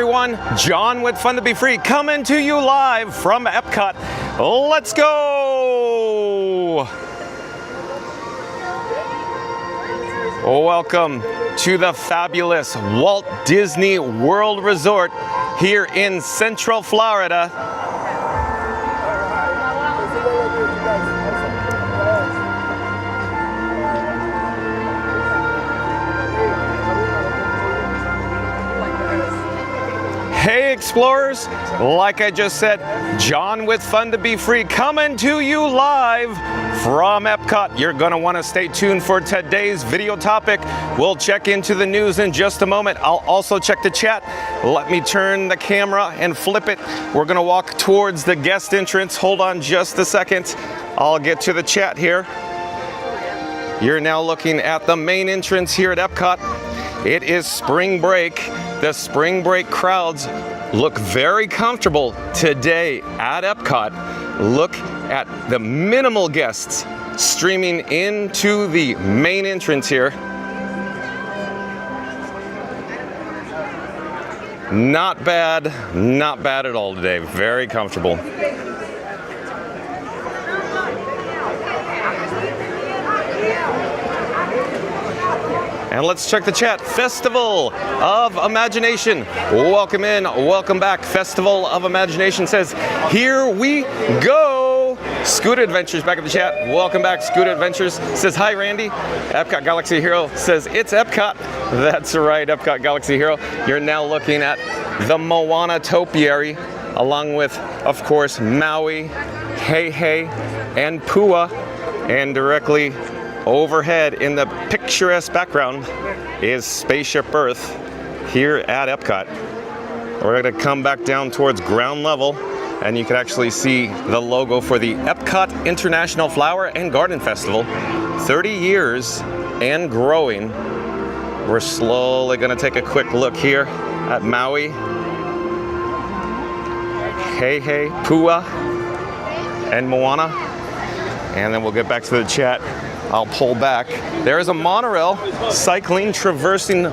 everyone, John with Fun to Be Free coming to you live from Epcot. Let's go! Welcome to the fabulous Walt Disney World Resort here in Central Florida. Hey explorers, like I just said, John with Fun to Be Free coming to you live from Epcot. You're going to want to stay tuned for today's video topic. We'll check into the news in just a moment. I'll also check the chat. Let me turn the camera and flip it. We're going to walk towards the guest entrance. Hold on just a second. I'll get to the chat here. You're now looking at the main entrance here at Epcot. It is spring break. The spring break crowds look very comfortable today at Epcot. Look at the minimal guests streaming into the main entrance here. Not bad at all today. Very comfortable. And let's check the chat. Festival of Imagination. Welcome in, welcome back. Festival of Imagination says, here we go. Scoot Adventures back in the chat. Welcome back, Scoot Adventures. Says, hi, Randy. Epcot Galaxy Hero says, it's Epcot. That's right, Epcot Galaxy Hero. You're now looking at the Moana topiary, along with, of course, Maui, Hey Hey, and Pua. And directly overhead in the picturesque background is Spaceship Earth here at Epcot. We're going to come back down towards ground level and you can actually see the logo for the Epcot International Flower and Garden Festival. 30 years and growing. We're slowly going to take a quick look here at Maui, Hey Hey, Pua, and Moana. And then we'll get back to the chat. I'll pull back. There is a monorail cycling, traversing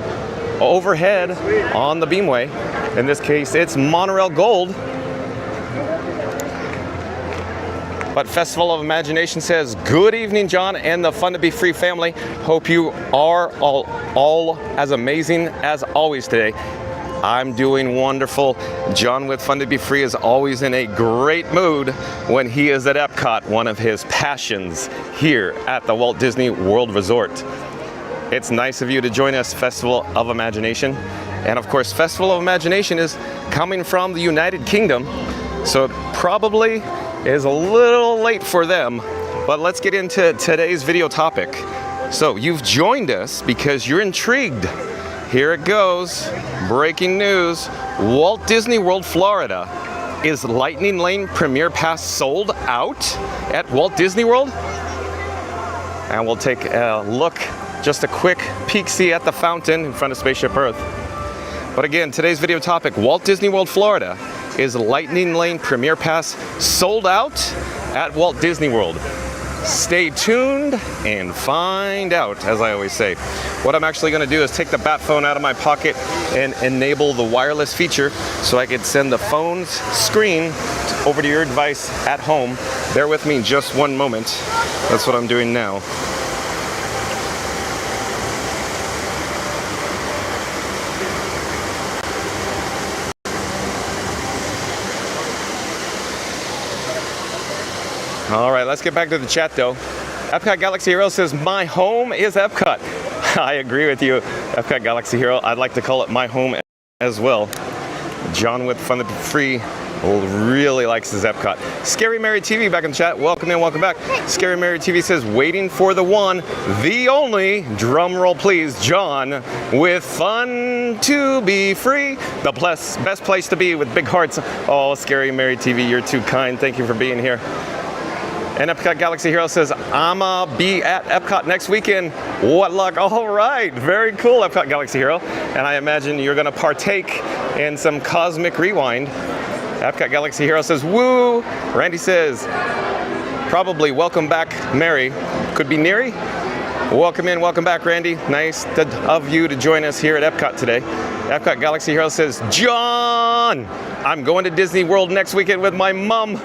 overhead on the beamway. In this case, it's Monorail Gold. But Festival of Imagination says, good evening, John and the Fun to Be Free family. Hope you are all as amazing as always today. I'm doing wonderful. John with Fun to Be Free is always in a great mood when he is at Epcot, one of his passions here at the Walt Disney World Resort. It's nice of you to join us, Festival of Imagination. And of course, Festival of Imagination is coming from the United Kingdom, so it probably is a little late for them. But let's get into today's video topic. So you've joined us because you're intrigued. Here it goes. Breaking news. Walt Disney World, Florida. Is Lightning Lane Premier Pass sold out at Walt Disney World? And we'll take a look, just a quick peek-see at the fountain in front of Spaceship Earth. But again, today's video topic, Walt Disney World, Florida. Is Lightning Lane Premier Pass sold out at Walt Disney World? Stay tuned and find out, as I always say. What I'm actually going to do is take the bat phone out of my pocket and enable the wireless feature so I can send the phone's screen over to your device at home. Bear with me just one moment. That's what I'm doing now. All right, let's get back to the chat though. Epcot Galaxy Hero says, my home is Epcot. I agree with you, Epcot Galaxy Hero. I'd like to call it my home as well. John with Fun to Be Free really likes his Epcot. Scary Mary TV back in the chat. Welcome in, welcome back. Scary Mary TV says, waiting for the one, the only, drum roll please, John with Fun to Be Free. The best place to be with big hearts. Oh, Scary Mary TV, you're too kind. Thank you for being here. And Epcot Galaxy Hero says, I'ma be at Epcot next weekend. What luck. All right, very cool, Epcot Galaxy Hero. And I imagine you're gonna partake in some Cosmic Rewind. Epcot Galaxy Hero says, woo. Randy says, probably welcome back, Mary. Could be Neary. Welcome in, welcome back, Randy. Nice of you to join us here at Epcot today. Epcot Galaxy Hero says, John, I'm going to Disney World next weekend with my mom.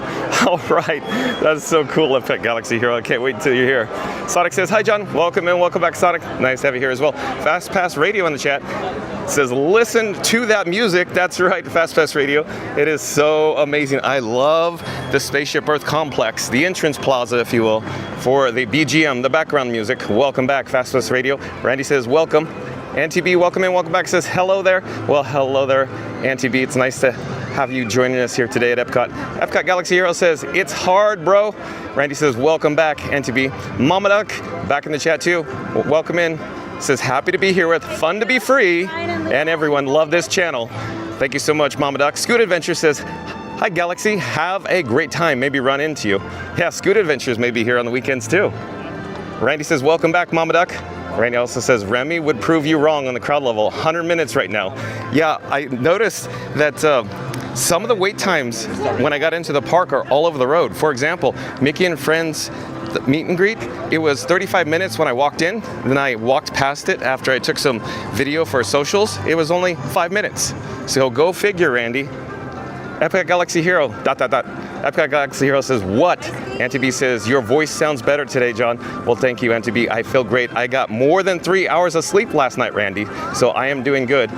All right, that's so cool, Epcot Galaxy Hero. I can't wait until you're here. Sonic says, hi, John. Welcome in, welcome back, Sonic. Nice to have you here as well. Fast Pass Radio in the chat says, listen to that music. That's right, Fast Pass Radio. It is so amazing. I love the Spaceship Earth complex, the entrance plaza, if you will, for the BGM, the background music. Welcome back, Fast Pass Radio. Randy says, welcome. Auntie B, welcome in, welcome back. Says, hello there. Well, hello there, Auntie B. It's nice to have you joining us here today at Epcot. Epcot Galaxy Hero says, it's hard, bro. Randy says, welcome back, Auntie B. Mama Duck, back in the chat too. Welcome in. Says, happy to be here with Fun to Be Free. And everyone, love this channel. Thank you so much, Mama Duck. Scoot Adventure says, hi, Galaxy. Have a great time. Maybe run into you. Yeah, Scoot Adventures may be here on the weekends too. Randy says, welcome back, Mama Duck. Randy also says, Remy would prove you wrong on the crowd level. 100 minutes right now. Yeah, I noticed that some of the wait times when I got into the park are all over the road. For example, Mickey and Friends the meet and greet, it was 35 minutes when I walked in. Then I walked past it after I took some video for socials. It was only 5 minutes. So go figure, Randy. Epcot Galaxy Hero, ... Epcot Galaxy Hero says, what? Auntie B says, your voice sounds better today, John. Well, thank you, Auntie B. I feel great. I got more than 3 hours of sleep last night, Randy. So I am doing good.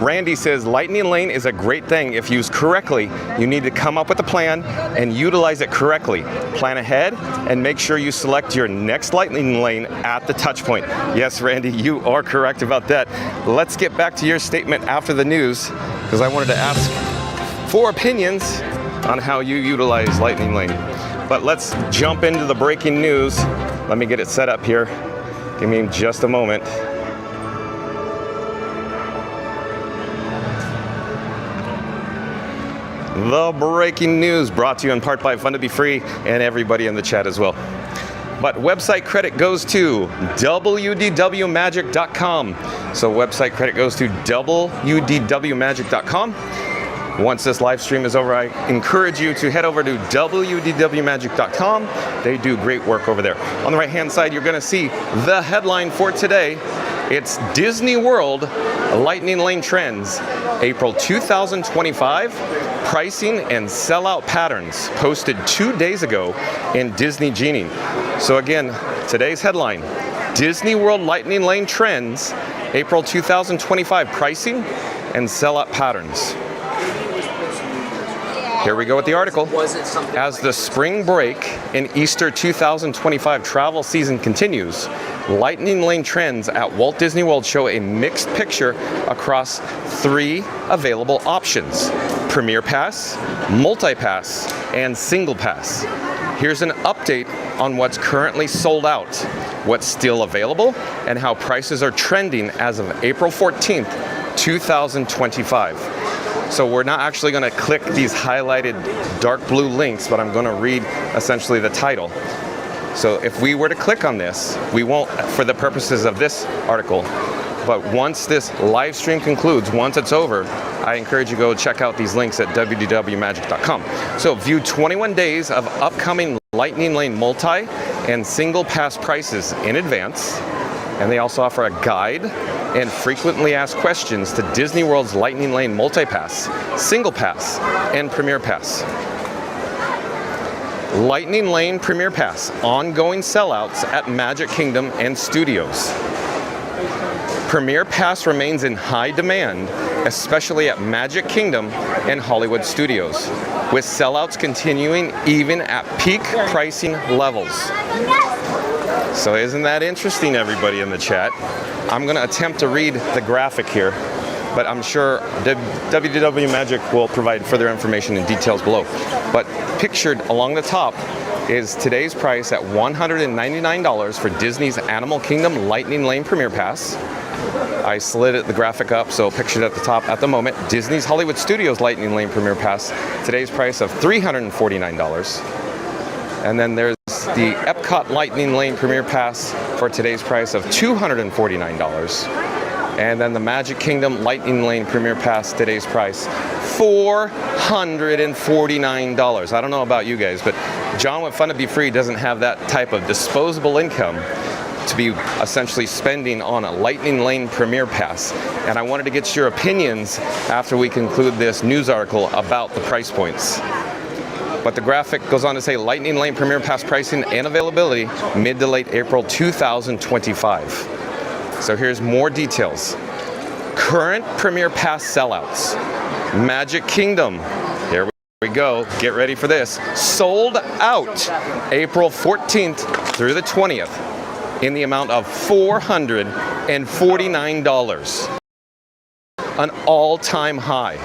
Randy says, Lightning Lane is a great thing if used correctly. You need to come up with a plan and utilize it correctly. Plan ahead and make sure you select your next Lightning Lane at the touch point. Yes, Randy, you are correct about that. Let's get back to your statement after the news, because I wanted to ask for opinions on how you utilize Lightning Lane. But let's jump into the breaking news. Let me get it set up here. Give me just a moment. The breaking news brought to you in part by Fun to Be Free and everybody in the chat as well. But website credit goes to wdwmagic.com. So website credit goes to wdwmagic.com. Once this live stream is over, I encourage you to head over to wdwmagic.com. They do great work over there. On the right-hand side, you're going to see the headline for today. It's Disney World Lightning Lane Trends, April 2025, pricing and sellout patterns, posted 2 days ago in Disney Genie. So again, today's headline, Disney World Lightning Lane Trends, April 2025, pricing and sellout patterns. Here we go with the article. As the spring break and Easter 2025 travel season continues, Lightning Lane trends at Walt Disney World show a mixed picture across 3 available options: Premier Pass, Multi-Pass, and Single Pass. Here's an update on what's currently sold out, what's still available, and how prices are trending as of April 14th, 2025. So we're not actually going to click these highlighted dark blue links, but I'm going to read essentially the title. So if we were to click on this, we won't for the purposes of this article, but once this live stream concludes, once it's over, I encourage you to go check out these links at wdwmagic.com. So view 21 days of upcoming Lightning Lane multi and single pass prices in advance. And they also offer a guide and frequently asked questions to Disney World's Lightning Lane Multi-Pass, Single Pass, and Premier Pass. Lightning Lane Premier Pass, ongoing sellouts at Magic Kingdom and Studios. Premier Pass remains in high demand, especially at Magic Kingdom and Hollywood Studios, with sellouts continuing even at peak pricing levels. So isn't that interesting, everybody in the chat? I'm going to attempt to read the graphic here, but I'm sure WDW Magic will provide further information and details below. But pictured along the top is today's price at $199 for Disney's Animal Kingdom Lightning Lane Premier Pass. I slid the graphic up, so pictured at the top at the moment, Disney's Hollywood Studios Lightning Lane Premier Pass, today's price of $349. And then there's the Epcot Lightning Lane Premier Pass for today's price of $249. And then the Magic Kingdom Lightning Lane Premier Pass, today's price, $449. I don't know about you guys, but John with Fun to Be Free doesn't have that type of disposable income to be essentially spending on a Lightning Lane Premier Pass. And I wanted to get your opinions after we conclude this news article about the price points. But the graphic goes on to say Lightning Lane Premier Pass pricing and availability mid to late April 2025. So here's more details. Current Premier Pass sellouts. Magic Kingdom, here we go, get ready for this. Sold out April 14th through the 20th in the amount of $449. An all-time high.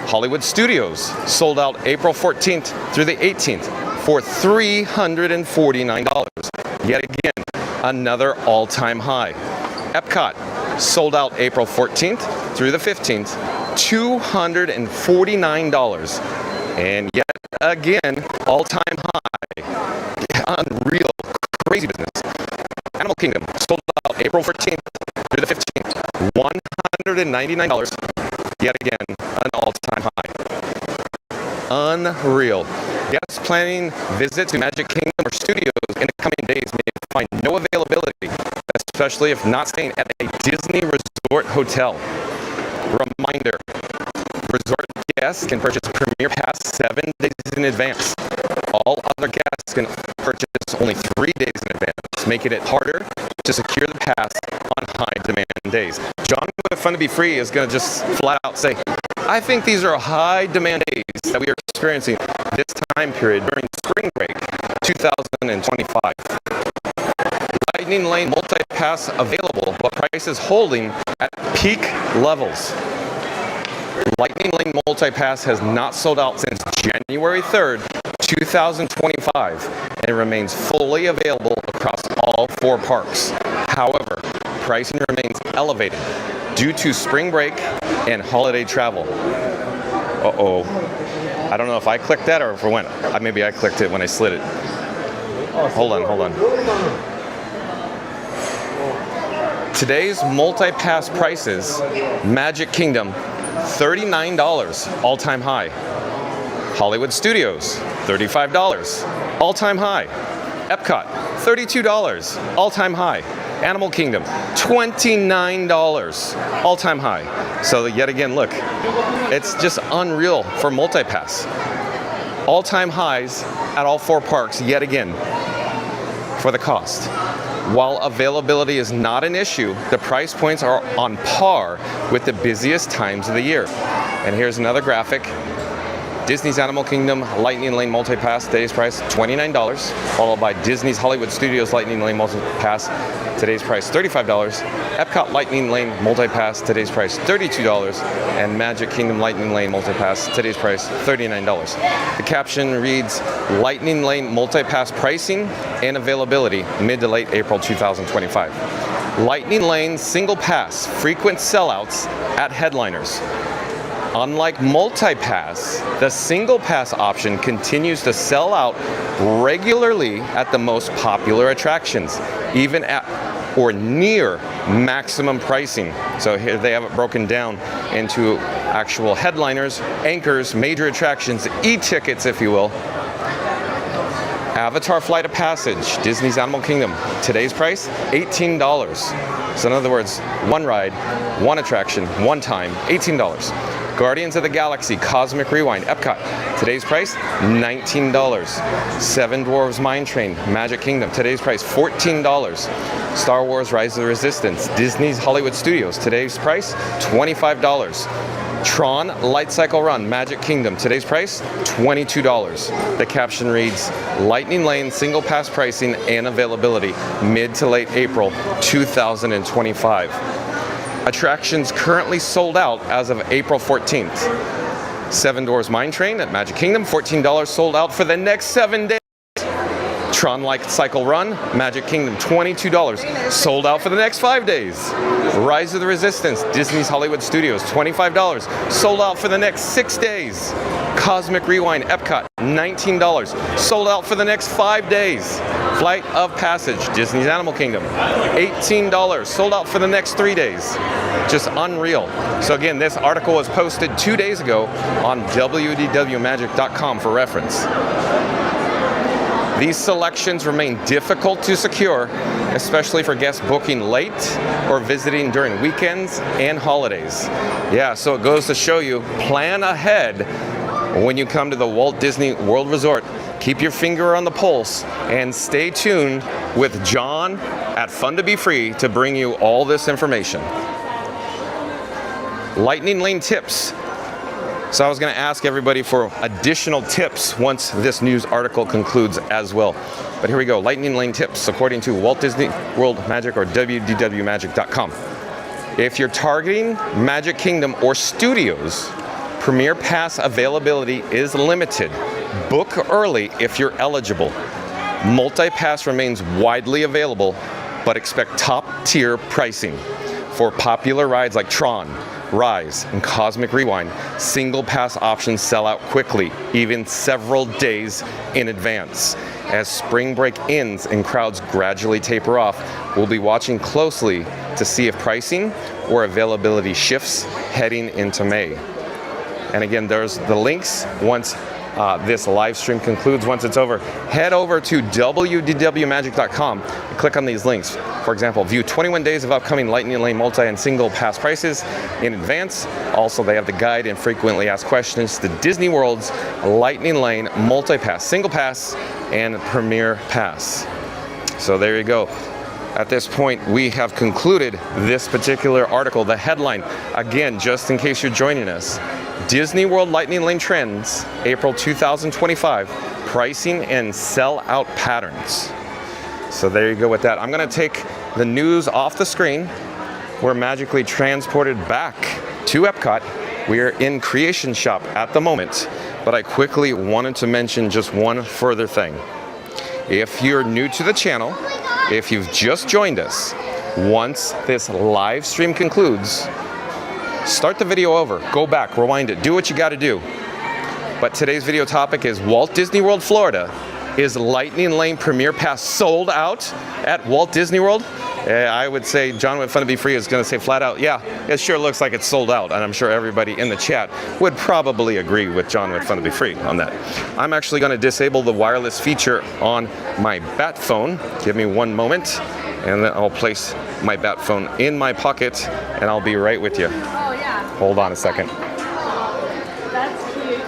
Hollywood Studios sold out April 14th through the 18th for $349. Yet again, another all-time high. Epcot sold out April 14th through the 15th, $249. And yet again, all-time high. Unreal, crazy business. Animal Kingdom sold out April 14th through the 15th, $199. Yet again, an all-time high. Unreal. Guests planning visit to Magic Kingdom or Studios in the coming days may find no availability, especially if not staying at a Disney Resort hotel. Reminder, resort guests can purchase Premier Pass 7 days in advance. All other guests can purchase only 3 days in advance, making it harder to secure the pass on high demand days. John with Fun to Be Free is going to just flat out say, I think these are high demand days that we are experiencing this time period during spring break 2025. Lightning Lane multi-pass available, but prices holding at peak levels. Lightning Lane multi-pass has not sold out since January 3rd, 2025, and remains fully available across all 4 parks. However, pricing remains elevated due to spring break and holiday travel. Uh-oh. I don't know if I clicked that or if it went. Maybe I clicked it when I slid it. Hold on. Today's multi-pass prices, Magic Kingdom, $39, all-time high. Hollywood Studios, $35, all-time high. Epcot, $32, all-time high. Animal Kingdom, $29, all-time high. So yet again, look, it's just unreal for multi-pass. All-time highs at all 4 parks yet again for the cost. While availability is not an issue, the price points are on par with the busiest times of the year. And here's another graphic. Disney's Animal Kingdom Lightning Lane Multi-Pass, today's price $29, followed by Disney's Hollywood Studios Lightning Lane Multi-Pass, today's price $35. Epcot Lightning Lane Multi-Pass, today's price $32, and Magic Kingdom Lightning Lane Multi-Pass, today's price $39. The caption reads, Lightning Lane Multi-Pass pricing and availability mid to late April 2025. Lightning Lane single pass frequent sellouts at headliners. Unlike multi-pass, the single pass option continues to sell out regularly at the most popular attractions, even at or near maximum pricing. So here they have it broken down into actual headliners, anchors, major attractions, e-tickets, if you will. Avatar Flight of Passage, Disney's Animal Kingdom, today's price, $18. So in other words, one ride, one attraction, one time, $18. Guardians of the Galaxy Cosmic Rewind, Epcot, today's price, $19. Seven Dwarfs Mine Train, Magic Kingdom, today's price, $14. Star Wars Rise of the Resistance, Disney's Hollywood Studios, today's price, $25. Tron Light Cycle Run, Magic Kingdom, today's price, $22. The caption reads, Lightning Lane single pass pricing and availability mid to late April 2025. Attractions currently sold out as of April 14th. Seven Dwarfs Mine Train at Magic Kingdom, $14 sold out for the next 7 days. Tron Light Cycle Run, Magic Kingdom, $22, sold out for the next 5 days. Rise of the Resistance, Disney's Hollywood Studios, $25, sold out for the next 6 days. Cosmic Rewind, Epcot, $19, sold out for the next 5 days. Flight of Passage, Disney's Animal Kingdom, $18, sold out for the next 3 days. Just unreal. So again, this article was posted 2 days ago on wdwmagic.com for reference. These selections remain difficult to secure, especially for guests booking late or visiting during weekends and holidays. Yeah, so it goes to show you, plan ahead when you come to the Walt Disney World Resort. Keep your finger on the pulse and stay tuned with John at Fun to Be Free to bring you all this information. Lightning Lane tips. So I was going to ask everybody for additional tips once this news article concludes as well. But here we go, Lightning Lane tips according to Walt Disney World Magic or WDWMagic.com. If you're targeting Magic Kingdom or Studios, Premier Pass availability is limited. Book early if you're eligible. Multi-Pass remains widely available, but expect top-tier pricing. For popular rides like Tron, Rise, and Cosmic Rewind, single pass options sell out quickly, even several days in advance. As spring break ends and crowds gradually taper off, we'll be watching closely to see if pricing or availability shifts heading into May. And again, there's the links once this live stream concludes. Once it's over, head over to WDWMagic.com and click on these links. For example, view 21 days of upcoming Lightning Lane multi and single pass prices in advance. Also, they have the guide and frequently asked questions to Disney World's Lightning Lane multi-pass, single pass, and Premier Pass. So there you go. At this point, we have concluded this particular article. The headline, again, just in case you're joining us, Disney World Lightning Lane Trends, April 2025, Pricing and Sell-Out Patterns. So there you go with that. I'm going to take the news off the screen. We're magically transported back to Epcot. We are in Creation Shop at the moment, but I quickly wanted to mention just one further thing. If you're new to the channel, if you've just joined us, once this live stream concludes, start the video over, go back, rewind it, do what you got to do. But today's video topic is Walt Disney World, Florida. Is Lightning Lane Premier Pass sold out at Walt Disney World? I would say John with Fun to Be Free is going to say flat out, yeah, it sure looks like it's sold out. And I'm sure everybody in the chat would probably agree with John with Fun to Be Free on that. I'm actually going to disable the wireless feature on my Bat phone. Give me one moment, and then I'll place my Bat phone in my pocket, and I'll be right with you. Oh, yeah. Hold on a second. That's cute.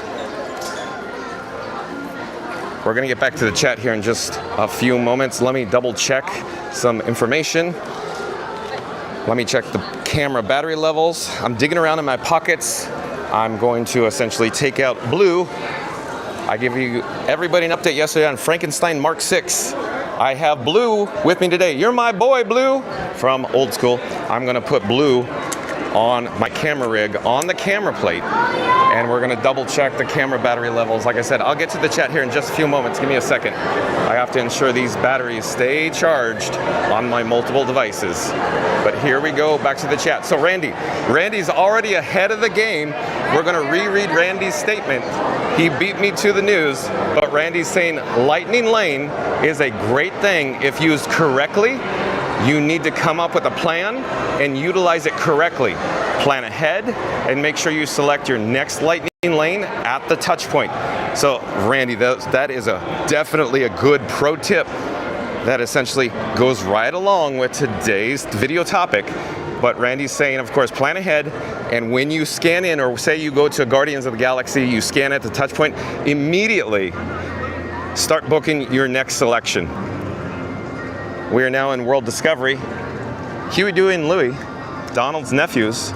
We're going to get back to the chat here in just a few moments. Let me double check some information. Let me check the camera battery levels. I'm digging around in my pockets. I'm going to essentially take out Blue. I gave you everybody an update yesterday on Frankenstein Mark 6. I have Blue with me today. You're my boy, Blue, from Old School. I'm going to put Blue on my camera rig on the camera plate, and we're going to double check the camera battery levels. Like I said, I'll get to the chat here in just a few moments. Give me a second. I have to ensure these batteries stay charged on my multiple devices. But here we go, back to the chat. So Randy's already ahead of the game. We're going to reread Randy's statement. He beat me to the news, but Randy's saying Lightning Lane is a great thing if used correctly. You need to come up with a plan and utilize it correctly. Plan ahead and make sure you select your next Lightning Lane at the touch point. So Randy, that is definitely a good pro tip that essentially goes right along with today's video topic. But Randy's saying, of course, plan ahead, and when you scan in, or say you go to Guardians of the Galaxy, you scan at the touch point, immediately start booking your next selection. We are now in World Discovery. Huey, Dewey, and Louie, Donald's nephews.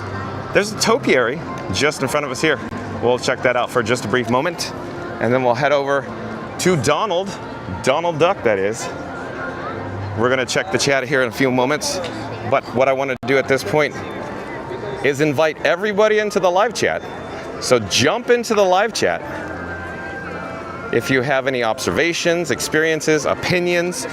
There's a topiary just in front of us here. We'll check that out for just a brief moment, and then we'll head over to Donald Duck, that is. We're gonna check the chat here in a few moments, but what I want to do at this point is invite everybody into the live chat. So jump into the live chat. If you have any observations, experiences, opinions,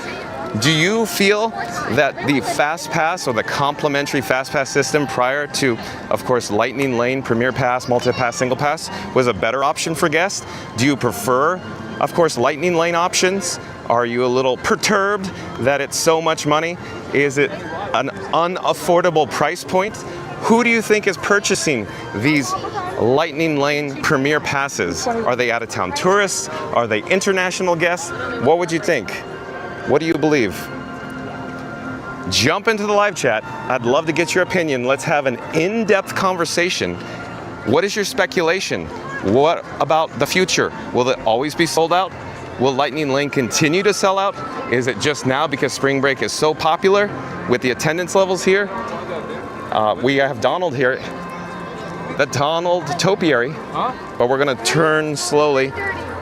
do you feel that the Fast Pass or the complimentary Fast Pass system prior to, of course, Lightning Lane, Premier Pass, Multi-Pass, Single Pass was a better option for guests? Do you prefer, of course, Lightning Lane options? Are you a little perturbed that it's so much money? Is it an unaffordable price point? Who do you think is purchasing these Lightning Lane Premier Passes. Are they out-of-town tourists? Are they international guests? What would you think? What do you believe? Jump into the live chat. I'd love to get your opinion. Let's have an in-depth conversation. What is your speculation? What about the future? Will it always be sold out? Will Lightning Lane continue to sell out? Is it just now because spring break is so popular with the attendance levels here? We have Donald here, the Donald topiary, but we're gonna turn slowly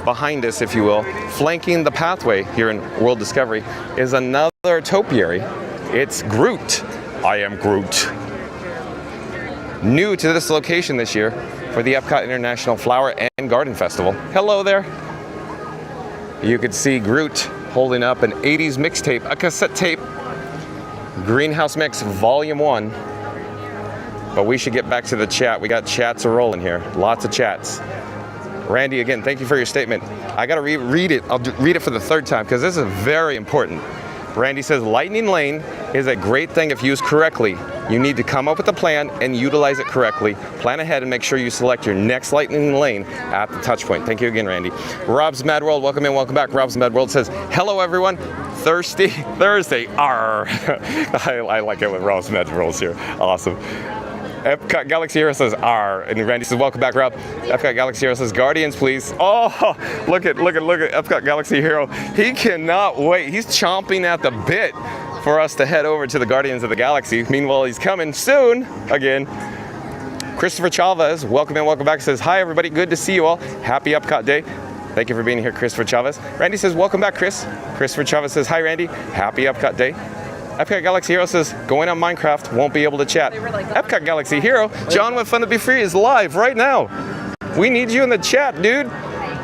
behind us, if you will. Flanking the pathway here in World Discovery is another topiary. It's Groot. I am Groot. New to this location this year for the Epcot International Flower and Garden Festival. Hello there. You could see Groot holding up an 80s mixtape, a cassette tape, Greenhouse Mix Volume 1. But we should get back to the chat. We got chats a-rolling here, lots of chats. Randy, again, thank you for your statement. I gotta read it. I'll read it for the third time because this is very important. Randy says, Lightning Lane is a great thing if used correctly. You need to come up with a plan and utilize it correctly. Plan ahead and make sure you select your next Lightning Lane at the touch point. Thank you again, Randy. Rob's Mad World, welcome in, welcome back. Rob's Mad World says, hello everyone. Thirsty Thursday, arr. I like it when Rob's Mad World's here, awesome. Epcot Galaxy Hero says R, and Randy says welcome back, Rob. Epcot Galaxy Hero says Guardians, please. Oh, look at Epcot Galaxy Hero. He cannot wait. He's chomping at the bit for us to head over to the Guardians of the Galaxy. Meanwhile, he's coming soon again. Christopher Chavez, welcome in, welcome back. Says hi everybody, good to see you all. Happy Epcot Day. Thank you for being here, Christopher Chavez. Randy says welcome back, Chris. Christopher Chavez says hi Randy. Happy Epcot Day. Epcot Galaxy Hero says, going on Minecraft, won't be able to chat. Epcot Galaxy Hero, John with Fun to Be Free is live right now. We need you in the chat, dude.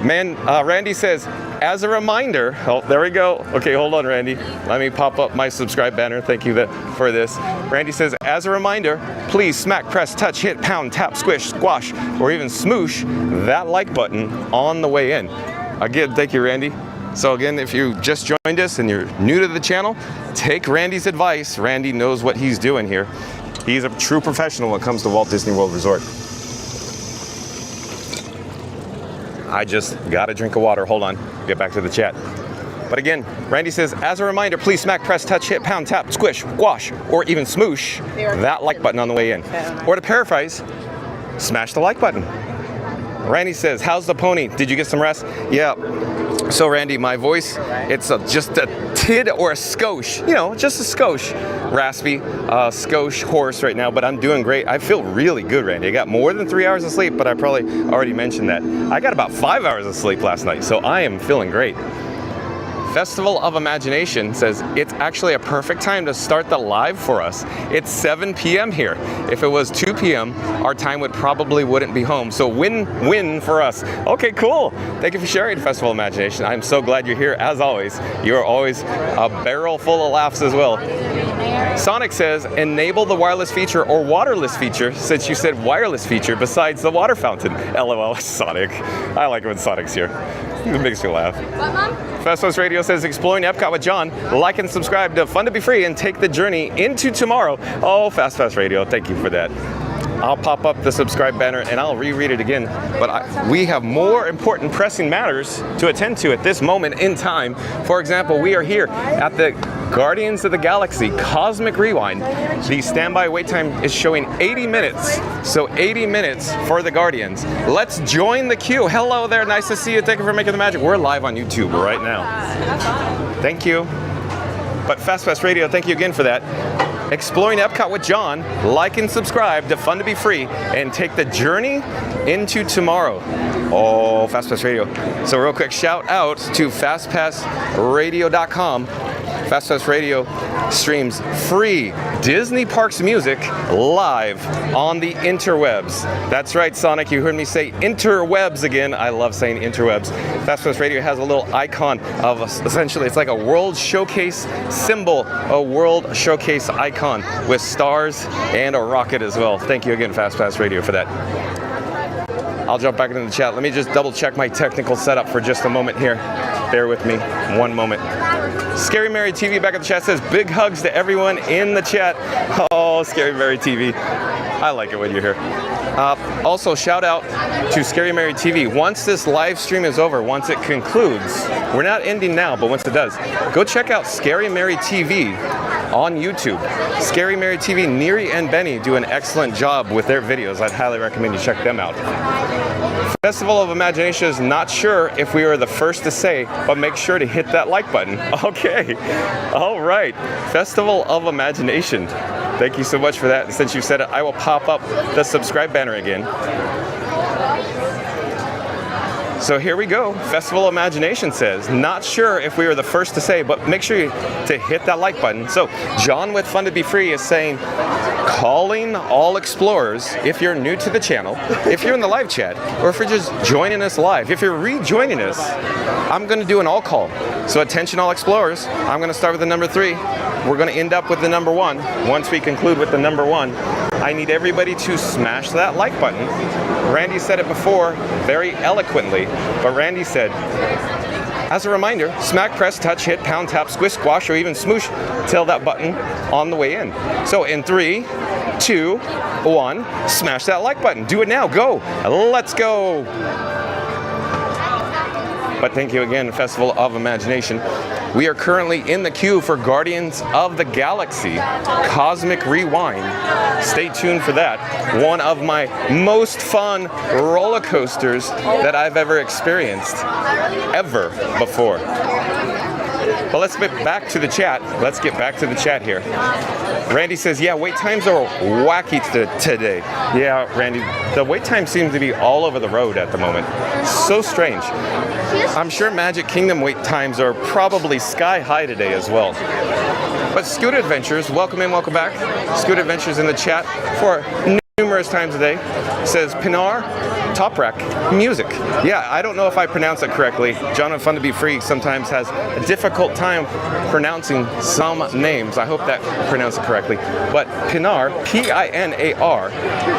Man, Randy says, as a reminder, oh, there we go. Okay, hold on, Randy. Let me pop up my subscribe banner. Thank you for this. Randy says, as a reminder, please smack, press, touch, hit, pound, tap, squish, squash, or even smoosh that like button on the way in. Again, thank you, Randy. So again, if you just joined us and you're new to the channel, take Randy's advice. Randy knows what he's doing here. He's a true professional when it comes to Walt Disney World Resort. I just got a drink of water. Hold on, get back to the chat. But again, Randy says, as a reminder, please smack, press, touch, hit, pound, tap, squish, squash, or even smoosh that like button on the way in. Or to paraphrase, smash the like button. Randy says, how's the pony? Did you get some rest? Yeah. So Randy, my voice, it's just a tid or a skosh, you know, just a skosh. Raspy, skosh hoarse right now, but I'm doing great. I feel really good, Randy. I got more than 3 hours of sleep, but I probably already mentioned that. I got about 5 hours of sleep last night, so I am feeling great. Festival of Imagination says it's actually a perfect time to start the live for us. It's 7 p.m. here. If it was 2 p.m., our time wouldn't be home. So win-win for us. Okay, cool. Thank you for sharing Festival of Imagination. I'm so glad you're here as always. You are always a barrel full of laughs as well. Sonic says enable the wireless feature or waterless feature since you said wireless feature besides the water fountain. LOL, Sonic. I like it when Sonic's here. It makes me laugh. What, Mom? Fast Radio says, exploring Epcot with John. Like and subscribe to Fun to Be Free and take the journey into tomorrow. Oh, Fast Radio, thank you for that. I'll pop up the subscribe banner and I'll reread it again. But we have more important pressing matters to attend to at this moment in time. For example, we are here at the Guardians of the Galaxy Cosmic Rewind. The standby wait time is showing 80 minutes. So 80 minutes for the Guardians. Let's join the queue. Hello there, nice to see you. Thank you for making the magic. We're live on YouTube right now. Thank you. But Fast Radio, thank you again for that. Exploring Epcot with John. Like and subscribe to Fun to Be Free and take the journey into tomorrow. Oh, Fast Radio. So real quick, shout out to fastpassradio.com. Fast Pass Radio streams free Disney Parks music live on the interwebs. That's right, Sonic, you heard me say interwebs again. I love saying interwebs. Fast Pass Radio has a little icon of, essentially, it's like a World Showcase symbol, a World Showcase icon with stars and a rocket as well. Thank you again, Fast Pass Radio, for that. I'll jump back into the chat. Let me just double check my technical setup for just a moment here. Bear with me, one moment. Scary Mary TV back at the chat says, big hugs to everyone in the chat. Oh, Scary Mary TV. I like it when you're here. Also, shout out to Scary Mary TV. Once this live stream is over, once it concludes, we're not ending now, but once it does, go check out Scary Mary TV on YouTube. Scary Mary TV, Neri and Benny do an excellent job with their videos. I'd highly recommend you check them out. Festival of Imagination is not sure if we were the first to say, but make sure to hit that like button. Okay, all right. Festival of Imagination. Thank you so much for that. Since you said it, I will pop up the subscribe banner again. So here we go. Festival of Imagination says, not sure if we were the first to say, but make sure to hit that like button. So John with Fun to Be Free is saying, calling all explorers, if you're new to the channel, if you're in the live chat, or if you're just joining us live, if you're rejoining us, I'm going to do an all call. So attention all explorers, I'm going to start with the number 3. We're going to end up with the number 1. Once we conclude with the number 1, I need everybody to smash that like button. Randy said it before very eloquently, but Randy said, as a reminder, smack, press, touch, hit, pound, tap, squish, squash, or even smoosh till that button on the way in. So in 3, 2, 1, smash that like button. Do it now. Go. Let's go. But thank you again, Festival of Imagination. We are currently in the queue for Guardians of the Galaxy Cosmic Rewind. Stay tuned for that. One of my most fun roller coasters that I've ever experienced, ever before. But let's get back to the chat. Let's get back to the chat here. Randy says, yeah, wait times are wacky today. Yeah, Randy, the wait time seems to be all over the road at the moment. So strange. I'm sure Magic Kingdom wait times are probably sky high today as well. But Scoot Adventures, welcome in, welcome back. Scoot Adventures in the chat for numerous times a day. Says, Pinar, Top Rack, Music. Yeah, I don't know if I pronounce it correctly. John and Fun to Be Free sometimes has a difficult time pronouncing some names. I hope that I pronounced it correctly. But Pinar, P-I-N-A-R,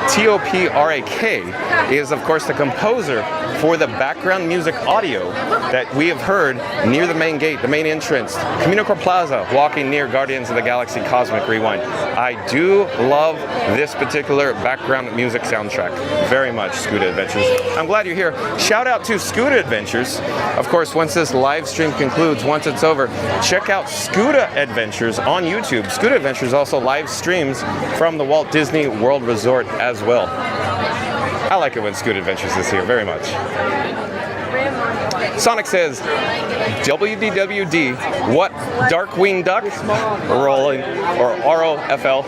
T-O-P-R-A-K, is of course the composer for the background music audio that we have heard near the main gate, the main entrance, Camino Corp Plaza, walking near Guardians of the Galaxy Cosmic Rewind. I do love this particular background music soundtrack very much, Scuda Adventures. I'm glad you're here. Shout out to Scuda Adventures. Of course, once this live stream concludes, once it's over, check out Scuda Adventures on YouTube. Scuda Adventures also live streams from the Walt Disney World Resort as well. I like it when Scoot Adventures is here very much. Sonic says, WDWD, what Darkwing Duck? Rolling, or ROFL.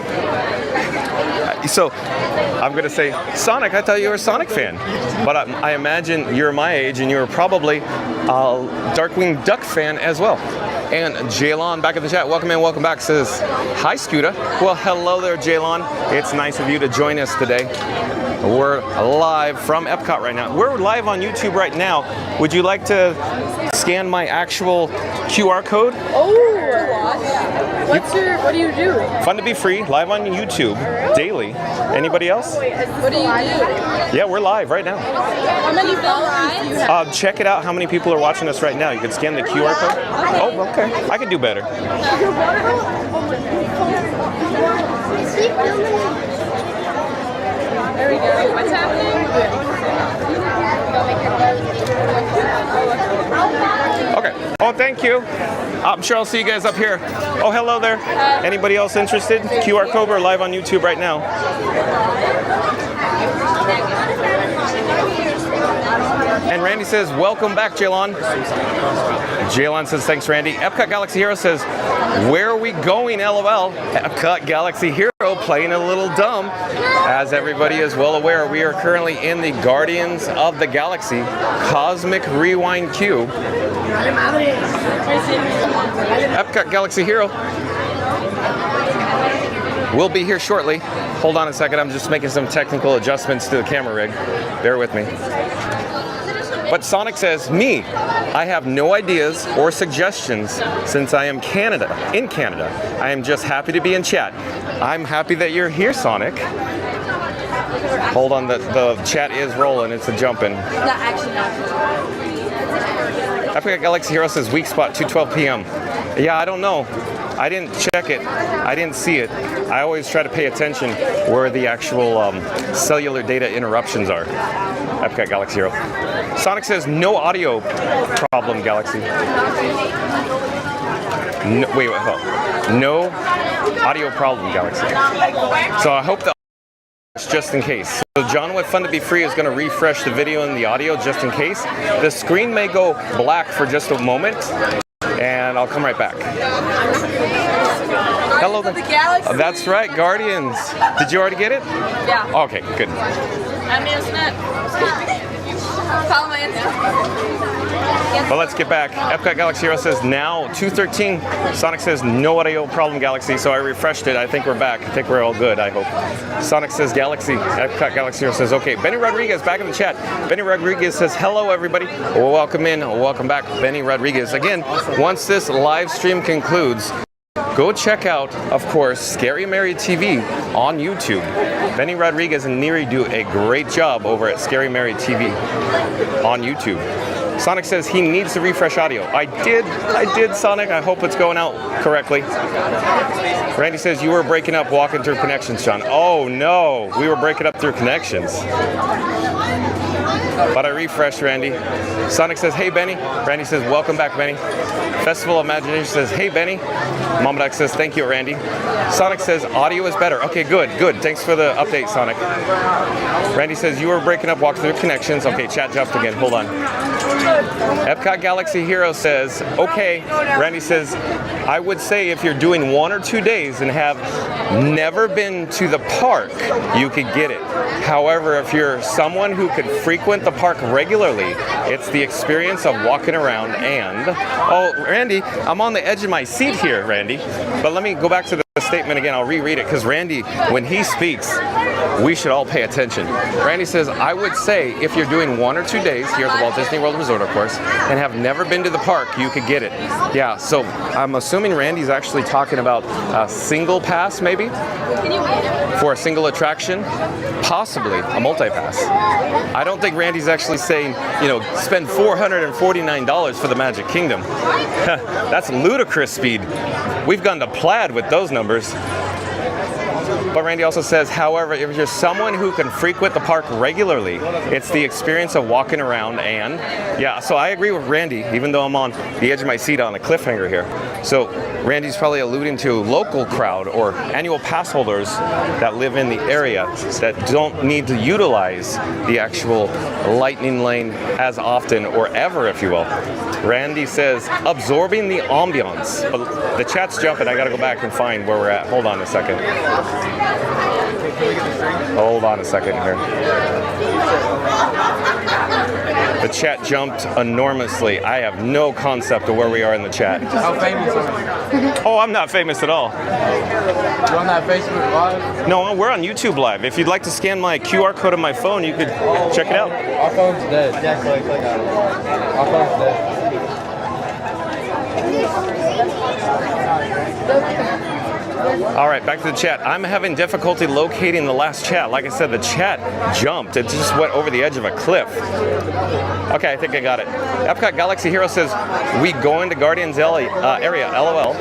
So, I'm going to say, Sonic, I thought you were a Sonic fan. But I imagine you're my age and you're probably a Darkwing Duck fan as well. And Jaylon back in the chat, welcome in, welcome back, says, hi Scuda. Well, hello there, Jaylon. It's nice of you to join us today. We're live from Epcot right now. We're live on YouTube right now. Would you like to scan my actual QR code? Oh! What do you do? Fun to Be Free, live on YouTube, daily. Anybody else? What do you do? Yeah, we're live right now. How many followers do you have? Check it out how many people are watching us right now. You can scan the QR code. Oh, okay. I can do better. There we go. What's happening? Okay. Oh, thank you. I'm sure I'll see you guys up here. Oh, hello there. Anybody else interested? QR code, we're live on YouTube right now. And Randy says, welcome back, Jaylon. Jaylon says, thanks, Randy. Epcot Galaxy Hero says, where are we going, LOL? Epcot Galaxy Hero playing a little dumb. As everybody is well aware, we are currently in the Guardians of the Galaxy Cosmic Rewind queue. Epcot Galaxy Hero will be here shortly. Hold on a second, I'm just making some technical adjustments to the camera rig. Bear with me. But Sonic says, me, I have no ideas or suggestions since I am in Canada. I am just happy to be in chat. I'm happy that you're here, Sonic. Hold on, the chat is rolling, it's a jumping. No, actually not. Epcot Galaxy Hero says weak spot, 2:12 p.m. Yeah, I don't know. I didn't check it. I didn't see it. I always try to pay attention where the actual cellular data interruptions are. Epcot Galaxy Hero. Sonic says no audio problem, Galaxy. No, wait, hold on. No audio problem, Galaxy. So I hope the just in case. So John with Fun to Be Free is going to refresh the video and the audio just in case. The screen may go black for just a moment, and I'll come right back. Hello there. That's right, Guardians. Did you already get it? Yeah. Okay, good. I'm Snap. Follow my Insta. But let's get back. Epcot Galaxy Hero says now 2:13. Sonic says no audio problem, Galaxy. So I refreshed it. I think we're back. I think we're all good, I hope. Sonic says Galaxy. Epcot Galaxy Hero says okay. Benny Rodriguez back in the chat. Benny Rodriguez says hello, everybody. Welcome in. Welcome back, Benny Rodriguez. Again, once this live stream concludes, go check out, of course, Scary Mary TV on YouTube. Benny Rodriguez and Neri do a great job over at Scary Mary TV on YouTube. Sonic says he needs to refresh audio. I did, Sonic. I hope it's going out correctly. Randy says you were breaking up walking through connections, John. Oh no, we were breaking up through connections. But I refreshed, Randy. Sonic says, hey, Benny. Randy says, welcome back, Benny. Festival of Imagination says, hey, Benny. Momodak says, thank you, Randy. Sonic says, audio is better. Okay, good. Thanks for the update, Sonic. Randy says, you were breaking up, walk through connections. Okay, chat jumped again. Hold on. Epcot Galaxy Hero says, okay. Randy says, I would say if you're doing 1 or 2 days and have never been to the park, you could get it. However, if you're someone who could frequent the park regularly, it's the experience of walking around and... Oh, Randy, I'm on the edge of my seat here, Randy. But let me go back to the statement again. I'll reread it because Randy, when he speaks, we should all pay attention. Randy says, I would say if you're doing 1 or 2 days here at the Walt Disney World Resort, of course, and have never been to the park, you could get it. Yeah, so I'm assuming Randy's actually talking about a single pass, maybe? For a single attraction? Possibly a multi-pass. I don't think Randy's actually saying, spend $449 for the Magic Kingdom. That's ludicrous speed. We've gone to plaid with those numbers. But Randy also says, however, if you're someone who can frequent the park regularly, it's the experience of walking around and, yeah, so I agree with Randy, even though I'm on the edge of my seat on a cliffhanger here. So Randy's probably alluding to local crowd or annual pass holders that live in the area that don't need to utilize the actual lightning lane as often or ever, if you will. Randy says, absorbing the ambiance. But the chat's jumping. I got to go back and find where we're at. Hold on a second. Hold on a second here. The chat jumped enormously. I have no concept of where we are in the chat. How famous are you? Oh, I'm not famous at all. You're on that Facebook Live? No, we're on YouTube Live. If you'd like to scan my QR code on my phone, you could check it out. Our phone's dead. Yeah, click on it. Our phone's dead. All right, back to the chat. I'm having difficulty locating the last chat. Like I said, the chat jumped. It just went over the edge of a cliff. Okay, I think I got it. Epcot Galaxy Hero says, we going to Guardians area, LOL.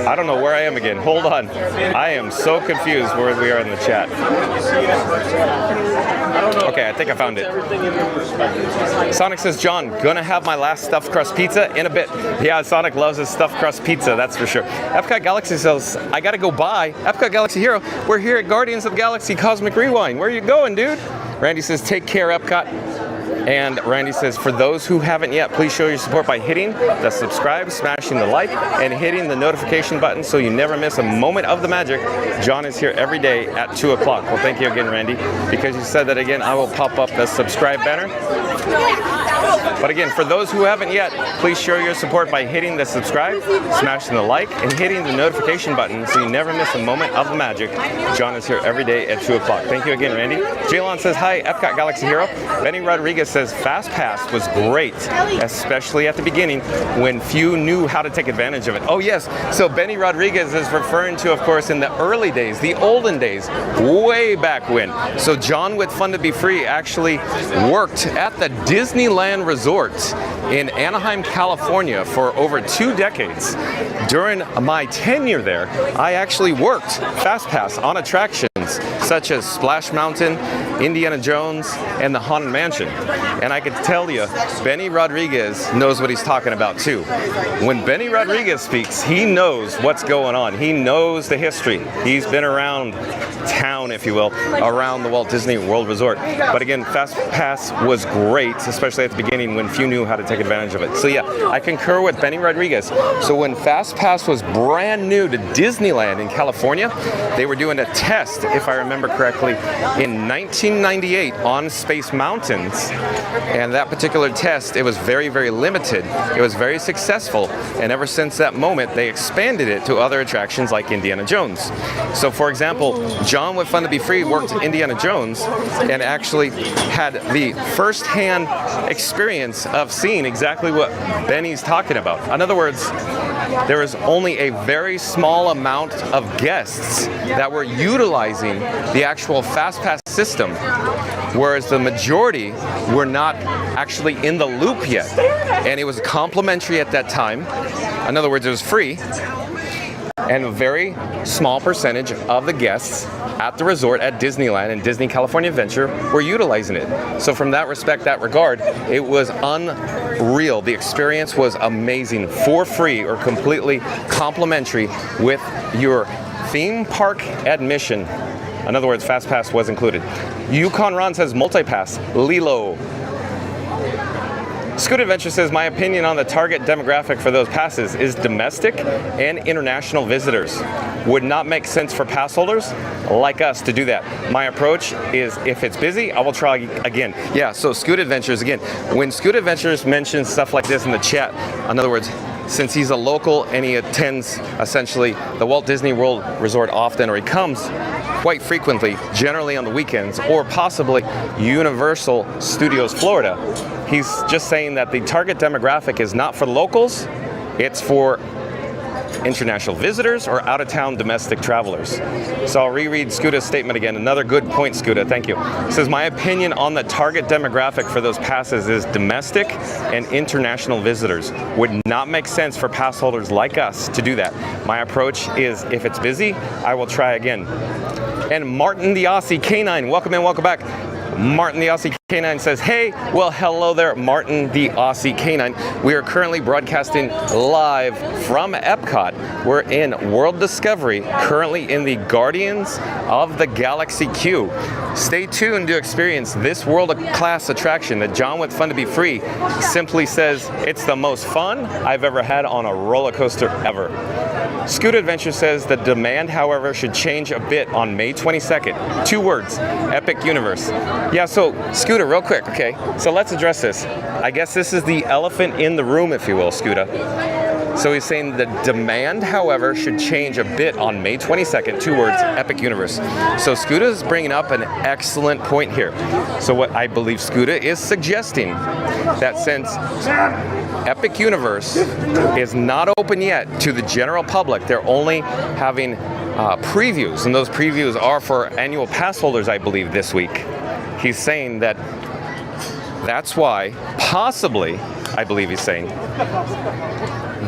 I don't know where I am again. Hold on. I am so confused where we are in the chat. Okay, I think I found it. Sonic says, John, gonna have my last stuffed crust pizza in a bit. Yeah, Sonic loves his stuffed crust pizza, that's for sure. Epcot Galaxy says, I gotta go buy. Epcot Galaxy Hero, we're here at Guardians of the Galaxy Cosmic Rewind. Where are you going, dude? Randy says, take care, Epcot. And Randy says, for those who haven't yet, please show your support by hitting the subscribe, smashing the like, and hitting the notification button so you never miss a moment of the magic. John is here every day at 2 o'clock. Well, thank you again, Randy. Because you said that again, I will pop up the subscribe banner. But again, for those who haven't yet, please show your support by hitting the subscribe, smashing the like, and hitting the notification button so you never miss a moment of the magic. John is here every day at 2 o'clock. Thank you again, Randy. Jaylon says, hi, Epcot Galaxy Hero. Benny Rodriguez says, Fast Pass was great, especially at the beginning when few knew how to take advantage of it. Oh, yes. So Benny Rodriguez is referring to, of course, in the early days, the olden days, way back when. So John with Fun to Be Free actually worked at the Disneyland Resort in Anaheim, California for over 2 decades. During my tenure there, I actually worked FastPass on attractions such as Splash Mountain, Indiana Jones, and the Haunted Mansion. And I could tell you, Benny Rodriguez knows what he's talking about too. When Benny Rodriguez speaks, he knows what's going on. He knows the history. He's been around town, if you will, around the Walt Disney World Resort. But again, FastPass was great, especially at the beginning when few knew how to take advantage of it. So yeah, I concur with Benny Rodriguez. So when FastPass was brand new to Disneyland in California, they were doing a test, if I remember correctly, in 1998 on Space Mountains. And that particular test, it was very, very limited. It was very successful. And ever since that moment, they expanded it to other attractions like Indiana Jones. So for example, John with Fun to Be Free worked Indiana Jones and actually had the first-hand experience of seeing exactly what Benny's talking about. In other words, there was only a very small amount of guests that were utilizing the actual FastPass system, whereas the majority were not actually in the loop yet. And it was complimentary at that time. In other words, it was free. And a very small percentage of the guests at the resort at Disneyland and Disney California Adventure were utilizing it. So from that regard, it was unreal. The experience was amazing, for free or completely complimentary with your theme park admission. In other words, FastPass was included. Yukon Ron says multipass, Lilo. Scoot Adventure says, my opinion on the target demographic for those passes is domestic and international visitors. Would not make sense for pass holders like us to do that. My approach is if it's busy, I will try again. Yeah, so Scoot Adventures, again, when Scoot Adventures mentions stuff like this in the chat, in other words, since he's a local and he attends essentially the Walt Disney World Resort often, or he comes quite frequently, generally on the weekends, or possibly Universal Studios Florida, he's just saying that the target demographic is not for locals, it's for international visitors or out-of-town domestic travelers. So I'll reread Scoota's statement again. Another good point, Scoota. Thank you. It says, my opinion on the target demographic for those passes is domestic and international visitors. Would not make sense for pass holders like us to do that. My approach is if it's busy, I will try again. And Martin the Aussie Canine, welcome in, welcome back. Martin the Aussie Canine says, hey, well, hello there, Martin the Aussie Canine. We are currently broadcasting live from Epcot. We're in World Discovery, currently in the Guardians of the Galaxy queue. Stay tuned to experience this world-class attraction that John with Fun to Be Free simply says it's the most fun I've ever had on a roller coaster ever. Scoot Adventure says the demand, however, should change a bit on May 22nd. 2 words, Epic Universe. Yeah, so Scooter, real quick, okay? So let's address this. I guess this is the elephant in the room, if you will, Scooter. So he's saying the demand, however, should change a bit on May 22nd. 2 words, Epic Universe. So Scooter is bringing up an excellent point here. So what I believe Scooter is suggesting, that since Epic Universe is not open yet to the general public, they're only having previews, and those previews are for annual pass holders, I believe, this week. He's saying that that's why, possibly, I believe he's saying,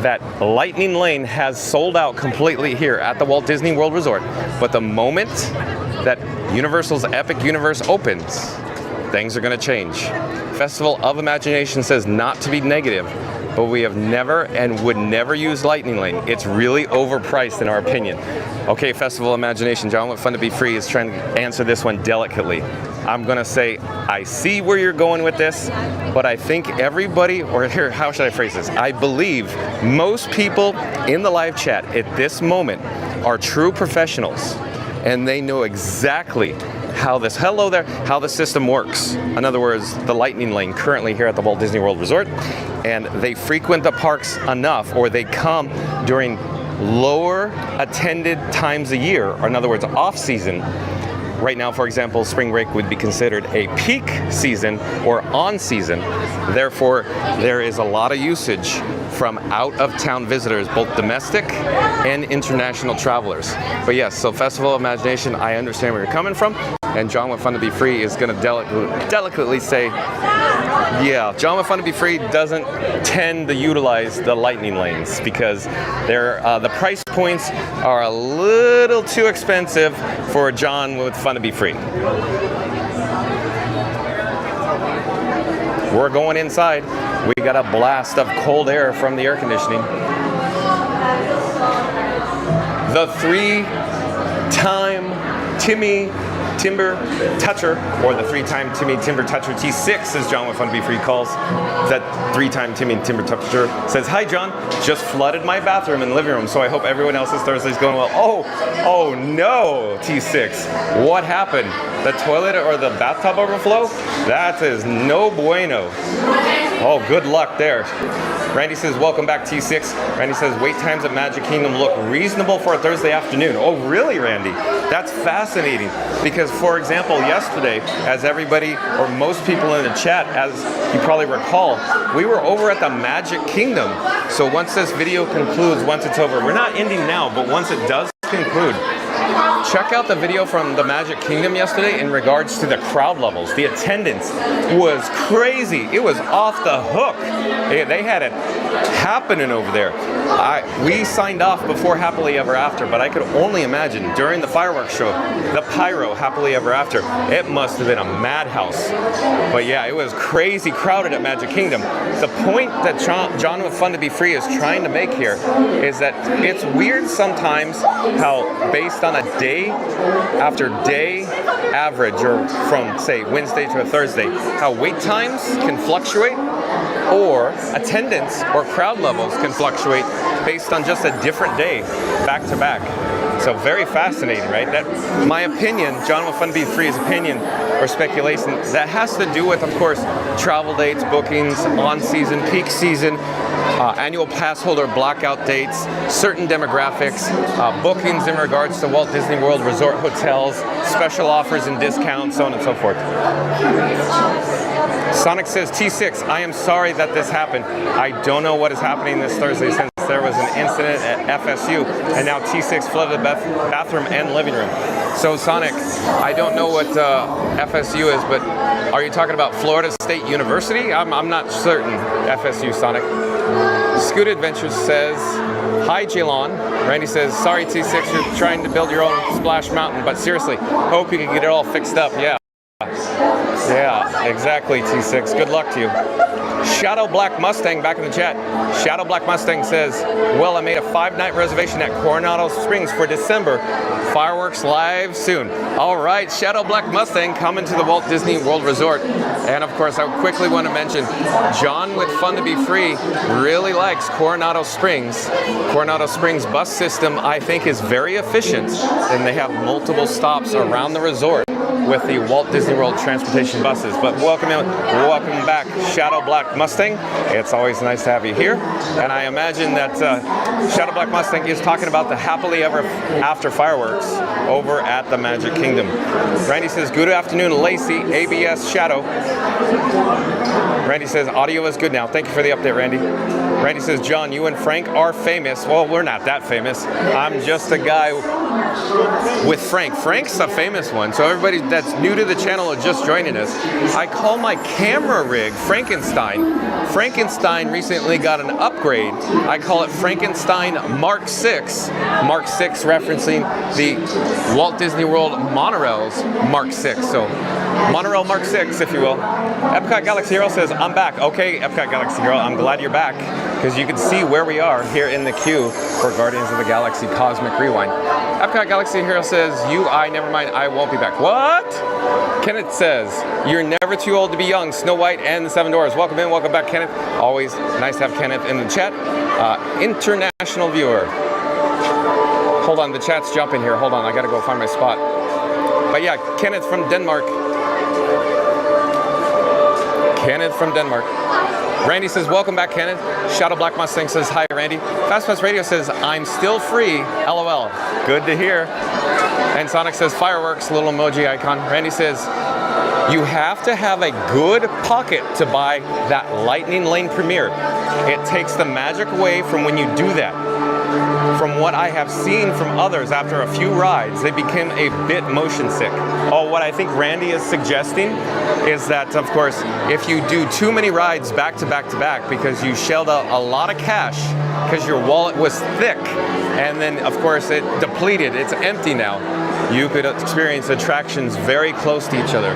that Lightning Lane has sold out completely here at the Walt Disney World Resort. But the moment that Universal's Epic Universe opens, things are going to change. Festival of Imagination says not to be negative, but we have never and would never use Lightning Lane. It's really overpriced in our opinion. Okay, Festival of Imagination, John with Fun to Be Free is trying to answer this one delicately. I'm gonna say, I see where you're going with this, but I think everybody, or here, how should I phrase this? I believe most people in the live chat at this moment are true professionals, and they know exactly how this, how the system works. In other words, the Lightning Lane currently here at the Walt Disney World Resort, and they frequent the parks enough, or they come during lower attended times a year, or in other words, off season. Right now, for example, spring break would be considered a peak season or on season. Therefore, there is a lot of usage from out-of-town visitors, both domestic and international travelers. But yes, so Festival of Imagination, I understand where you're coming from. And John with Fun to Be Free is going to delicately say, yeah, John with Fun to Be Free doesn't tend to utilize the lightning lanes because the price points are a little too expensive for John with Fun to Be Free. We're going inside. We got a blast of cold air from the air conditioning. The 3-time Timber Toucher, or the 3-time Timmy Timber Toucher T6, as John with Fun to Be Free calls. That 3-time Timmy Timber Toucher says, "Hi John, just flooded my bathroom and living room, so I hope everyone else's Thursday's going well." Oh no, T6. What happened? The toilet or the bathtub overflow? That is no bueno. Oh, good luck there. Randy says, welcome back, T6. Randy says, wait times at Magic Kingdom look reasonable for a Thursday afternoon. Oh, really, Randy? That's fascinating. Because, for example, yesterday, as everybody, or most people in the chat, as you probably recall, we were over at the Magic Kingdom. So once this video concludes, once it's over, we're not ending now, but once it does conclude, check out the video from the Magic Kingdom yesterday in regards to the crowd levels. The attendance was crazy. It was off the hook. They had it happening over there. We signed off before Happily Ever After, but I could only imagine during the fireworks show, the pyro Happily Ever After, it must have been a madhouse. But yeah, it was crazy crowded at Magic Kingdom. The point that John with Fun to Be Free is trying to make here is that it's weird sometimes how based on a day after day average, or from say Wednesday to a Thursday, how wait times can fluctuate, or attendance or crowd levels can fluctuate based on just a different day, back to back. So very fascinating, right? That, my opinion, John with Fun to Be Free's opinion or speculation, that has to do with, of course, travel dates, bookings, on-season, peak season, annual pass holder blackout dates, certain demographics, bookings in regards to Walt Disney World resort hotels, special offers and discounts, so on and so forth. Sonic says, T6, I am sorry that this happened. I don't know what is happening this Thursday since there was an incident at FSU, and now T6 flooded the bathroom and living room. So Sonic, I don't know what FSU is, but are you talking about Florida State University? I'm not certain, FSU, Sonic. Scoot Adventures says, hi Jaylon. Randy says, sorry T6, you're trying to build your own Splash Mountain, but seriously, hope you can get it all fixed up, yeah. Yeah, exactly, T6. Good luck to you. Shadow Black Mustang back in the chat. Shadow Black Mustang says, well, I made a 5-night reservation at Coronado Springs for December. Fireworks live soon. All right, Shadow Black Mustang coming to the Walt Disney World Resort. And of course, I quickly want to mention, John with Fun to Be Free really likes Coronado Springs. Coronado Springs bus system, I think, is very efficient, and they have multiple stops around the resort with the Walt Disney World transportation buses. But welcome back, Shadow Black Mustang. It's always nice to have you here. And I imagine that Shadow Black Mustang is talking about the Happily Ever After fireworks over at the Magic Kingdom. Randy says, good afternoon, Lacey, ABS Shadow. Randy says, audio is good now. Thank you for the update, Randy. Randy says, John, you and Frank are famous. Well, we're not that famous. I'm just a guy with Frank. Frank's a famous one, so everybody that's new to the channel or just joining us, I call my camera rig Frankenstein. Frankenstein recently got an upgrade. I call it Frankenstein Mark 6. Mark 6 referencing the Walt Disney World monorails Mark 6. So monorail Mark 6, if you will. Epcot Galaxy Hero says, I'm back. Okay, Epcot Galaxy Hero, I'm glad you're back, because you can see where we are here in the queue for Guardians of the Galaxy Cosmic Rewind. Epcot Galaxy Hero says, never mind, I won't be back. What? Kenneth says, you're never too old to be young. Snow White and the Seven Dwarfs. Welcome in, welcome back, Kenneth. Always nice to have Kenneth in the chat. International viewer. Hold on, the chat's jumping here. Hold on, I gotta go find my spot. But yeah, Kenneth from Denmark. Kenneth from Denmark. Randy says, welcome back, Kenneth. Shadow Black Mustang says, hi, Randy. Fast Pass Radio says, I'm still free, LOL. Good to hear. And Sonic says, fireworks, little emoji icon. Randy says, you have to have a good pocket to buy that Lightning Lane Premier. It takes the magic away from when you do that. from what I have seen from others after a few rides, they became a bit motion sick. Oh, what I think Randy is suggesting is that, of course, if you do too many rides back to back to back because you shelled out a lot of cash because your wallet was thick, and then of course it depleted, it's empty now, you could experience attractions very close to each other.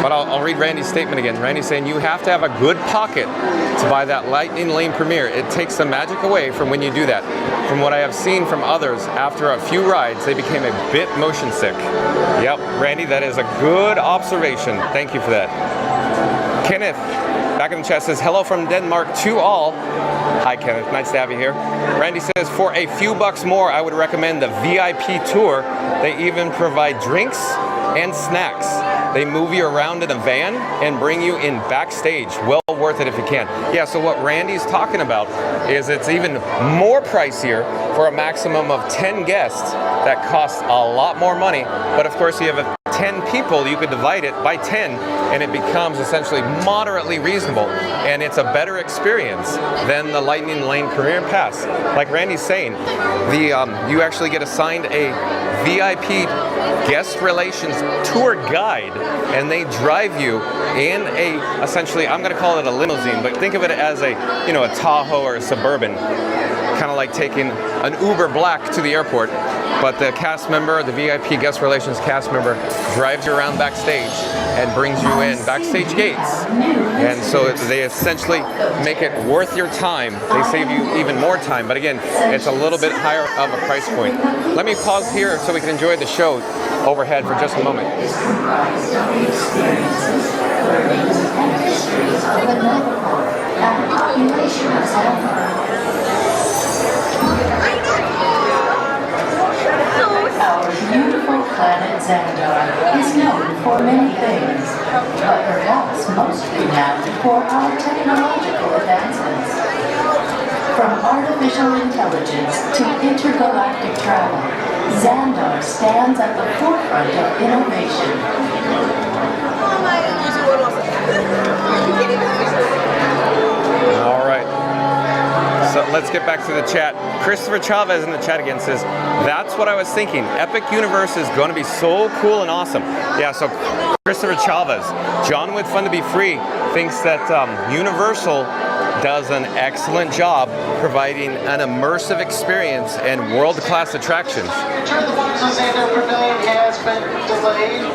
But I'll read Randy's statement again. Randy's saying you have to have a good pocket to buy that Lightning Lane Premier. It takes the magic away from when you do that. From what I have seen from others, after a few rides, they became a bit motion sick. Yep, Randy, that is a good observation. Thank you for that. Kenneth, back in the chat, says, hello from Denmark to all. Hi, Kenneth. Nice to have you here. Randy says, for a few bucks more, I would recommend the VIP tour. They even provide drinks and snacks. They move you around in a van and bring you in backstage. Well worth it if you can. Yeah, so what Randy's talking about is it's even more pricier for a maximum of 10 guests. That costs a lot more money. But of course, you have 10 people, you could divide it by 10, and it becomes essentially moderately reasonable. And it's a better experience than the Lightning Lane Career Pass. Like Randy's saying, you actually get assigned a VIP guest relations tour guide, and they drive you in a, essentially, I'm going to call it a limousine, but think of it as a Tahoe or a Suburban, kind of like taking an Uber Black to the airport. But the cast member, the VIP guest relations cast member, drives you around backstage and brings you in backstage gates. And so they essentially make it worth your time. They save you even more time. But again, it's a little bit higher of a price point. Let me pause here so we can enjoy the show overhead for just a moment. Our beautiful planet Xandar is known for many things, but perhaps mostly known for our technological advancements. From artificial intelligence to intergalactic travel, Xandar stands at the forefront of innovation. All right. So let's get back to the chat. Christopher Chavez in the chat again says, that's what I was thinking. Epic Universe is going to be so cool and awesome. Yeah, so Christopher Chavez, John with Fun to Be Free, thinks that Universal does an excellent job providing an immersive experience and world-class attractions. Return to the Wonderful Xandar Pavilion has been delayed.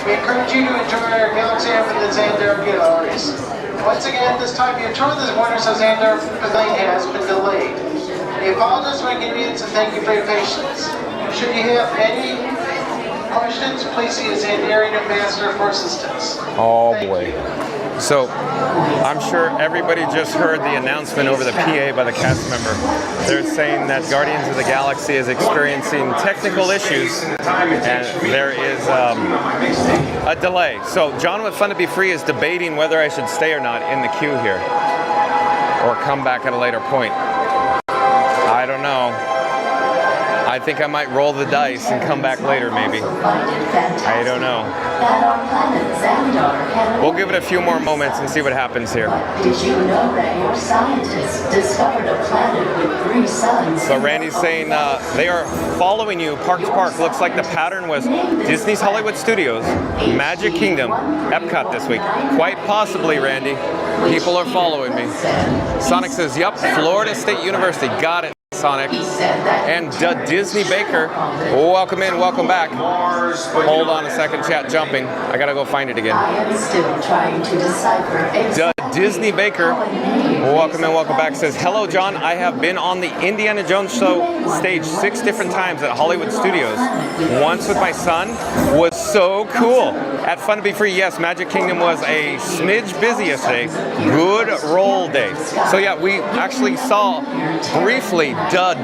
We encourage you to enjoy our Galaxy of the Xandar galleries. Once again, this time your tour of the Wonders of Xandar Pavilion has been delayed. We apologize for inconvenience and thank you for your patience. Should you have any questions, please see a Xandarian ambassador for assistance. Oh boy. So, I'm sure everybody just heard the announcement over the PA by the cast member. They're saying that Guardians of the Galaxy is experiencing technical issues and there is a delay. So, John with Fun to Be Free is debating whether I should stay or not in the queue here or come back at a later point. I don't know. I think I might roll the dice and come back later, maybe. I don't know. We'll give it a few more moments and see what happens here. Did you know that your scientists discovered a planet with 3 suns? So Randy's saying they are following you park to park. Looks like the pattern was Disney's Hollywood Studios, Magic Kingdom, Epcot this week. Quite possibly, Randy. People are following me. Sonic says, yep, Florida State University. Got it. Sonic. And Disney Baker, welcome in, welcome back. Hold on a second, chat jumping. I gotta go find it again. I am still trying to decipher Disney Baker, welcome in, welcome back, says, hello John, I have been on the Indiana Jones show stage 6 different times at Hollywood Studios. Once with my son, was so cool. At Fun to Be Free, yes, Magic Kingdom was a smidge busy yesterday. Good roll day. So yeah, we actually saw briefly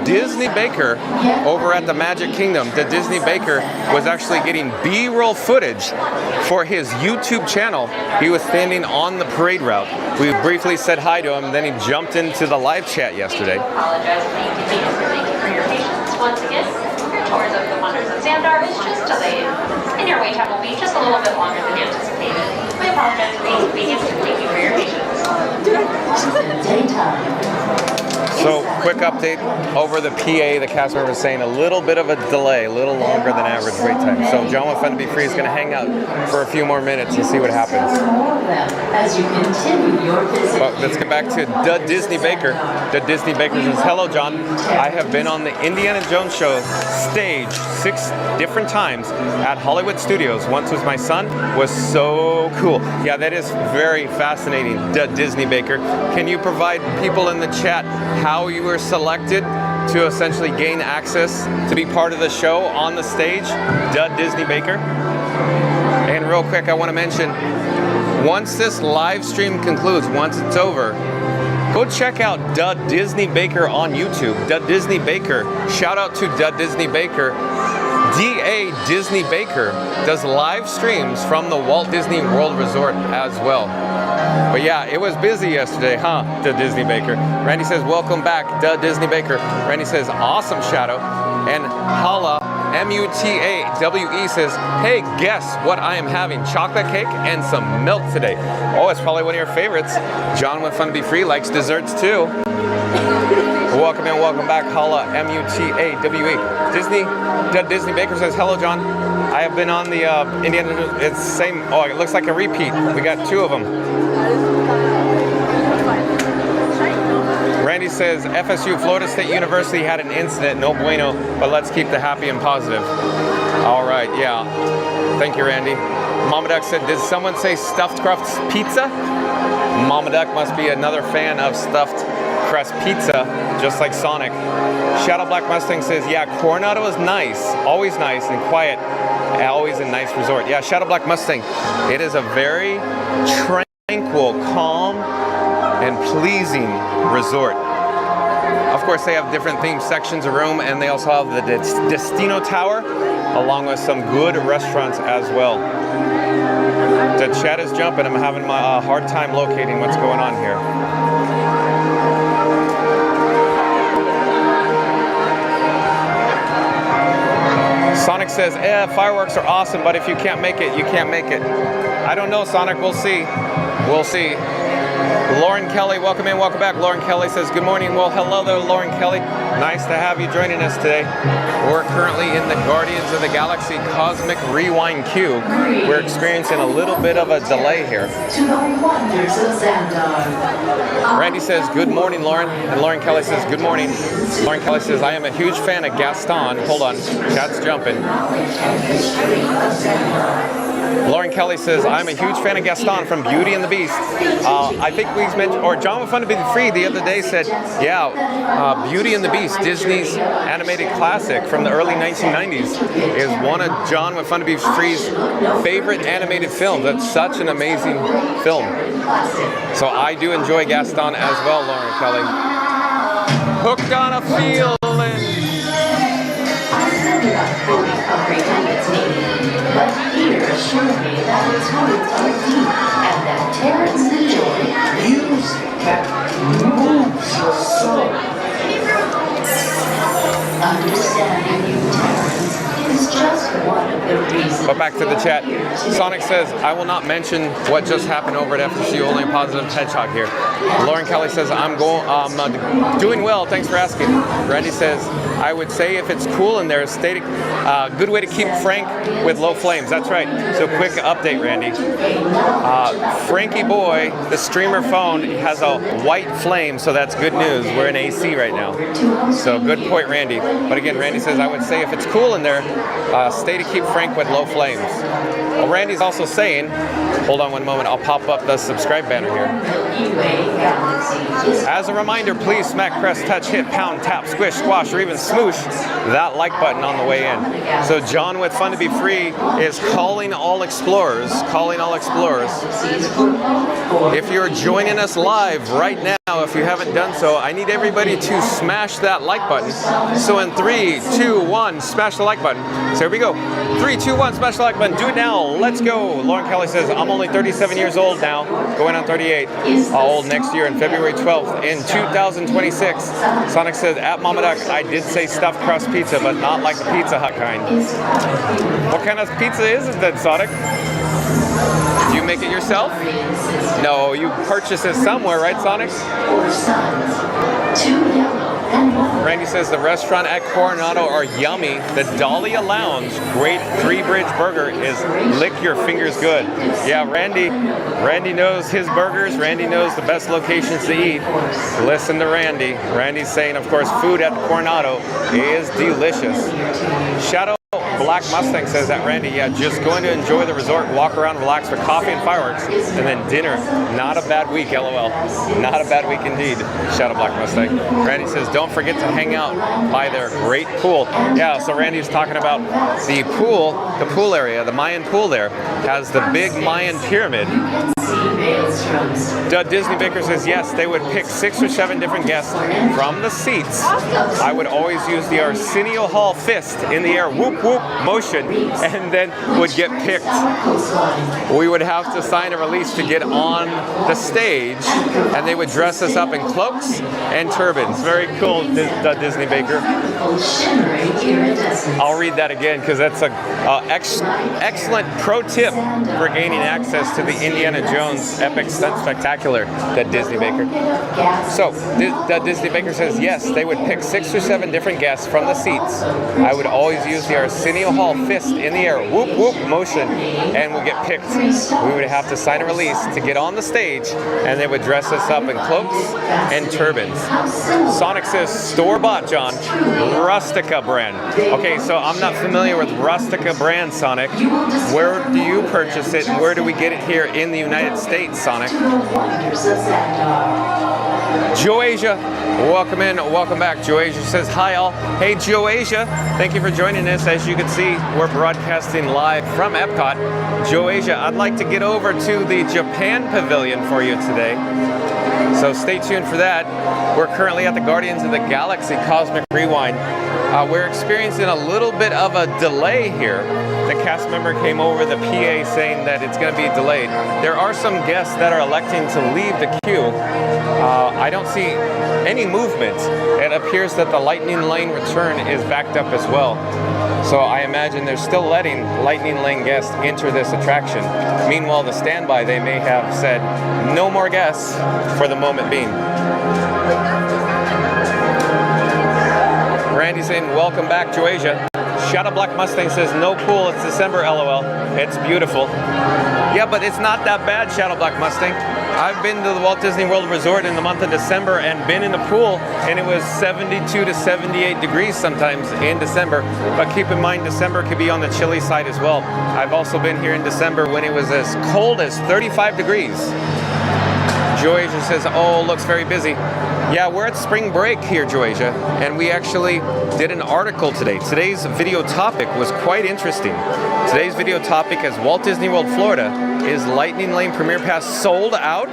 Disney Baker over at the Magic Kingdom. The Disney Baker was actually getting B-roll footage for his YouTube channel. He was standing on the parade route. We briefly said hi to him, then he jumped into the live chat yesterday. Thank you for your patience once again. Your tours of the Wonders of Xandar is just delayed, and your wait time will be just a little bit longer than anticipated. We apologize for the inconvenience and thank you for your patience. daytime. So, quick update over the PA. The cast member was saying a little bit of a delay, a little longer than average wait time. So, John with Fun to Be Free is going to hang out for a few more minutes and see what happens. As you continue your visit. But let's get back to the Disney Baker. The Disney Baker says, "Hello, John. I have been on the Indiana Jones show stage 6 different times at Hollywood Studios. Once was my son. Was so cool." Yeah, that is very fascinating. The Disney Baker. Can you provide people in the chat how you were selected to essentially gain access to be part of the show on the stage? The Disney Baker. And real quick, I want to mention, once this live stream concludes, once it's over, go check out The Disney Baker on YouTube. The Disney Baker. Shout out to The Disney Baker. D.A. Disney Baker does live streams from the Walt Disney World Resort as well. But yeah, it was busy yesterday, huh? The Disney Baker. Randy says, "Welcome back, The Disney Baker." Randy says, "Awesome, Shadow." And Hala, M-U-T-A-W-E says, "Hey, guess what I am having? Chocolate cake and some milk today." Oh, it's probably one of your favorites. John with Fun to Be Free likes desserts too. Welcome in, welcome back, Hala, M-U-T-A-W-E. The Disney Baker says, "Hello, John. I have been on the Indiana, it's same, oh, it looks like a repeat. We got 2 of them. Randy says, "FSU, Florida State University, had an incident, no bueno, but let's keep the happy and positive." All right, yeah. Thank you, Randy. Mama Duck said, "Did someone say stuffed crust pizza?" Mama Duck must be another fan of stuffed crust pizza, just like Sonic. Shadow Black Mustang says, "Yeah, Coronado is nice, always nice and quiet, always a nice resort." Yeah, Shadow Black Mustang, it is a very tranquil, calm, and pleasing resort. Of course, they have different themed sections of room, and they also have the Destino Tower, along with some good restaurants as well. The chat is jumping. I'm having a hard time locating what's going on here. Sonic says, "Fireworks are awesome, but if you can't make it, you can't make it." I don't know, Sonic. We'll see. We'll see. Lauren Kelly, welcome in, welcome back. Lauren Kelly says, "Good morning." Well, hello there, Lauren Kelly. Nice to have you joining us today. We're currently in the Guardians of the Galaxy Cosmic Rewind queue. We're experiencing a little bit of a delay here. To the wonders of Xandar. Randy says, "Good morning, Lauren." And Lauren Kelly says, "Good morning." Lauren Kelly says, "I am a huge fan of Gaston." Hold on, chat's jumping. Lauren Kelly says, "I'm a huge fan of Gaston from Beauty and the Beast." I think we mentioned, or John with Fun to Be Free the other day said, yeah, Beauty and the Beast, Disney's animated classic from the early 1990s, is one of John with Fun to Be Free's favorite animated films. That's such an amazing film. So I do enjoy Gaston as well, Lauren Kelly. Hooked on a feeling. I did not fully comprehend its meaning, but here assure me that its roots are deep and that Terrence enjoyed music that moves your soul. Understanding you, Terrence, is just one of the reasons. But back to the chat. Sonic says, "I will not mention what just happened over at FSU, only a positive hedgehog here." Lauren Kelly says, "I'm doing well, thanks for asking." Randy says, "I would say if it's cool in there, stay good way to keep frank with low flames." That's right. So quick update, Randy. Frankie Boy, the streamer phone, has a white flame, so that's good news. We're in AC right now. So good point, Randy. But again, Randy says, "I would say if it's cool in there, stay to keep frank with low flames." Well, Randy's also saying, hold on one moment, I'll pop up the subscribe banner here. As a reminder, please smack, press, touch, hit, pound, tap, squish, squash, or even smoosh that like button on the way in. So John with Fun to Be Free is calling all explorers, If you're joining us live right now, if you haven't done so, I need everybody to smash that like button. So in 3, 2, 1, smash the like button. So here we go. 3, 2, 1, smash the like button. Do it now. Let's go. Lauren Kelly says, "I'm only 37 years old now, going on 38. Old next year in February 12th in 2026. Sonic says, "At Mama Duck, I did say stuffed crust pizza, but not like the Pizza Hut kind." What kind of pizza is it then, Sonic? Did you make it yourself? No, you purchased it somewhere, right, Sonic? Four sons, two yellow and one. Randy says the restaurant at Coronado are yummy. The Dahlia Lounge, great three-bridge burger is lick your fingers good. Yeah, Randy knows his burgers. Randy knows the best locations to eat. Listen to Randy. Randy's saying, of course, food at the Coronado is delicious. Shadow Black Mustang says that Randy, yeah, just going to enjoy the resort, walk around, relax for coffee and fireworks, and then dinner. Not a bad week, LOL. Not a bad week indeed, Shadow Black Mustang. Randy says, don't forget to hang out by their great pool. Yeah, so Randy's talking about the pool area, the Mayan pool there, has the big Mayan pyramid. Disney Baker says, yes, they would pick 6 or 7 different guests from the seats. I would always use the Arsenio Hall fist in the air, whoop whoop motion, and then would get picked. We would have to sign a release to get on the stage, and they would dress us up in cloaks and turbans. Very cool, Disney Baker. I'll read that again because that's an excellent pro tip for gaining access to the Indiana Jones Epic Stunt Spectacular, that Disney Baker. So, Disney Baker says, yes, they would pick 6 or 7 different guests from the seats. I would always use the Arsenio Hall fist in the air, whoop whoop motion, and would get picked. We would have to sign a release to get on the stage, and they would dress us up in cloaks and turbans. Sonic says, store-bought, John, Rustica brand. Okay, so I'm not familiar with Rustica brand, Sonic. Where do you purchase it, and where do we get it here in the United States, Sonic? Joasia, welcome in, welcome back. Joasia says, hi all. Hey Joasia, thank you for joining us. As you can see, we're broadcasting live from Epcot. Joasia, I'd like to get over to the Japan Pavilion for you today. So stay tuned for that. We're currently at the Guardians of the Galaxy Cosmic Rewind. We're experiencing a little bit of a delay here. The cast member came over the PA saying that it's going to be delayed. There are some guests that are electing to leave the queue. I don't see any movement. It appears that the Lightning Lane return is backed up as well. So I imagine they're still letting Lightning Lane guests enter this attraction. Meanwhile, the standby, they may have said no more guests for the moment being. Randy saying, welcome back, Joasia. Shadow Black Mustang says, no pool, it's December, LOL. It's beautiful. Yeah, but it's not that bad, Shadow Black Mustang. I've been to the Walt Disney World Resort in the month of December and been in the pool, and it was 72 to 78 degrees sometimes in December. But keep in mind, December could be on the chilly side as well. I've also been here in December when it was as cold as 35 degrees. Joasia says, oh, looks very busy. Yeah, we're at spring break here, Joasia, and we actually did an article today. Today's video topic was quite interesting. Today's video topic is Walt Disney World, Florida. Is Lightning Lane Premier Pass sold out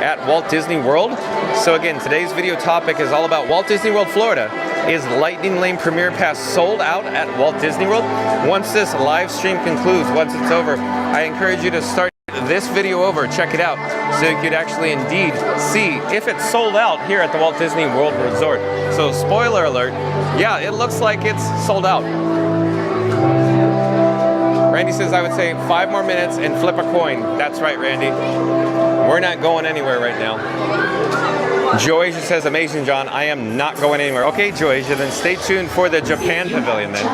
at Walt Disney World? So again, today's video topic is all about Walt Disney World, Florida. Is Lightning Lane Premier Pass sold out at Walt Disney World? Once this live stream concludes, once it's over, I encourage you to start this video over, check it out, so you could actually indeed see if it's sold out here at the Walt Disney World Resort. So spoiler alert, yeah, it looks like it's sold out. Randy says, I would say 5 more minutes and flip a coin. That's right, Randy. We're not going anywhere right now. Joasia says, amazing, John. I am not going anywhere. Okay, Joasia, then stay tuned for the Japan Pavilion then.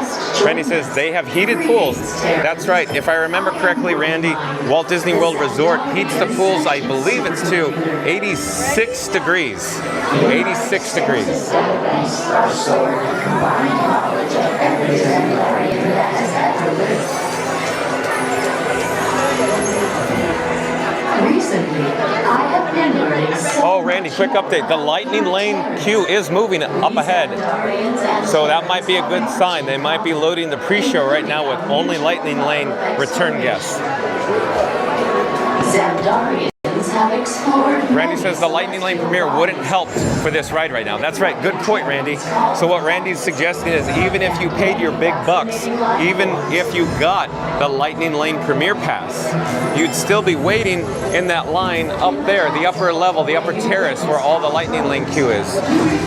Randy says, they have heated pools. That's right. If I remember correctly, Randy, Walt Disney World Resort heats the pools, I believe it's to 86 degrees. 86 degrees. Recently, I have been learning. Oh, Randy, quick update. The Lightning Lane queue is moving up ahead. So that might be a good sign. They might be loading the pre-show right now with only Lightning Lane return guests. Have explored. Randy says the Lightning Lane premiere wouldn't help for this ride right now. That's right, good point, Randy. So what Randy's suggesting is even if you paid your big bucks, even if you got the Lightning Lane premiere pass, you'd still be waiting in that line up there, the upper level, the upper terrace where all the Lightning Lane queue is.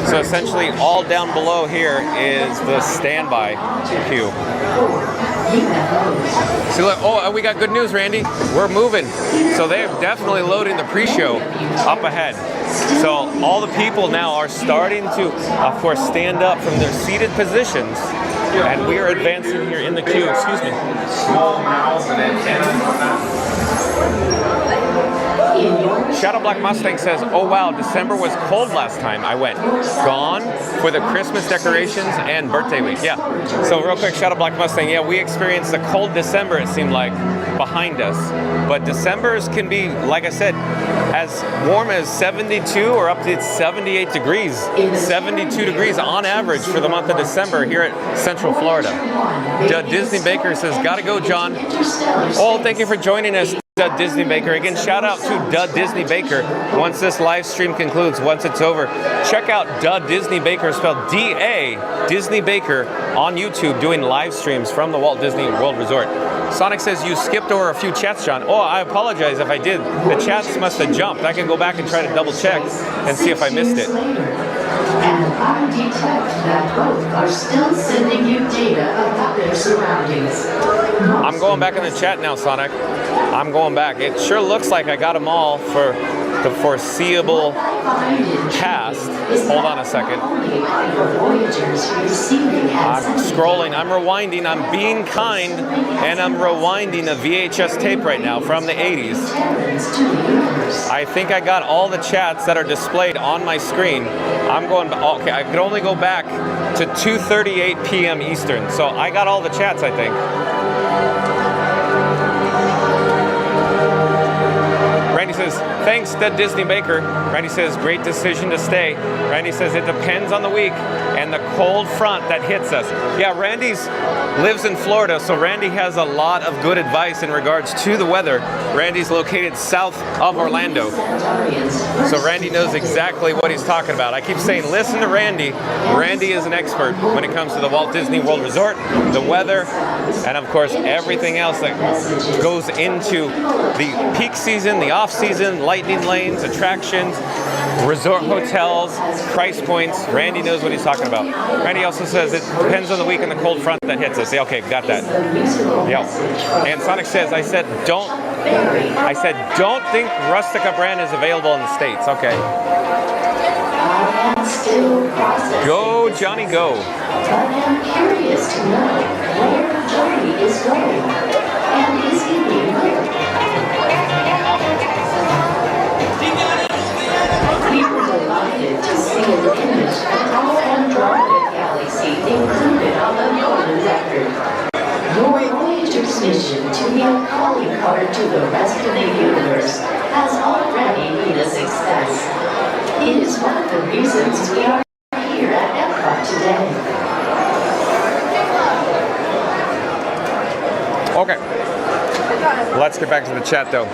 So essentially all down below here is the standby queue. You have lose. See, look, oh, we got good news, Randy. We're moving. So they're definitely loading the pre-show up ahead. So all the people now are starting to, of course, stand up from their seated positions. And we are advancing here in the queue. Excuse me. Small mouths and antennas. Shadow Black Mustang says, oh wow, December was cold last time I went. Gone for the Christmas decorations and birthday week. Yeah. So real quick, Shadow Black Mustang, yeah, we experienced a cold December, it seemed like, behind us. But Decembers can be, like I said, as warm as 72 or up to 78 degrees. 72 degrees on average for the month of December here at Central Florida. Disney Baker says, gotta go, John. Oh, thank you for joining us. Disney Baker. Again, shout out to Disney Baker. Once this live stream concludes, once it's over, check out Disney Baker, spelled D-A, Disney Baker, on YouTube doing live streams from the Walt Disney World Resort. Sonic says you skipped over a few chats, John. Oh, I apologize if I did. The chats must have jumped. I can go back and try to double check and see if I missed it. And I detect that both are still sending you data about their surroundings. I'm going back in the chat now, Sonic. I'm going back. It sure looks like I got them all for the foreseeable past. Hold on a second. I'm scrolling, I'm rewinding, I'm being kind, and I'm rewinding a VHS tape right now from the 80s. I think I got all the chats that are displayed on my screen. I'm going, okay, I could only go back to 2:38 p.m. Eastern, so I got all the chats, I think. Randy says, thanks, Disney Baker. Randy says, great decision to stay. Randy says, it depends on the week and the cold front that hits us. Yeah, Randy's lives in Florida, so Randy has a lot of good advice in regards to the weather. Randy's located south of Orlando, so Randy knows exactly what he's talking about. I keep saying, listen to Randy. Randy is an expert when it comes to the Walt Disney World Resort, the weather, and of course, everything else that goes into the peak season, the off-season, lightning lanes, attractions, resort hotels, price points. Randy knows what he's talking about. Randy also says it depends on the week and the cold front that hits us. Yeah, okay, got that. Yeah. And Sonic says, I said don't think Rustica brand is available in the States. Okay. Go, Johnny, go. But I'm curious to know where Johnny is going. And is he being heard? We were delighted to see an image of all Andromeda Galaxy included on the golden record. Your Voyager's mission to be a calling card to the rest of the universe has already been a success. It is one of the reasons we are here at Epcot today. Okay, let's get back to the chat though.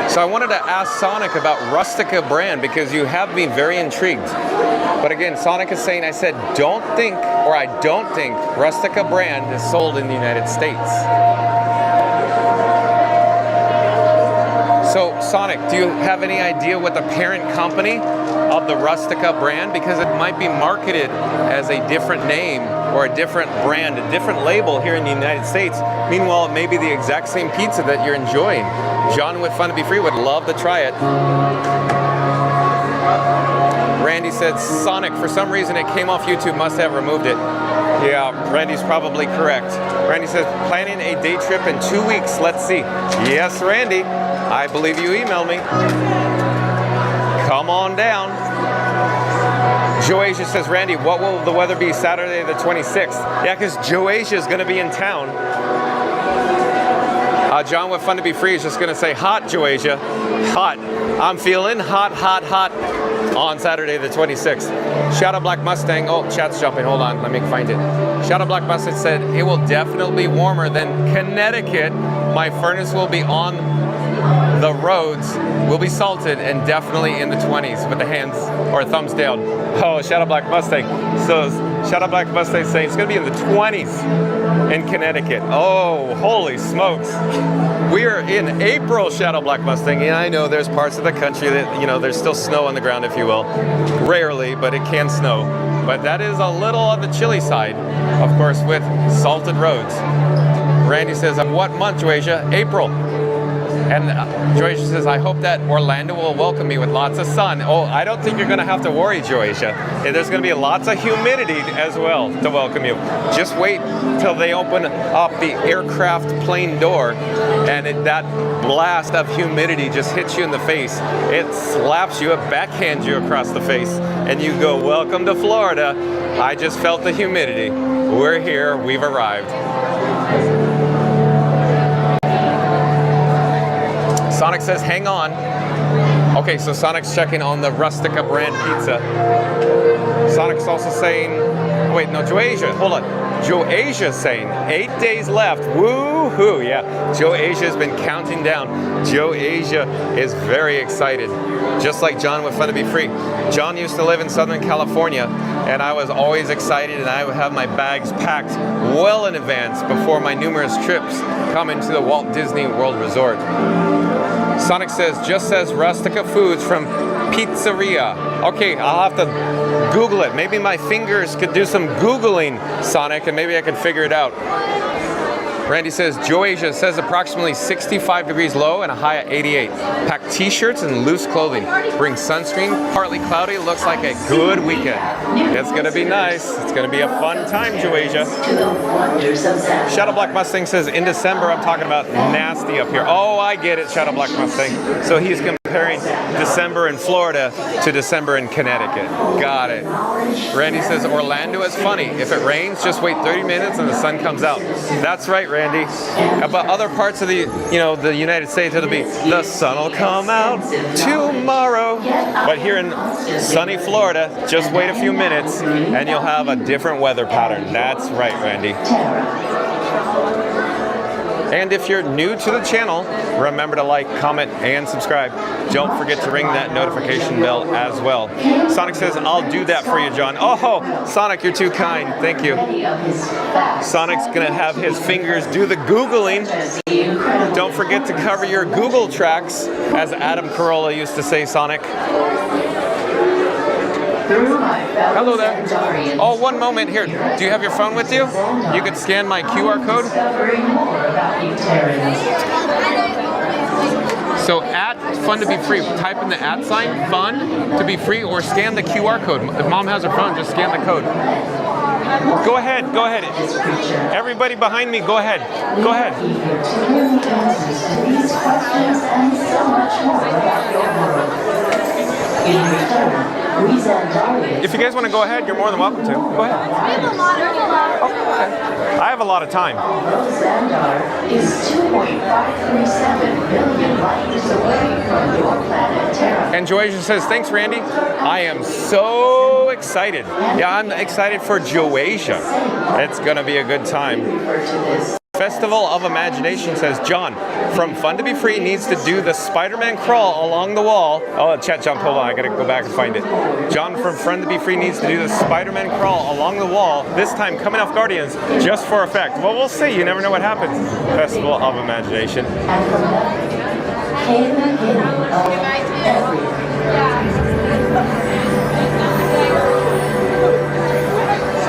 So I wanted to ask Sonic about Rustica brand because you have me very intrigued. But again, Sonic is saying, I said, I don't think Rustica brand is sold in the United States. So Sonic, do you have any idea what the parent company of the Rustica brand, because it might be marketed as a different name or a different brand, a different label here in the United States. Meanwhile, it may be the exact same pizza that you're enjoying. John with Fun to Be Free would love to try it. Randy said, Sonic, for some reason it came off YouTube, must have removed it. Yeah, Randy's probably correct. Randy says, planning a day trip in 2 weeks, let's see. Yes, Randy, I believe you emailed me. Come on down. Joasia says, Randy, what will the weather be Saturday the 26th? Yeah, because Joasia is going to be in town. John with Fun to Be Free is just going to say, hot, Joasia. Hot. I'm feeling hot, hot, hot on Saturday the 26th. Shadow Black Mustang. Oh, chat's jumping. Hold on. Let me find it. Shadow Black Mustang said, it will definitely be warmer than Connecticut. My furnace will be on the roads, will be salted, and definitely in the 20s with the hands or thumbs down. Oh, Shadow Black Mustang. So Shadow Black Mustang saying it's going to be in the 20s in Connecticut. Oh, holy smokes. We are in April, Shadow Black Mustang, and I know there's parts of the country that, you know, there's still snow on the ground, if you will. Rarely, but it can snow. But that is a little on the chilly side, of course, with salted roads. Randy says, of what month, Joasia? April. And Joasia says, I hope that Orlando will welcome me with lots of sun. Oh, I don't think you're going to have to worry, Joasia. There's going to be lots of humidity as well to welcome you. Just wait till they open up the aircraft plane door and that blast of humidity just hits you in the face. It slaps you, it backhands you across the face, and you go, welcome to Florida. I just felt the humidity. We're here, we've arrived. Sonic says, hang on. Okay, so Sonic's checking on the Rustica brand pizza. Sonic's also saying, wait, no, Joasia, hold on. Joasia's saying, 8 days left. Woo-hoo, yeah. Joasia's been counting down. Joasia is very excited. Just like John with Fun to Be Free. John used to live in Southern California, and I was always excited, and I would have my bags packed well in advance before my numerous trips coming to the Walt Disney World Resort. Sonic says, just says Rustica Foods from Pizzeria. Okay, I'll have to Google it. Maybe my fingers could do some Googling, Sonic, and maybe I can figure it out. Randy says, Joasia says approximately 65 degrees low and a high of 88. Pack t-shirts and loose clothing. Bring sunscreen, partly cloudy, looks like a good weekend. It's going to be nice. It's going to be a fun time, Joasia. Shadow Black Mustang says, in December, I'm talking about nasty up here. Oh, I get it, Shadow Black Mustang. So he's comparing December in Florida to December in Connecticut. Got it. Randy says, Orlando is funny. If it rains, just wait 30 minutes and the sun comes out. That's right, Randy. But other parts of the United States, it'll be the sun will come out tomorrow. But here in sunny Florida, just wait a few minutes and you'll have a different weather pattern. That's right, Randy. And if you're new to the channel, remember to like, comment, and subscribe. Don't forget to ring that notification bell as well. Sonic says, I'll do that for you, John. Oh, Sonic, you're too kind. Thank you. Sonic's going to have his fingers do the Googling. Don't forget to cover your Google tracks, as Adam Carolla used to say, Sonic. Hello there. Oh, one moment here. Do you have your phone with you? You could scan my QR code. So at Fun to Be Free, type in the @ sign, Fun to Be Free, or scan the QR code. If Mom has her phone, just scan the code. Go ahead, go ahead. Everybody behind me, go ahead. Go ahead. If you guys want to go ahead, you're more than welcome to. Go ahead. I have a lot of time. Xandar is 2.537 billion light years away from your planet Terra. And Joasia says, thanks, Randy. I am so excited. Yeah, I'm excited for Joasia. It's going to be a good time. Festival of Imagination says, John from Fun to Be Free needs to do the Spider-Man crawl along the wall. Oh, chat jumped. Hold on, I gotta go back and find it. John from Fun to Be Free needs to do the Spider-Man crawl along the wall, this time coming off Guardians, just for effect. Well, we'll see. You never know what happens. Festival of Imagination.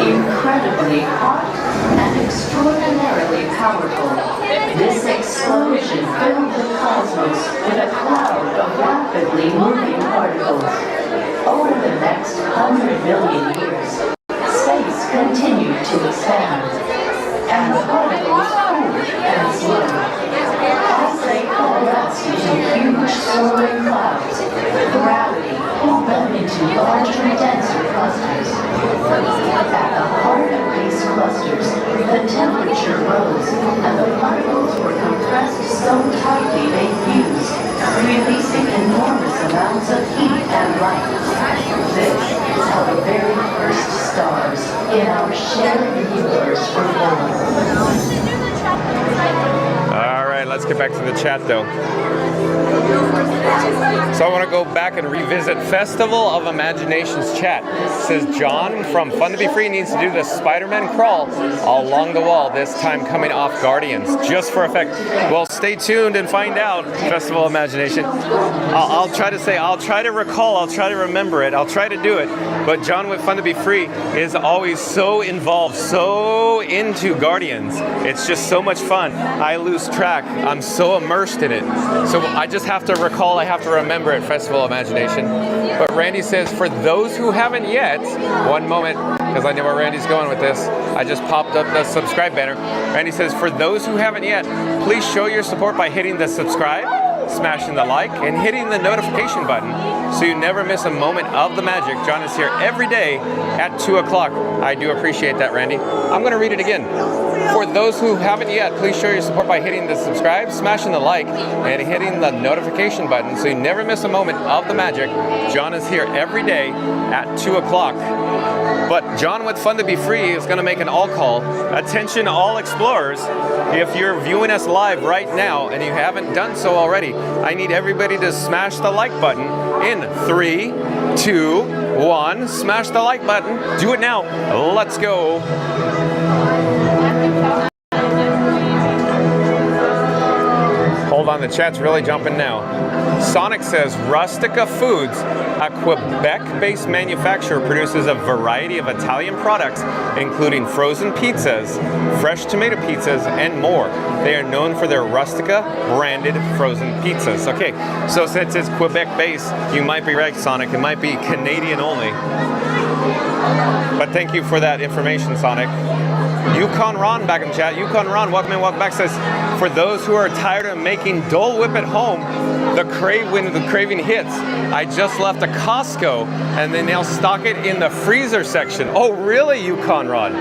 Incredibly hot and extraordinarily powerful, this explosion filled the cosmos with a cloud of rapidly moving particles. Over the next 100 million years, space continued to expand, and the particles cooled and slowed. As they coalesced into huge swirling clouds, gravity pulled them into larger, denser clusters. At the heart of these clusters, the temperature rose, and the particles were compressed so tightly they fused, releasing enormous amounts of heat and light. This is how the very first stars in our shared universe were born. All right, let's get back to the chat, though. So I want to go back and revisit Festival of Imaginations chat. It says John from Fun to Be Free needs to do the Spider-Man crawl along the wall, this time coming off Guardians, just for effect. Well, stay tuned and find out, Festival of Imagination. I'll try to recall, I'll try to remember it, I'll try to do it. But John with Fun to Be Free is always so involved, so into Guardians. It's just so much fun. I lose track. I'm so immersed in it. So I just have to recall, I have to remember it, Festival of Imagination. But Randy says, for those who haven't yet, one moment, because I know where Randy's going with this. I just popped up the subscribe banner. Randy says, for those who haven't yet, please show your support by hitting the subscribe, smashing the like, and hitting the notification button so you never miss a moment of the magic. John is here every day at 2 o'clock. I do appreciate that, Randy. I'm going to read it again. For those who haven't yet, please show your support by hitting the subscribe, smashing the like, and hitting the notification button so you never miss a moment of the magic. John is here every day at 2 o'clock. But John with Fun to Be Free is going to make an all call. Attention all explorers, if you're viewing us live right now and you haven't done so already, I need everybody to smash the like button in 3, 2, 1. Smash the like button. Do it now. Let's go. Hold on, the chat's really jumping now. Sonic says, Rustica Foods, a Quebec-based manufacturer, produces a variety of Italian products, including frozen pizzas, fresh tomato pizzas, and more. They are known for their Rustica branded frozen pizzas. Okay, so since it's Quebec-based, you might be right, Sonic. It might be Canadian only. But thank you for that information, Sonic. Yukon Ron back in the chat. Yukon Ron, welcome in, welcome back, says, for those who are tired of making Dole Whip at home, when the craving hits, I just left a Costco and they now stock it in the freezer section. Oh, really, Yukon Ron?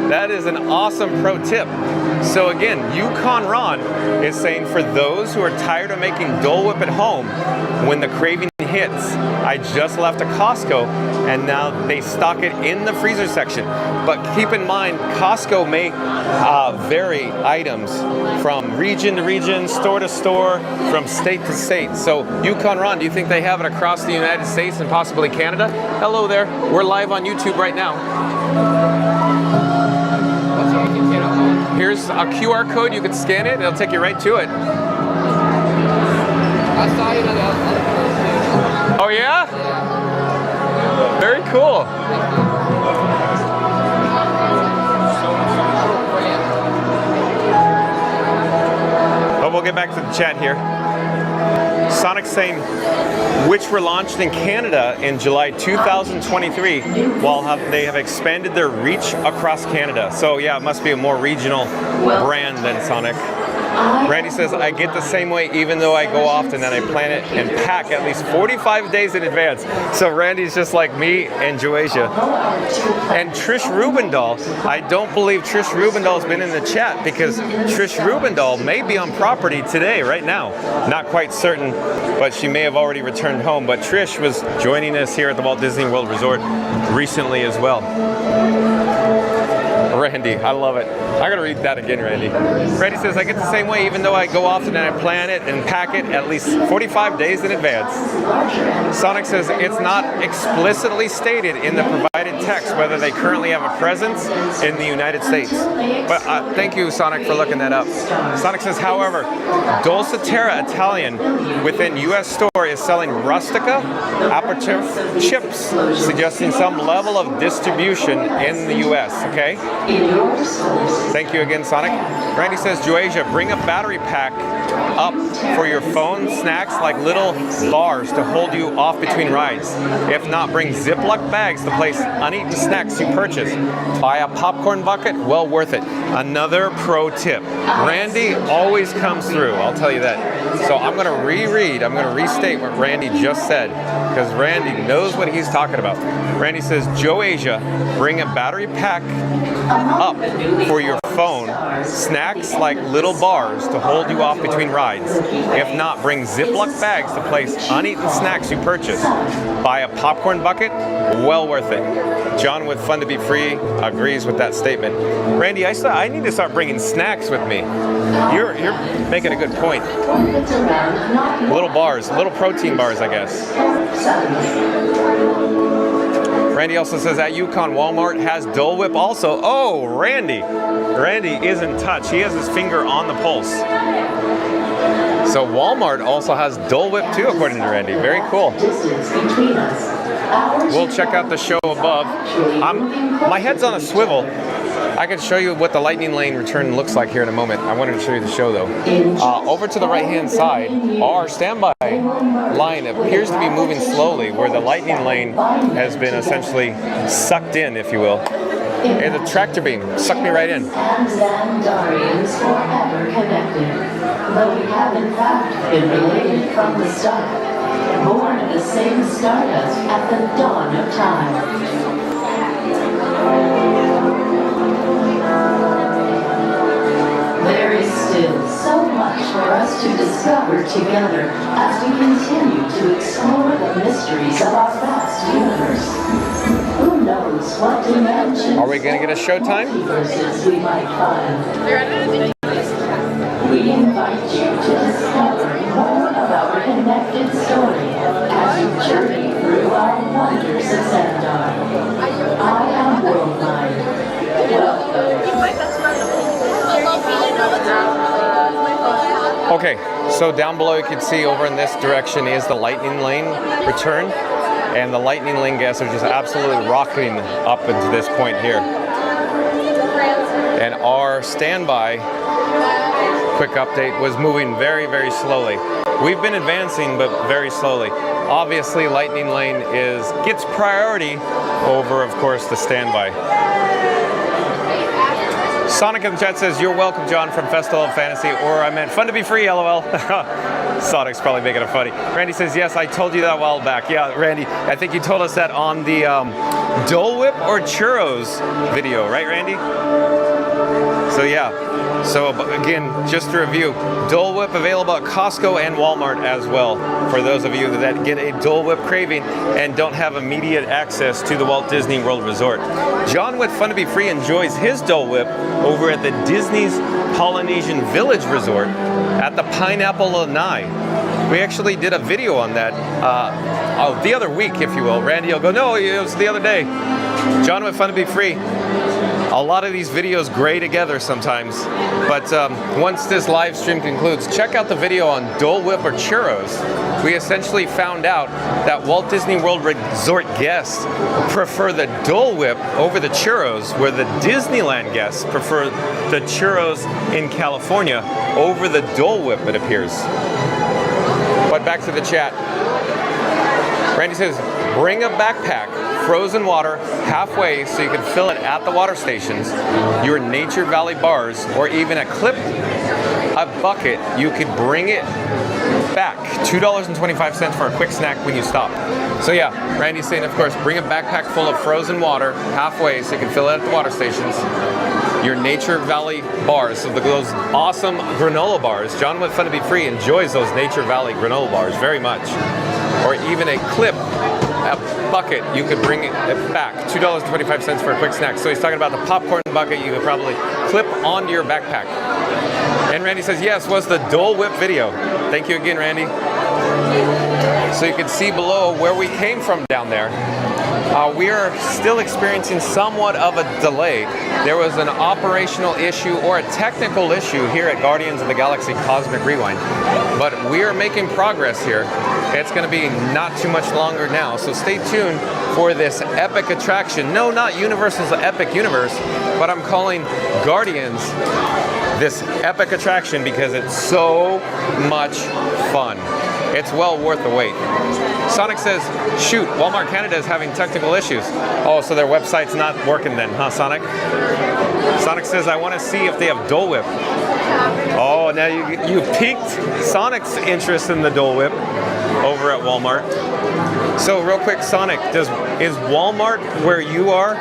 That is an awesome pro tip. So again, Yukon Ron is saying for those who are tired of making Dole Whip at home, when the craving hits, I just left a Costco and now they stock it in the freezer section. But keep in mind, Costco may vary items from region to region, store to store, from state to state. So Yukon Ron, do you think they have it across the United States and possibly Canada? Hello there, we're live on YouTube right now. Here's a QR code, you can scan it, it'll take you right to it. I saw you on the other place. Oh yeah? Very cool. But we'll get back to the chat here. Sonic's saying, which were launched in Canada in July 2023, while they have expanded their reach across Canada. So yeah, it must be a more regional brand than Sonic. Randy says, I get the same way even though I go often and I plan it and pack at least 45 days in advance. So Randy's just like me and Joasia. And Trish Rubendahl, I don't believe Trish Rubendahl's been in the chat because Trish Rubendahl may be on property today, right now. Not quite certain, but she may have already returned home. But Trish was joining us here at the Walt Disney World Resort recently as well. Randy, I love it. I'm gonna read that again, Randy. Randy says, I get the same way even though I go often and I plan it and pack it at least 45 days in advance. Sonic says, it's not explicitly stated in the provided text whether they currently have a presence in the United States. But thank you, Sonic, for looking that up. Sonic says, however, Dolce Terra Italian within U.S. store is selling Rustica aperitif chips, suggesting some level of distribution in the U.S., okay? Thank you again, Sonic. Randy says, Joasia, bring a battery pack up for your phone, snacks like little bars to hold you off between rides. If not, bring Ziploc bags to place uneaten snacks you purchase. Buy a popcorn bucket, well worth it. Another pro tip. Randy always comes through, I'll tell you that. So I'm going to restate what Randy just said, because Randy knows what he's talking about. Randy says, Joasia, bring a battery pack up for your phone, snacks like little bars to hold you off between rides. If not, bring Ziploc bags to place uneaten snacks you purchase. Buy a popcorn bucket, well worth it. John with Fun to Be Free agrees with that statement. Randy, I need to start bringing snacks with me. You're making a good point. circuits around not Little bars, little protein bars, I guess. Randy also says at Yukon Walmart has Dole Whip also. Oh, Randy. Randy is in touch. He has his finger on the pulse. So Walmart also has Dole Whip too, according to Randy. Very cool. We'll check out the show above. My head's on a swivel. I can show you what the lightning lane return looks like here in a moment. I wanted to show you the show though. Over to the right-hand side, our standby line appears to be moving slowly, where the lightning lane has been essentially sucked in, if you will. And the tractor beam sucked me right in. And Xandarians forever connected, though we have in fact been related from the start, born of the same stardust at the dawn of time. There is still so much for us to discover together as we continue to explore the mysteries of our vast universe. Who knows what dimensions Are we going to get a showtime? multiverses we might find. We invite you to discover more of our connected story as you journey through our wonders of Xandar. I am Worldmind. Welcome. Okay, so down below you can see over in this direction is the lightning lane return, and the lightning lane guests are just absolutely rocketing up into this point here. And our standby quick update was moving very, very slowly. We've been advancing, but very slowly. Obviously, lightning lane gets priority over, of course, the standby. Sonic in the chat says, "You're welcome, John, from Festival of Fantasy," or I meant fun to be free, LOL. Sonic's probably making it funny. Randy says, "Yes, I told you that a while back." Yeah, Randy, I think you told us that on the Dole Whip or Churros video, right, Randy? So yeah, so again, just to review, Dole Whip available at Costco and Walmart as well, for those of you that get a Dole Whip craving and don't have immediate access to the Walt Disney World Resort. John with Fun to Be Free enjoys his Dole Whip over at the Disney's Polynesian Village Resort at the Pineapple Lanai. We actually did a video on that the other week, if you will. Randy will go, "No, it was the other day." John with Fun to Be Free. A lot of these videos gray together sometimes, but once this live stream concludes, check out the video on Dole Whip or Churros. We essentially found out that Walt Disney World Resort guests prefer the Dole Whip over the Churros, where the Disneyland guests prefer the Churros in California over the Dole Whip, it appears. But back to the chat. Randy says, "Bring a backpack, frozen water, halfway so you can fill it at the water stations, your Nature Valley bars, or even a bucket. You could bring it back. $2.25 for a quick snack when you stop." So yeah, Randy's saying, of course, bring a backpack full of frozen water, halfway so you can fill it at the water stations, your Nature Valley bars, so those awesome granola bars. John with Fun to Be Free enjoys those Nature Valley granola bars very much. Or even a bucket, you could bring it back. $2.25 for a quick snack. So he's talking about the popcorn bucket you could probably clip onto your backpack. And Randy says, "Yes, was the Dole Whip video." Thank you again, Randy. So you can see below where we came from down there. We are still experiencing somewhat of a delay. There was an operational issue or a technical issue here at Guardians of the Galaxy Cosmic Rewind. But we are making progress here. It's going to be not too much longer now. So stay tuned for this epic attraction. No, not Universal's Epic Universe, but I'm calling Guardians this epic attraction because it's so much fun. It's well worth the wait. Sonic says, "Shoot, Walmart Canada is having technical issues." Oh, so their website's not working then, huh, Sonic? Sonic says, "I want to see if they have Dole Whip." Oh, now you piqued Sonic's interest in the Dole Whip over at Walmart. So real quick, Sonic, is Walmart where you are?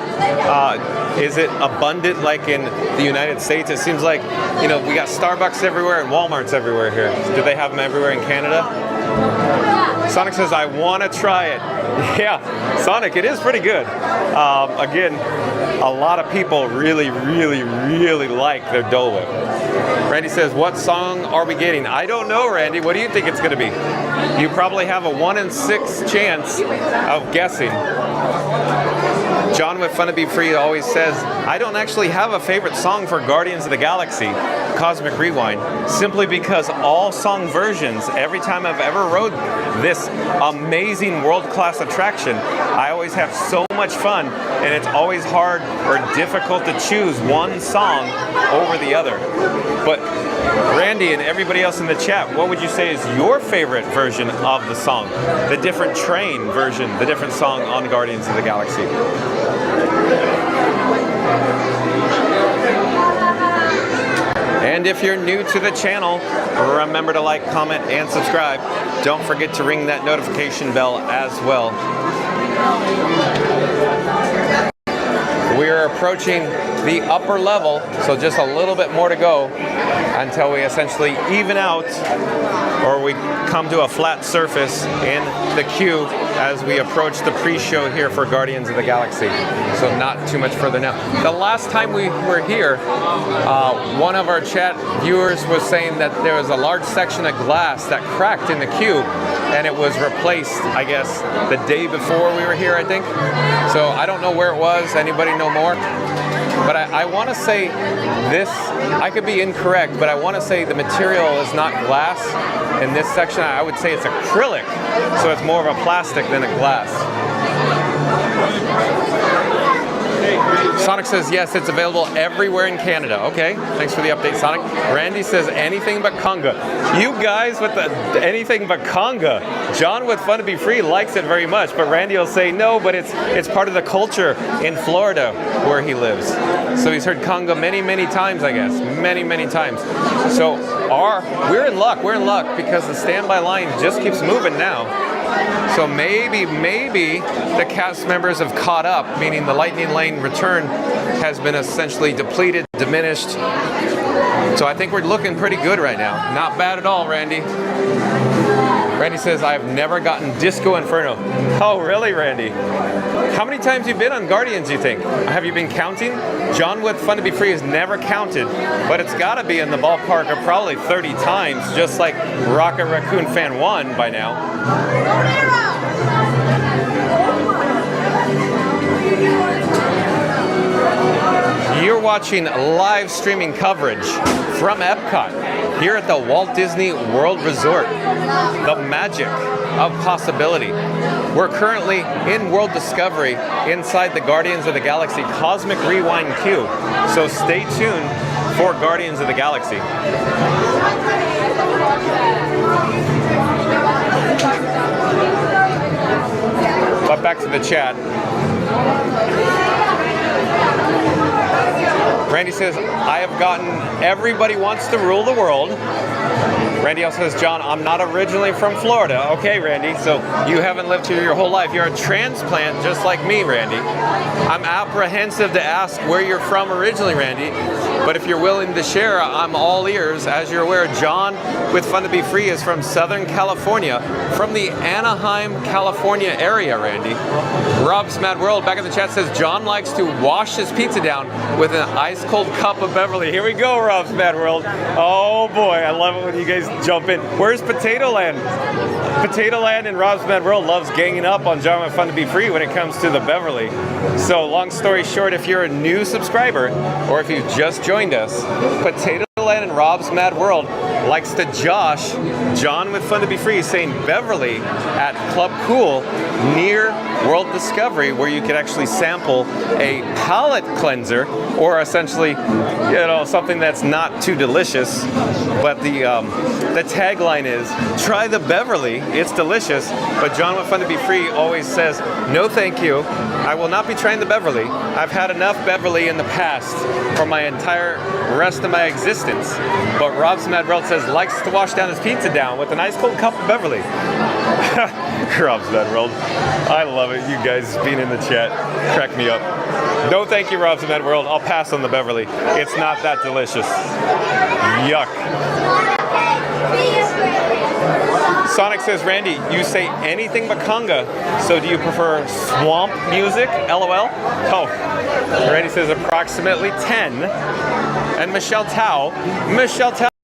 Is it abundant like in the United States? It seems like, we got Starbucks everywhere and Walmart's everywhere here. Do they have them everywhere in Canada? Sonic says, I want to try it. Yeah, Sonic, it is pretty good. Again, a lot of people really like their Dole Whip. Randy says, what song are we getting? I don't know, Randy. What do you think it's going to be? You probably have a 1 in 6 chance of guessing. John with Fun to Be Free always says, I don't actually have a favorite song for Guardians of the Galaxy, Cosmic Rewind, simply because all song versions, every time I've ever rode this amazing world-class attraction, I always have so much fun, and it's always hard or difficult to choose one song over the other. But Randy and everybody else in the chat, what would you say is your favorite version of the song? The different train version, the different song on Guardians of the Galaxy. And if you're new to the channel, remember to like, comment, and subscribe. Don't forget to ring that notification bell as well. We're approaching the upper level, so just a little bit more to go until we essentially even out, or we come to a flat surface in the queue as we approach the pre-show here for Guardians of the Galaxy. So not too much further now. The last time we were here, one of our chat viewers was saying that there was a large section of glass that cracked in the queue, and it was replaced, I guess, the day before we were here, I think. So I don't know where it was. Anybody know more? But I want to say this, I could be incorrect, but I want to say the material is not glass. In this section, I would say it's acrylic, so it's more of a plastic than a glass. Sonic says, yes, it's available everywhere in Canada. Okay, thanks for the update, Sonic. Randy says, anything but conga. You guys with the anything but conga. John with Fun to Be Free likes it very much, but Randy will say, no, but it's part of the culture in Florida where he lives. So he's heard conga many times, I guess. Many times. So we're in luck because the standby line just keeps moving now. So maybe the cast members have caught up, meaning the Lightning Lane return has been essentially depleted, diminished. So I think we're looking pretty good right now. Not bad at all, Randy. Randy says, I've never gotten Disco Inferno. Oh, really, Randy? How many times have you been on Guardians, you think? Have you been counting? John with Fun to Be Free has never counted, but it's got to be in the ballpark of probably 30 times, just like Rocket Raccoon Fan 1 by now. You're watching live streaming coverage from Epcot here at the Walt Disney World Resort. The magic of possibility. We're currently in World Discovery inside the Guardians of the Galaxy Cosmic Rewind queue. So stay tuned for Guardians of the Galaxy. But back to the chat. Randy says, I have gotten Everybody Wants to Rule the World. Randy also says, John, I'm not originally from Florida. Okay, Randy, so you haven't lived here your whole life. You're a transplant just like me, Randy. I'm apprehensive to ask where you're from originally, Randy, but if you're willing to share, I'm all ears. As you're aware, John with Fun to Be Free is from Southern California, from the Anaheim, California area, Randy. Rob's Mad World back in the chat says, John likes to wash his pizza down with an ice-cold cup of Beverly. Here we go, Rob's Mad World. Oh boy, I love it when you guys jump in. Where's Potato Land? Potato Land and Rob's Mad World loves ganging up on John with Fun to Be Free when it comes to the Beverly. So long story short, if you're a new subscriber or if you just joined us, Potato Land and Rob's Mad World likes to josh John with Fun to Be Free, saying Beverly at Club Cool near World Discovery, where you could actually sample a palate cleanser, or essentially, something that's not too delicious. But the tagline is, try the Beverly, it's delicious. But John with Fun to Be Free always says, no thank you, I will not be trying the Beverly. I've had enough Beverly in the past for my entire rest of my existence. But Rob's Mad World says, likes to wash down his pizza down with a nice cold cup of Beverly. Rob's Mad World. I love it. You guys being in the chat crack me up. No thank you, Rob's Mad World. I'll pass on the Beverly. It's not that delicious. Yuck. Sonic says, Randy, you say anything but conga, so do you prefer swamp music? LOL. Oh, Randy says approximately 10. And Michelle Tao,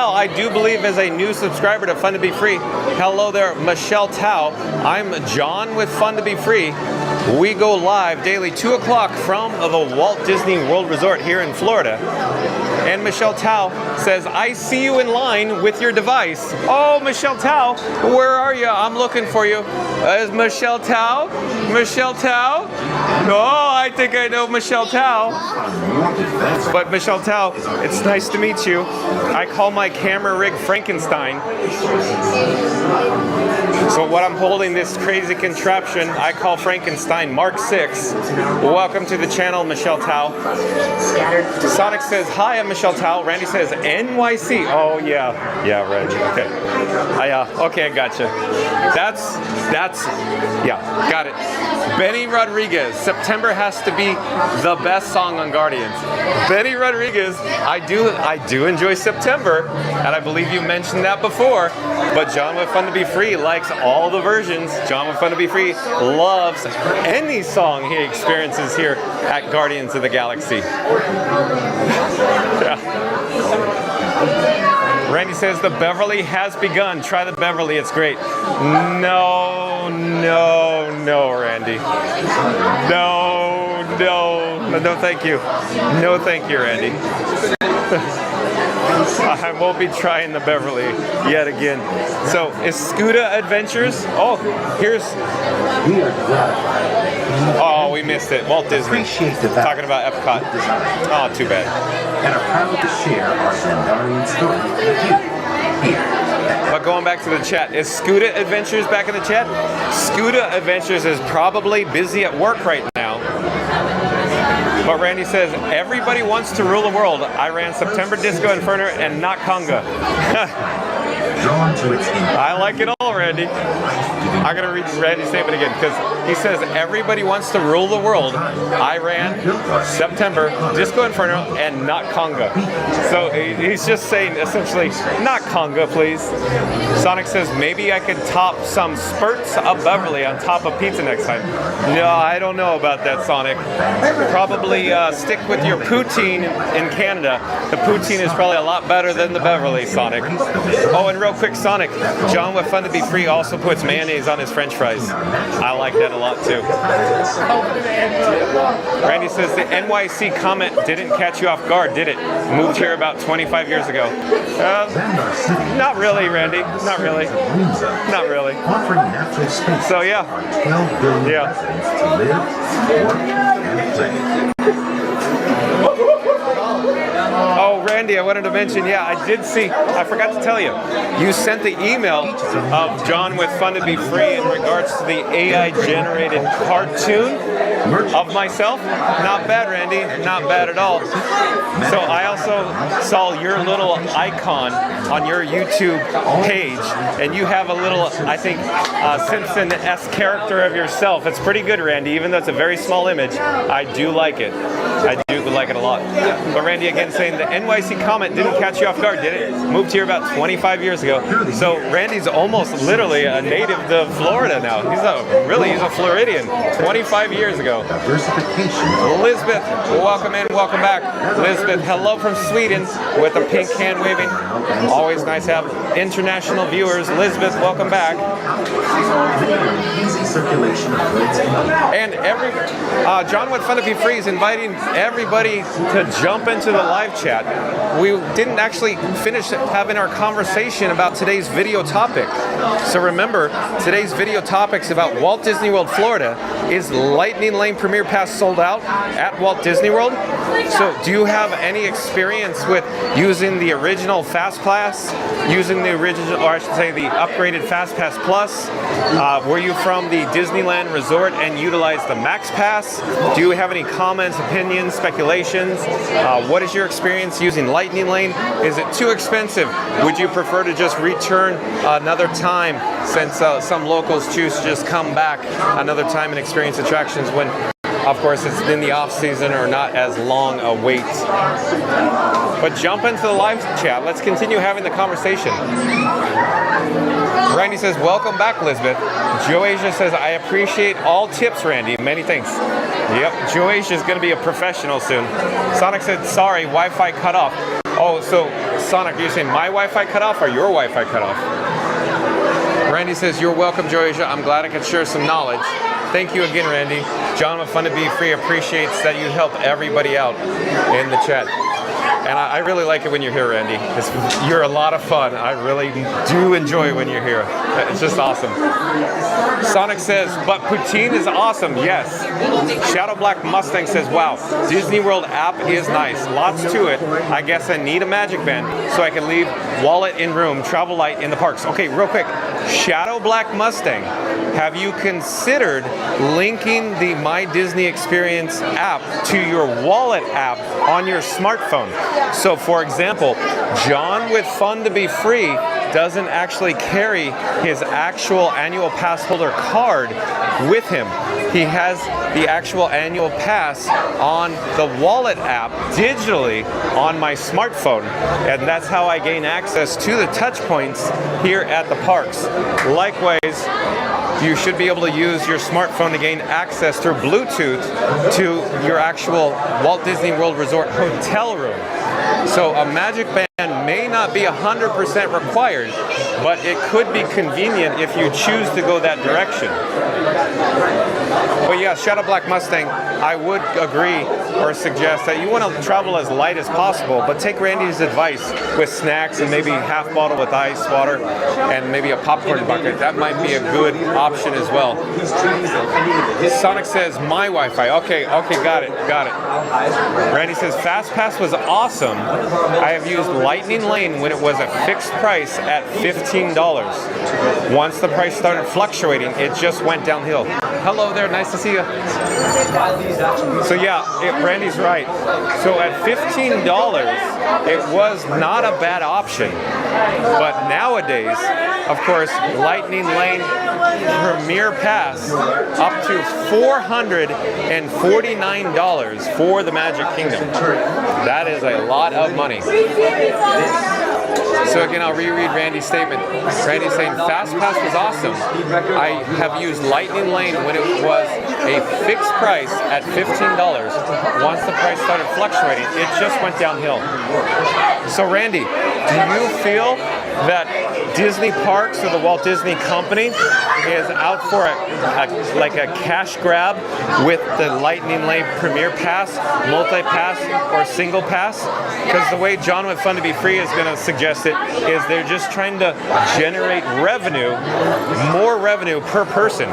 I do believe is a new subscriber to Fun to Be Free. Hello there, Michelle Tao. I'm John with Fun to Be Free. We go live daily 2 o'clock from the Walt Disney World Resort here in Florida. And Michelle Tao says, I see you in line with your device. Oh, Michelle Tao, where are you? I'm looking for you. Is Michelle Tao? Michelle Tao? Oh, I think I know Michelle Tao. But Michelle Tao, it's nice to meet you. I call my camera rig Frankenstein. So what I'm holding, this crazy contraption, I call Frankenstein Mark 6. Welcome to the channel, Michelle Tao. Sonic says, hi, I'm Michelle Tao. Randy says, NYC. Oh, yeah, Randy. Okay. Okay, I gotcha. That's, yeah, got it. Benny Rodriguez, September has to be the best song on Guardians. Benny Rodriguez, I do enjoy September, and I believe you mentioned that before, but John with Fun to Be Free likes all the versions. John with Fun to Be Free loves any song he experiences here at Guardians of the Galaxy. Yeah. Randy says the Beverly has begun. Try the Beverly, it's great. No, Randy. No, thank you. No, thank you, Randy. I won't be trying the Beverly yet again. So, is Scuda Adventures? Oh, here's... Oh, we missed it. Walt Disney. Talking about Epcot. Oh, too bad. And are proud to share our Zandarian story with you here. But going back to the chat, is Scuda Adventures back in the chat? Scuda Adventures is probably busy at work right now. But Randy says, everybody wants to rule the world. I ran September Disco Inferno and not conga. I like it all, Randy. I'm going to read Randy's statement again because he says, everybody wants to rule the world. I ran September Disco Inferno and not conga. So he's just saying, essentially, not conga, please. Sonic says, maybe I could top some spurts of Beverly on top of pizza next time. No, I don't know about that, Sonic. Probably stick with your poutine in Canada. The poutine is probably a lot better than the Beverly, Sonic. Oh, and real quick, Sonic, John with Fun to Be Free also puts mayonnaise on his French fries. I like that a lot too. Randy says the NYC comment didn't catch you off guard, did it? Moved here about 25 years ago. Not really, Randy. Not really. Not really. So yeah. Oh, Randy, I wanted to mention, yeah, I did see, I forgot to tell you, you sent the email of John with Fun to Be Free in regards to the AI-generated cartoon of myself. Not bad, Randy, not bad at all. So I also saw your little icon on your YouTube page, and you have a little, I think, Simpson-esque character of yourself. It's pretty good, Randy, even though it's a very small image. I do like it. I do like it a lot. But Randy, again, saying the NYC comment didn't catch you off guard, did it? Moved here about 25 years ago. So Randy's almost literally a native to Florida now. He's a Floridian. 25 years ago. Lisbeth, welcome in, welcome back. Lisbeth, hello from Sweden with a pink hand waving. Always nice to have international viewers. Lisbeth, welcome back. And John with Fun to Be Free is inviting everybody to jump into the live chat. We didn't actually finish having our conversation about today's video topic. So remember, today's video topic is about Walt Disney World, Florida. Is Lightning Lane Premier Pass sold out at Walt Disney World? So do you have any experience with using the original Fast Pass, using the original, or I should say the upgraded Fast Pass Plus? Were you from the Disneyland Resort and utilized the Max Pass? Do you have any comments, opinions, speculations? What is your experience using Lightning Lane? Is it too expensive? Would you prefer to just return another time, since some locals choose to just come back another time and experience attractions when, of course, it's in the off season or not as long a wait? But jump into the live chat. Let's continue having the conversation. Randy says, welcome back, Elizabeth. Joasia says, I appreciate all tips, Randy. Many thanks. Yep, Joasia is going to be a professional soon. Sonic said, sorry, Wi-Fi cut off. Oh, so Sonic, you're saying my Wi-Fi cut off or your Wi-Fi cut off? Randy says, you're welcome, Joasia. I'm glad I could share some knowledge. Thank you again, Randy. John with Fun to Be Free appreciates that you help everybody out in the chat. And I really like it when you're here, Randy. You're a lot of fun. I really do enjoy when you're here. It's just awesome. Sonic says, but poutine is awesome. Yes. Shadow Black Mustang says, wow, Disney World app is nice. Lots to it. I guess I need a magic band so I can leave wallet in room, travel light in the parks. Okay, real quick. Shadow Black Mustang, have you considered linking the My Disney Experience app to your wallet app on your smartphone? So for example, John with Fun to Be Free doesn't actually carry his actual annual pass holder card with him. He has the actual annual pass on the wallet app digitally on my smartphone, and that's how I gain access to the touch points here at the parks. Likewise, you should be able to use your smartphone to gain access through Bluetooth to your actual Walt Disney World Resort hotel room. So a magic band may not be 100% required, but it could be convenient if you choose to go that direction. But yeah, Shadow Black Mustang, I would agree or suggest that you want to travel as light as possible, but take Randy's advice with snacks and maybe half bottle with ice water and maybe a popcorn bucket. That might be a good option as well. Sonic says, my Wi-Fi. Okay, got it. Randy says, Fast Pass was awesome. I have used Lightning Lane when it was a fixed price at $15. Once the price started fluctuating, it just went downhill. Hello there, nice to see you. So yeah, Randy's right. So at $15, it was not a bad option. But nowadays, of course, Lightning Lane Premier Pass up to $449 for the Magic Kingdom. That is a lot of money. So again, I'll reread Randy's statement. Randy's saying, Fast Pass was awesome. I have used Lightning Lane when it was a fixed price at $15. Once the price started fluctuating, it just went downhill. So Randy, do you feel that Disney Parks or the Walt Disney Company is out for a cash grab with the Lightning Lane Premier Pass, multi-pass, or single pass? Because the way John with Fun to Be Free is going to suggest it is they're just trying to generate revenue, more revenue per person,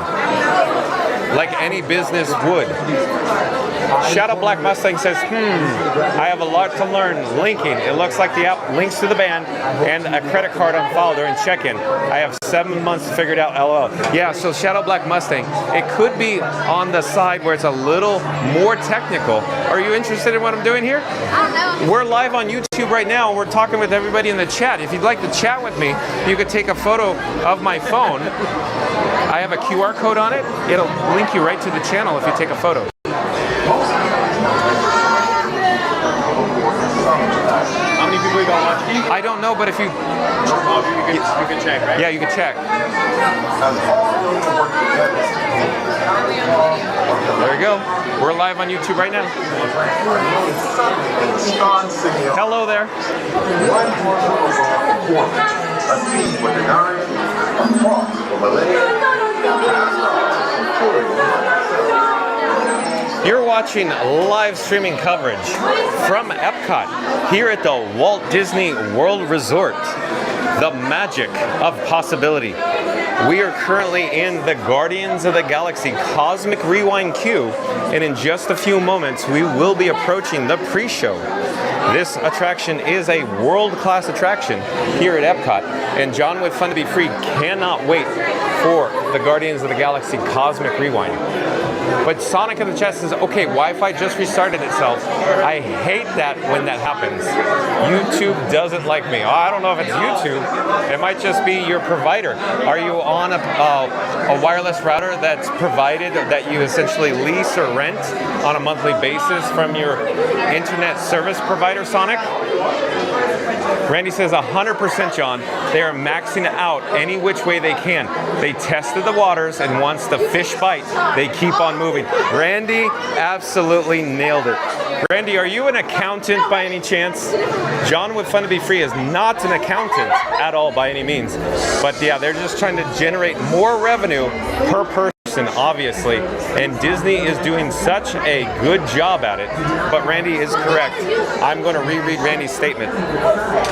like any business would. Shadow Black Mustang says, I have a lot to learn. Linking. It looks like the app links to the band and a credit card on file during check-in. I have 7 months to figure it out, LOL. Yeah, so Shadow Black Mustang, it could be on the side where it's a little more technical. Are you interested in what I'm doing here? I don't know. We're live on YouTube right now, and we're talking with everybody in the chat. If you'd like to chat with me, you could take a photo of my phone. I have a QR code on it. It'll link you right to the channel if you take a photo. How many people you got watching? I don't know, but if you... you can check, right? Yeah, you can check. There you go. We're live on YouTube right now. Hello there. You're watching live streaming coverage from Epcot here at the Walt Disney World Resort, the magic of possibility. We are currently in the Guardians of the Galaxy Cosmic Rewind queue, and in just a few moments we will be approaching the pre-show. This attraction is a world-class attraction here at Epcot, and John with Fun to Be Free cannot wait for the Guardians of the Galaxy Cosmic Rewind. But Sonic in the chat says, okay, Wi-Fi just restarted itself. I hate that when that happens. YouTube doesn't like me. Oh, I don't know if it's YouTube. It might just be your provider. Are you on a wireless router that's provided, that you essentially lease or rent on a monthly basis from your internet service provider, Sonic? Randy says 100%, John. They are maxing out any which way they can. They tested the waters, and once the fish bite, they keep on moving. Randy absolutely nailed it. Randy, are you an accountant by any chance? John with Fun to Be Free is not an accountant at all by any means. But yeah, they're just trying to generate more revenue per person, obviously. And Disney is doing such a good job at it. But Randy is correct. I'm going to reread Randy's statement.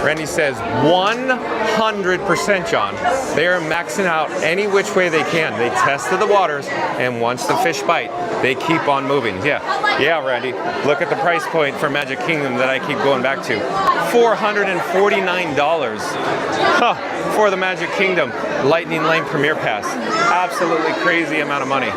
Randy says 100%, John. They are maxing out any which way they can. They tested the waters, and once the fish bite, they keep on moving. Yeah, Randy. Look at the price point for Magic Kingdom that I keep going back to. $449 for the Magic Kingdom Lightning Lane Premier Pass. Absolutely crazy amount of money.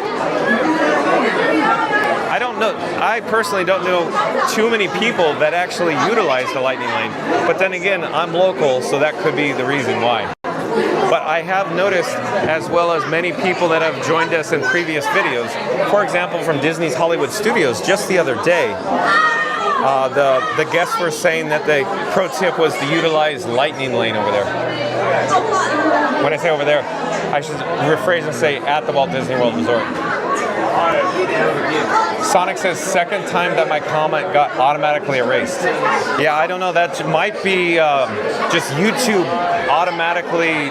I personally don't know too many people that actually utilize the Lightning Lane, but then again, I'm local, so that could be the reason why. But I have noticed, as well as many people that have joined us in previous videos, for example, from Disney's Hollywood Studios just the other day, the guests were saying that the pro tip was to utilize Lightning Lane over there. When I say over there, I should rephrase and say at the Walt Disney World Resort. Sonic says, second time that my comment got automatically erased. Yeah, I don't know. That might be just YouTube automatically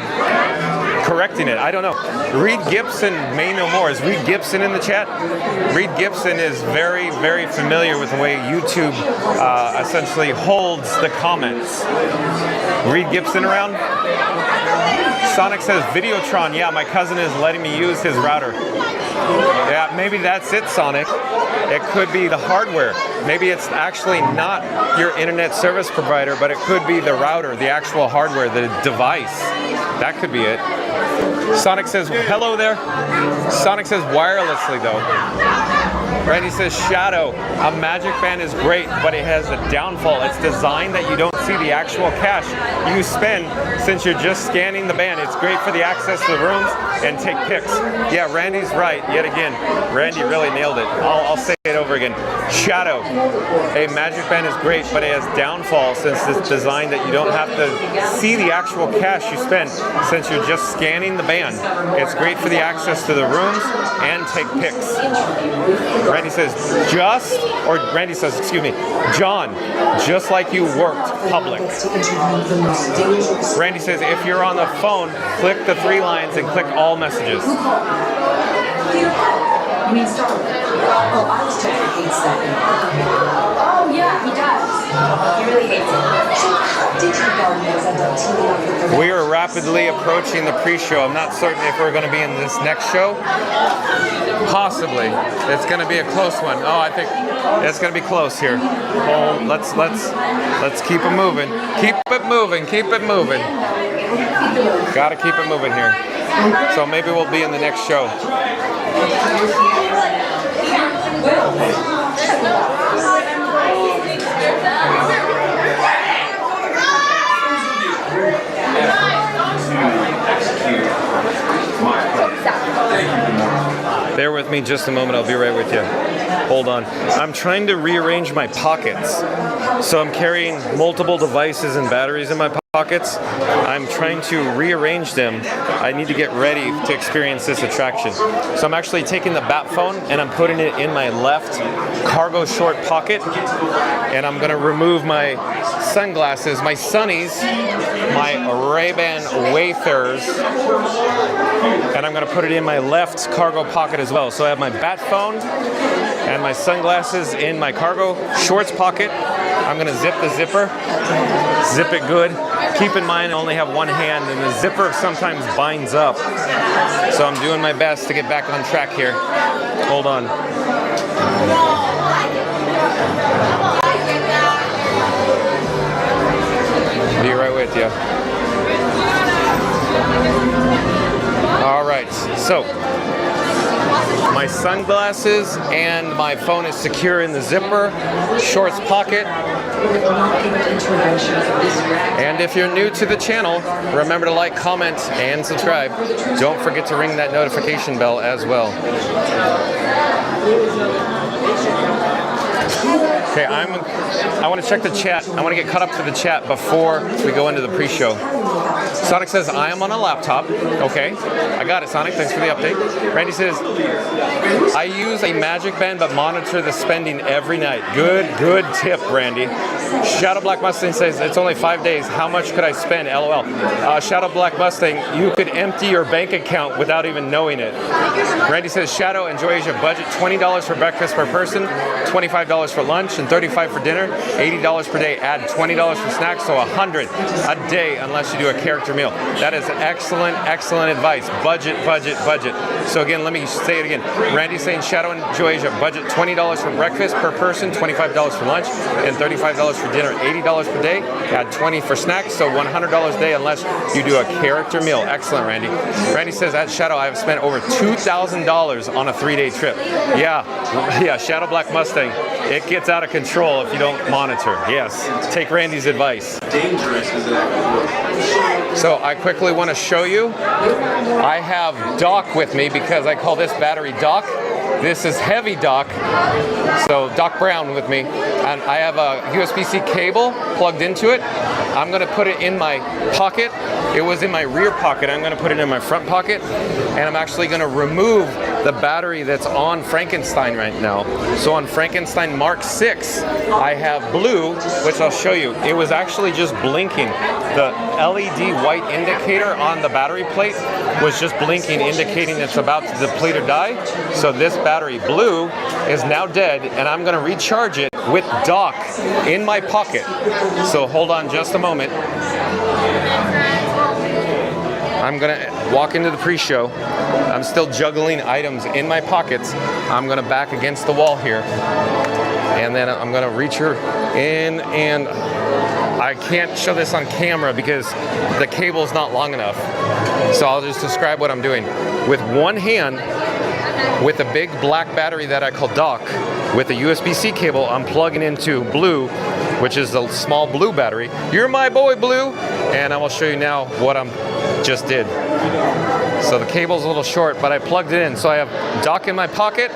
correcting it. I don't know. Reed Gibson may know more. Is Reed Gibson in the chat? Reed Gibson is very, very familiar with the way YouTube essentially holds the comments. Reed Gibson around? Sonic says, Videotron. Yeah, my cousin is letting me use his router. Yeah, maybe that's it, Sonic. It could be the hardware. Maybe it's actually not your internet service provider, but it could be the router, the actual hardware, the device. That could be it. Sonic says, hello there. Sonic says, wirelessly though. Randy says, Shadow, a Magic Band is great, but it has a downfall. It's designed that you don't see the actual cash you spend since you're just scanning the band. It's great for the access to the rooms and take pics. Yeah, Randy's right, yet again. Randy really nailed it. I'll say it over again. Shadow, a Magic Band is great, but it has downfall since it's designed that you don't have to see the actual cash you spend since you're just scanning the band. It's great for the access to the rooms and take pics. Randy says, John, just like you worked public. Randy says, if you're on the phone, click the 3 lines and click all messages. You mean Starlight? Oh, I was told he hates that. Oh, yeah, he does. He really hates it. So how did you guard those end up teaming up with the... We are rapidly approaching the pre-show. I'm not certain if we're going to be in this next show. Possibly. It's going to be a close one. Oh, I think it's going to be close here. Oh, let's keep it moving. Keep it moving. Keep it moving. Got to keep it moving here. So maybe we'll be in the next show. Bear with me just a moment, I'll be right with you. Hold on. I'm trying to rearrange my pockets. So I'm carrying multiple devices and batteries in my pockets. I'm trying to rearrange them. I need to get ready to experience this attraction. So I'm actually taking the bat phone and I'm putting it in my left cargo short pocket. And I'm gonna remove my sunglasses, my sunnies, my Ray-Ban Wayfarers, and I'm gonna put it in my left cargo pocket as well. So I have my bat phone and my sunglasses in my cargo shorts pocket. I'm gonna zip the zipper, zip it good. Keep in mind I only have one hand and the zipper sometimes binds up. So I'm doing my best to get back on track here. Hold on. Be right with you. All right, so My sunglasses and my phone is secure in the zipper, shorts pocket. And if you're new to the channel, remember to like, comment, and subscribe. Don't forget to ring that notification bell as well. Okay, I want to check the chat. I want to get caught up to the chat before we go into the pre-show. Sonic says, I am on a laptop. Okay, I got it, Sonic. Thanks for the update. Randy says, I use a Magic Band but monitor the spending every night. Good tip, Randy. Shadow Black Mustang says, it's only 5 days. How much could I spend? LOL. Shadow Black Mustang, you could empty your bank account without even knowing it. Randy says, Shadow, enjoy Asia. Budget $20 for breakfast per person, $25 for lunch, and $35 for dinner, $80 per day. Add $20 for snacks, so $100 a day unless you do a character meal. That is excellent advice. Budget. So again, let me say it again. Randy's saying, Shadow, enjoy Asia. Budget $20 for breakfast per person, $25 for lunch, and $35 for dinner, $80 per day. Add $20 for snacks, so $100 a day unless you do a character meal. Excellent, Randy. Randy says, at Shadow, I have spent over $2,000 on a 3-day trip. Yeah, Shadow Black Mustang. It gets out of control if you don't monitor. Yes, take Randy's advice. Dangerous is that? So I quickly want to show you. I have Doc with me because I call this battery Doc. This is heavy Doc. So Doc Brown with me. And I have a USB-C cable plugged into it. I'm going to put it in my pocket. It was in my rear pocket. I'm going to put it in my front pocket. And I'm actually going to remove the battery that's on Frankenstein right now. So on Frankenstein Mark 6, I have blue, which I'll show you. It was actually just blinking. The LED white indicator on the battery plate was just blinking, indicating it's about to deplete or die. So this battery, blue, is now dead, and I'm going to recharge it with Doc in my pocket. So hold on just a moment. I'm going to walk into the pre-show. I'm still juggling items in my pockets. I'm going to back against the wall here. And then I'm going to reach her in, and I can't show this on camera because the cable's not long enough. So I'll just describe what I'm doing. With one hand, with a big black battery that I call Doc, with a USB-C cable, I'm plugging into blue, which is the small blue battery. You're my boy, Blue. And I will show you now what I'm just did. So the cable's a little short, but I plugged it in. So I have Doc in my pocket,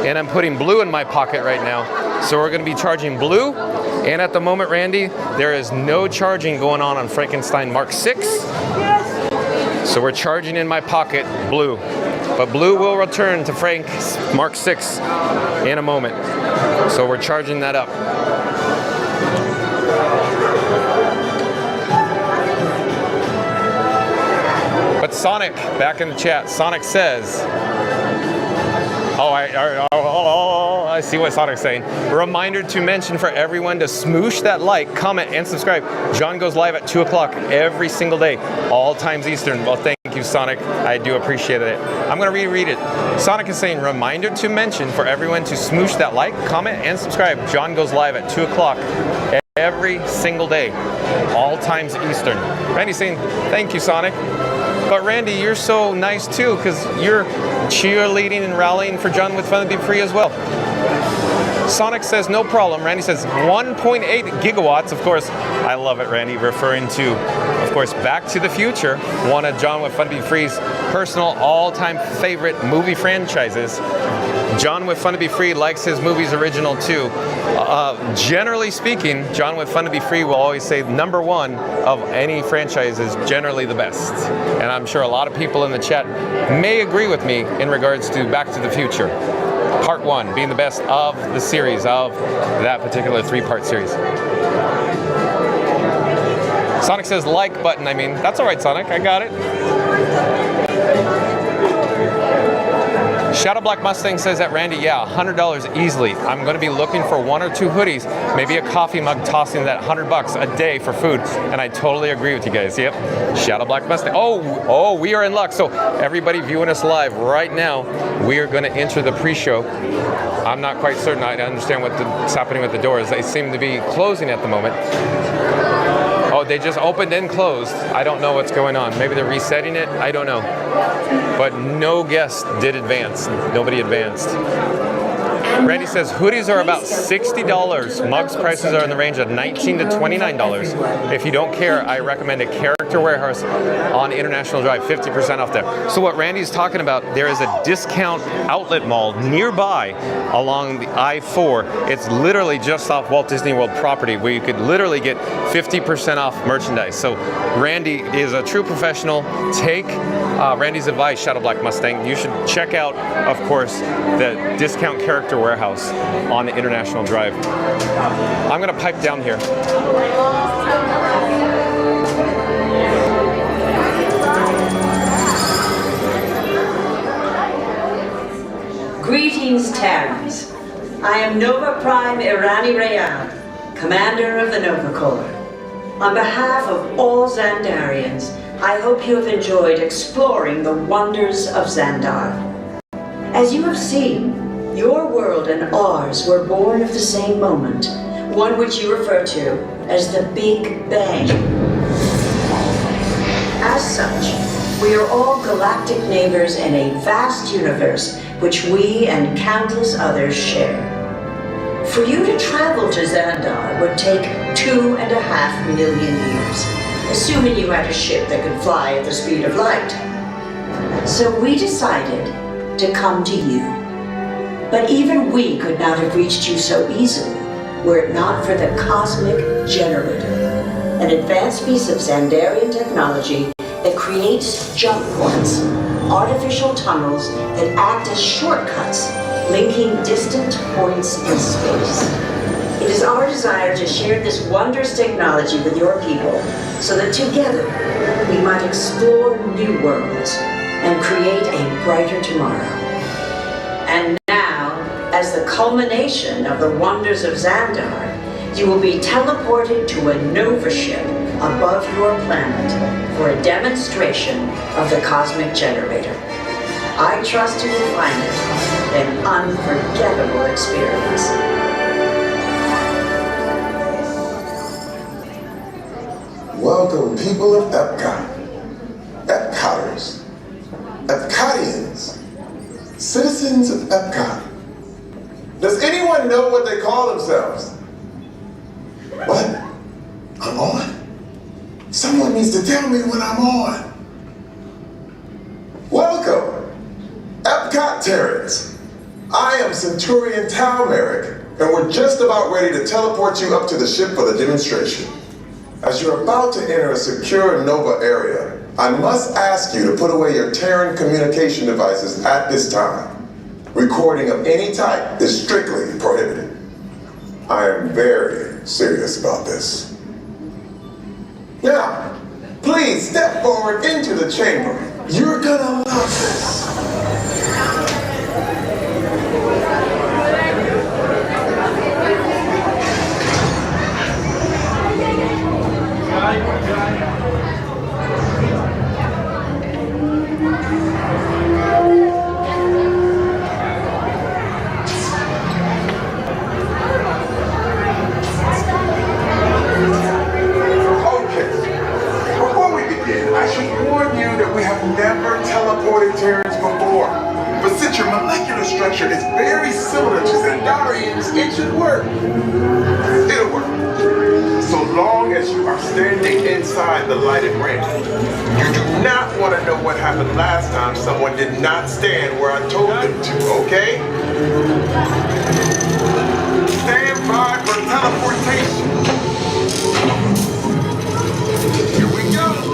and I'm putting blue in my pocket right now. So we're going to be charging blue. And at the moment, Randy, there is no charging going on Frankenstein Mark 6. So we're charging in my pocket blue. But blue will return to Frank Mark 6 in a moment. So we're charging that up. But Sonic, back in the chat, Sonic says, I see what Sonic's saying. A reminder to mention for everyone to smoosh that like, comment, and subscribe. John goes live at 2 o'clock every single day, all times Eastern. Well, thank you, Sonic. I do appreciate it. I'm going to reread it. Sonic is saying, reminder to mention for everyone to smoosh that like, comment, and subscribe. John goes live at 2 o'clock every single day, all times Eastern. Randy's saying, thank you, Sonic. But Randy, you're so nice too, because you're cheerleading and rallying for John with Fun to Be Free as well. Sonic says, no problem. Randy says, 1.8 gigawatts. Of course, I love it, Randy, referring to, of course, Back to the Future, one of John with Fun to Be Free's personal all-time favorite movie franchises. John with Fun to Be Free likes his movies original too. Generally speaking, John with Fun to Be Free will always say number one of any franchise is generally the best. And I'm sure a lot of people in the chat may agree with me in regards to Back to the Future. Part 1 being the best of the series, of that particular 3-part series. Sonic says like button, I mean, that's all right, Sonic, I got it. Shadow Black Mustang says that, Randy, yeah, $100 easily. I'm going to be looking for 1 or 2 hoodies, maybe a coffee mug, tossing that $100 a day for food. And I totally agree with you guys. Yep. Shadow Black Mustang. Oh, we are in luck. So everybody viewing us live right now, we are going to enter the pre-show. I'm not quite certain. I understand what's happening with the doors. They seem to be closing at the moment. Oh, they just opened and closed. I don't know what's going on. Maybe they're resetting it. I don't know. but no guest did advance. Nobody advanced. Randy says hoodies are about $60. Mugs prices are in the range of $19 to $29. If you don't care, I recommend a Character Warehouse on International Drive, 50% off there. So what Randy's talking about, there is a discount outlet mall nearby along the I-4. It's literally just off Walt Disney World property where you could literally get 50% off merchandise. So Randy is a true professional. Take Randy's advice, Shadow Black Mustang. You should check out, of course, the discount Character Warehouse on the International Drive. I'm gonna pipe down here. Greetings, Terrans. I am Nova Prime Irani Rayan, commander of the Nova Corps. On behalf of all Xandarians, I hope you have enjoyed exploring the wonders of Xandar. As you have seen, your world and ours were born of the same moment, one which you refer to as the Big Bang. As such, we are all galactic neighbors in a vast universe which we and countless others share. For you to travel to Xandar would take 2.5 million years, assuming you had a ship that could fly at the speed of light. So we decided to come to you. But even we could not have reached you so easily were it not for the Cosmic Generator, an advanced piece of Xandarian technology that creates jump points, artificial tunnels that act as shortcuts, linking distant points in space. It is our desire to share this wondrous technology with your people so that together we might explore new worlds and create a brighter tomorrow. And now, as the culmination of the wonders of Xandar, you will be teleported to a Nova ship above your planet for a demonstration of the Cosmic Generator. I trust you will find it an unforgettable experience. Welcome, people of Epcot, Epcoters, Epcotians, citizens of Epcot. Does anyone know what they call themselves? What? I'm on? Someone needs to tell me when I'm on. Welcome, Epcot Terrans. I am Centurion Tal Merrick, and we're just about ready to teleport you up to the ship for the demonstration. As you're about to enter a secure Nova area, I must ask you to put away your Terran communication devices at this time. Recording of any type is strictly prohibited. I am very serious about this. Now, please step forward into the chamber. You're gonna love this. Never teleported Terrans before, but since your molecular structure is very similar to Xandarians, it should work. It'll work, so long as you are standing inside the lighted ring. You do not want to know what happened last time someone did not stand where I told them to, okay? Stand by for teleportation. Here we go.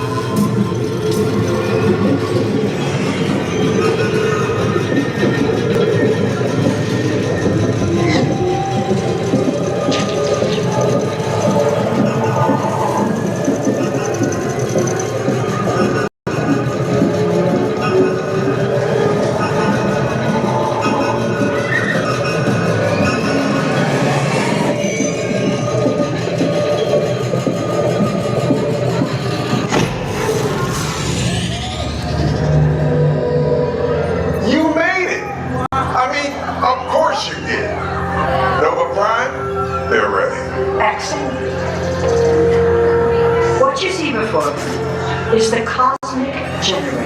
Is the Cosmic Generator,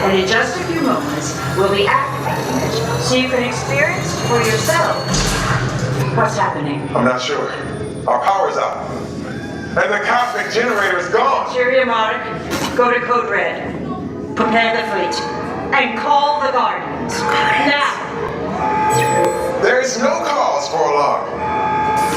an In just a few moments, we'll be activating it so you can experience for yourself what's happening. I'm not sure. Our power's out. And the cosmic generator is gone. Interior Monarch, go to Code Red. Prepare the fleet. And call the Guardians. Now! There is no cause for alarm.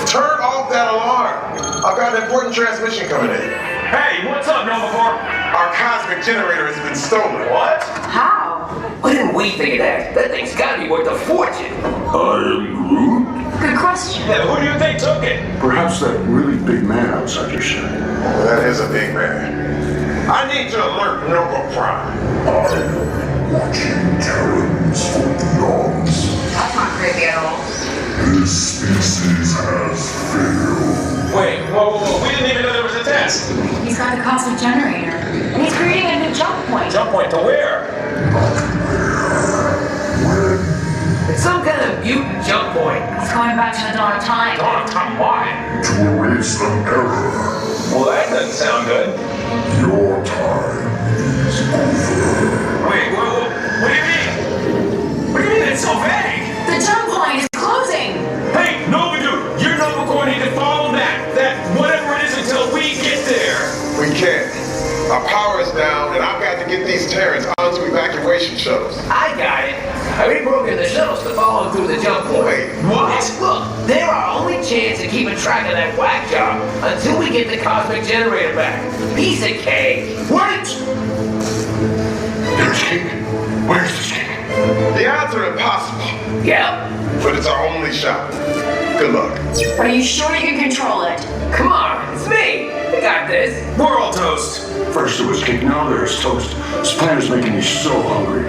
Turn off that alarm. I've got an important transmission coming in. Hey, what's up, Nova Corps? Our cosmic generator has been stolen. What? How? Why didn't we think of that? That thing's gotta be worth a fortune. I am Groot. Good question. Yeah, who do you think took it? Perhaps that really big man outside your ship. Oh, that is a big man. I need to alert Nova Prime. I am watching Terrans for beyonds. That's not creepy at all. This species has failed. Wait, whoa. We didn't even know there was a test. He's got a cosmic generator. And he's creating a new jump point. Jump point to where? It's some kind of mutant jump point. He's going back to the dawn of time. Dawn of time, why? To erase an error. Well, that doesn't sound good. Your time is over. Wait, what do you mean? What do you mean it's so vague? The jump point is closing. Hey, Nova Dude, you're Nova Corps need to follow that whatever it is until we get there. We can't. Our power is down, and I've got to get these Terrans onto evacuation shuttles. I got it. I reprogrammed the shuttles to follow through the jump point. Wait, what? Look, they're our only chance of keeping track of that whack job until we get the cosmic generator back. Piece of cake. Wait! There's cake. Where's this cake? The odds are impossible, Yep. but it's our only shot. Good luck. Are you sure you can control it? Come on, it's me. I got this. We're all toast. First it was cake, now there's toast. This plan is making me so hungry.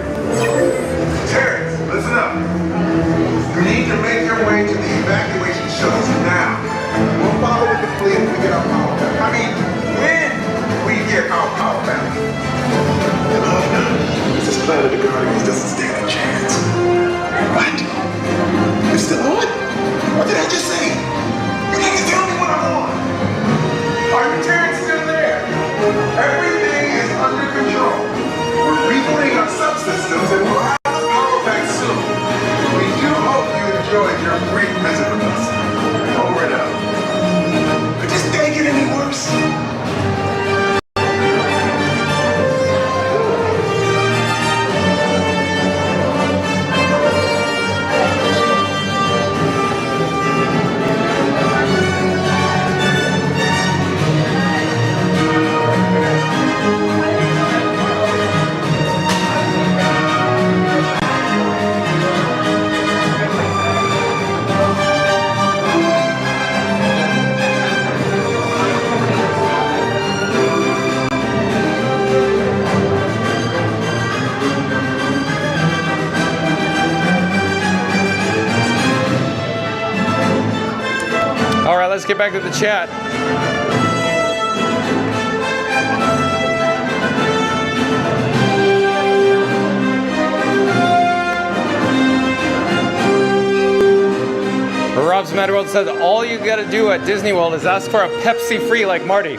Terrans, listen up. You need to make your way to the evacuation shuttles now. We'll follow with the fleet if we get our power back. I mean, when we get our power back. This planet of the Guardians doesn't stand a chance. What? You're still on? What did I just say? You need to tell me what I'm on. Are you Terrans still there? Everything is under control. We're rebooting our subsystems and we'll have the power back soon. We do hope you enjoyed your brief visit with us. Over and out. Could this day get any worse? All right, let's get back to the chat. Rob's Mad World says all you gotta do at Disney World is ask for a Pepsi free like Marty.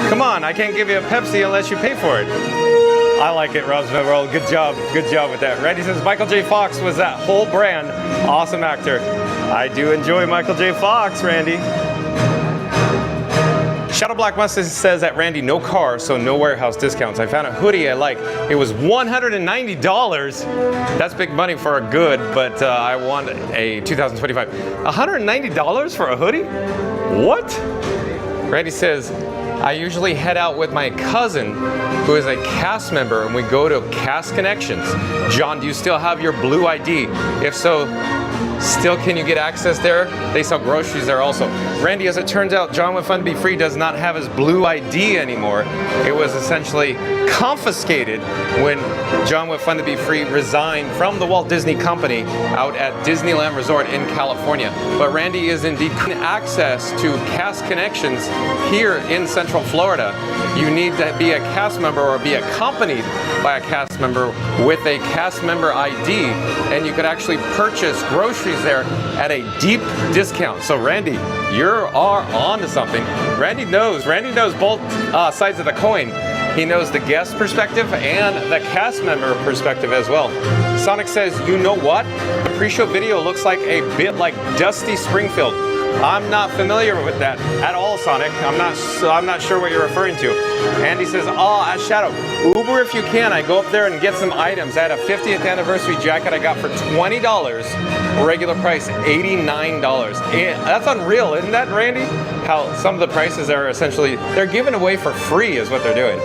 Come on, I can't give you a Pepsi unless you pay for it. I like it, Rob's Mad World. Good job with that. Randy says Michael J. Fox was that whole brand. Awesome actor. I do enjoy Michael J. Fox, Randy. Shadow Black Mustang says at Randy, no car, so no warehouse discounts. I found a hoodie I like. It was $190. That's big money for a good, but I want a 2025. $190 for a hoodie? What? Randy says, I usually head out with my cousin, who is a cast member, and we go to Cast Connections. John, do you still have your blue ID? If so, still can you get access there? They sell groceries there also. Randy, as it turns out, John with Fun to Be Free does not have his blue ID anymore. It was essentially confiscated when John with Fun to Be Free resigned from the Walt Disney Company out at Disneyland Resort in California. But Randy is indeed access to Cast Connections here in Central Florida. You need to be a cast member or be accompanied by a cast member with a cast member ID, and you could actually purchase groceries there at a deep discount. So Randy, you are on to something. Randy knows both sides of the coin. He knows the guest perspective and the cast member perspective as well. Sonic says, you know what? The pre-show video looks like a bit like Dusty Springfield. I'm not familiar with that at all, Sonic. I'm not sure what you're referring to. Andy says, oh, Shadow, Uber if you can. I go up there and get some items. I had a 50th anniversary jacket I got for $20. Regular price, $89. That's unreal, isn't that, Randy? How some of the prices are essentially, they're given away for free is what they're doing.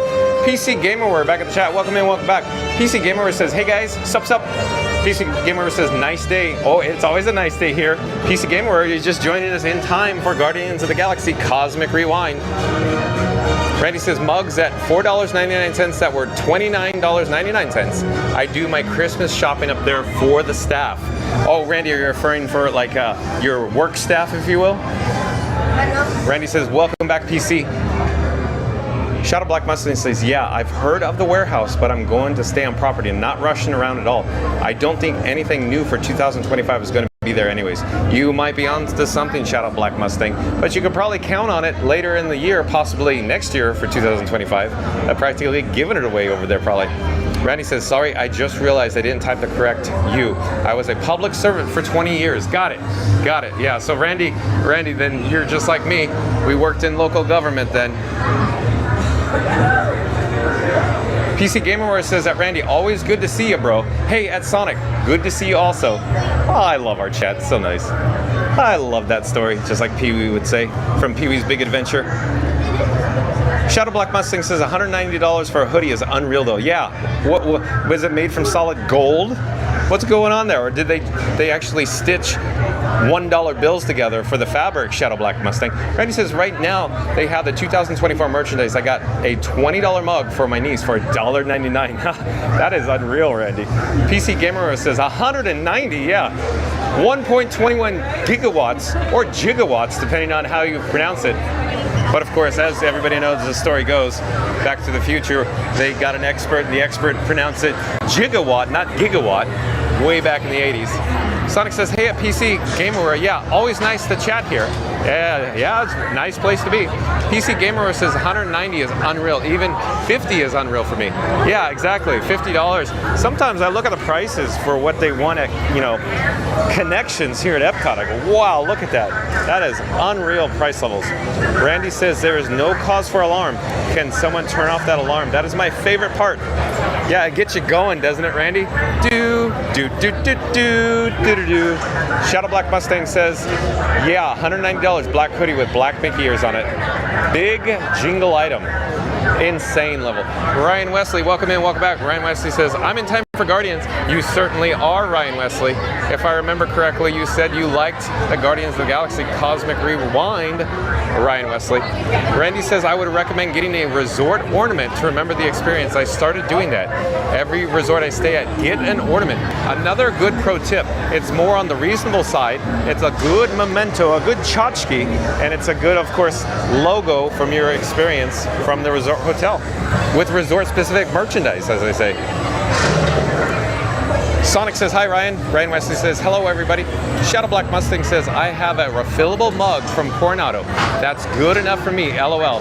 PC Gamerware back at the chat. Welcome in, welcome back. PC Gamerware says, hey guys, sup. PC Gamerware says, nice day. Oh, it's always a nice day here. PC Gamerware is just joining us in time for Guardians of the Galaxy Cosmic Rewind. Randy says, mugs at $4.99 that were $29.99. I do my Christmas shopping up there for the staff. Oh, Randy, are you referring for like your work staff, if you will? Randy says, welcome back, PC. Shadow Black Mustang says, yeah, I've heard of the warehouse, but I'm going to stay on property and not rushing around at all. I don't think anything new for 2025 is going to be there anyways. You might be on to something, Shadow Black Mustang, but you could probably count on it later in the year, possibly next year for 2025. Practically giving it away over there probably. Randy says, sorry, I just realized I didn't type the correct you. I was a public servant for 20 years. Got it. Yeah, so Randy, then you're just like me. We worked in local government then. PC Gamerware says that Randy, always good to see you, bro. Hey, at Sonic, good to see you also. Oh, I love our chat, it's so nice. I love that story, just like Pee-wee would say, from Pee-wee's Big Adventure. Shadow Black Mustang says $190 for a hoodie is unreal though. Yeah, what was it made from solid gold? What's going on there? Or did they actually stitch $1 bills together for the fabric, Shadow Black Mustang? Randy says right now they have the 2024 merchandise. I got a $20 mug for my niece for $1.99. That is unreal, Randy. PC Gamer says 190, yeah. 1.21 gigawatts or gigawatts, depending on how you pronounce it. But of course, as everybody knows, the story goes, Back to the Future, they got an expert, and the expert pronounced it gigawatt, not gigawatt, way back in the 80s. Sonic says, hey, at PC Gamerware, yeah, always nice to chat here. Yeah, it's a nice place to be. PC Gamerware says 190 is unreal. Even 50 is unreal for me. Yeah, exactly, $50. Sometimes I look at the prices for what they want at, connections here at Epcot. I go, wow, look at that. That is unreal price levels. Randy says there is no cause for alarm. Can someone turn off that alarm? That is my favorite part. Yeah, it gets you going, doesn't it, Randy? Do. Shadow Black Mustang says, yeah, $190 black hoodie with black Mickey ears on it. Big jingle item. Insane level. Ryan Wesley, welcome in, welcome back. Ryan Wesley says, I'm in time for Guardians. You certainly are, Ryan Wesley. If I remember correctly, you said you liked the Guardians of the Galaxy Cosmic Rewind, Ryan Wesley. Randy says, I would recommend getting a resort ornament to remember the experience. I started doing that. Every resort I stay at, get an ornament. Another good pro tip, it's more on the reasonable side. It's a good memento, a good tchotchke, and it's a good, of course, logo from your experience from the resort hotel with resort specific merchandise, as I say. Sonic says, hi Ryan. Ryan Wesley says, hello everybody. Shadow Black Mustang says, I have a refillable mug from Coronado. That's good enough for me, LOL.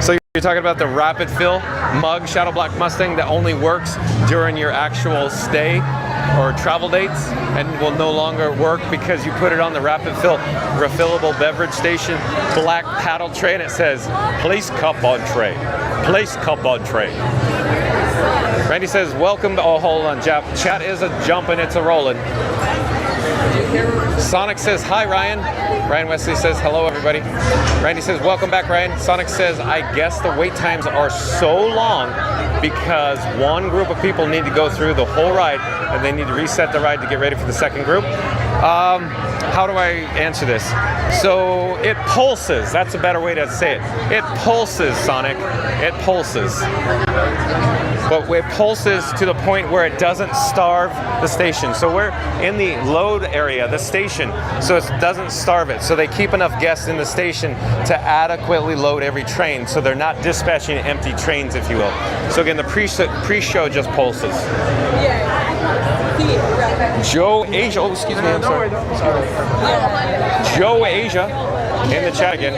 So you're talking about the rapid fill mug, Shadow Black Mustang, that only works during your actual stay or travel dates and will no longer work because you put it on the rapid fill refillable beverage station black paddle tray and it says, place cup on tray. Place cup on tray. Randy says, welcome to, oh, hold on, chat is a jumping, it's a rolling. Sonic says, hi Ryan. Ryan Wesley says, hello everybody. Randy says, welcome back Ryan. Sonic says, I guess the wait times are so long because one group of people need to go through the whole ride and they need to reset the ride to get ready for the second group. How do I answer this? So it pulses, that's a better way to say it. It pulses, Sonic, it pulses. But it pulses to the point where it doesn't starve the station. So we're in the load area, the station, so it doesn't starve it. So they keep enough guests in the station to adequately load every train, so they're not dispatching empty trains, if you will. So again, the pre-show just pulses. Joe Asia, oh excuse me, I'm sorry. Joe Asia in the chat again.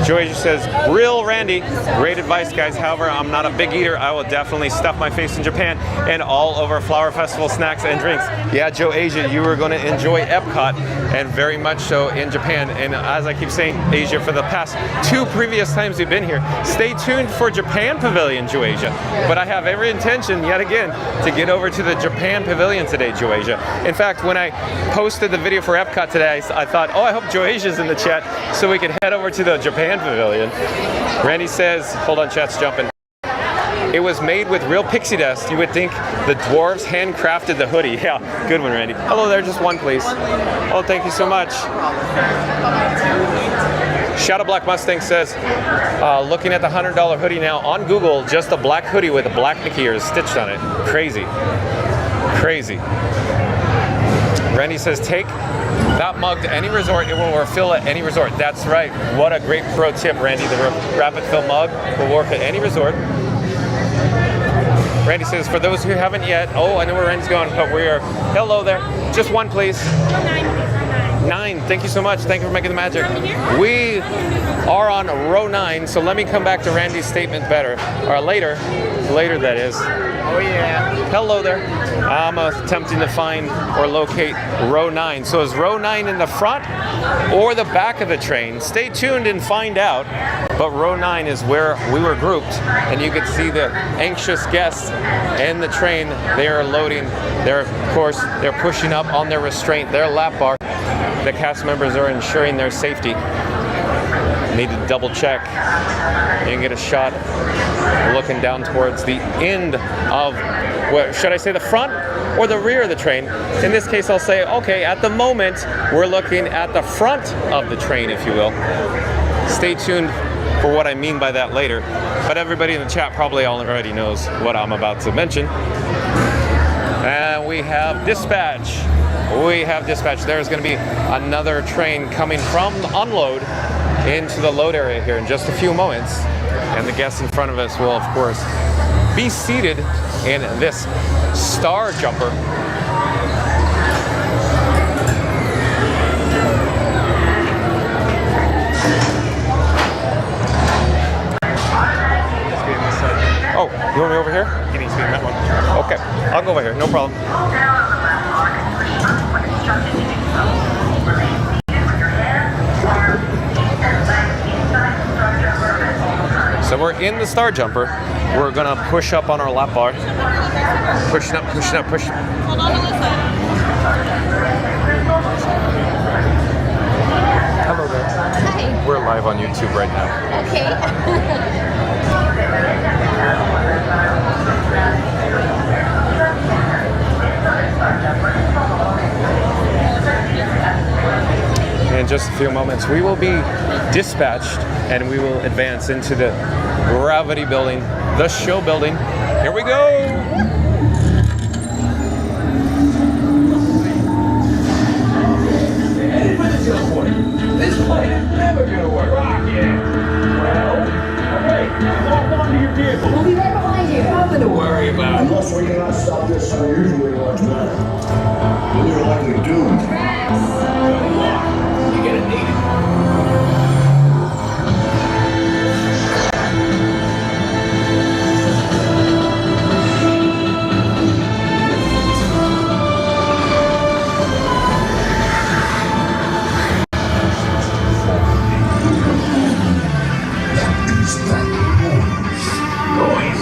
Joy says, real Randy, great advice, guys. However, I'm not a big eater. I will definitely stuff my face in Japan and all over Flower Festival snacks and drinks. Yeah, Joe Asia, you are going to enjoy Epcot, and very much so in Japan. And as I keep saying, Asia, for the past 2 previous times we've been here, stay tuned for Japan Pavilion, Joe Asia. But I have every intention, yet again, to get over to the Japan Pavilion today, Joe Asia. In fact, when I posted the video for Epcot today, I thought, oh, I hope Joe Asia's in the chat so we could head over to the Japan Pavilion. Randy says, hold on, chat's jumping. It was made with real pixie dust. You would think the dwarves handcrafted the hoodie. Yeah, good one, Randy. Hello there, just one, please. Oh, thank you so much. Shadow Black Mustang says, looking at the $100 hoodie now on Google, just a black hoodie with a black Mickey ears stitched on it. Crazy. Crazy. Randy says, take that mug to any resort, it will refill at any resort. That's right. What a great pro tip, Randy. The rapid fill mug will work at any resort. Randy says, for those who haven't yet, oh, I know where Randy's going, but we are, hello there. Just one, please. 9. Thank you so much. Thank you for making the magic. We are on row 9, so let me come back to Randy's statement better, or later that is. Oh yeah. Hello there. I'm attempting to find or locate row 9. So is row 9 in the front or the back of the train? Stay tuned and find out. But row 9 is where we were grouped, and you can see the anxious guests in the train. They are loading. They're, of course, they're pushing up on their restraint, their lap bar. The cast members are ensuring their safety. Need to double check and get a shot looking down towards the end of, what should I say, the front or the rear of the train? In this case, I'll say, okay, at the moment, we're looking at the front of the train, if you will. Stay tuned for what I mean by that later. But everybody in the chat probably already knows what I'm about to mention. And we have dispatch. We have dispatch. There's going to be another train coming from unload into the load area here in just a few moments. And the guests in front of us will, of course, be seated in this Star Jumper. Oh, you want me over here? You need to be in that one. Okay, I'll go over here, no problem. So we're in the Star Jumper. We're gonna push up on our lap bar. Pushing up, pushing up, pushing. Hold on to this side. Hello there. Hi. We're live on YouTube right now. Okay. In just a few moments, we will be dispatched and we will advance into the Gravity Building, the show building. Here we go! This plane is never gonna work. Yeah. Well, okay. Hold on to your vehicle. We'll be right behind you. Nothing to worry about. Unless we cannot stop this unusually large matter. We're likely doomed. You're gonna need it. Boys,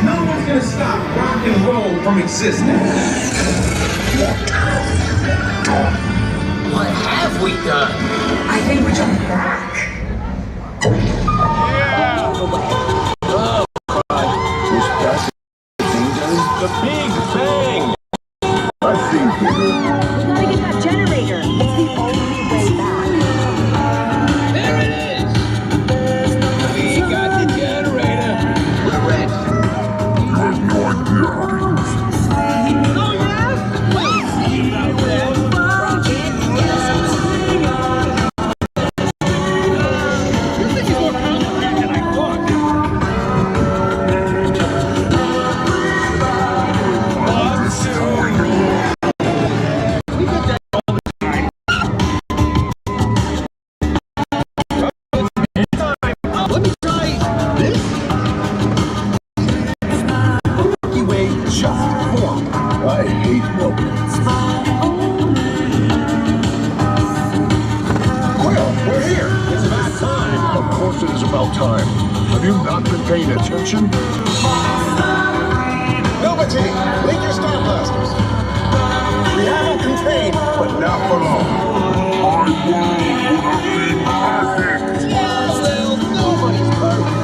no one's gonna stop rock and roll from existing. What have we done? I think we jumped back. The Big Bang! I think We gotta get that generator. It's the only way back. There it is! We got the generator! We're ready. you have no idea how to use this. Oh yeah? We'll see about that. You think he's more complicated than I thought. We got whole time. Have you not been paying attention? Nobody, leave your Star Blasters. We have them contained, but not for long. Our world would have been perfect. Well, nobody's perfect.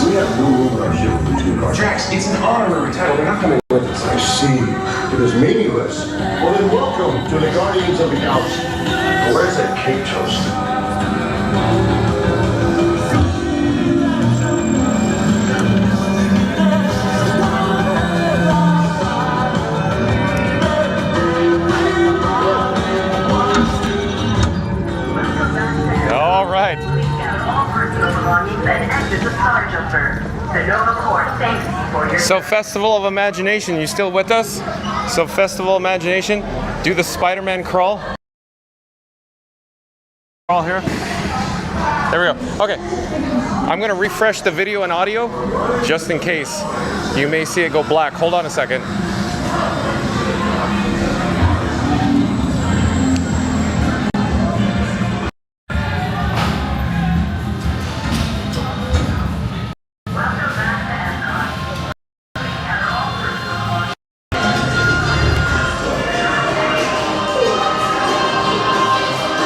We have no room in our ship for two cars. Drax, it's an honorary title. They're not coming with us. I see. It is meaningless. Well then welcome to the Guardians of the Galaxy. Where's that cake toast? All right. So Festival of Imagination, you still with us? So Festival of Imagination, do the Spider-Man crawl. Crawl here. There we go. Okay. I'm gonna refresh the video and audio just in case. You may see it go black. Hold on a second.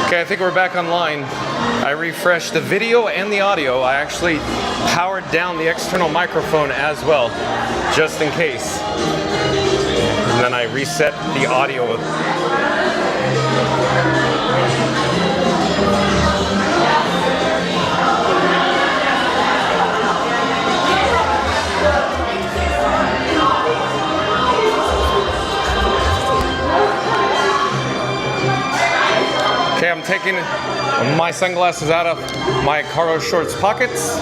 Okay, I think we're back online. I refreshed the video and the audio. I actually powered down the external microphone as well, just in case. And then I reset the audio. Okay, I'm taking my sunglasses out of my cargo shorts pockets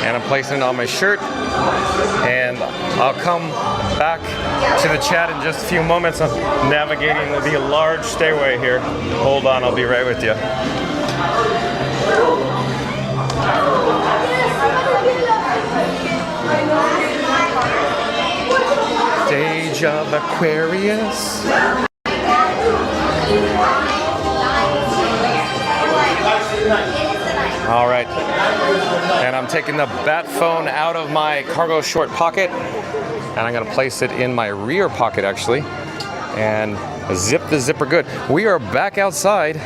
and I'm placing it on my shirt, and I'll come back to the chat in just a few moments. I'm navigating the large stairway here. Hold on, I'll be right with you. Stage of Aquarius. All right, and I'm taking the bat phone out of my cargo short pocket, and I'm gonna place it in my rear pocket actually, and zip the zipper good. We are back outside,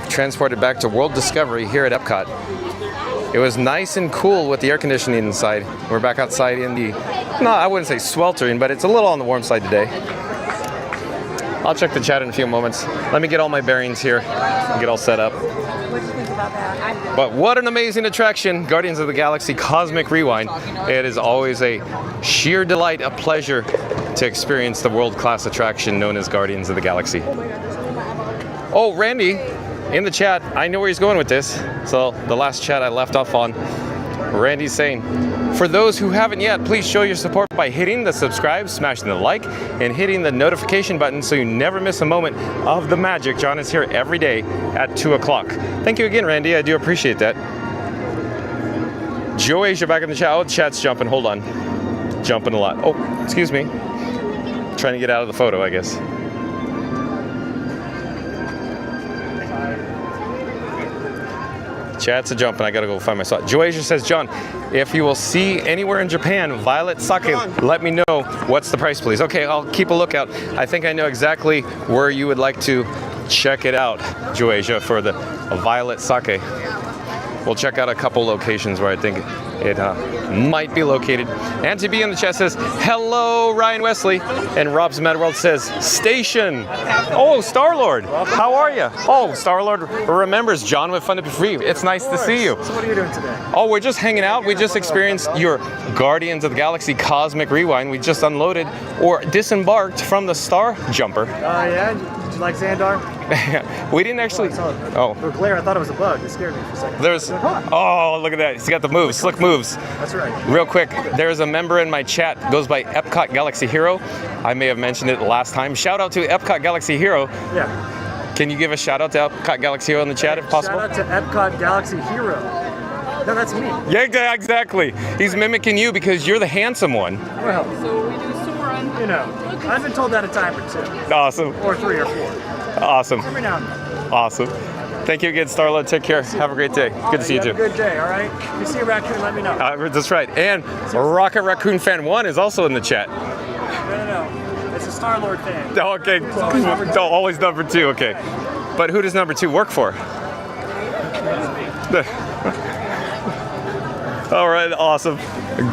transported back to World Discovery here at Epcot. It was nice and cool with the air conditioning inside. We're back outside in the, no, I wouldn't say sweltering, but it's a little on the warm side today. I'll check the chat in a few moments. Let me get all my bearings here and get all set up. What do you think about that? But what an amazing attraction, Guardians of the Galaxy Cosmic Rewind. It is always a sheer delight, a pleasure to experience the world-class attraction known as Guardians of the Galaxy. Oh, Randy, in the chat, I know where he's going with this. So the last chat I left off on, Randy's saying, for those who haven't yet, please show your support by hitting the subscribe, smashing the like, and hitting the notification button so you never miss a moment of the magic. John is here every day at 2 o'clock. Thank you again, Randy. I do appreciate that. Joe Asia back in the chat. Oh, the chat's jumping. Hold on. Jumping a lot. Oh, excuse me. Trying to get out of the photo, I guess. Chat's a jumping. I gotta go find my spot. Joasia says, John, if you will see anywhere in Japan violet sake, let me know what's the price, please. Okay, I'll keep a lookout. I think I know exactly where you would like to check it out, Joasia, for the violet sake. We'll check out a couple locations where I think it might be located. And to be in the chat says, hello, Ryan Wesley. And Rob World says, station. Oh, Star-Lord, how are you? Oh, Star-Lord remembers John with Fun to Be Free. It's nice to see you. So what are you doing today? Oh, we're just hanging out. We just experienced your Guardians of the Galaxy Cosmic Rewind. We just unloaded or disembarked from the Star Jumper. Yeah? Did you you like Xandar? We didn't actually. Oh. The glare, I thought it was a bug. It scared me for a second. There's. Oh, look at that. He's got the moves, slick moves. That's right. Real quick, there's a member in my chat, goes by Epcot Galaxy Hero. I may have mentioned it last time. Shout out to Epcot Galaxy Hero. Yeah. Can you give a shout out to Epcot Galaxy Hero in the chat if possible? Shout out to Epcot Galaxy Hero. No, that's me. Yeah, exactly. He's mimicking you because you're the handsome one. Well, So we do Soren. you know, I've been told that a time or two. Awesome. Or 3 or 4. Awesome. Every now and then. Awesome. Thank you again, Starla. Take care. Have a great day. Good to see you Have too. a good day, all right? If you see a raccoon, let me know. That's right. And Rocket Raccoon Fan 1 is also in the chat. No. It's a Star-Lord fan. Okay. Always number 2. Okay. But who does number 2 work for? All right. Awesome.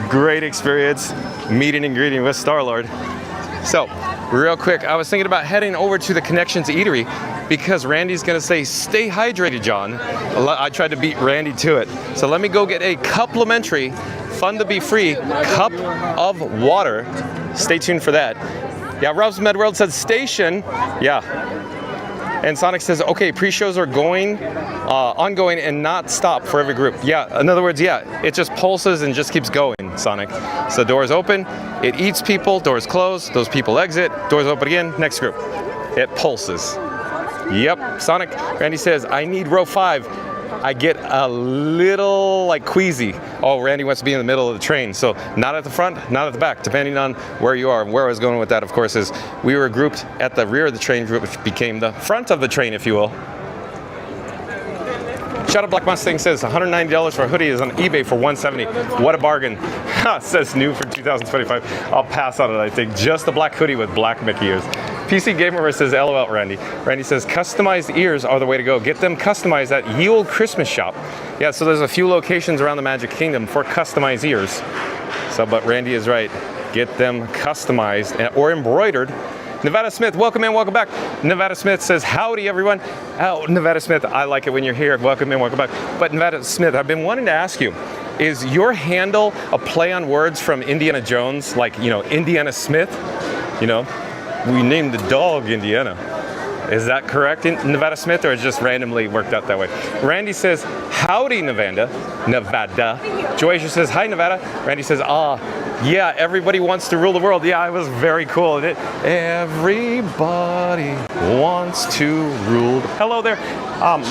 Great experience meeting and greeting with Star-Lord. So, real quick, I was thinking about heading over to the Connections Eatery because Randy's gonna say, stay hydrated, John. I tried to beat Randy to it. So let me go get a complimentary, fun to be free cup of water. Stay tuned for that. Yeah, Rob's Medworld says station. Yeah. And Sonic says, okay, pre-shows are ongoing and not stop for every group. Yeah, in other words, yeah, it just pulses and just keeps going, Sonic. So doors open, it eats people, doors close, those people exit, doors open again, next group. It pulses. Yep, Sonic. Randy says, I need row 5. I get a little like queasy. Oh, Randy wants to be in the middle of the train. So not at the front, not at the back, depending on where you are. Where I was going with that, of course, is we were grouped at the rear of the train, which became the front of the train, if you will. Shout out Black Mustang says $190 for a hoodie is on eBay for $170. What a bargain. Says new for 2025. I'll pass on it, I think. Just the black hoodie with black Mickey ears. PC Gamer says, LOL, Randy. Randy says, customized ears are the way to go. Get them customized at Ye Olde Christmas Shop. Yeah, so there's a few locations around the Magic Kingdom for customized ears. So, but Randy is right. Get them customized or embroidered. Nevada Smith, welcome in, welcome back. Nevada Smith says, howdy, everyone. Oh, Nevada Smith, I like it when you're here. Welcome in, welcome back. But Nevada Smith, I've been wanting to ask you, is your handle a play on words from Indiana Jones? Like, you know, Indiana Smith? You know? We named the dog Indiana. Is that correct, Nevada Smith, or is it just randomly worked out that way? Randy says, howdy, Nevada. Joasia says, hi, Nevada. Randy says, yeah, everybody wants to rule the world. Yeah, it was very cool. Everybody wants to rule. Hello there.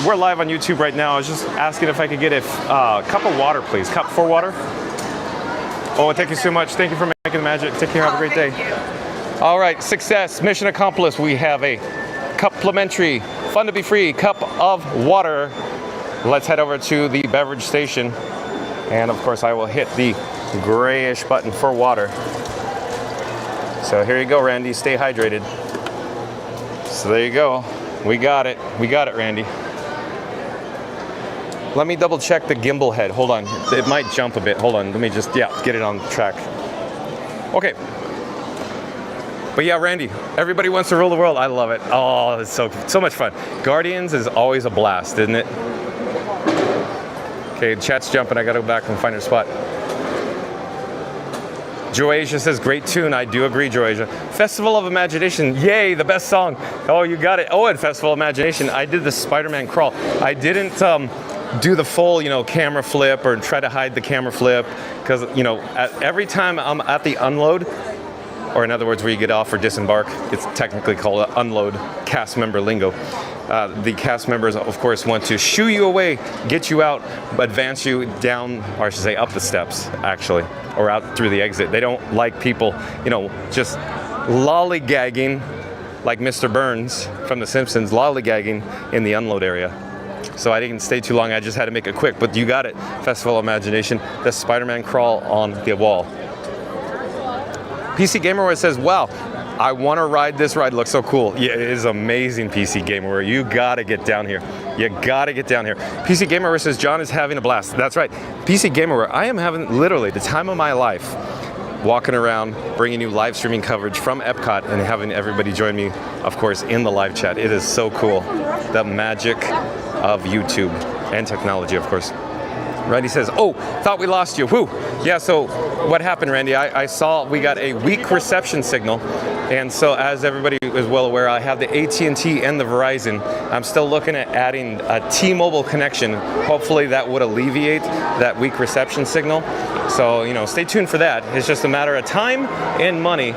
We're live on YouTube right now. I was just asking if I could get a cup of water, please. Cup for water. Oh, thank you so much. Thank you for making the magic. Take care. Have a great day. All right, success, mission accomplished. We have a complimentary, fun to be free cup of water. Let's head over to the beverage station. And of course, I will hit the grayish button for water. So here you go, Randy, stay hydrated. So there you go. We got it, Randy. Let me double check the gimbal head. Hold on, it might jump a bit. Hold on, let me just, get it on track. Okay. But yeah, Randy, everybody wants to rule the world. I love it. Oh, it's so much fun. Guardians is always a blast, isn't it? Okay, chat's jumping. I gotta go back and find her spot. Joasia says, great tune. I do agree, Joasia. Festival of Imagination. Yay, the best song. Oh, you got it. Oh, at Festival of Imagination, I did the Spider-Man crawl. I didn't do the full, camera flip or try to hide the camera flip because, every time I'm at the unload, or in other words, where you get off or disembark, it's technically called an unload, cast member lingo. The cast members, of course, want to shoo you away, get you out, advance you down, or I should say up the steps, actually, or out through the exit. They don't like people, just lollygagging, like Mr. Burns from The Simpsons, lollygagging in the unload area. So I didn't stay too long, I just had to make it quick, but you got it. Festival of Imagination, the Spider-Man crawl on the wall. PC Gamer says, wow, I want to ride this ride. It looks so cool. Yeah, it is amazing, PC Gamer. You got to get down here. You got to get down here. PC Gamer says, John is having a blast. That's right. PC Gamer, I am having literally the time of my life walking around, bringing you live streaming coverage from Epcot and having everybody join me, of course, in the live chat. It is so cool. The magic of YouTube and technology, of course. Randy says, oh, thought we lost you. Whew. Yeah, so what happened, Randy? I saw we got a weak reception signal. And so as everybody is well aware, I have the AT&T and the Verizon. I'm still looking at adding a T-Mobile connection. Hopefully that would alleviate that weak reception signal. So, you know, stay tuned for that. It's just a matter of time and money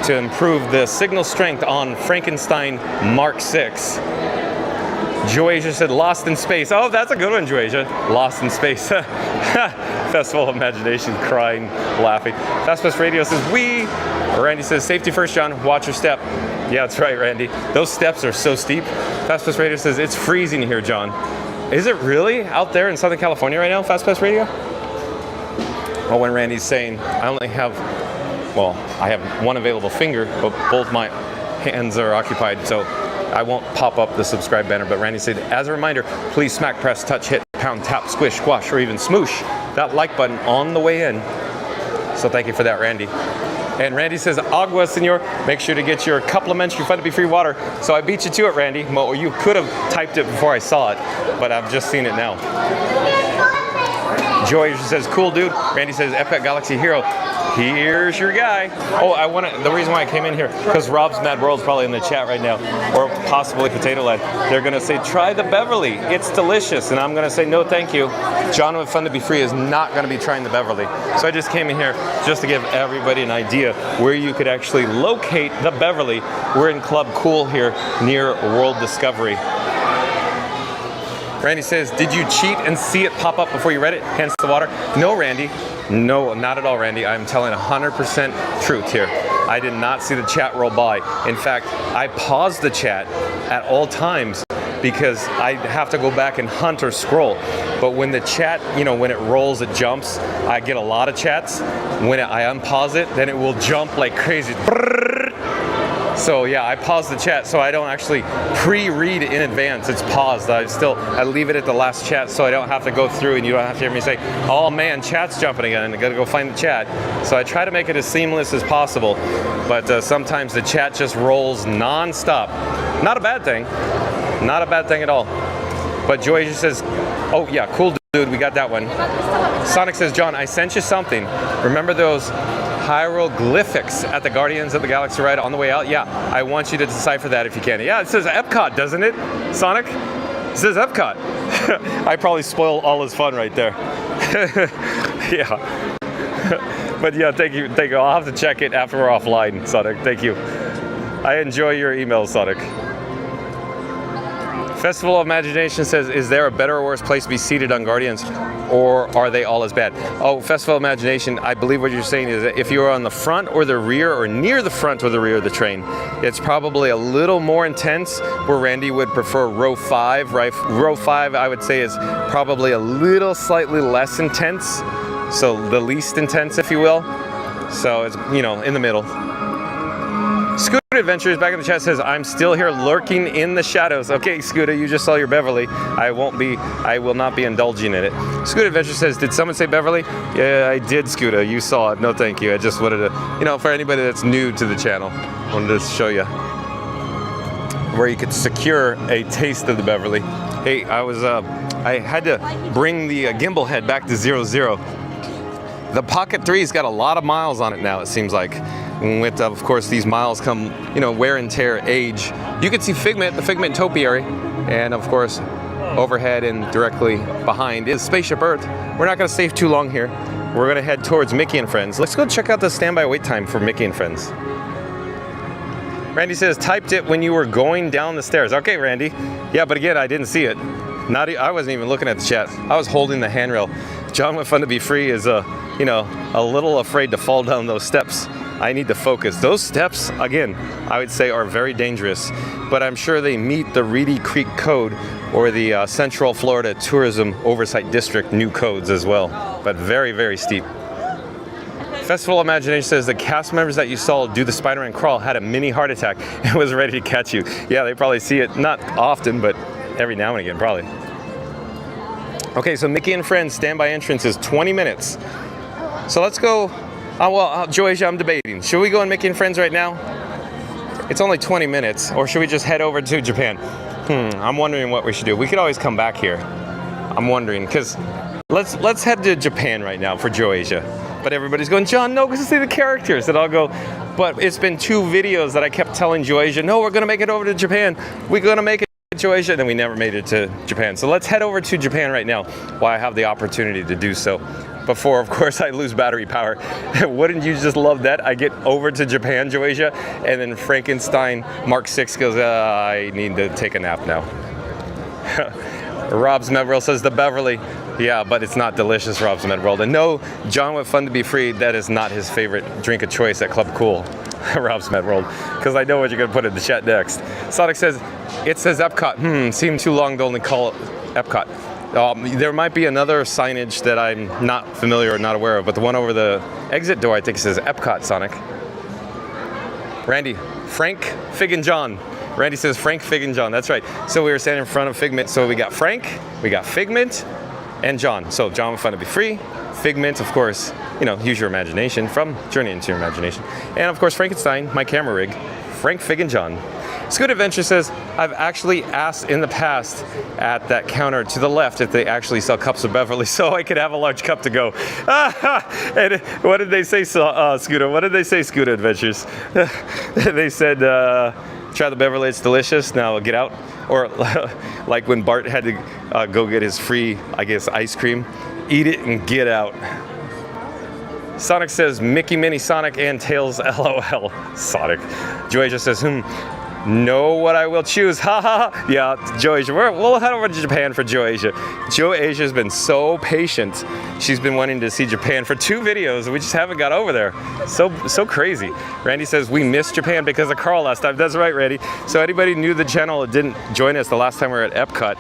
to improve the signal strength on Frankenstein Mark 6. Joasia said, Lost in Space. Oh, that's a good one, Joasia. Lost in Space. Festival of Imagination, crying, laughing. Fastbus Radio says, we. Randy says, safety first, John. Watch your step. Yeah, that's right, Randy. Those steps are so steep. Fastbus Radio says, it's freezing here, John. Is it really out there in Southern California right now, Fastbus Radio? Oh, when Randy's saying, I only have, well, I have one available finger, but both my hands are occupied, so I won't pop up the subscribe banner. But Randy said, as a reminder, please smack, press, touch, hit, pound, tap, squish, squash, or even smoosh that like button on the way in. So thank you for that, Randy. And Randy says, Agua, senor, make sure to get your complimentary Fun to Be Free water. So I beat you to it, Randy. Well, you could have typed it before I saw it, but I've just seen it now. Joy says, cool dude. Randy says, Epcot Galaxy Hero. Here's your guy. Oh, the reason why I came in here, because Rob's Mad World's probably in the chat right now, or possibly Potato Lad. They're gonna say, try the Beverly. It's delicious. And I'm gonna say, no, thank you. John with Fun to Be Free is not gonna be trying the Beverly. So I just came in here just to give everybody an idea where you could actually locate the Beverly. We're in Club Cool here near World Discovery. Randy says, did you cheat and see it pop up before you read it? Hence the water. No, Randy. No, not at all, Randy. I'm telling 100% truth here. I did not see the chat roll by. In fact, I paused the chat at all times because I have to go back and hunt or scroll. But when the chat, you know, when it rolls, it jumps. I get a lot of chats. When I unpause it, then it will jump like crazy. So yeah, I paused the chat so I don't actually pre-read in advance. It's paused. I leave it at the last chat so I don't have to go through and you don't have to hear me say, oh man, chat's jumping again. I gotta go find the chat. So I try to make it as seamless as possible, but sometimes the chat just rolls non-stop. Not a bad thing. Not a bad thing at all. But Joy just says, oh yeah, cool dude, we got that one. Sonic says, John, I sent you something. Remember those hieroglyphics at the Guardians of the Galaxy ride on the way out? Yeah, I want you to decipher that if you can. Yeah, it says Epcot, doesn't it, Sonic? It says Epcot. I probably spoiled all his fun right there. Yeah. But yeah, thank you. I'll have to check it after we're offline, Sonic. Thank you. I enjoy your emails, Sonic. Festival of Imagination says, is there a better or worse place to be seated on Guardians, or are they all as bad? Oh, Festival of Imagination, I believe what you're saying is that if you are on the front or the rear or near the front or the rear of the train, it's probably a little more intense, where Randy would prefer row 5, right? Row 5, I would say, is probably a little slightly less intense, so the least intense, if you will. So it's, you know, in the middle. Scooter Adventures back in the chat says, I'm still here lurking in the shadows. Okay, Scooter, you just saw your Beverly. I will not be indulging in it. Scooter Adventures says, did someone say Beverly? Yeah, I did, Scooter. You saw it. No, thank you. I just wanted to, you know, for anybody that's new to the channel, I wanted to show you where you could secure a taste of the Beverly. Hey, I had to bring the gimbal head back to 0-0. The Pocket 3's got a lot of miles on it now, it seems like. With, of course, these miles come, you know, wear and tear, age. You can see Figment, the Figment topiary, and of course, overhead and directly behind is Spaceship Earth. We're not going to stay too long here. We're going to head towards Mickey and Friends. Let's go check out the standby wait time for Mickey and Friends. Randy says, typed it when you were going down the stairs. Okay, Randy. Yeah, but again, I didn't see it. I wasn't even looking at the chat. I was holding the handrail. John with Fun to Be Free is, you know, a little afraid to fall down those steps. I need to focus. Those steps, again, I would say are very dangerous, but I'm sure they meet the Reedy Creek Code or the Central Florida Tourism Oversight District new codes as well, but very, very steep. Festival of Imagination says the cast members that you saw do the Spider-Man crawl had a mini heart attack and was ready to catch you. Yeah, they probably see it, not often, but every now and again, probably. Okay, so Mickey and Friends standby entrance is 20 minutes. So let's go. Joycia, I'm debating. Should we go in Mickey and Friends right now? It's only 20 minutes, or should we just head over to Japan? I'm wondering what we should do. We could always come back here. I'm wondering, because Let's head to Japan right now for Joe Asia. But everybody's going, John, no, because to see the characters. And I'll go, but it's been 2 videos that I kept telling Joe Asia, no, we're going to make it over to Japan. We're going to make it to Joe Asia. And then we never made it to Japan. So let's head over to Japan right now while I have the opportunity to do so. Before, of course, I lose battery power. Wouldn't you just love that? I get over to Japan, Joe Asia, and then Frankenstein Mark 6 goes, I need to take a nap now. Rob's Medworld says the Beverly. Yeah, but it's not delicious, Rob's Medworld. And no, John with Fun to Be Free, that is not his favorite drink of choice at Club Cool, Rob's Medworld, because I know what you're going to put in the chat next. Sonic says, it says Epcot. Seemed too long to only call it Epcot. There might be another signage that I'm not familiar or not aware of, but the one over the exit door, I think it says Epcot, Sonic. Randy, Frank, Fig and John. Randy says Frank, Fig and John. That's right. So we were standing in front of Figment. So we got Frank, we got Figment, and John. So John with Fun to Be Free, Figment, of course, you know, use your imagination from Journey into Your Imagination. And of course, Frankenstein, my camera rig, Frank, Fig, and John. Scoot Adventure says, I've actually asked in the past at that counter to the left if they actually sell cups of Beverly so I could have a large cup to go. And what did they say, Scooter? What did they say, Scoot Adventures? They said, try the Beverly, it's delicious, now get out. Or like when Bart had to go get his free, I guess, ice cream, eat it and get out. Sonic says, Mickey, Minnie, Sonic, and Tails, LOL. Sonic. Joasia says, know what I will choose, ha ha ha. Yeah, Joasia, we'll head over to Japan for Joasia. Joasia's been so patient. She's been wanting to see Japan for 2 videos. We just haven't got over there. So crazy. Randy says, we missed Japan because of Carl last time. That's right, Randy. So anybody new to the channel that didn't join us the last time we were at Epcot,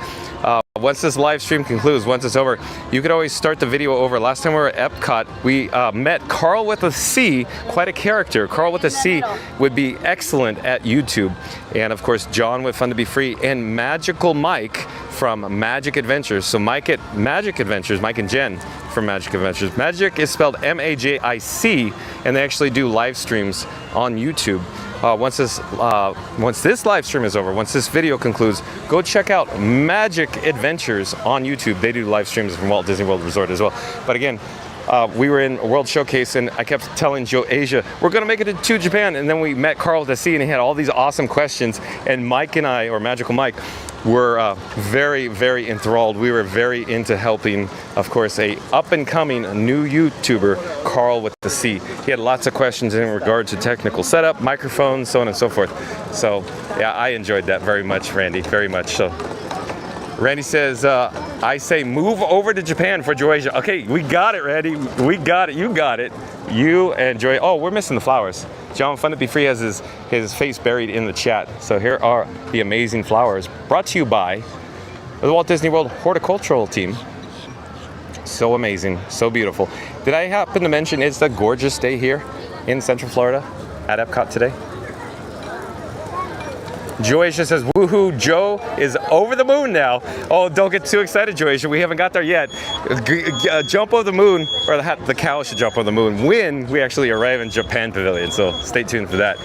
once this live stream concludes, once it's over, you could always start the video over. Last time we were at Epcot, we met Carl with a C, quite a character. Carl with a C would be excellent at YouTube. And of course, John with Fun to Be Free, and Magical Mike from Magic Adventures. So Mike at Magic Adventures, Mike and Jen from Magic Adventures. Magic is spelled M-A-J-I-C, and they actually do live streams on YouTube. Once this live stream is over, once this video concludes, go check out Magic Adventures on YouTube. They do live streams from Walt Disney World Resort as well. But again, we were in a World Showcase, and I kept telling Joe Asia, we're going to make it to Japan. And then we met Carl to see, and he had all these awesome questions. And Mike and I, or Magical Mike, were very, very enthralled. We were very into helping, of course, a up-and-coming new YouTuber, Carl with the C. He had lots of questions in regard to technical setup, microphones, so on and so forth. So, yeah, I enjoyed that very much, Randy, very much so. Randy says, I say move over to Japan for Joasia. Okay, we got it, Randy. We got it. You got it. You and Joy. Oh, we're missing the flowers. John Fun to Be Free has his face buried in the chat. So here are the amazing flowers brought to you by the Walt Disney World Horticultural Team. So amazing, so beautiful. Did I happen to mention it's a gorgeous day here in Central Florida at Epcot today? Joasia says, woohoo, Joe is over the moon now. Oh, don't get too excited, Joasia. We haven't got there yet. Jump over the moon, or the cow should jump over the moon when we actually arrive in Japan Pavilion. So stay tuned for that.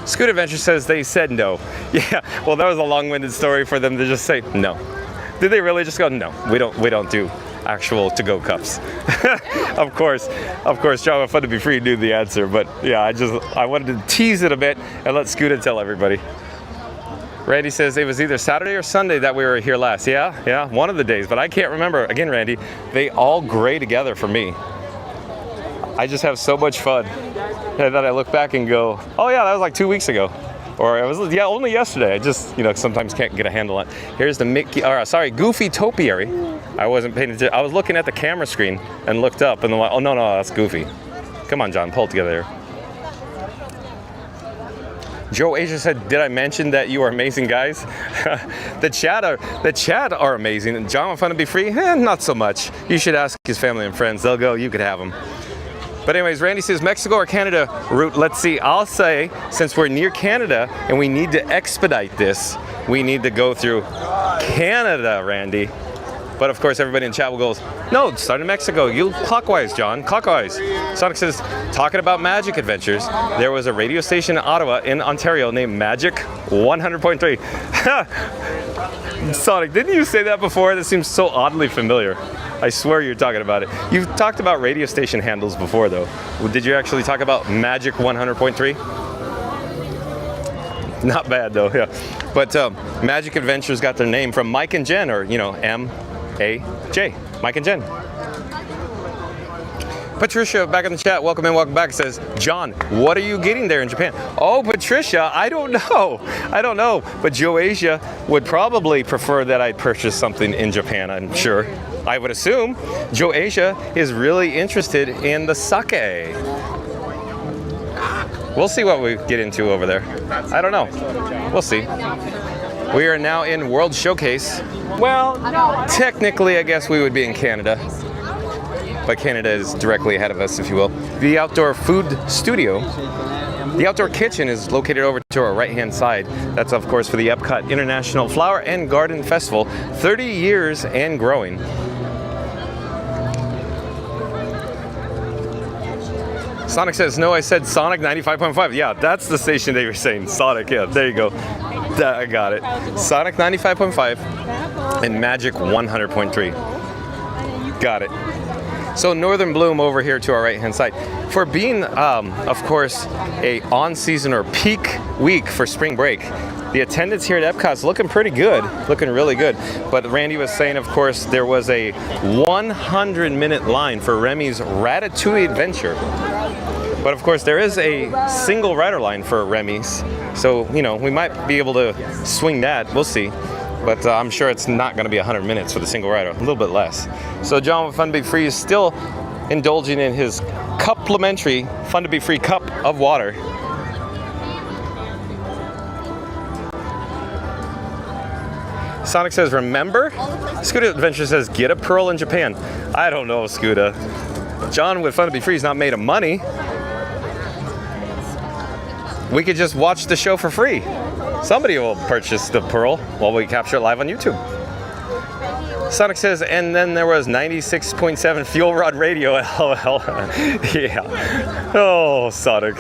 Scoot Adventure says they said no. Yeah, well, that was a long-winded story for them to just say no. Did they really just go, no, we don't do actual to-go cups? Of course, John with Fun to Be Free knew the answer, but yeah, I wanted to tease it a bit and let Scoot tell everybody. Randy says it was either Saturday or Sunday that we were here last. Yeah, one of the days, but I can't remember. Again, Randy, they all gray together for me. I just have so much fun that I look back and go, oh yeah, that was like 2 weeks ago. Or it was, yeah, only yesterday. I just, sometimes can't get a handle on it. Here's the Goofy Topiary. I wasn't paying attention. I was looking at the camera screen and looked up and then like, oh no, that's Goofy. Come on, John, pull it together here. Joe Asia said, did I mention that you are amazing guys? The chat are amazing. And John with Fun to Be Free? Not so much. You should ask his family and friends. They'll go, you could have them. But anyways, Randy says Mexico or Canada route. Let's see, I'll say, since we're near Canada and we need to expedite this, we need to go through Canada, Randy. But of course, everybody in chat will go, no, start in Mexico. You clockwise, John, clockwise. Sonic says, talking about Magic Adventures, there was a radio station in Ottawa, in Ontario, named Magic 100.3. Sonic, didn't you say that before? That seems so oddly familiar. I swear you're talking about it. You've talked about radio station handles before, though. Did you actually talk about Magic 100.3? Not bad, though, yeah. But Magic Adventures got their name from Mike and Jen, or, you know, M-A-J. Mike and Jen. Patricia, back in the chat, welcome in, welcome back, says, John, what are you getting there in Japan? Oh, Patricia, I don't know. But Joasia would probably prefer that I purchase something in Japan, I'm sure. I would assume Joasia is really interested in the sake. We'll see what we get into over there. I don't know. We'll see. We are now in World Showcase. Well, technically, I guess we would be in Canada. But Canada is directly ahead of us, if you will. The outdoor food studio, the outdoor kitchen is located over to our right-hand side. That's, of course, for the Epcot International Flower and Garden Festival, 30 years and growing. Sonic says, no, I said Sonic 95.5. Yeah, that's the station they were saying. Sonic, yeah, there you go. I got it. Sonic 95.5 and Magic 100.3. Got it. So Northern Bloom over here to our right-hand side. For being, of course, a on-season or peak week for spring break, the attendance here at Epcot is looking pretty good, looking really good. But Randy was saying, of course, there was a 100-minute line for Remy's Ratatouille Adventure. But of course, there is a single rider line for Remy's. So, you know, we might be able to swing that. We'll see. But I'm sure it's not going to be 100 minutes for the single rider, a little bit less. So John with Fun to Be Free is still indulging in his complimentary Fun to Be Free cup of water. Sonic says, remember? Scooter Adventure says, get a pearl in Japan. I don't know, Scooter. John with Fun to Be Free is not made of money. We could just watch the show for free. Somebody will purchase the pearl while we capture it live on YouTube. Sonic says, and then there was 96.7 Fuel Rod Radio, LOL. Yeah. Oh, Sonic.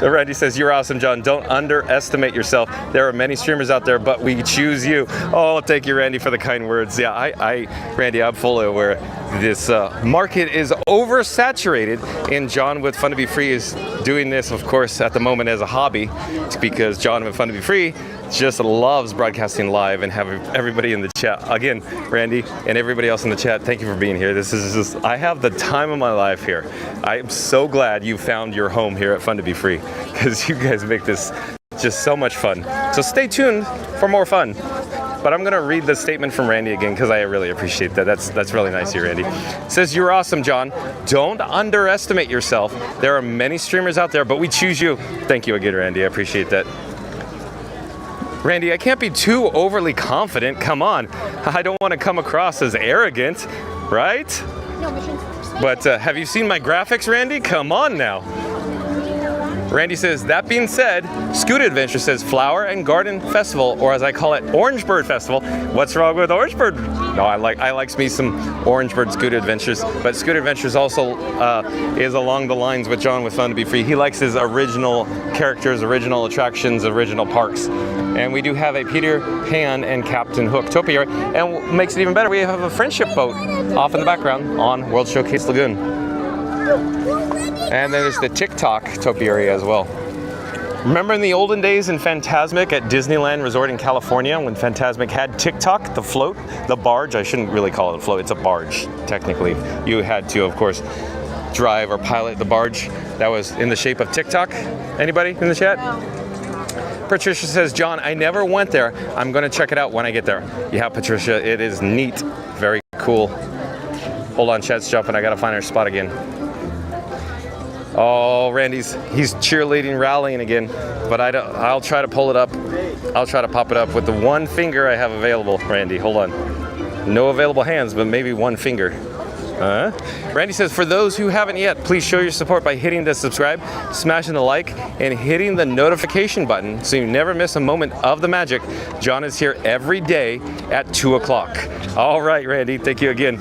Randy says, you're awesome, John. Don't underestimate yourself. There are many streamers out there, but we choose you. Oh, thank you, Randy, for the kind words. Yeah, Randy, I'm fully aware this market is oversaturated, and John with Fun to Be Free is doing this, of course, at the moment as a hobby. It's because John with Fun to Be Free just loves broadcasting live and having everybody in the chat. Again, Randy and everybody else in the chat, thank you for being here. This is just, I have the time of my life here. I am so glad you found your home here at Fun to Be Free, because you guys make this just so much fun. So stay tuned for more fun. But I'm gonna read the statement from Randy again, because I really appreciate that. That's really nice of you, Randy. It says, you're awesome, John. Don't underestimate yourself. There are many streamers out there, but we choose you. Thank you again, Randy. I appreciate that. Randy, I can't be too overly confident. Come on. I don't want to come across as arrogant, right? But have you seen my graphics, Randy? Come on now. Randy says, that being said, Scooter Adventure says Flower and Garden Festival, or as I call it, Orange Bird Festival. What's wrong with Orange Bird? No, I likes me some Orange Bird Scooter Adventures, but Scooter Adventures also is along the lines with John with Fun to Be Free. He likes his original characters, original attractions, original parks. And we do have a Peter Pan and Captain Hook topiary, and what makes it even better, we have a friendship boat off in the background on World Showcase Lagoon. And then there's the TikTok topiary as well. Remember in the olden days in Fantasmic at Disneyland Resort in California, when Fantasmic had TikTok, the float, the barge, I shouldn't really call it a float, it's a barge, technically. You had to, of course, drive or pilot the barge. That was in the shape of TikTok. Anybody in the chat? Patricia says, John, I never went there. I'm gonna check it out when I get there. Yeah, Patricia, it is neat, very cool. Hold on, chat's jumping, I gotta find our spot again. Oh, he's cheerleading, rallying again, but I'll try to pull it up. I'll try to pop it up with the one finger I have available, Randy. Hold on. No available hands, but maybe one finger. Randy says, for those who haven't yet, please show your support by hitting the subscribe, smashing the like, and hitting the notification button so you never miss a moment of the magic. John is here every day at 2 o'clock. All right, Randy, thank you again.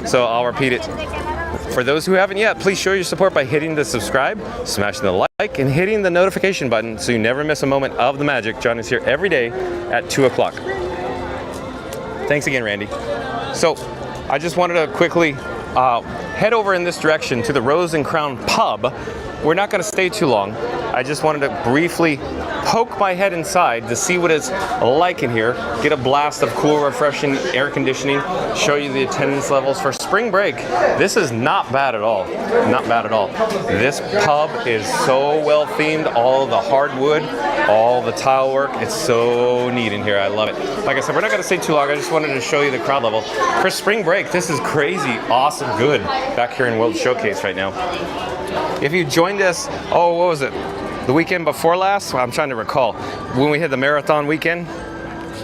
So I'll repeat it. For those who haven't yet, please show your support by hitting the subscribe, smashing the like, and hitting the notification button so you never miss a moment of the magic. John is here every day at 2 o'clock. Thanks again, Randy. So, I just wanted to quickly head over in this direction to the Rose and Crown Pub. We're not going to stay too long. I just wanted to briefly poke my head inside to see what it's like in here, get a blast of cool, refreshing air conditioning, show you the attendance levels for spring break. This is not bad at all. Not bad at all. This pub is so well themed, all the hardwood, all the tile work. It's so neat in here. I love it. Like I said, we're not going to stay too long. I just wanted to show you the crowd level. For spring break, this is crazy, awesome, good back here in World Showcase right now. If you joined us, what was it? The weekend before last? Well, I'm trying to recall. When we had the marathon weekend.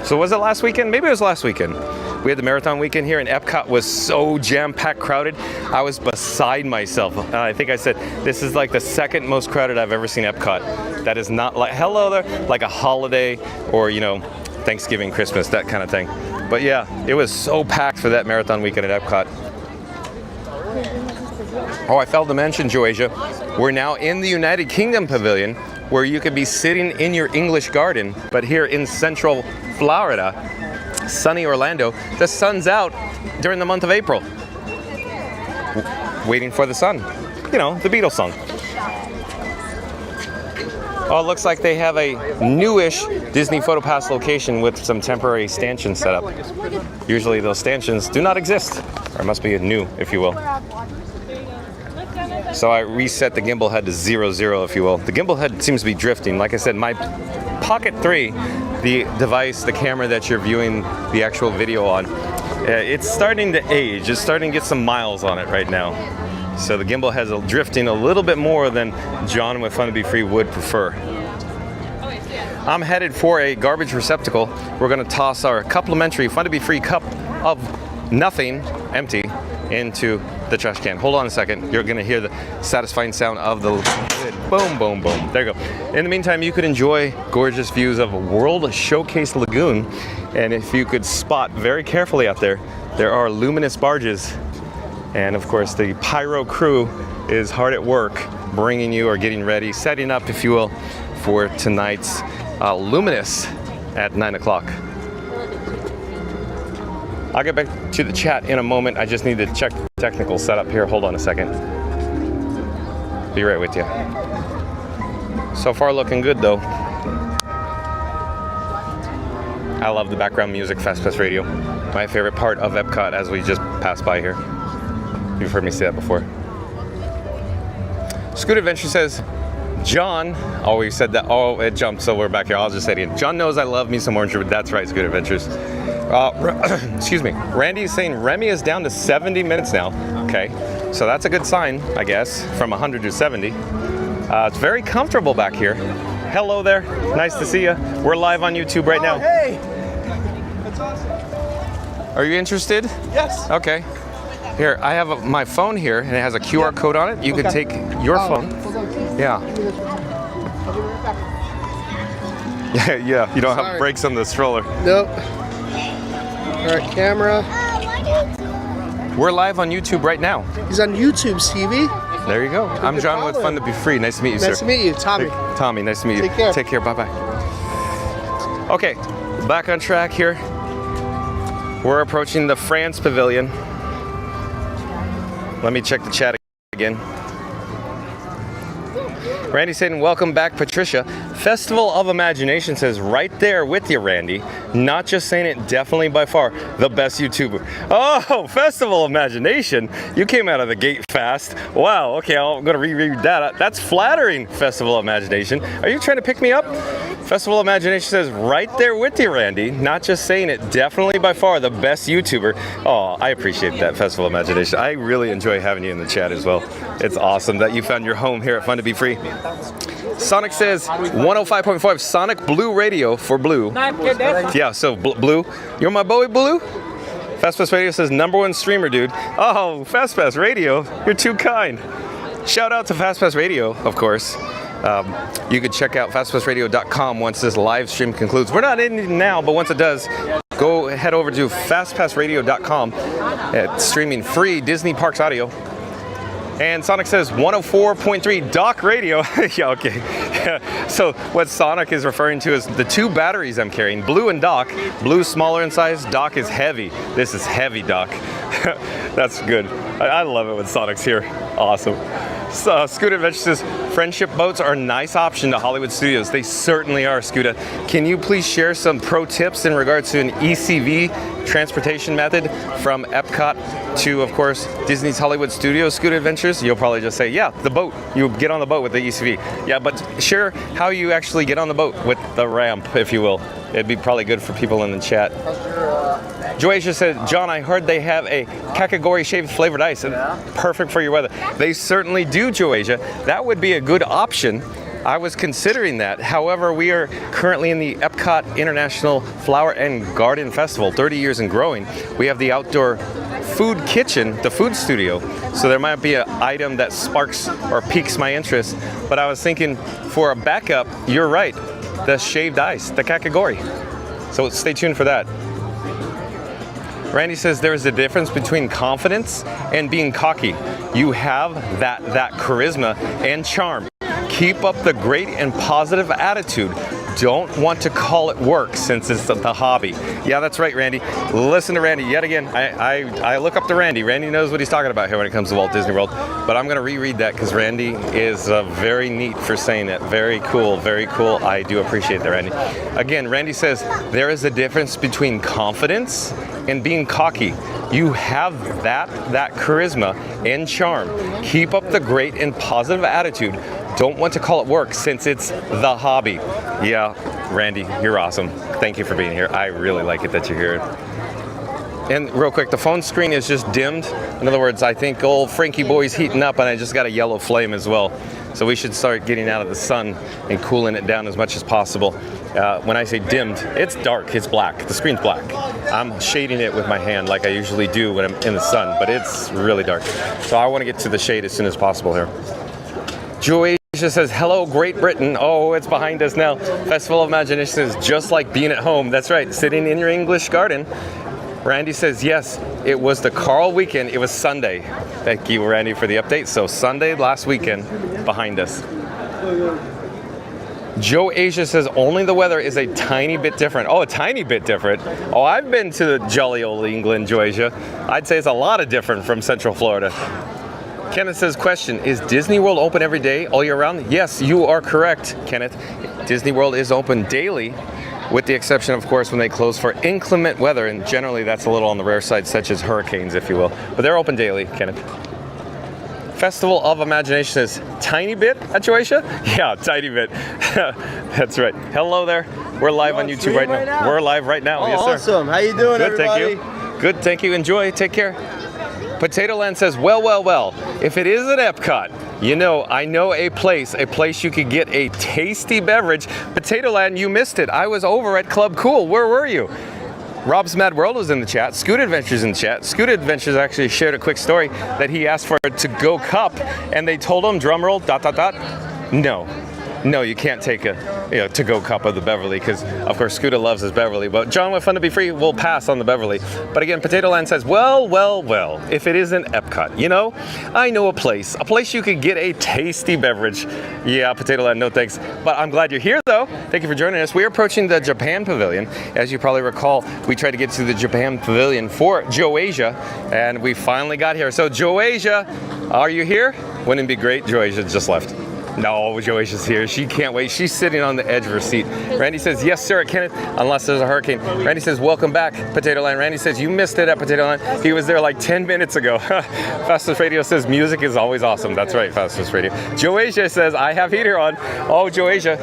So was it last weekend? Maybe it was last weekend. We had the marathon weekend here and Epcot was so jam-packed crowded. I was beside myself. I think I said, this is like the second most crowded I've ever seen Epcot. That is not like, hello there, like a holiday or, you know, Thanksgiving, Christmas, that kind of thing. But yeah, it was so packed for that marathon weekend at Epcot. Oh, I failed to mention, Joasia, we're now in the United Kingdom Pavilion where you could be sitting in your English garden, but here in Central Florida, sunny Orlando, the sun's out during the month of April. Waiting for the sun. You know, the Beatles song. Oh, it looks like they have a newish Disney PhotoPass location with some temporary stanchions set up. Usually those stanchions do not exist, or it must be a new, if you will. So I reset the gimbal head to 0, if you will. The gimbal head seems to be drifting. Like I said, my Pocket 3, the device, the camera that you're viewing the actual video on, it's starting to age. It's starting to get some miles on it right now. So the gimbal head's drifting a little bit more than John with Fun to Be Free would prefer. I'm headed for a garbage receptacle. We're going to toss our complimentary Fun to Be Free cup of nothing, empty, into the trash can. Hold on a second. You're going to hear the satisfying sound of the lid. Boom, boom, boom. There you go. In the meantime, you could enjoy gorgeous views of World Showcase Lagoon. And if you could spot very carefully out there, there are luminous barges. And of course, the pyro crew is hard at work bringing you or getting ready, setting up, if you will, for tonight's Luminous at 9 o'clock. I'll get back to the chat in a moment. I just need to check the technical setup here. Hold on a second. Be right with you. So far looking good though. I love the background music, FastPass Radio. My favorite part of Epcot as we just passed by here. You've heard me say that before. Scoot Adventure says, John, we said that, it jumped, so we're back here. I'll just say it again. John knows I love me some Orange Ribbon. That's right, Scoot Adventures. Excuse me. Randy is saying Remy is down to 70 minutes now. Okay, so that's a good sign, I guess, from 100 to 70. It's very comfortable back here. Hello there. Nice to see you. We're live on YouTube right now. Hey! That's awesome. Are you interested? Yes. Okay. Here, I have my phone here, and it has a QR code on it. You can take your phone. Yeah. Yeah, you don't have brakes on the stroller. Nope. All right, camera. We're live on YouTube right now. He's on YouTube, Stevie. There you go. I'm John with Fun to Be Free. Nice to meet you, sir. Nice to meet you, Tommy. Tommy, nice to meet you. Take care. Take care. Bye-bye. Okay, back on track here. We're approaching the France Pavilion. Let me check the chat again. Randy saying, welcome back, Patricia. Festival of Imagination says, right there with you, Randy. Not just saying it, definitely by far the best YouTuber. Oh, Festival of Imagination. You came out of the gate fast. Wow, okay, I'm going to reread that. That's flattering, Festival of Imagination. Are you trying to pick me up? Festival of Imagination says, right there with you, Randy. Not just saying it, definitely by far the best YouTuber. Oh, I appreciate that, Festival of Imagination. I really enjoy having you in the chat as well. It's awesome that you found your home here at Fun to Be Free. Sonic says 105.5 Sonic Blue Radio for Blue. Yeah, so Blue. You're my boy, Blue? FastPass Radio says #1 streamer, dude. Oh, FastPass Radio, you're too kind. Shout out to FastPass Radio, of course. You can check out fastpassradio.com once this live stream concludes. We're not in it now, but once it does, go head over to fastpassradio.com. It's streaming free Disney Parks audio. And Sonic says 104.3 Doc Radio. Yeah, okay. So what Sonic is referring to is the 2 batteries I'm carrying, Blue and Doc. Blue smaller in size, Doc is heavy. This is heavy, Doc. That's good. I love it when Sonic's here. Awesome. So, Scooter Adventure says, friendship boats are a nice option to Hollywood Studios. They certainly are, Scooter. Can you please share some pro tips in regards to an ECV transportation method from Epcot to, of course, Disney's Hollywood Studios Scooter Adventures? You'll probably just say, yeah, the boat. You get on the boat with the ECV. Yeah, but share how you actually get on the boat with the ramp, if you will. It'd be probably good for people in the chat. Joasia said, John, I heard they have a Kakagori shaved flavored ice. Perfect for your weather. They certainly do, Joasia. That would be a good option. I was considering that. However, we are currently in the Epcot International Flower and Garden Festival, 30 years and growing. We have the outdoor food kitchen, the food studio. So there might be an item that sparks or piques my interest. But I was thinking for a backup, you're right, the shaved ice, the Kakagori. So stay tuned for that. Randy says there is a difference between confidence and being cocky. You have that charisma and charm. Keep up the great and positive attitude. Don't want to call it work since it's the hobby. Yeah, that's right, Randy. Listen to Randy yet again. I look up to Randy. Randy knows what he's talking about here when it comes to Walt Disney World. But I'm going to reread that because Randy is very neat for saying it. Very cool, very cool. I do appreciate that, Randy. Again, Randy says there is a difference between confidence and being cocky. You have that charisma and charm. Keep up the great and positive attitude. Don't want to call it work since it's the hobby. Yeah, Randy, you're awesome. Thank you for being here. I really like it that you're here. And real quick, the phone screen is just dimmed. In other words, I think old Frankie Boy's heating up and I just got a yellow flame as well. So we should start getting out of the sun and cooling it down as much as possible. When I say dimmed, it's dark, it's black. The screen's black. I'm shading it with my hand like I usually do when I'm in the sun, but it's really dark. So I want to get to the shade as soon as possible here. Joy says, hello, Great Britain. Oh, it's behind us now. Festival of Imagination is just like being at home. That's right, sitting in your English garden. Randy says, yes, it was the Carl weekend. It was Sunday. Thank you, Randy, for the update. So Sunday last weekend behind us. Joe Asia says, only the weather is a tiny bit different. Oh, a tiny bit different. Oh, I've been to jolly old England, Joe Asia. I'd say it's a lot of different from Central Florida. Kenneth says, question, is Disney World open every day, all year round? Yes, you are correct, Kenneth. Disney World is open daily, with the exception, of course, when they close for inclement weather, and generally that's a little on the rare side, such as hurricanes, if you will. But they're open daily, Kenneth. Festival of Imagination says, tiny bit, Joasia? Yeah, tiny bit. That's right. Hello there. We're live on YouTube right now. We're live right now. Oh, yes, sir. Awesome. How you doing, Good, everybody? thank you. Good, thank you. Enjoy. Take care. Potato Land says, well, if it is at Epcot, you know, I know a place you could get a tasty beverage. Potato Land, you missed it. I was over at Club Cool. Where were you? Rob's Mad World was in the chat. Scoot Adventures in the chat. Scoot Adventures actually shared a quick story that he asked for a to-go cup, and they told him, drum roll, ... No, you can't take a to-go cup of the Beverly because, of course, Scooter loves his Beverly. But John with Fun to Be Free will pass on the Beverly. But again, Potato Land says, well, if it isn't Epcot, you know, I know a place you could get a tasty beverage. Yeah, Potato Land, no thanks. But I'm glad you're here, though. Thank you for joining us. We are approaching the Japan Pavilion. As you probably recall, we tried to get to the Japan Pavilion for Joasia, and we finally got here. So, Joasia, are you here? Wouldn't it be great? Joasia just left. No, Joasia's here. She can't wait. She's sitting on the edge of her seat. Randy says, yes, sir, Kenneth, unless there's a hurricane. Randy says, welcome back, Potato Land. Randy says, you missed it at Potato Land. He was there like 10 minutes ago. Fastest Radio says, music is always awesome. That's right, Fastest Radio. Joasia says, I have heater on. Oh, Joasia,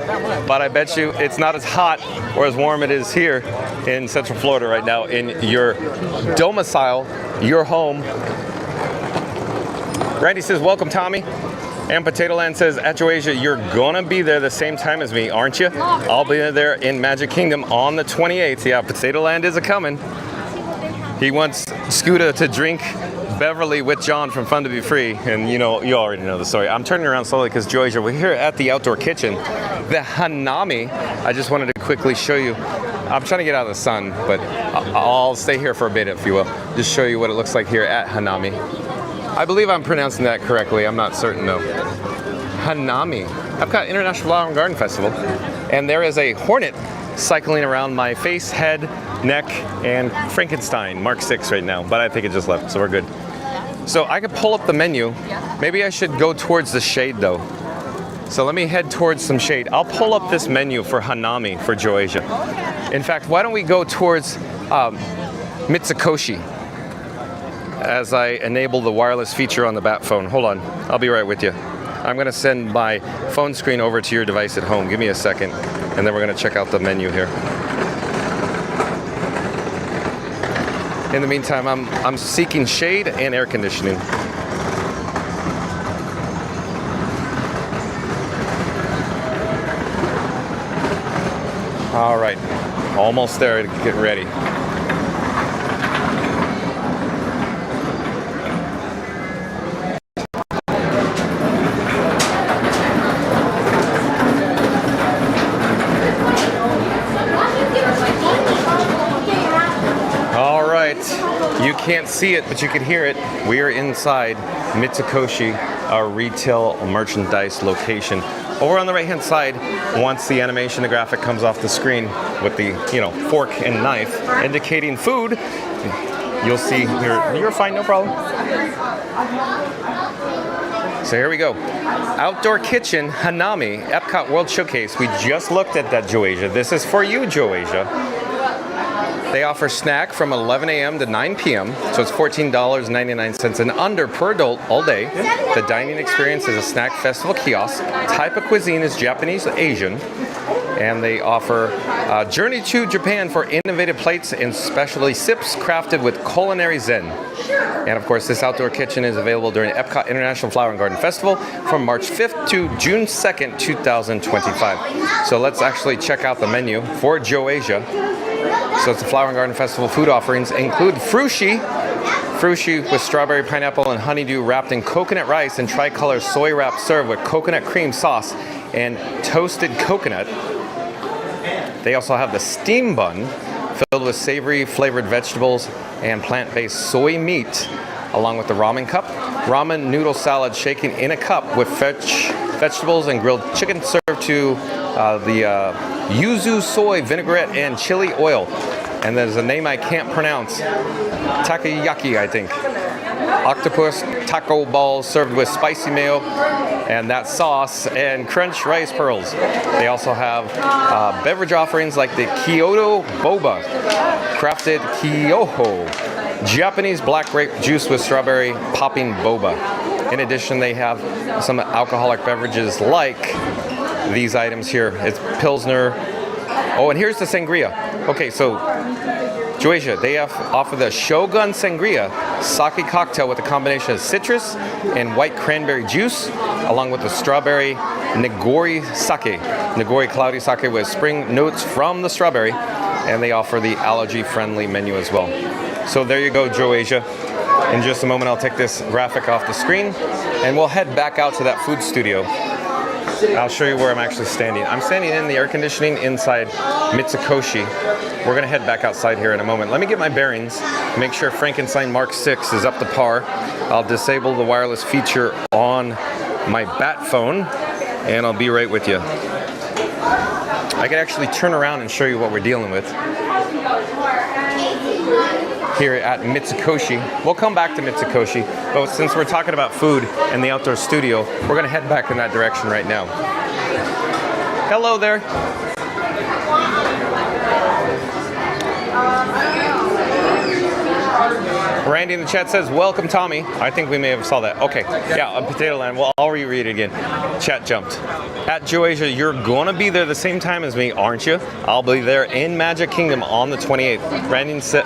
but I bet you it's not as hot or as warm it is here in Central Florida right now in your domicile, your home. Randy says, welcome, Tommy. And Potato Land says, at Joasia, you're gonna be there the same time as me, aren't you? I'll be there in Magic Kingdom on the 28th. Yeah, Potato Land is a-coming. He wants Scooter to drink Beverly with John from Fun to Be Free. And you know, you already know the story. I'm turning around slowly because Joasia, we're here at the outdoor kitchen. The Hanami, I just wanted to quickly show you. I'm trying to get out of the sun, but I'll stay here for a bit, if you will. Just show you what it looks like here at Hanami. I believe I'm pronouncing that correctly. I'm not certain, though. Hanami, Epcot International Flower and Garden Festival. And there is a hornet cycling around my face, head, neck, and Frankenstein, Mark 6 right now. But I think it just left, so we're good. So I could pull up the menu. Maybe I should go towards the shade though. So let me head towards some shade. I'll pull up this menu for Hanami for Joasia. In fact, why don't we go towards Mitsukoshi as I enable the wireless feature on the bat phone. Hold on, I'll be right with you. I'm gonna send my phone screen over to your device at home. Give me a second, and then we're gonna check out the menu here. In the meantime, I'm seeking shade and air conditioning. All right, almost there to get ready. You can't see it, but you can hear it. We are inside Mitsukoshi, our retail merchandise location. Over on the right-hand side, once the animation, the graphic comes off the screen with the, fork and knife indicating food, you'll see here. You're fine, no problem. So here we go. Outdoor kitchen, Hanami, Epcot World Showcase. We just looked at that, Joasia. This is for you, Joasia. They offer snack from 11 a.m. to 9 p.m., so it's $14.99 and under per adult all day. The dining experience is a snack festival kiosk. Type of cuisine is Japanese Asian. And they offer Journey to Japan for innovative plates and specialty sips crafted with culinary zen. And of course, this outdoor kitchen is available during Epcot International Flower and Garden Festival from March 5th to June 2nd, 2025. So let's actually check out the menu for Joasia. So it's the Flower and Garden Festival food offerings include frushi with strawberry, pineapple, and honeydew wrapped in coconut rice and tricolor soy wrap served with coconut cream sauce and toasted coconut. They also have the steam bun filled with savory flavored vegetables and plant-based soy meat, along with the ramen cup, ramen noodle salad shaken in a cup with vegetables and grilled chicken served to the yuzu soy vinaigrette and chili oil. And there's a name I can't pronounce. Takoyaki, I think. Octopus taco balls served with spicy mayo and that sauce and crunch rice pearls. They also have beverage offerings like the Kyoto Boba, crafted Kyoho, Japanese black grape juice with strawberry popping boba. In addition, they have some alcoholic beverages like these items here. It's Pilsner. Oh, and here's the sangria. Okay, so Joasia, they offer the Shogun Sangria sake cocktail with a combination of citrus and white cranberry juice, along with the strawberry Nigori sake. Nigori cloudy sake with spring notes from the strawberry, and they offer the allergy-friendly menu as well. So there you go, Joasia. In just a moment, I'll take this graphic off the screen, and we'll head back out to that food studio. I'll show you where I'm actually standing. I'm standing in the air conditioning inside Mitsukoshi. We're gonna head back outside here in a moment. Let me get my bearings, make sure Frankenstein Mark 6 is up to par. I'll disable the wireless feature on my bat phone, and I'll be right with you. I can actually turn around and show you what we're dealing with here at Mitsukoshi. We'll come back to Mitsukoshi, but since we're talking about food and the outdoor studio, we're gonna head back in that direction right now. Hello there. Randy in the chat says, welcome Tommy. I think we may have saw that. Okay, yeah, Potato Land. Well, I'll reread it again. Chat jumped. At Joasia, you're gonna be there the same time as me, aren't you? I'll be there in Magic Kingdom on the 28th.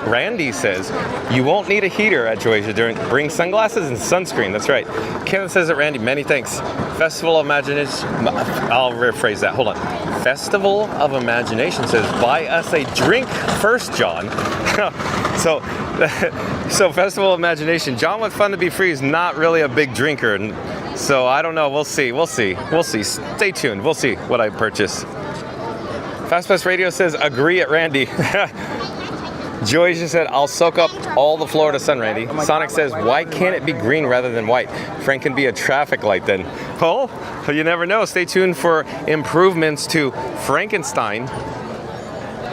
Randy says, you won't need a heater at Joasia. Bring sunglasses and sunscreen. That's right. Kevin says it, Randy, many thanks. Festival of Imagination, I'll rephrase that, hold on. Festival of Imagination says, buy us a drink first, John. So Festival of Imagination. John with Fun to Be Free is not really a big drinker, so I don't know. We'll see. Stay tuned. We'll see what I purchase. Fast Pass Radio says, agree at Randy. Joasia said, I'll soak up all the Florida sun, Randy. Sonic says, why can't it be green rather than white? Frank can be a traffic light then. Oh, you never know. Stay tuned for improvements to Frankenstein.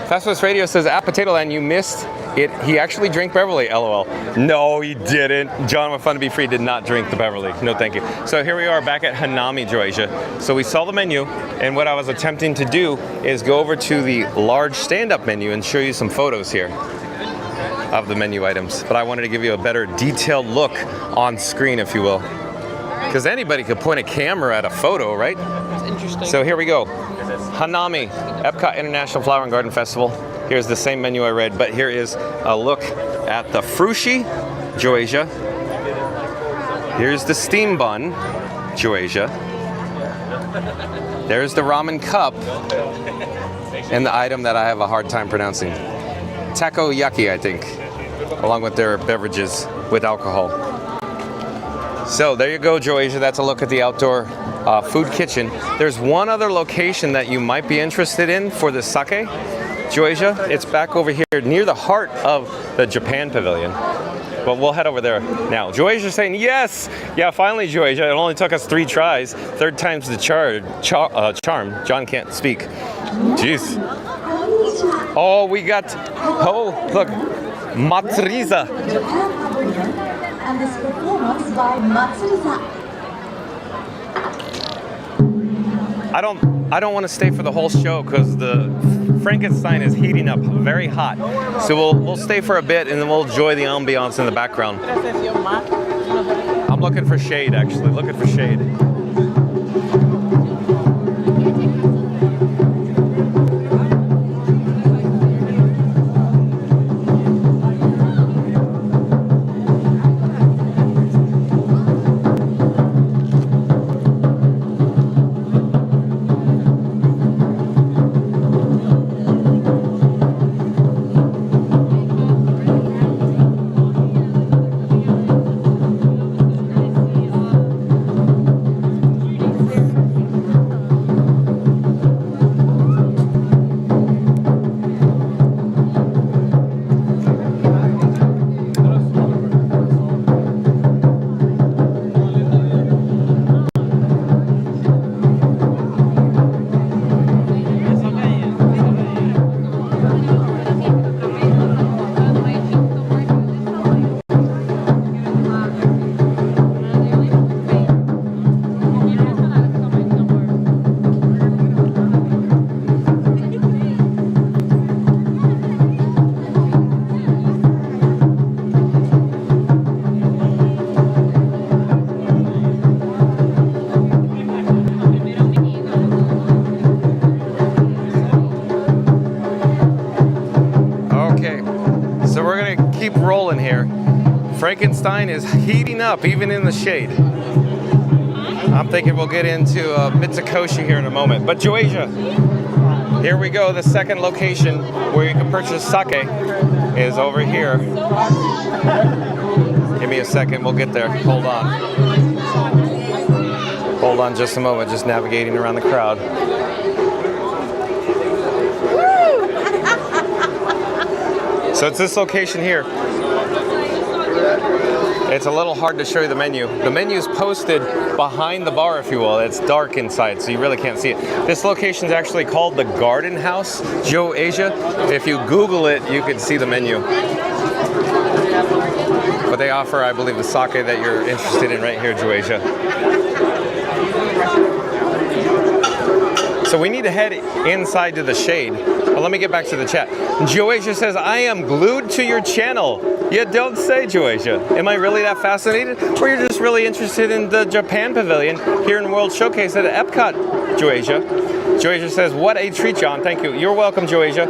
Fastwest Radio says, at Potato Land, you missed it. He actually drank Beverly, LOL. No, he didn't. John with Fun to Be Free did not drink the Beverly. No, thank you. So here we are back at Hanami, Joasia. So we saw the menu, and what I was attempting to do is go over to the large stand-up menu and show you some photos here of the menu items. But I wanted to give you a better detailed look on screen, if you will. Because anybody could point a camera at a photo, right? That's interesting. So here we go. Hanami, Epcot International Flower and Garden Festival. Here's the same menu I read, but here is a look at the frushi, Joasia. Here's the steam bun, Joasia. There's the ramen cup, and the item that I have a hard time pronouncing. Takoyaki, I think, along with their beverages with alcohol. So there you go, Joasia. That's a look at the outdoor food kitchen. There's one other location that you might be interested in for the sake, Joasia. It's back over here near the heart of the Japan Pavilion. But we'll head over there now. Joasia's saying yes! Yeah, finally, Joasia. It only took us 3 tries. 3rd time's the charm. John can't speak. Jeez. Oh, we got... Oh, look. Matsuriza. And this performance by Matsuriza. I don't want to stay for the whole show because the Frankenstein is heating up very hot. So we'll stay for a bit and then we'll enjoy the ambiance in the background. I'm looking for shade, actually. Looking for shade. Rolling here. Frankenstein is heating up even in the shade. I'm thinking we'll get into Mitsukoshi here in a moment. But Joasia, here we go. The second location where you can purchase sake is over here. Give me a second, we'll get there. Hold on. Hold on just a moment, just navigating around the crowd. So it's this location here. It's a little hard to show you the menu. The menu is posted behind the bar, if you will. It's dark inside, so you really can't see it. This location is actually called the Garden House, Joasia. If you Google it, you can see the menu. But they offer, I believe, the sake that you're interested in right here, Joasia. So we need to head inside to the shade. Well, let me get back to the chat. Joasia says, I am glued to your channel. You don't say, Joasia. Am I really that fascinated? Or you're just really interested in the Japan Pavilion here in World Showcase at Epcot, Joasia? Joasia says, what a treat, John. Thank you. You're welcome, Joasia.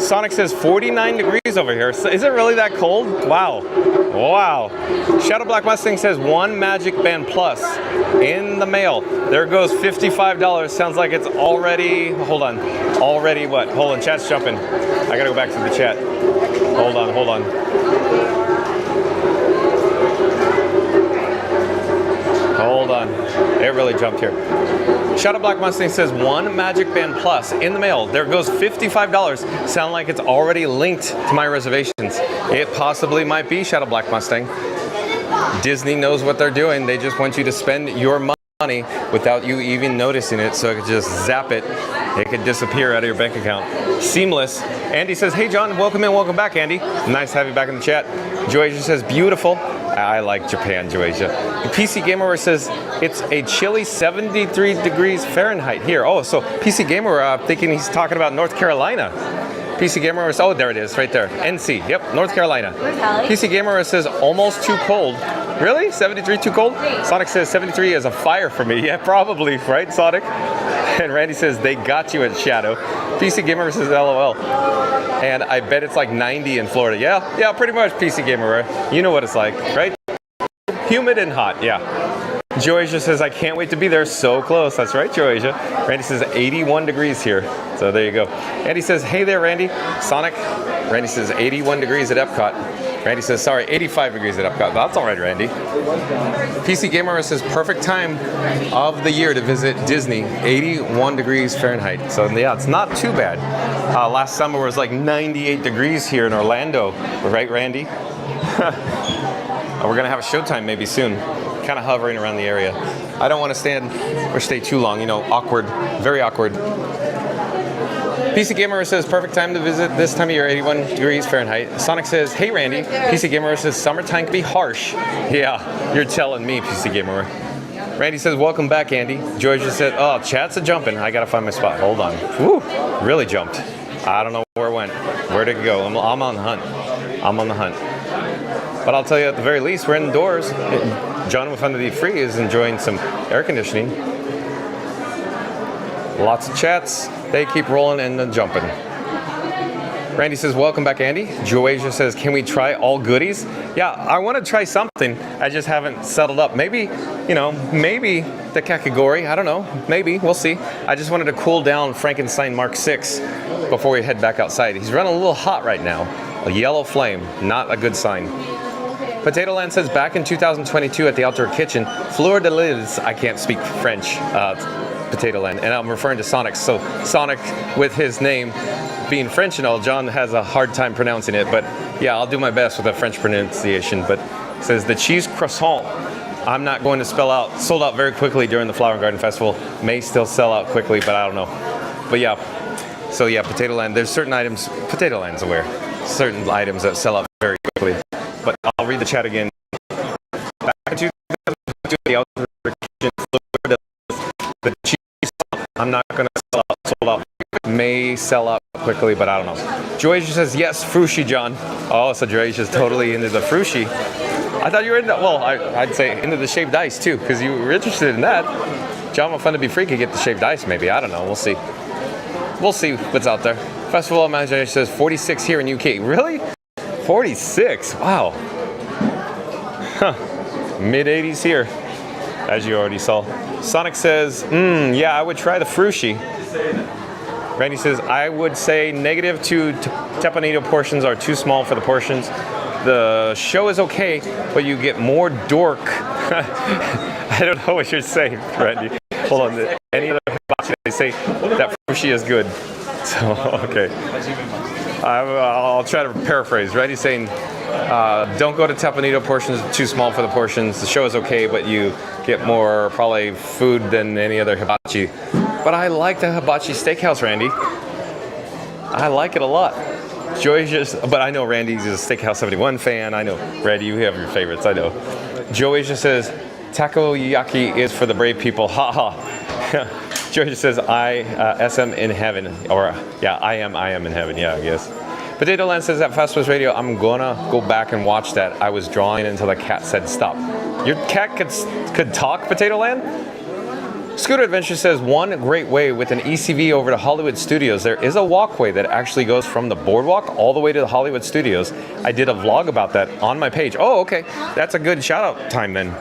Sonic says 49 degrees over here. So is it really that cold? Wow. Wow. Shadow Black Mustang says 1 Magic Band Plus in the mail. There goes $55. Sounds like it's already, hold on. Already what? Hold on, chat's jumping. I gotta go back to the chat. Hold on, hold on. Hold on. It really jumped here. Shadow Black Mustang says 1 Magic Band Plus in the mail. There goes $55. Sound like it's already linked to my reservations. It possibly might be Shadow Black Mustang. Disney knows what they're doing. They just want you to spend your money without you even noticing it, so it could just zap it. It could disappear out of your bank account. Seamless. Andy says, hey John, welcome in, welcome back, Andy. Nice to have you back in the chat. Joasia says, beautiful. I like Japan, Joasia. PC Gamer says, it's a chilly 73 degrees Fahrenheit here. Oh, so PC Gamer thinking he's talking about North Carolina. PC Gamer, oh, there it is, right there. NC, yep, North Carolina. PC Gamer says, almost too cold. Really? 73 too cold? Sonic says 73 is a fire for me. Yeah, probably, right, Sonic? And Randy says, they got you at Shadow. PC Gamer says, LOL. And I bet it's like 90 in Florida. Yeah, pretty much, PC Gamer. You know what it's like, right? Humid and hot, yeah. Joasia says, I can't wait to be there. So close. That's right, Joasia. Randy says 81 degrees here. So there you go. Andy says, hey there, Randy. Sonic. Randy says 81 degrees at Epcot. Randy says, sorry, 85 degrees at Epcot. That's all right, Randy. PC Gamer says, perfect time of the year to visit Disney. 81 degrees Fahrenheit. So yeah, it's not too bad. Last summer was like 98 degrees here in Orlando. Right, Randy? We're going to have a showtime maybe soon. Kind of hovering around the area. I don't want to stand or stay too long, you know, awkward, very awkward. PC Gamer says, perfect time to visit this time of year, 81 degrees Fahrenheit. Sonic says, hey Randy. PC Gamer says, summertime can be harsh. Yeah, you're telling me, PC Gamer. Randy says, welcome back, Andy. George just said, oh, chat's a jumping. I gotta find my spot. Hold on. Woo, really jumped. I don't know where it went. Where'd it go? I'm on the hunt. I'm on the hunt. But I'll tell you, at the very least, we're indoors. John with Fun to Be Free is enjoying some air conditioning. Lots of chats. They keep rolling and jumping. Randy says, welcome back, Andy. Joasia says, can we try all goodies? Yeah, I want to try something. I just haven't settled up. Maybe, you know, maybe the kakigori. I don't know. Maybe. We'll see. I just wanted to cool down Frankenstein Mark 6 before we head back outside. He's running a little hot right now. A yellow flame. Not a good sign. Potato Land says, back in 2022 at the Outdoor Kitchen, Fleur de Lis, I can't speak French, Potato Land, and I'm referring to Sonic. So Sonic, with his name being French and all, John has a hard time pronouncing it, but yeah, I'll do my best with a French pronunciation. But it says, the cheese croissant, I'm not going to spell out, sold out very quickly during the Flower and Garden Festival, may still sell out quickly, but I don't know. But yeah, so yeah, Potato Land, there's certain items, Potato Land's aware, certain items that sell out very quickly. But I'll read the chat again. Back in 2022, the Outdoor Kitchen, Florida, the cheese, I'm not going to sell out, sold out. May sell out quickly, but I don't know. Joasia says, yes, Frushi, John. Oh, so Joasia's totally into the Frushi. I thought you were into, well, I'd say into the shaved ice too, because you were interested in that. John with Fun to Be Free could get the shaved ice maybe. I don't know. We'll see. We'll see what's out there. Festival of Imagination says 46 here in UK. Really? 46? Wow. Huh. Mid-80s here, as you already saw. Sonic says, yeah, I would try the Frushi. Randy says, I would say negative two Tepanito portions are too small for the portions. The show is okay, but you get more dork. I don't know what you're saying, Randy. Hold on. Any other hibachi, they say that Frushi is good. So, okay. I'll try to paraphrase. Randy's saying, don't go to Tepanito portions, too small for the portions. The show is okay, but you get more probably food than any other hibachi. But I like the hibachi steakhouse, Randy. I like it a lot. But I know Randy's a Steakhouse 71 fan. I know, Randy, you have your favorites. I know. Joasia says, takoyaki is for the brave people. Ha ha. Georgia says, SM in heaven. Or, yeah, I am in heaven. Yeah, I guess. Potato Land says, at Fast Pass Radio, I'm gonna go back and watch that. I was drawing until the cat said stop. Your cat could talk, Potato Land? Scooter Adventure says, one great way with an ECV over to Hollywood Studios. There is a walkway that actually goes from the boardwalk all the way to the Hollywood Studios. I did a vlog about that on my page. Oh, okay. That's a good shout out time then.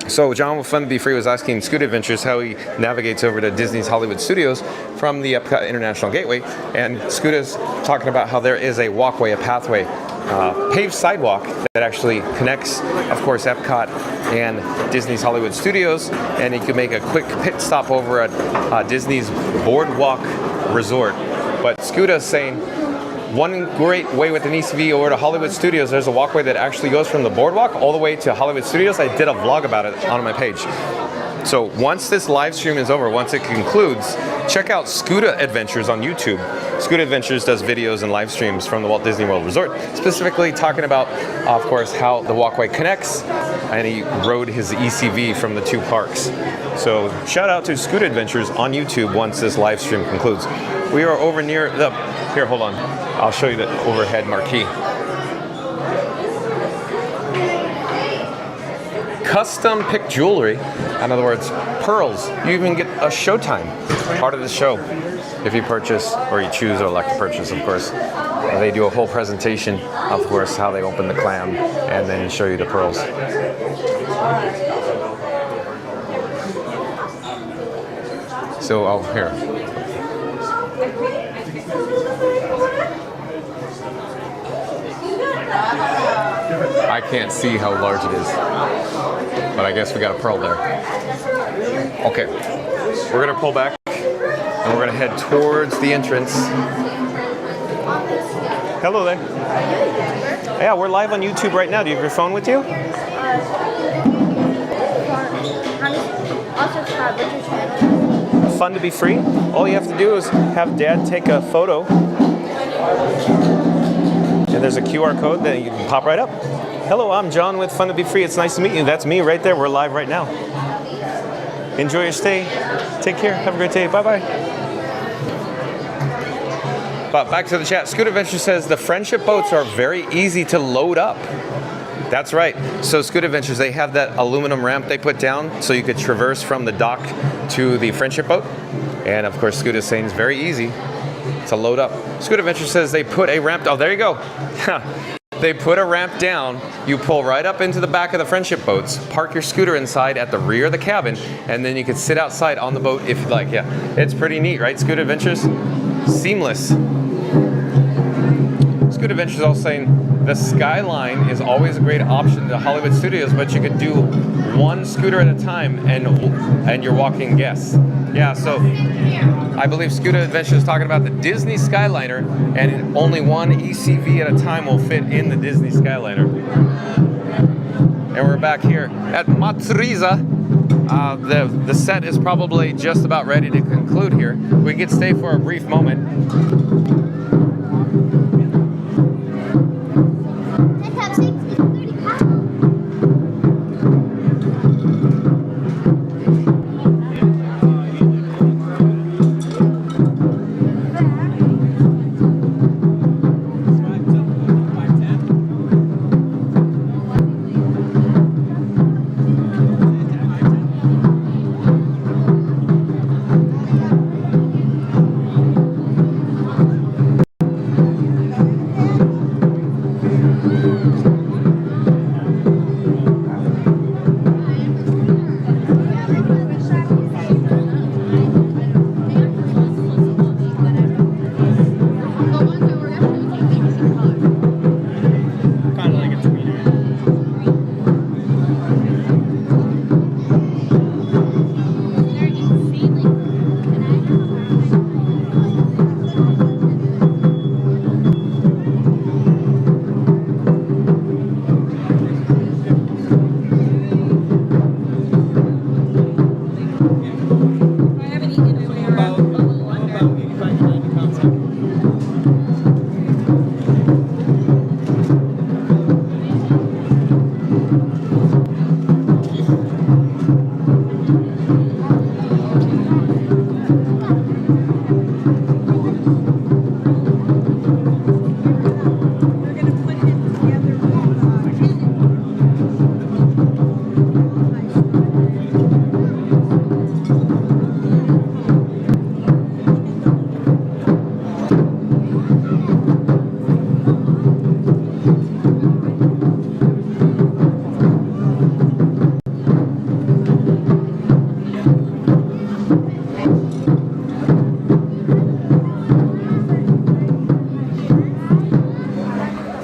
So John with Fun to Be Free was asking Scoot Adventures how he navigates over to Disney's Hollywood Studios from the Epcot International Gateway. And Scoot is talking about how there is a walkway, a pathway, paved sidewalk that actually connects, of course, Epcot and Disney's Hollywood Studios, and you can make a quick pit stop over at Disney's Boardwalk Resort. But Scuda's saying one great way with an ECV over to Hollywood Studios, there's a walkway that actually goes from the boardwalk all the way to Hollywood Studios. I did a vlog about it on my page. So once this live stream is over, once it concludes, check out Scuda Adventures on YouTube. Scuda Adventures does videos and live streams from the Walt Disney World Resort, specifically talking about, of course, how the walkway connects, and he rode his ECV from the two parks. So shout out to Scuda Adventures on YouTube once this live stream concludes. We are over near the, here, hold on. I'll show you the overhead marquee. Custom pick jewelry, in other words, pearls. You even get a showtime, part of the show, if you purchase, or you choose or elect to purchase, of course. They do a whole presentation, of course, how they open the clam, and then show you the pearls. So, oh, here. I can't see how large it is, but I guess we got a pearl there. Okay, we're gonna pull back and we're gonna head towards the entrance. Hello there. Yeah, we're live on YouTube right now. Do you have your phone with you? Also, subscribe. What's your channel? Fun to be free. All you have to do is have Dad take a photo, and there's a QR code that you can pop right up. Hello, I'm John with Fun to Be Free. It's nice to meet you. That's me right there. We're live right now. Enjoy your stay. Take care. Have a great day. Bye-bye. But back to the chat. Scuda Adventure says the friendship boats are very easy to load up. That's right. So Scuda Adventures, they have that aluminum ramp they put down so you could traverse from the dock to the friendship boat. And of course, Scuda's saying it's very easy to load up. Scuda Adventure says they put a ramp, oh, there you go. They put a ramp down, you pull right up into the back of the friendship boats, park your scooter inside at the rear of the cabin, and then you can sit outside on the boat if you'd like. Yeah, it's pretty neat, right, Scuda Adventures? Seamless. Scuda Adventures is also saying the Skyline is always a great option to Hollywood Studios, but you could do one scooter at a time and you're walking guests. Yeah, so I believe Scuda Adventures is talking about the Disney Skyliner, and only one ECV at a time will fit in the Disney Skyliner. And we're back here at Matsuriza. The set is probably just about ready to conclude here. We could stay for a brief moment.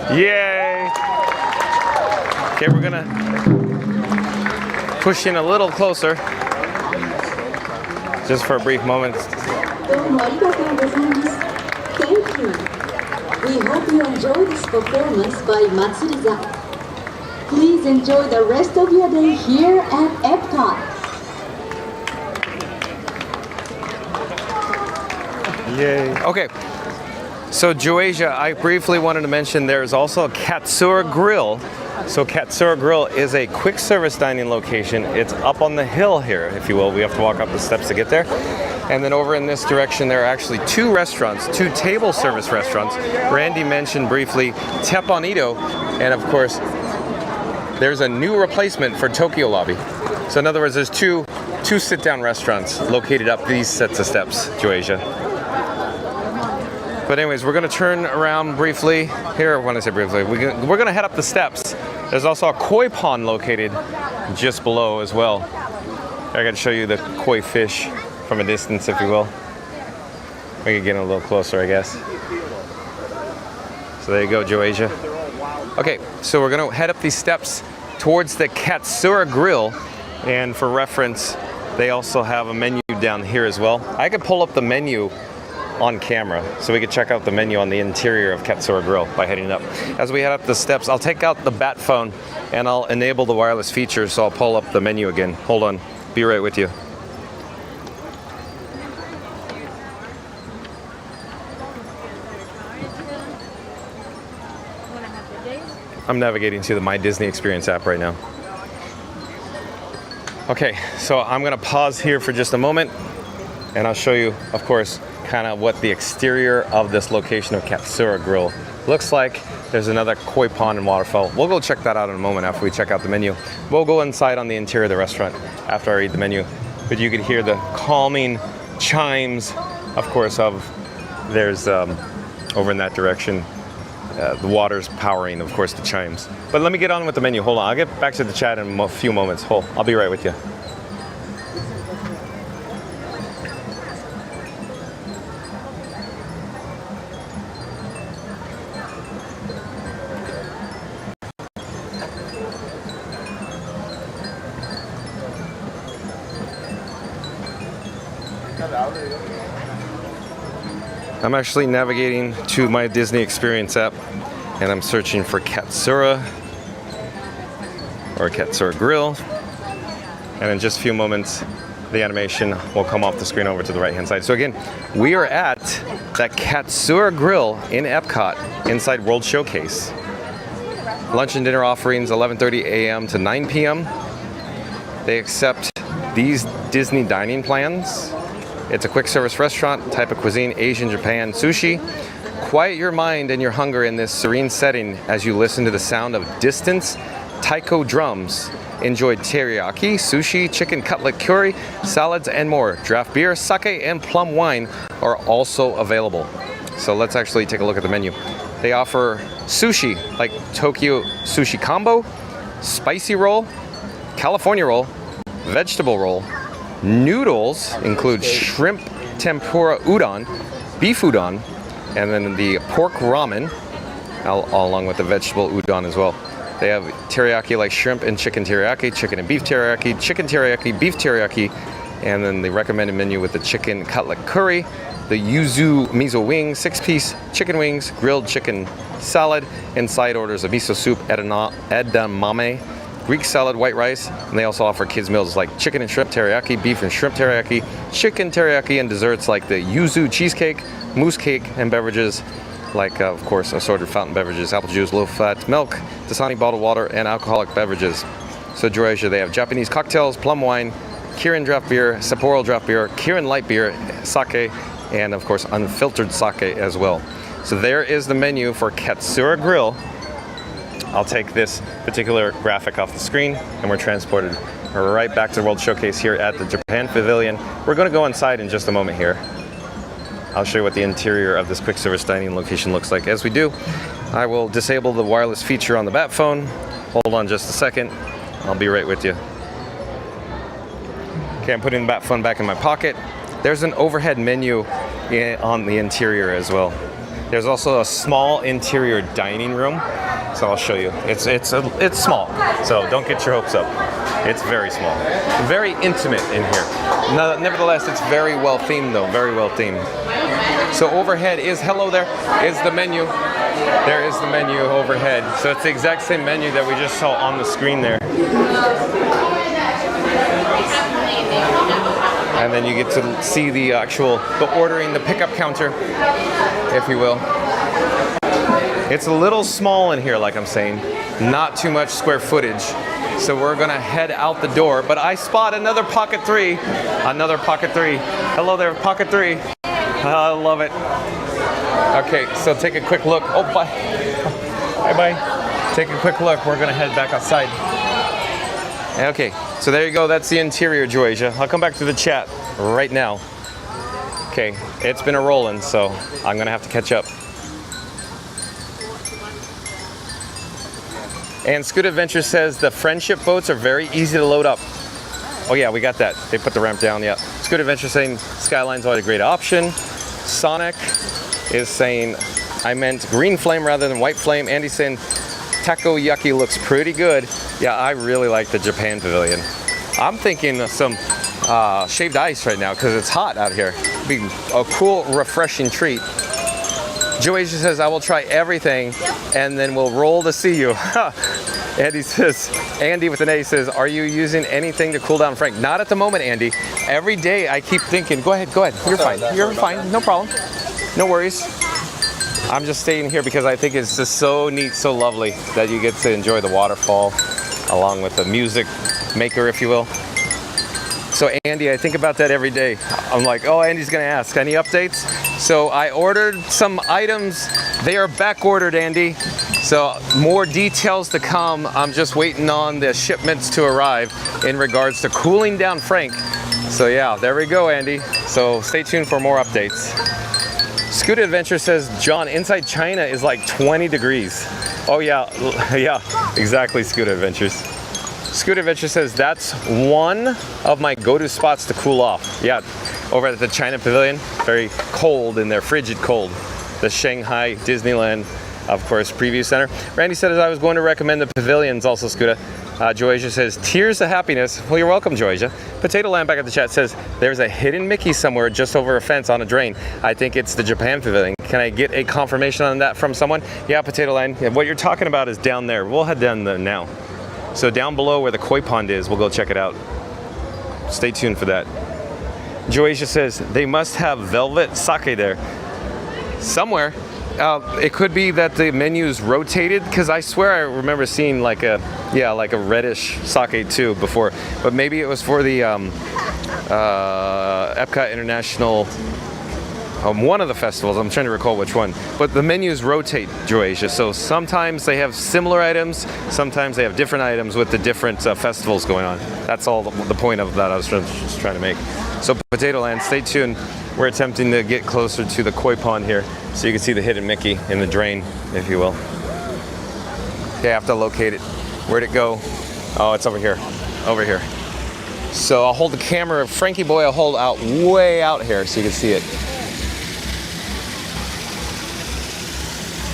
Yay! Okay, we're gonna push in a little closer, just for a brief moment. Thank you. We hope you enjoy this performance by Matsuri-san. Please enjoy the rest of your day here at Epcot. Yay. Okay. So Joasia, I briefly wanted to mention there's also a Katsura Grill. So Katsura Grill is a quick service dining location. It's up on the hill here, if you will. We have to walk up the steps to get there. And then over in this direction, there are actually two restaurants, two table service restaurants. Randy mentioned briefly Teppanyaki, and of course, there's a new replacement for Tokyo Lobby. So in other words, there's two sit-down restaurants located up these sets of steps, Joasia. But anyways, we're going to turn around briefly. Here, when I say briefly, we're going to head up the steps. There's also a koi pond located just below as well. I got to show you the koi fish from a distance, if you will. We can get a little closer, I guess. So there you go, Joasia. Okay, so we're going to head up these steps towards the Katsura Grill. And for reference, they also have a menu down here as well. I could pull up the menu on camera, so we could check out the menu on the interior of Katsura Grill by heading up. As we head up the steps, I'll take out the bat phone and I'll enable the wireless feature, so I'll pull up the menu again. Hold on, be right with you. I'm navigating to the My Disney Experience app right now. Okay, so I'm gonna pause here for just a moment and I'll show you, of course, kind of what the exterior of this location of Katsura Grill looks like. There's another koi pond and waterfall. We'll go check that out in a moment after we check out the menu. We'll go inside on the interior of the restaurant after I read the menu. But you could hear the calming chimes, of course, there's over in that direction, the water's powering, of course, the chimes. But let me get on with the menu. Hold on, I'll get back to the chat in a few moments. I'll be right with you. I'm actually navigating to my Disney Experience app and I'm searching for Katsura or Katsura Grill, and in just a few moments the animation will come off the screen over to the right hand side. So again, we are at that Katsura Grill in Epcot inside World Showcase. Lunch and dinner offerings 11:30 a.m. to 9 p.m. They accept these Disney dining plans. It's a quick service restaurant, type of cuisine, Asian, Japan, sushi. Quiet your mind and your hunger in this serene setting as you listen to the sound of distant taiko drums. Enjoy teriyaki, sushi, chicken cutlet curry, salads, and more. Draft beer, sake, and plum wine are also available. So let's actually take a look at the menu. They offer sushi, like Tokyo Sushi Combo, spicy roll, California roll, vegetable roll. Noodles include shrimp tempura udon, beef udon, and then the pork ramen, all along with the vegetable udon as well. They have teriyaki like shrimp and chicken teriyaki, chicken and beef teriyaki, chicken teriyaki, beef teriyaki, and then the recommended menu with the chicken cutlet curry, the yuzu miso wings, 6-piece chicken wings, grilled chicken salad, and side orders of miso soup, edamame, Greek salad, white rice, and they also offer kids meals like chicken and shrimp teriyaki, beef and shrimp teriyaki, chicken teriyaki, and desserts like the yuzu cheesecake, mousse cake, and beverages like, of course, assorted fountain beverages, apple juice, low-fat milk, Dasani bottled water, and alcoholic beverages. So Joasia, they have Japanese cocktails, plum wine, Kirin draft beer, Sapporo draft beer, Kirin light beer, sake, and of course unfiltered sake as well. So there is the menu for Katsura Grill. I'll take this particular graphic off the screen and we're transported right back to the World Showcase here at the Japan Pavilion. We're going to go inside in just a moment here. I'll show you what the interior of this quick service dining location looks like. As we do, I will disable the wireless feature on the bat phone. Hold on just a second. I'll be right with you. Okay, I'm putting the bat phone back in my pocket. There's an overhead menu on the interior as well. There's also a small interior dining room. So I'll show you. It's small, so don't get your hopes up. It's very small. Very intimate in here. No, nevertheless, it's very well themed though, very well themed. So overhead is, hello there, is the menu. There is the menu overhead. So it's the exact same menu that we just saw on the screen there. And then you get to see the ordering, the pickup counter, if you will. It's a little small in here, like I'm saying. Not too much square footage. So we're gonna head out the door, but I spot another Pocket 3. Another Pocket 3. Hello there, Pocket 3. I love it. Okay, so take a quick look. Oh, bye. Bye-bye. Take a quick look. We're gonna head back outside. Okay, so there you go. That's the interior, Joasia. I'll come back to the chat right now. Okay, it's been a rolling, so I'm gonna have to catch up. And Scoot Adventure says the friendship boats are very easy to load up. Oh yeah, we got that. They put the ramp down, yeah. Scoot Adventure saying Skyline's always a great option. Sonic is saying I meant green flame rather than white flame. Andy's saying takoyaki looks pretty good. Yeah, I really like the Japan Pavilion. I'm thinking of some shaved ice right now because it's hot out here. It'd be a cool, refreshing treat. Joasia says, I will try everything and then we'll roll to see you. Andy says, Andy with an A says, are you using anything to cool down Frank? Not at the moment, Andy. Every day I keep thinking, go ahead. You're fine. You're fine. No problem. No worries. I'm just staying here because I think it's just so neat, so lovely that you get to enjoy the waterfall along with the music maker, if you will. So Andy, I think about that every day. I'm like, oh, Andy's gonna ask, any updates? So I ordered some items. They are back ordered, Andy. So more details to come. I'm just waiting on the shipments to arrive in regards to cooling down Frank. So yeah, there we go, Andy. So stay tuned for more updates. Scoot Adventure says, John, inside China is like 20 degrees. Oh yeah, yeah, exactly, Scoot Adventures. Scoot Adventure says, that's one of my go-to spots to cool off. Yeah, over at the China Pavilion, very cold in there, frigid cold. The Shanghai Disneyland, of course, preview center. Randy said, as I was going to recommend the pavilions also, Scuda. Joasia says, tears of happiness. Well, you're welcome, Joasia. Potato Land back at the chat says, there's a hidden Mickey somewhere just over a fence on a drain. I think it's the Japan Pavilion. Can I get a confirmation on that from someone? Yeah, Potato Land. Yeah, what you're talking about is down there. We'll head down there now. So down below where the koi pond is, we'll go check it out. Stay tuned for that. Joasia says, they must have velvet sake there. Somewhere. It could be that the menu's rotated, because I swear I remember seeing like a reddish sake too before. But maybe it was for the Epcot International, one of the festivals. I'm trying to recall which one. But the menus rotate, Joasia. So sometimes they have similar items, sometimes they have different items with the different festivals going on. That's all the point of that I was just trying to make. So Potato Land, stay tuned. We're attempting to get closer to the koi pond here so you can see the hidden Mickey in the drain, if you will. Okay, I have to locate it. Where'd it go? Oh, it's over here. Over here. So I'll hold the camera. Frankie Boy, I'll hold out way out here so you can see it.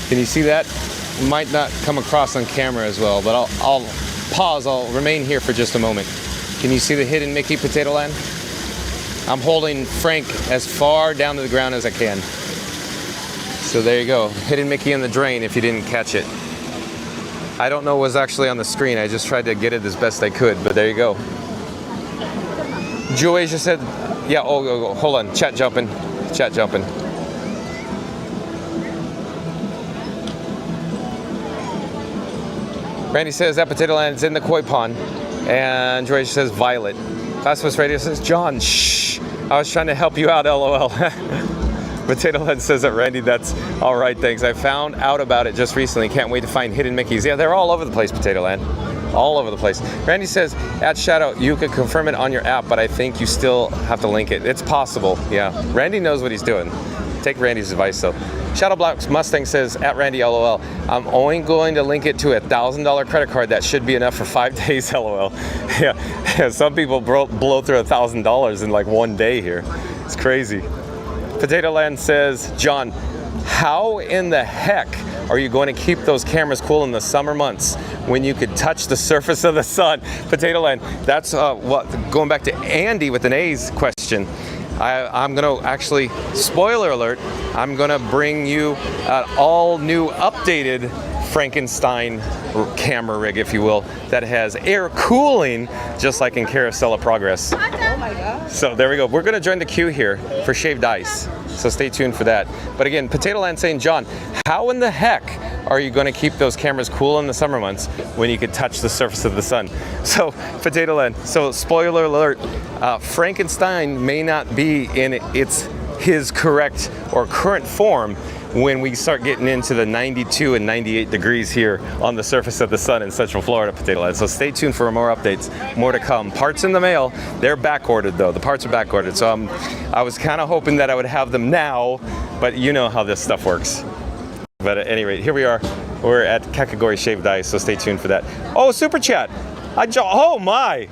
Can you see that? Might not come across on camera as well, but I'll pause. I'll remain here for just a moment. Can you see the hidden Mickey, Potato Land? I'm holding Frank as far down to the ground as I can. So there you go. Hidden Mickey in the drain if you didn't catch it. I don't know what was actually on the screen. I just tried to get it as best I could, but there you go. Joasia said, yeah, oh, hold on. Chat jumping. Chat jumping. Randy says that Potato Land is in the koi pond. And Joasia says Violet. Fastwest Radio says, John, shh. I was trying to help you out, LOL. Potato Head says that, Randy, that's all right, thanks. I found out about it just recently. Can't wait to find hidden Mickeys. Yeah, they're all over the place, Potato Land. All over the place. Randy says, at Shadow, you could confirm it on your app, but I think you still have to link it. It's possible, yeah. Randy knows what he's doing. Take Randy's advice, though. Shadow Blacks Mustang says, at Randy, LOL, I'm only going to link it to a $1,000 credit card. That should be enough for 5 days, LOL. Yeah, some people blow through $1,000 in like one day here. It's crazy. Potato Land says, John, how in the heck are you going to keep those cameras cool in the summer months when you could touch the surface of the sun? Potato Land. That's what, going back to Andy with an A's question. I'm going to actually, spoiler alert, I'm going to bring you an all new updated Frankenstein camera rig, if you will, that has air cooling, just like in Carousel of Progress. Oh my God. So there we go. We're going to join the queue here for shaved ice. So stay tuned for that. But again, Potato Land saying, John, how in the heck are you going to keep those cameras cool in the summer months when you could touch the surface of the sun? So Potato Land, so spoiler alert, Frankenstein may not be in his correct or current form when we start getting into the 92 and 98 degrees here on the surface of the sun in Central Florida, Potato Land. So stay tuned for more updates, more to come. Parts in the mail, they're back ordered though. The parts are back ordered. So I was kind of hoping that I would have them now, but you know how this stuff works. But at any rate, here we are. We're at Kakagori Shaved Ice, so stay tuned for that. Oh, Super Chat. Oh my.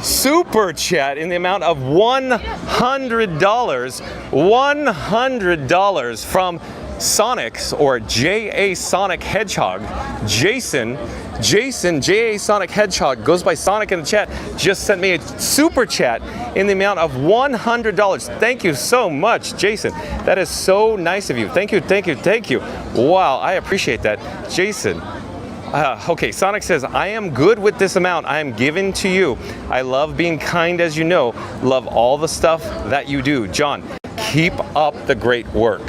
Super Chat in the amount of $100. $100 from Sonics, or J.A. Sonic Hedgehog. Jason, J.A. Sonic Hedgehog, goes by Sonic in the chat, just sent me a super chat in the amount of $100. Thank you so much, Jason. That is so nice of you. Thank you, thank you, thank you. Wow, I appreciate that. Jason. Okay, Sonic says, I am good with this amount I am giving to you. I love being kind, as you know. Love all the stuff that you do. John, keep up the great work.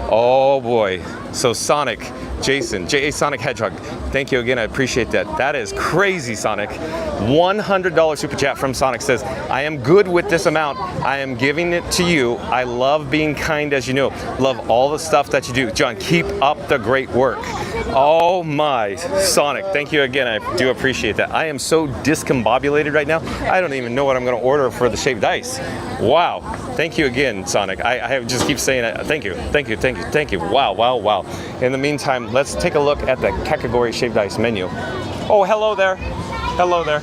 Oh boy. So Sonic, Jason, J.A. Sonic Hedgehog, thank you again. I appreciate that. That is crazy, Sonic. $100 super chat from Sonic says, I am good with this amount. I am giving it to you. I love being kind, as you know. Love all the stuff that you do. John, keep up the great work. Oh my, Sonic, thank you again. I do appreciate that. I am so discombobulated right now. I don't even know what I'm going to order for the shaved ice. Wow. Thank you again, Sonic. I just keep saying it. Thank you, thank you, thank you, thank you. Wow, wow, wow. In the meantime, let's take a look at the Kakagori Shaved Ice menu. Oh, hello there. Hello there.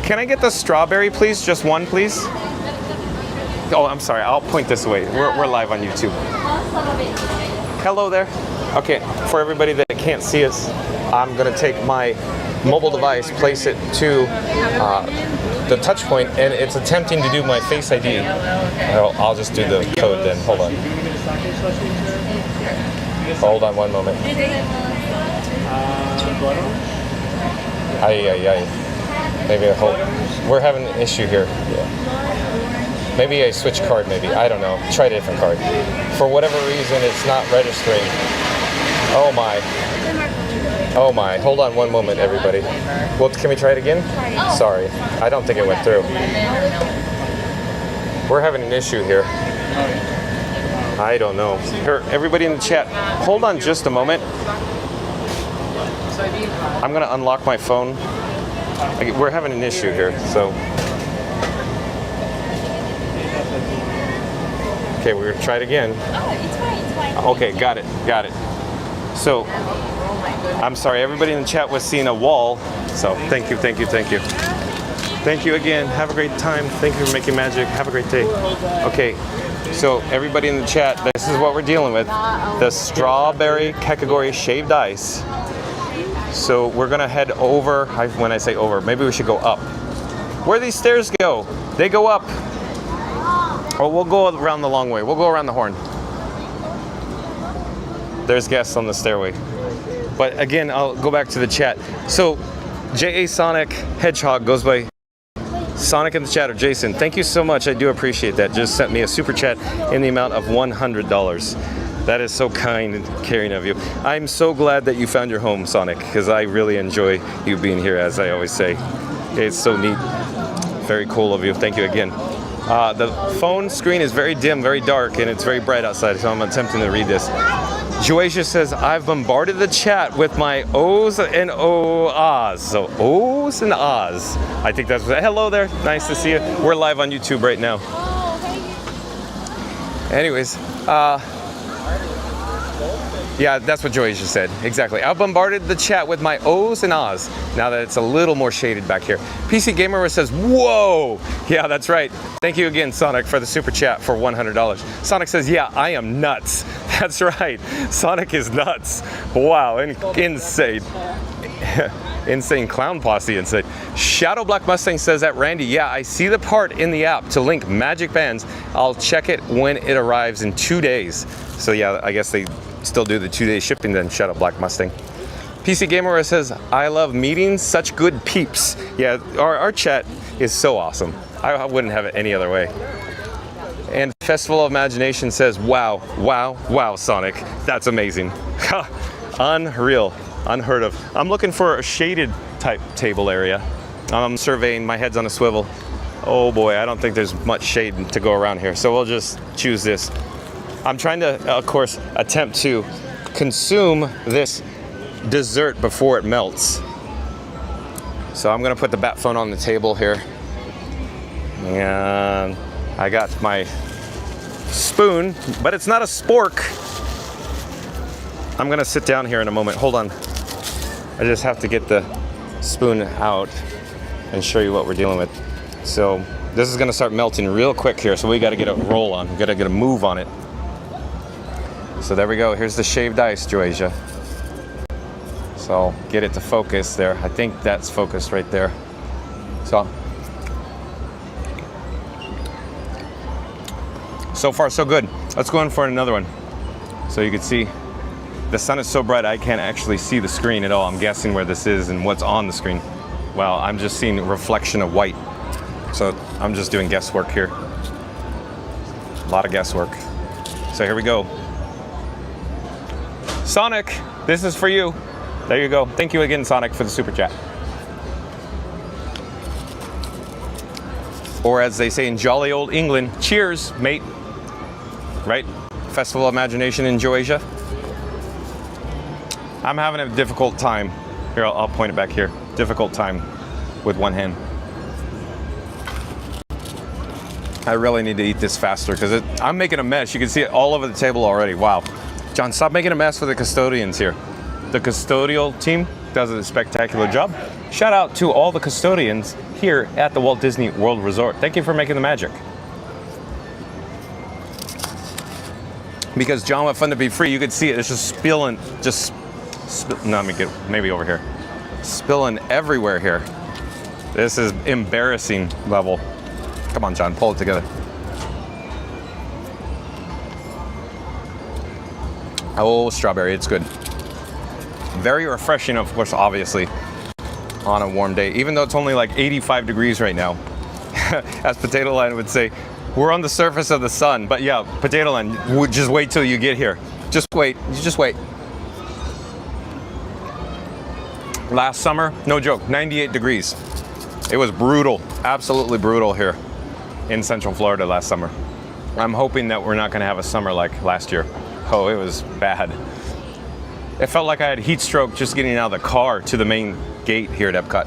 Can I get the strawberry, please? Just one, please? Oh, I'm sorry. I'll point this way. We're live on YouTube. Hello there. Okay, for everybody that can't see us, I'm going to take my mobile device, place it to the touch point, and it's attempting to do my Face ID. I'll just do the code then. Hold on. Hold on one moment. Maybe I hope. We're having an issue here. Maybe I switch card, maybe. I don't know. Try a different card. For whatever reason, it's not registering. Oh my. Oh my. Hold on one moment, everybody. Well, can we try it again? Sorry. I don't think it went through. We're having an issue here. I don't know. Here, everybody in the chat, hold on just a moment. I'm going to unlock my phone. We're having an issue here, so. Okay, we're going to try it again. Okay, got it. So, I'm sorry, everybody in the chat was seeing a wall. So, thank you. Thank you again. Have a great time. Thank you for making magic. Have a great day. Okay. So everybody in the chat, this is what we're dealing with. The strawberry Kakagori shaved ice. So we're gonna head over, when I say over, maybe we should go up. Where these stairs go? They go up. Or we'll go around the long way. We'll go around the horn. There's guests on the stairway. But again, I'll go back to the chat. So J.A. Sonic Hedgehog goes by Sonic in the chat, or Jason, thank you so much. I do appreciate that. Just sent me a super chat in the amount of $100. That is so kind and caring of you. I'm so glad that you found your home, Sonic, because I really enjoy you being here, as I always say. It's so neat. Very cool of you. Thank you again. The phone screen is very dim, very dark, and it's very bright outside, so I'm attempting to read this. Joasia says, I've bombarded the chat with my O's and ahs. So O's and ahs. I think that's what. Hello there. Nice to see you. We're live on YouTube right now. Anyways, yeah, that's what Joasia said. Exactly. I bombarded the chat with my O's and ahs. Now that it's a little more shaded back here. PC Gamer says, whoa. Yeah, that's right. Thank you again, Sonic, for the super chat for $100. Sonic says, yeah, I am nuts. That's right. Sonic is nuts. Wow, insane. Insane clown posse insane. Shadow Black Mustang says that, Randy, yeah, I see the part in the app to link Magic Bands. I'll check it when it arrives in 2 days. So yeah, I guess they still do the 2-day shipping then, Shadow Black Mustang. PC Gamer says, I love meetings, such good peeps. Yeah, our chat is so awesome. I wouldn't have it any other way. And Festival of Imagination says, wow, wow, wow, Sonic. That's amazing. Unreal, unheard of. I'm looking for a shaded type table area. I'm surveying, my head's on a swivel. Oh boy, I don't think there's much shade to go around here. So we'll just choose this. I'm trying to, of course, attempt to consume this dessert before it melts. So I'm gonna put the bat phone on the table here. And I got my spoon, but it's not a spork. I'm gonna sit down here in a moment. Hold on. I just have to get the spoon out and show you what we're dealing with. So this is gonna start melting real quick here, so we gotta get a roll on. We gotta get a move on it. So there we go. Here's the shaved ice, Joasia. So get it to focus there. I think that's focused right there. So far so good. Let's go in for another one. So you can see the sun is so bright I can't actually see the screen at all. I'm guessing where this is and what's on the screen. Well, I'm just seeing a reflection of white. So I'm just doing guesswork here. A lot of guesswork. So here we go. Sonic, this is for you. There you go. Thank you again, Sonic, for the super chat. Or as they say in jolly old England, cheers, mate. Right? Festival of Imagination in Joasia. I'm having a difficult time. Here, I'll point it back here. Difficult time with one hand. I really need to eat this faster because I'm making a mess. You can see it all over the table already. Wow. John, stop making a mess for the custodians here. The custodial team does a spectacular job. Shout out to all the custodians here at the Walt Disney World Resort. Thank you for making the magic. Because John, what fun to be free. You could see it. It's just spilling, no, let me get, maybe over here. Spilling everywhere here. This is embarrassing level. Come on, John, pull it together. Oh, strawberry, it's good. Very refreshing, of course, obviously, on a warm day, even though it's only like 85 degrees right now. As Potato Land would say, we're on the surface of the sun, but yeah, Potato Land, would just wait till you get here. Just wait, just wait. Last summer, no joke, 98 degrees. It was brutal, absolutely brutal here in Central Florida last summer. I'm hoping that we're not gonna have a summer like last year. Oh, it was bad. It felt like I had heat stroke just getting out of the car to the main gate here at Epcot.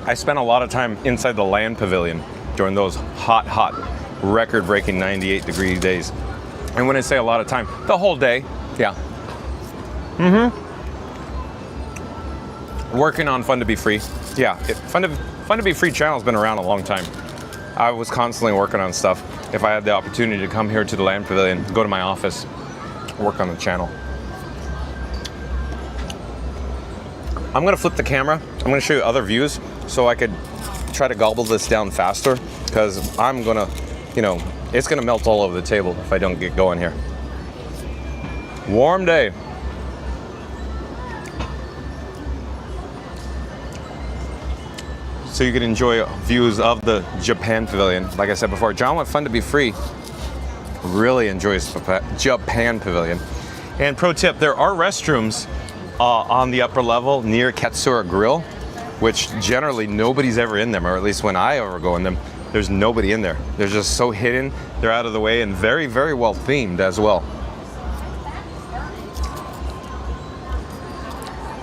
I spent a lot of time inside the land pavilion during those hot, record-breaking 98 degree days. And when I say a lot of time, the whole day, yeah. Working on Fun to Be Free. Yeah, Fun to Be Free channel's been around a long time. I was constantly working on stuff. If I had the opportunity to come here to the land pavilion, go to my office, work on the channel. I'm gonna flip the camera. I'm gonna show you other views so I could try to gobble this down faster because I'm gonna, it's gonna melt all over the table if I don't get going here. Warm day. So you can enjoy views of the Japan Pavilion. Like I said before, John, what fun to be free. Really enjoys Japan Pavilion. And pro tip, there are restrooms on the upper level near Katsura Grill, which generally nobody's ever in them, or at least when I ever go in them, there's nobody in there. They're just so hidden, they're out of the way, and very, very well themed as well.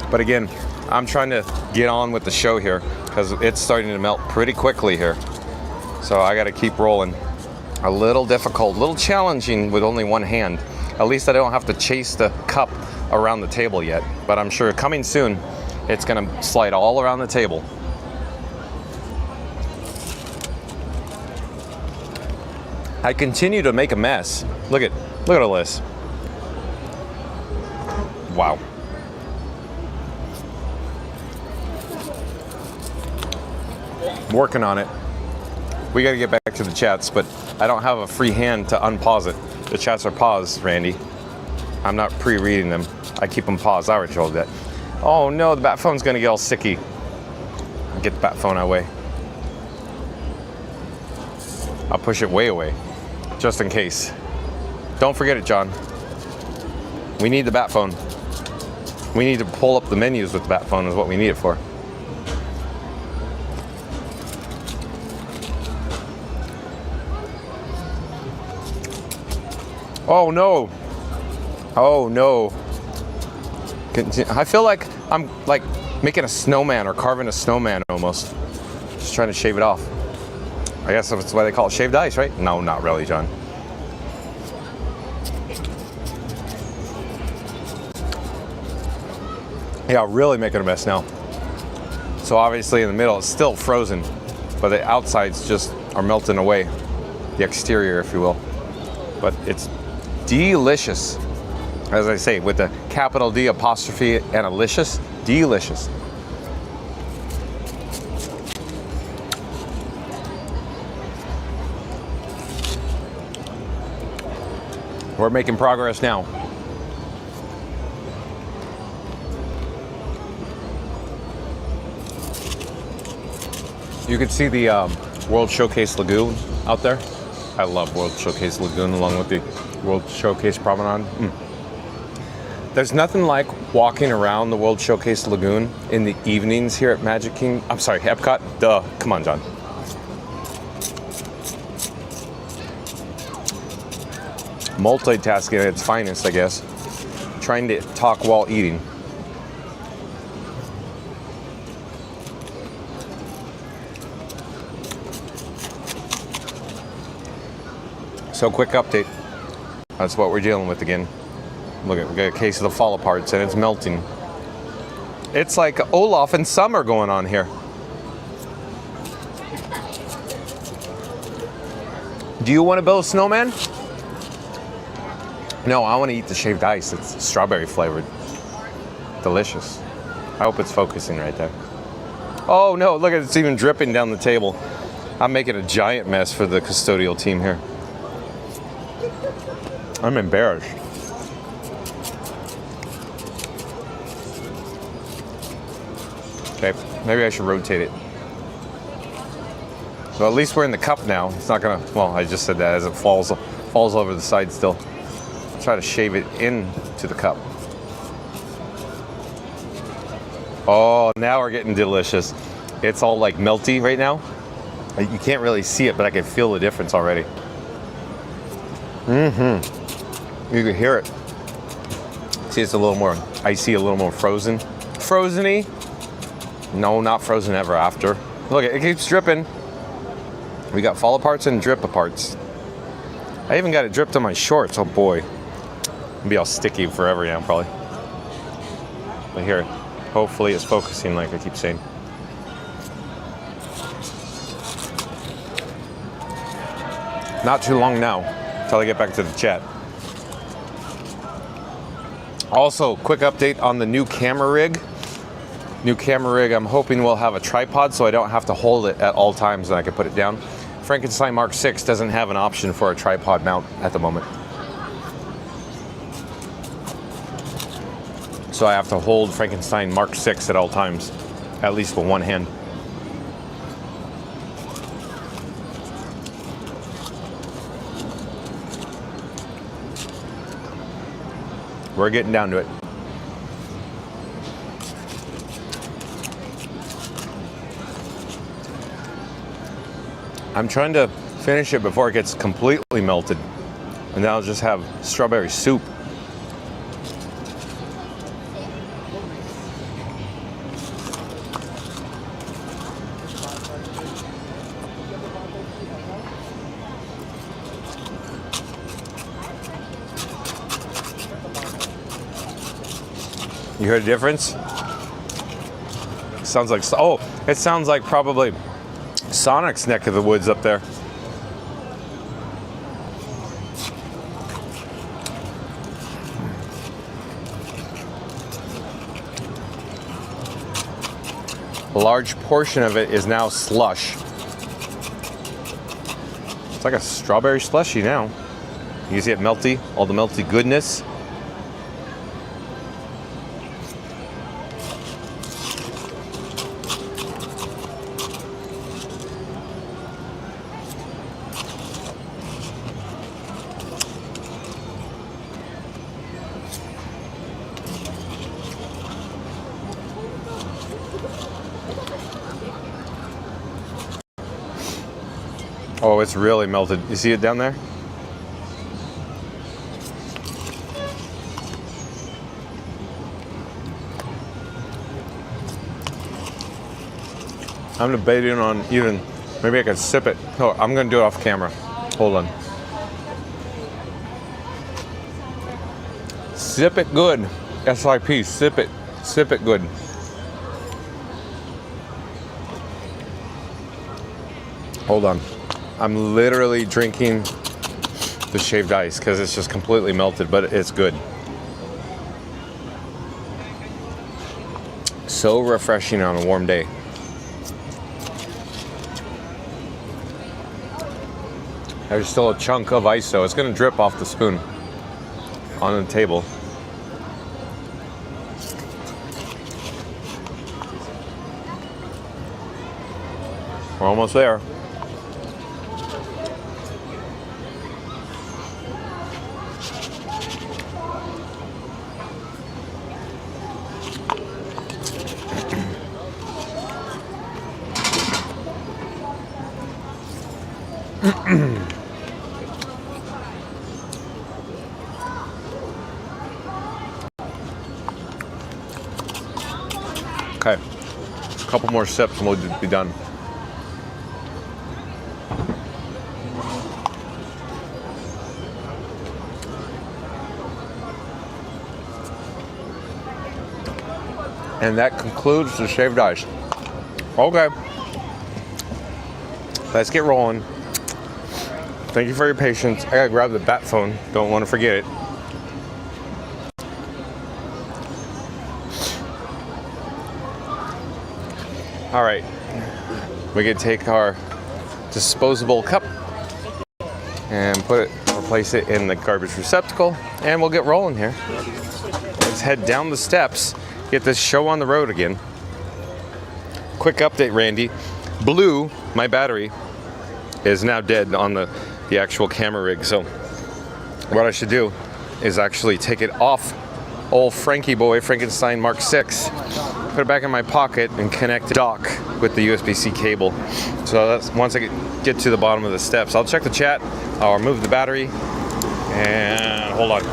But again, I'm trying to get on with the show here because it's starting to melt pretty quickly here. So I gotta keep rolling. A little difficult, a little challenging with only one hand. At least I don't have to chase the cup around the table yet, but I'm sure coming soon, it's gonna slide all around the table. I continue to make a mess. Look at all this. Wow. Working on it. We got to get back to the chats, but I don't have a free hand to unpause it. The chats are paused, Randy. I'm not pre-reading them. I keep them paused. I already told you that. Oh no, the bat phone's gonna get all sticky. Get the bat phone away. I'll push it way away, just in case. Don't forget it, John. We need the bat phone. We need to pull up the menus with the bat phone is what we need it for. Oh no. Oh no. I feel like I'm like making a snowman or carving a snowman almost. Just trying to shave it off. I guess that's why they call it shaved ice, right? No, not really, John. Yeah, really making a mess now. So obviously in the middle it's still frozen, but the outsides just are melting away. The exterior, if you will. But it's delicious. As I say, with the capital D apostrophe and a licious, delicious. We're making progress now. You can see the World Showcase Lagoon out there. I love World Showcase Lagoon along with the World Showcase Promenade. There's nothing like walking around the World Showcase Lagoon in the evenings here at Epcot. Duh, come on, John. Multitasking at its finest, I guess. Trying to talk while eating. So quick update. That's what we're dealing with again. Look at, we got a case of the fall aparts and it's melting. It's like Olaf and summer going on here. Do you want to build a snowman? No, I want to eat the shaved ice. It's strawberry flavored. Delicious. I hope it's focusing right there. Oh no, look at it, it's even dripping down the table. I'm making a giant mess for the custodial team here. I'm embarrassed. Okay, maybe I should rotate it. So at least we're in the cup now. It's not gonna, well, I just said that as it falls over the side still. I'll try to shave it into the cup. Oh, now we're getting delicious. It's all like melty right now. You can't really see it, but I can feel the difference already. You can hear it. See, it's a little more icy, a little more frozen. Frozen-y? No, not frozen ever after. Look, it keeps dripping. We got fall aparts and drip aparts. I even got it dripped on my shorts. Oh boy. It'll be all sticky forever now, probably. But here, hopefully it's focusing like I keep saying. Not too long now, until I get back to the chat. Also, quick update on the new camera rig. New camera rig, I'm hoping will have a tripod so I don't have to hold it at all times and I can put it down. Frankenstein Mark 6 doesn't have an option for a tripod mount at the moment. So I have to hold Frankenstein Mark 6 at all times, at least with one hand. We're getting down to it. I'm trying to finish it before it gets completely melted. And then I'll just have strawberry soup. You heard a difference? Sounds like, oh, it sounds like probably Sonic's neck of the woods up there. A large portion of it is now slush. It's like a strawberry slushy now. You can see it melty, all the melty goodness. Oh, it's really melted. You see it down there? I'm debating on even, maybe I could sip it. No, I'm gonna do it off camera. Hold on. Sip it good. SIP, sip it. Sip it good. Hold on. I'm literally drinking the shaved ice because it's just completely melted, but it's good. So refreshing on a warm day. There's still a chunk of ice though. It's gonna drip off the spoon on the table. We're almost there. Okay, a couple more sips and we'll be done. And that concludes the shaved ice. Okay, let's get rolling. Thank you for your patience. I gotta grab the bat phone, don't want to forget it. All right, we can take our disposable cup and replace it in the garbage receptacle, and we'll get rolling here. Let's head down the steps, get this show on the road again. Quick update, Randy. Blue, my battery, is now dead on the actual camera rig, so what I should do is actually take it off old Frankie boy, Frankenstein Mark 6, put it back in my pocket and connect the dock with the USB-C cable. So that's once I get to the bottom of the steps. I'll check the chat, I'll remove the battery, and hold on.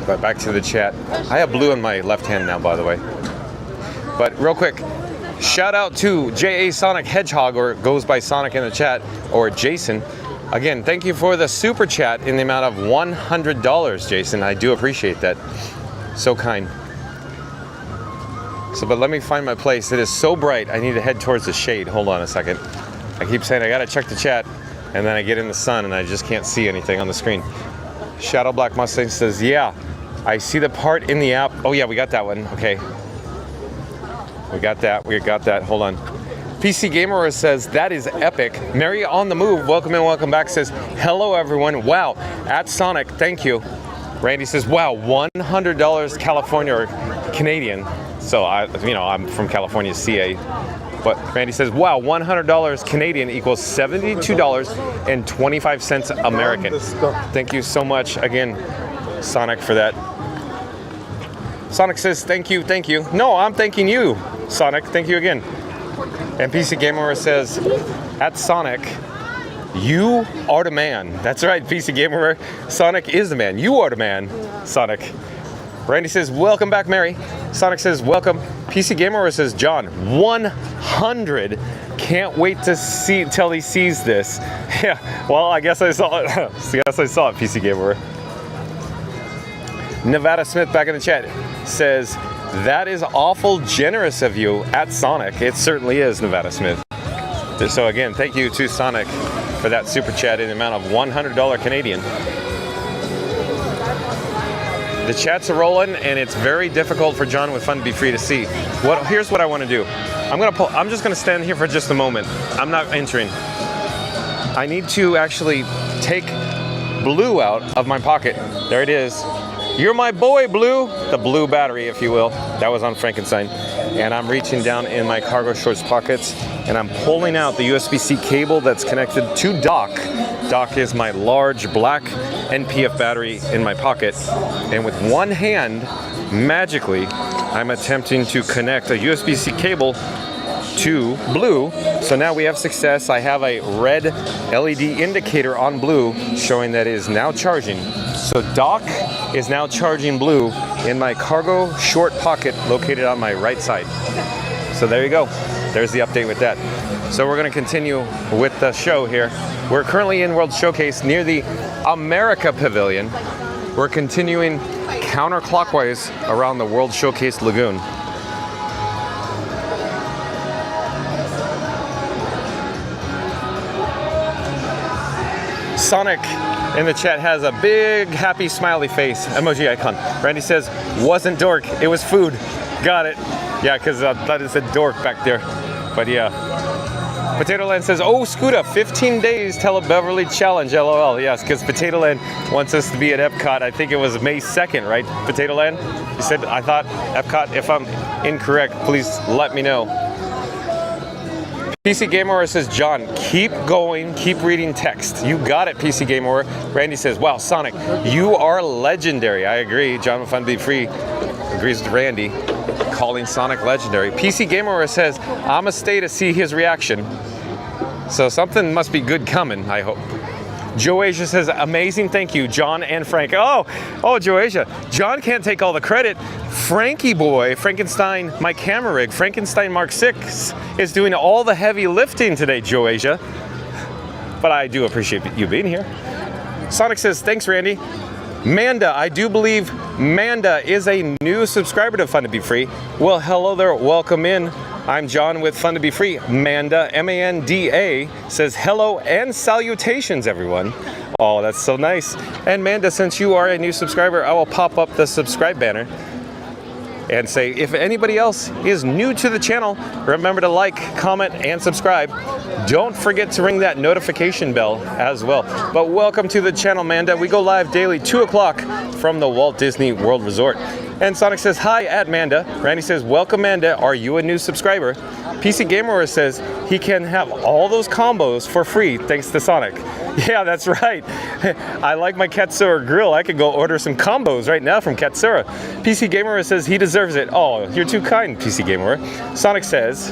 But back to the chat. I have blue in my left hand now, by the way. But real quick, shout out to J.A. Sonic Hedgehog, or goes by Sonic in the chat, or Jason. Again, thank you for the super chat in the amount of $100, Jason. I do appreciate that. So kind. So, but let me find my place. It is so bright, I need to head towards the shade. Hold on a second. I keep saying I gotta check the chat, and then I get in the sun and I just can't see anything on the screen. Shadow Black Mustang says, yeah, I see the part in the app. Oh yeah, we got that one, okay. We got that, hold on. PC Gamer says, that is epic. Mary on the Move, welcome and welcome back, says, hello everyone. Wow, at Sonic, thank you. Randy says, wow, $100 California or Canadian. So I'm from California, CA. But Randy says, wow, $100 Canadian equals $72.25 American. Thank you so much again, Sonic, for that. Sonic says, thank you. No, I'm thanking you, Sonic. Thank you again. And PC Gamer says, at Sonic, you are the man. That's right, PC Gamer. Sonic is the man. You are the man, Sonic. Randy says, welcome back, Mary. Sonic says, welcome. PC Gamer says, John, 100. Can't wait to see till he sees this. Yeah, well, I guess I saw it. PC Gamer. Nevada Smith back in the chat says, that is awful generous of you at Sonic. It certainly is, Nevada Smith. So again, thank you to Sonic for that super chat in the amount of $100 Canadian. The chats are rolling, and it's very difficult for John with Fun to Be Free to see. Here's what I want to do. I'm just gonna stand here for just a moment. I'm not entering. I need to actually take Blue out of my pocket. There it is. You're my boy, Blue. The blue battery, if you will. That was on Frankenstein. And I'm reaching down in my cargo shorts pockets, and I'm pulling out the USB-C cable that's connected to dock. Dock is my large black NPF battery in my pocket. And with one hand, magically, I'm attempting to connect a USB-C cable to Blue. So now we have success. I have a red LED indicator on Blue showing that it is now charging. So Dock is now charging Blue in my cargo short pocket located on my right side. So there you go. There's the update with that. So we're going to continue with the show here. We're currently in World Showcase near the America Pavilion. We're continuing counterclockwise around the World Showcase Lagoon. Sonic in the chat has a big happy smiley face emoji icon. Randy says, wasn't dork, it was food. Got it. Yeah, because I thought it said dork back there. But yeah. Potato Land says, oh, Scooter, 15 days Tele Beverly Challenge, LOL. Yes, because Potato Land wants us to be at Epcot. I think it was May 2nd, right? Potato Land? You said, I thought Epcot. If I'm incorrect, please let me know. PC Gamer says, John, keep going, keep reading text. You got it, PC Gamer. Randy says, wow, Sonic, you are legendary. I agree. John Fun Be Free agrees with Randy, calling Sonic legendary. PC Gamer says, I'ma stay to see his reaction. So something must be good coming, I hope. Joasia says, amazing, thank you, John and Frank. Oh, Joasia, John can't take all the credit. Frankie boy, Frankenstein, my camera rig, Frankenstein Mark 6 is doing all the heavy lifting today, Joasia. But I do appreciate you being here. Sonic says, thanks, Randy. Manda, I do believe Manda is a new subscriber to Fun to Be Free. Well, hello there, welcome in. I'm John with Fun to Be Free. Manda, M-A-N-D-A, says hello and salutations, everyone. Oh, that's so nice. And Manda, since you are a new subscriber, I will pop up the subscribe banner and say, if anybody else is new to the channel, remember to like, comment, and subscribe. Don't forget to ring that notification bell as well. But welcome to the channel, Manda. We go live daily, 2 o'clock from the Walt Disney World Resort. And Sonic says, hi at Manda. Randy says, welcome, Manda. Are you a new subscriber? PC Gamer says, he can have all those combos for free thanks to Sonic. Yeah, that's right. I like my Katsura grill. I could go order some combos right now from Katsura. PC Gamer says, he deserves it. Oh, you're too kind, PC Gamer. Sonic says,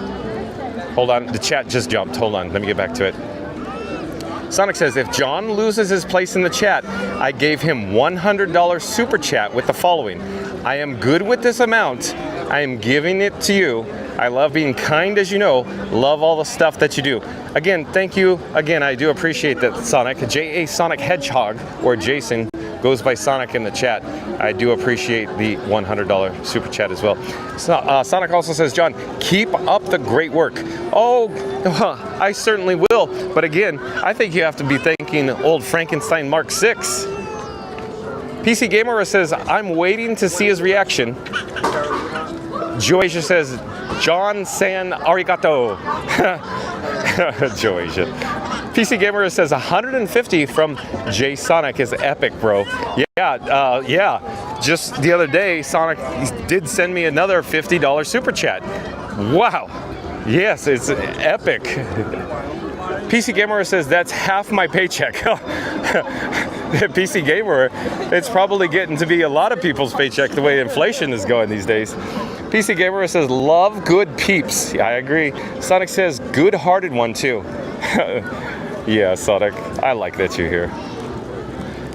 hold on, the chat just jumped. Hold on, let me get back to it. Sonic says, if John loses his place in the chat, I gave him $100 super chat with the following. I am good with this amount. I am giving it to you. I love being kind, as you know. Love all the stuff that you do. Again, thank you. Again, I do appreciate that, Sonic. J.A. Sonic Hedgehog, or Jason, goes by Sonic in the chat. I do appreciate the $100 super chat as well. Sonic also says, John, keep up the great work. Oh, I certainly will. But again, I think you have to be thanking old Frankenstein Mark 6. PC Gamer says, I'm waiting to see his reaction. Joasia says, John San Arigato. Joasia. PC Gamer says 150 from J Sonic is epic, bro. Yeah. Just the other day, Sonic did send me another $50 super chat. Wow. Yes, it's epic. PC Gamer says that's half my paycheck. PC Gamer, it's probably getting to be a lot of people's paycheck the way inflation is going these days. PC Gamer says love good peeps. Yeah, I agree. Sonic says good-hearted one too. Yeah, Sonic, I like that you're here.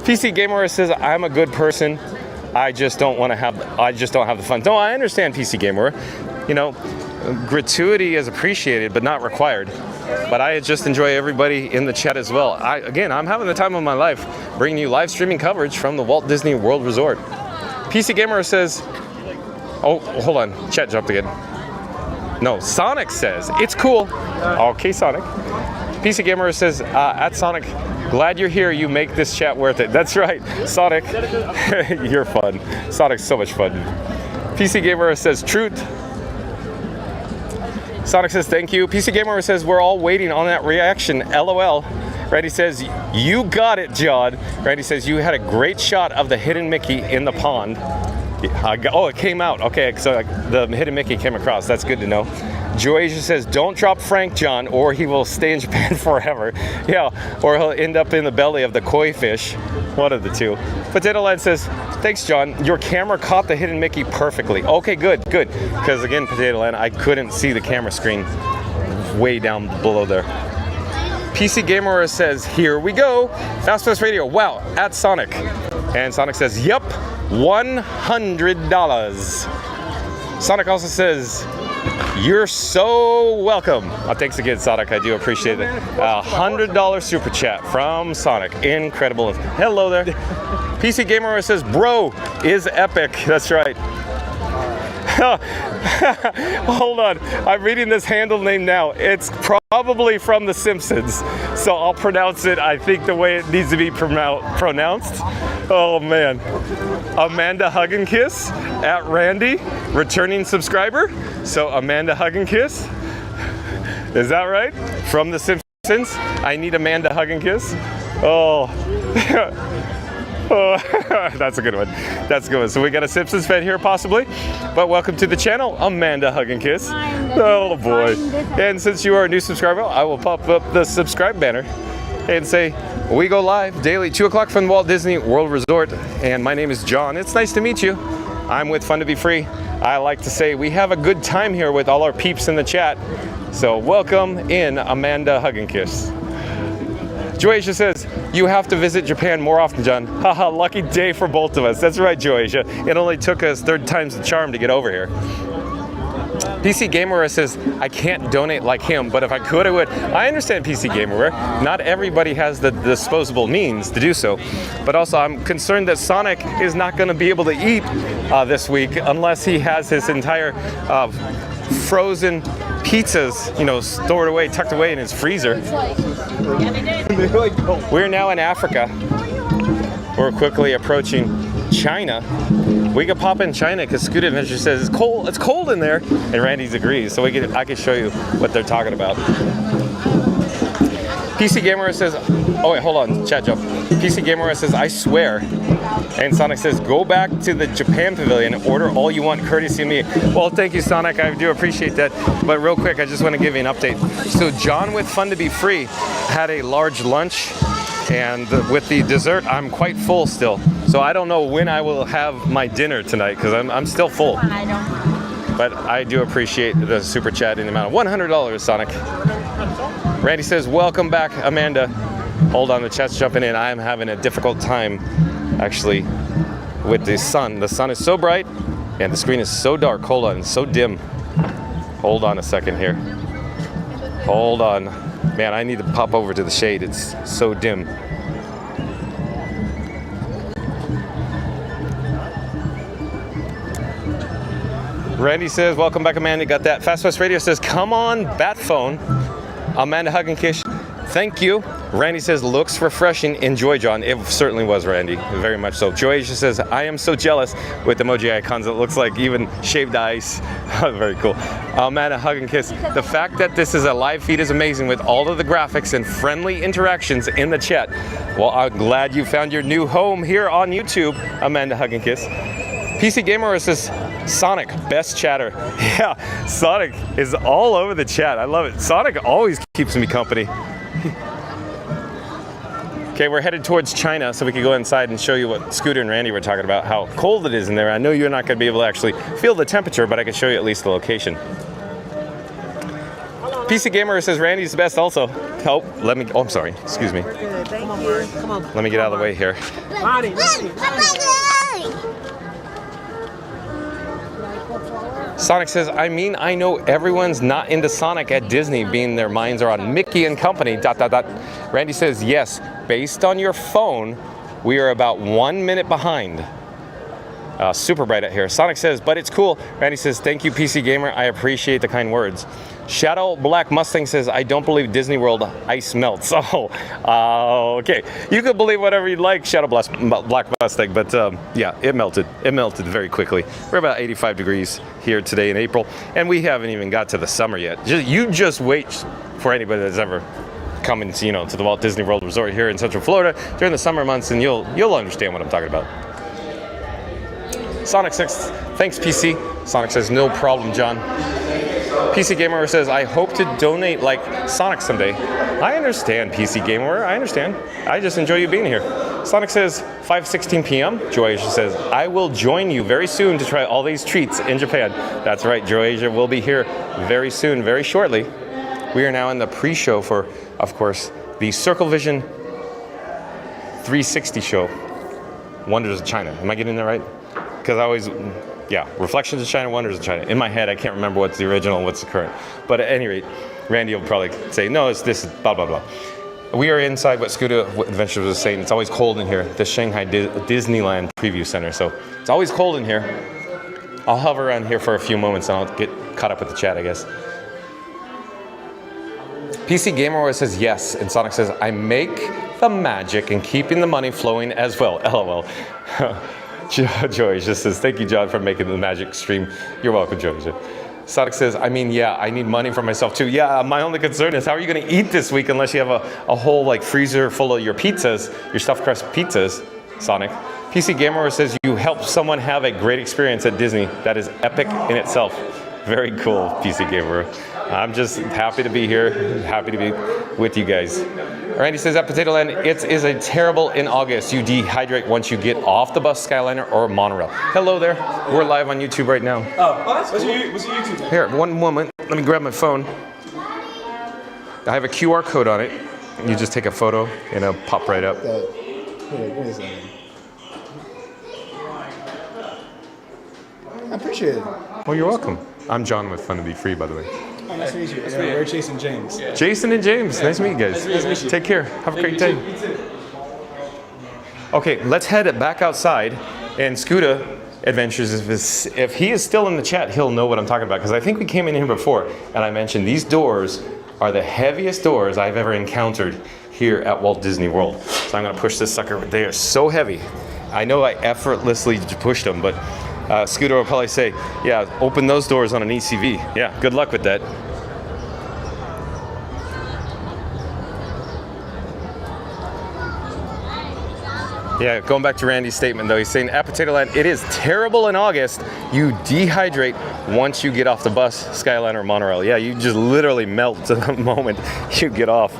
PC Gamer says I'm a good person. I just don't have the fun. No, I understand, PC Gamer. You know, gratuity is appreciated but not required. But I just enjoy everybody in the chat as well. I'm having the time of my life bringing you live streaming coverage from the Walt Disney World Resort. PC Gamer says, oh, hold on, chat jumped again. No, Sonic says, it's cool. Okay, Sonic. PC Gamer says, at Sonic, Glad you're here. You make this chat worth it. That's right, Sonic. You're fun. Sonic's so much fun. PC Gamer says truth. Sonic says thank you. PC Gamer says we're all waiting on that reaction. LOL. Randy says you got it, John. Randy says you had a great shot of the hidden Mickey in the pond. Oh, it came out. Okay, so the hidden Mickey came across. That's good to know. Joasia says, don't drop Frank, John, or he will stay in Japan forever. Yeah, or he'll end up in the belly of the koi fish. One of the two. Potato Land says, thanks, John. Your camera caught the hidden Mickey perfectly. Okay, good, good. Because again, Potato Land, I couldn't see the camera screen way down below there. PC Gamer says, here we go. Fast Pass Radio, wow, at Sonic. And Sonic says, yep, $100. Sonic also says, you're so welcome. Thanks again, Sonic. I do appreciate it. $100 super chat from Sonic. Incredible. Hello there. PC Gamer says, bro is epic. That's right. Hold on. I'm reading this handle name now. It's probably from The Simpsons. So I'll pronounce it, I think, the way it needs to be pronounced. Oh, man. Amanda Hug and Kiss at Randy, returning subscriber. So Amanda Hug and Kiss. Is that right? From The Simpsons. I need Amanda Hug and Kiss. Oh. Oh, that's a good one. That's a good one. So we got a Simpsons fan here possibly, but welcome to the channel, Amanda Hug and Kiss. Oh boy. And since you are a new subscriber, I will pop up the subscribe banner and say, we go live daily, 2 o'clock from Walt Disney World Resort. And my name is John. It's nice to meet you. I'm with Fun to Be Free. I like to say we have a good time here with all our peeps in the chat. So welcome in, Amanda Hug and Kiss. Joasia says, you have to visit Japan more often, John. Haha, lucky day for both of us. That's right, Joasia. It only took us 3rd time's the charm to get over here. PC Gamer says, I can't donate like him, but if I could, I would. I understand, PC Gamer. Not everybody has the disposable means to do so. But also, I'm concerned that Sonic is not going to be able to eat this week unless he has his entire frozen pizzas, you know, stored away, tucked away in his freezer. We're now in Africa. We're quickly approaching China. We could pop in China because Scoot Adventure says it's cold in there, and Randy's agrees. So I can show you what they're talking about. PC Gamer says, oh wait, hold on, chat jump. PC Gamer says, I swear. And Sonic says, go back to the Japan Pavilion and order all you want, courtesy of me. Well, thank you, Sonic. I do appreciate that. But real quick, I just want to give you an update. So John with Fun to Be Free had a large lunch, and with the dessert, I'm quite full still. So I don't know when I will have my dinner tonight because I'm still full. But I do appreciate the super chat in the amount of $100, Sonic. Randy says, welcome back, Amanda. Hold on, the chat's jumping in. I am having a difficult time, actually, with the sun. The sun is so bright, and the screen is so dark. Hold on, it's so dim. Hold on a second here. Hold on. Man, I need to pop over to the shade. It's so dim. Randy says, welcome back, Amanda. Got that. Fast West Radio says, come on, bat phone. Amanda Hug and Kiss, thank you. Randy says, looks refreshing. Enjoy, John. It certainly was, Randy. Very much so. Joasia says, I am so jealous with emoji icons. It looks like even shaved ice. Very cool. Amanda Hug and Kiss. The fact that this is a live feed is amazing with all of the graphics and friendly interactions in the chat. Well, I'm glad you found your new home here on YouTube, Amanda Hug and Kiss. PC Gamer says, Sonic, best chatter. Yeah, Sonic is all over the chat. I love it. Sonic always keeps me company. Okay, we're headed towards China, so we can go inside and show you what Scooter and Randy were talking about, how cold it is in there. I know you're not going to be able to actually feel the temperature, but I can show you at least the location. PC Gamer says Randy's the best also. Oh, I'm sorry. Excuse me. Thank you. Come on. Let me get out of the way here. Sonic says, I mean, I know everyone's not into Sonic at Disney, being their minds are on Mickey and Company, ... Randy says, yes, based on your phone, we are about 1 minute behind. Super bright out here. Sonic says, but it's cool. Randy says, thank you, PC Gamer. I appreciate the kind words. Shadow Black Mustang says, I don't believe Disney World ice melts. Oh, okay. You could believe whatever you'd like, Shadow Black Mustang, but yeah, it melted. It melted very quickly. We're about 85 degrees here today in April, and we haven't even got to the summer yet. You just wait for anybody that's ever coming to, to the Walt Disney World Resort here in Central Florida during the summer months, and you'll understand what I'm talking about. Sonic 6, thanks PC. Sonic says, no problem, John. PC Gamer says, I hope to donate like Sonic someday. I understand, PC Gamer, I understand. I just enjoy you being here. Sonic says, 5:16 p.m. Joasia says, I will join you very soon to try all these treats in Japan. That's right, Joasia will be here very soon, very shortly. We are now in the pre-show for, of course, the Circle Vision 360 show, Wonders of China. Am I getting that right? Because I always, yeah, Reflections of China, Wonders of China. In my head, I can't remember what's the original and what's the current. But at any rate, Randy will probably say, no, it's this, blah, blah, blah. We are inside what Scooter Adventures was saying. It's always cold in here, the Shanghai Disneyland Preview Center. So it's always cold in here. I'll hover around here for a few moments and I'll get caught up with the chat, I guess. PC Gamer says yes, and Sonic says, I make the magic and keeping the money flowing as well. LOL. Joey just says, thank you, John, for making the magic stream. You're welcome, Joey. Sonic says, I mean, yeah, I need money for myself too. Yeah, my only concern is how are you going to eat this week unless you have a whole like freezer full of your pizzas, your stuffed crust pizzas, Sonic. PC Gamer says, you help someone have a great experience at Disney. That is epic in itself. Very cool, PC Gamer. I'm just happy to be here, happy to be with you guys. Randy says, at Potato Land, it is a terrible in August. You dehydrate once you get off the bus, Skyliner, or monorail. Hello there. We're live on YouTube right now. Oh, that's what's your YouTube? Here, one moment. Let me grab my phone. I have a QR code on it. You just take a photo and it'll pop right up. Here, give me a second. I appreciate it. Well, you're welcome. I'm John with Fun to Be Free, by the way. Oh, nice to meet you. We're Jason James. Yeah. Jason and James, nice to meet you guys. Nice to meet you. Take care. Have a great day. You too. Okay, let's head back outside. And Scooter Adventures, if he is still in the chat, he'll know what I'm talking about. Because I think we came in here before, and I mentioned these doors are the heaviest doors I've ever encountered here at Walt Disney World. So I'm going to push this sucker. They are so heavy. I know I effortlessly pushed them, but Scooter will probably say, yeah, open those doors on an ECV. Yeah, good luck with that. Yeah, going back to Randy's statement though, he's saying at Potato Land, it is terrible in August. You dehydrate once you get off the bus, Skyliner, or monorail. Yeah, you just literally melt the moment you get off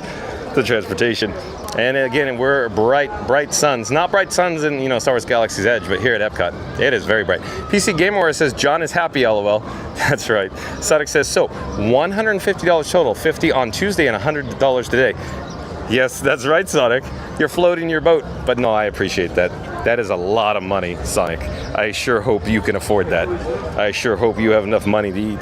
the transportation. And again, we're bright suns. Not bright suns in, Star Wars Galaxy's Edge, but here at Epcot, it is very bright. PC Gamer says, John is happy, LOL. That's right. Sonic says, so, $150 total, $50 on Tuesday and $100 today. Yes, that's right, Sonic. You're floating your boat. But no, I appreciate that. That is a lot of money, Sonic. I sure hope you can afford that. I sure hope you have enough money to eat.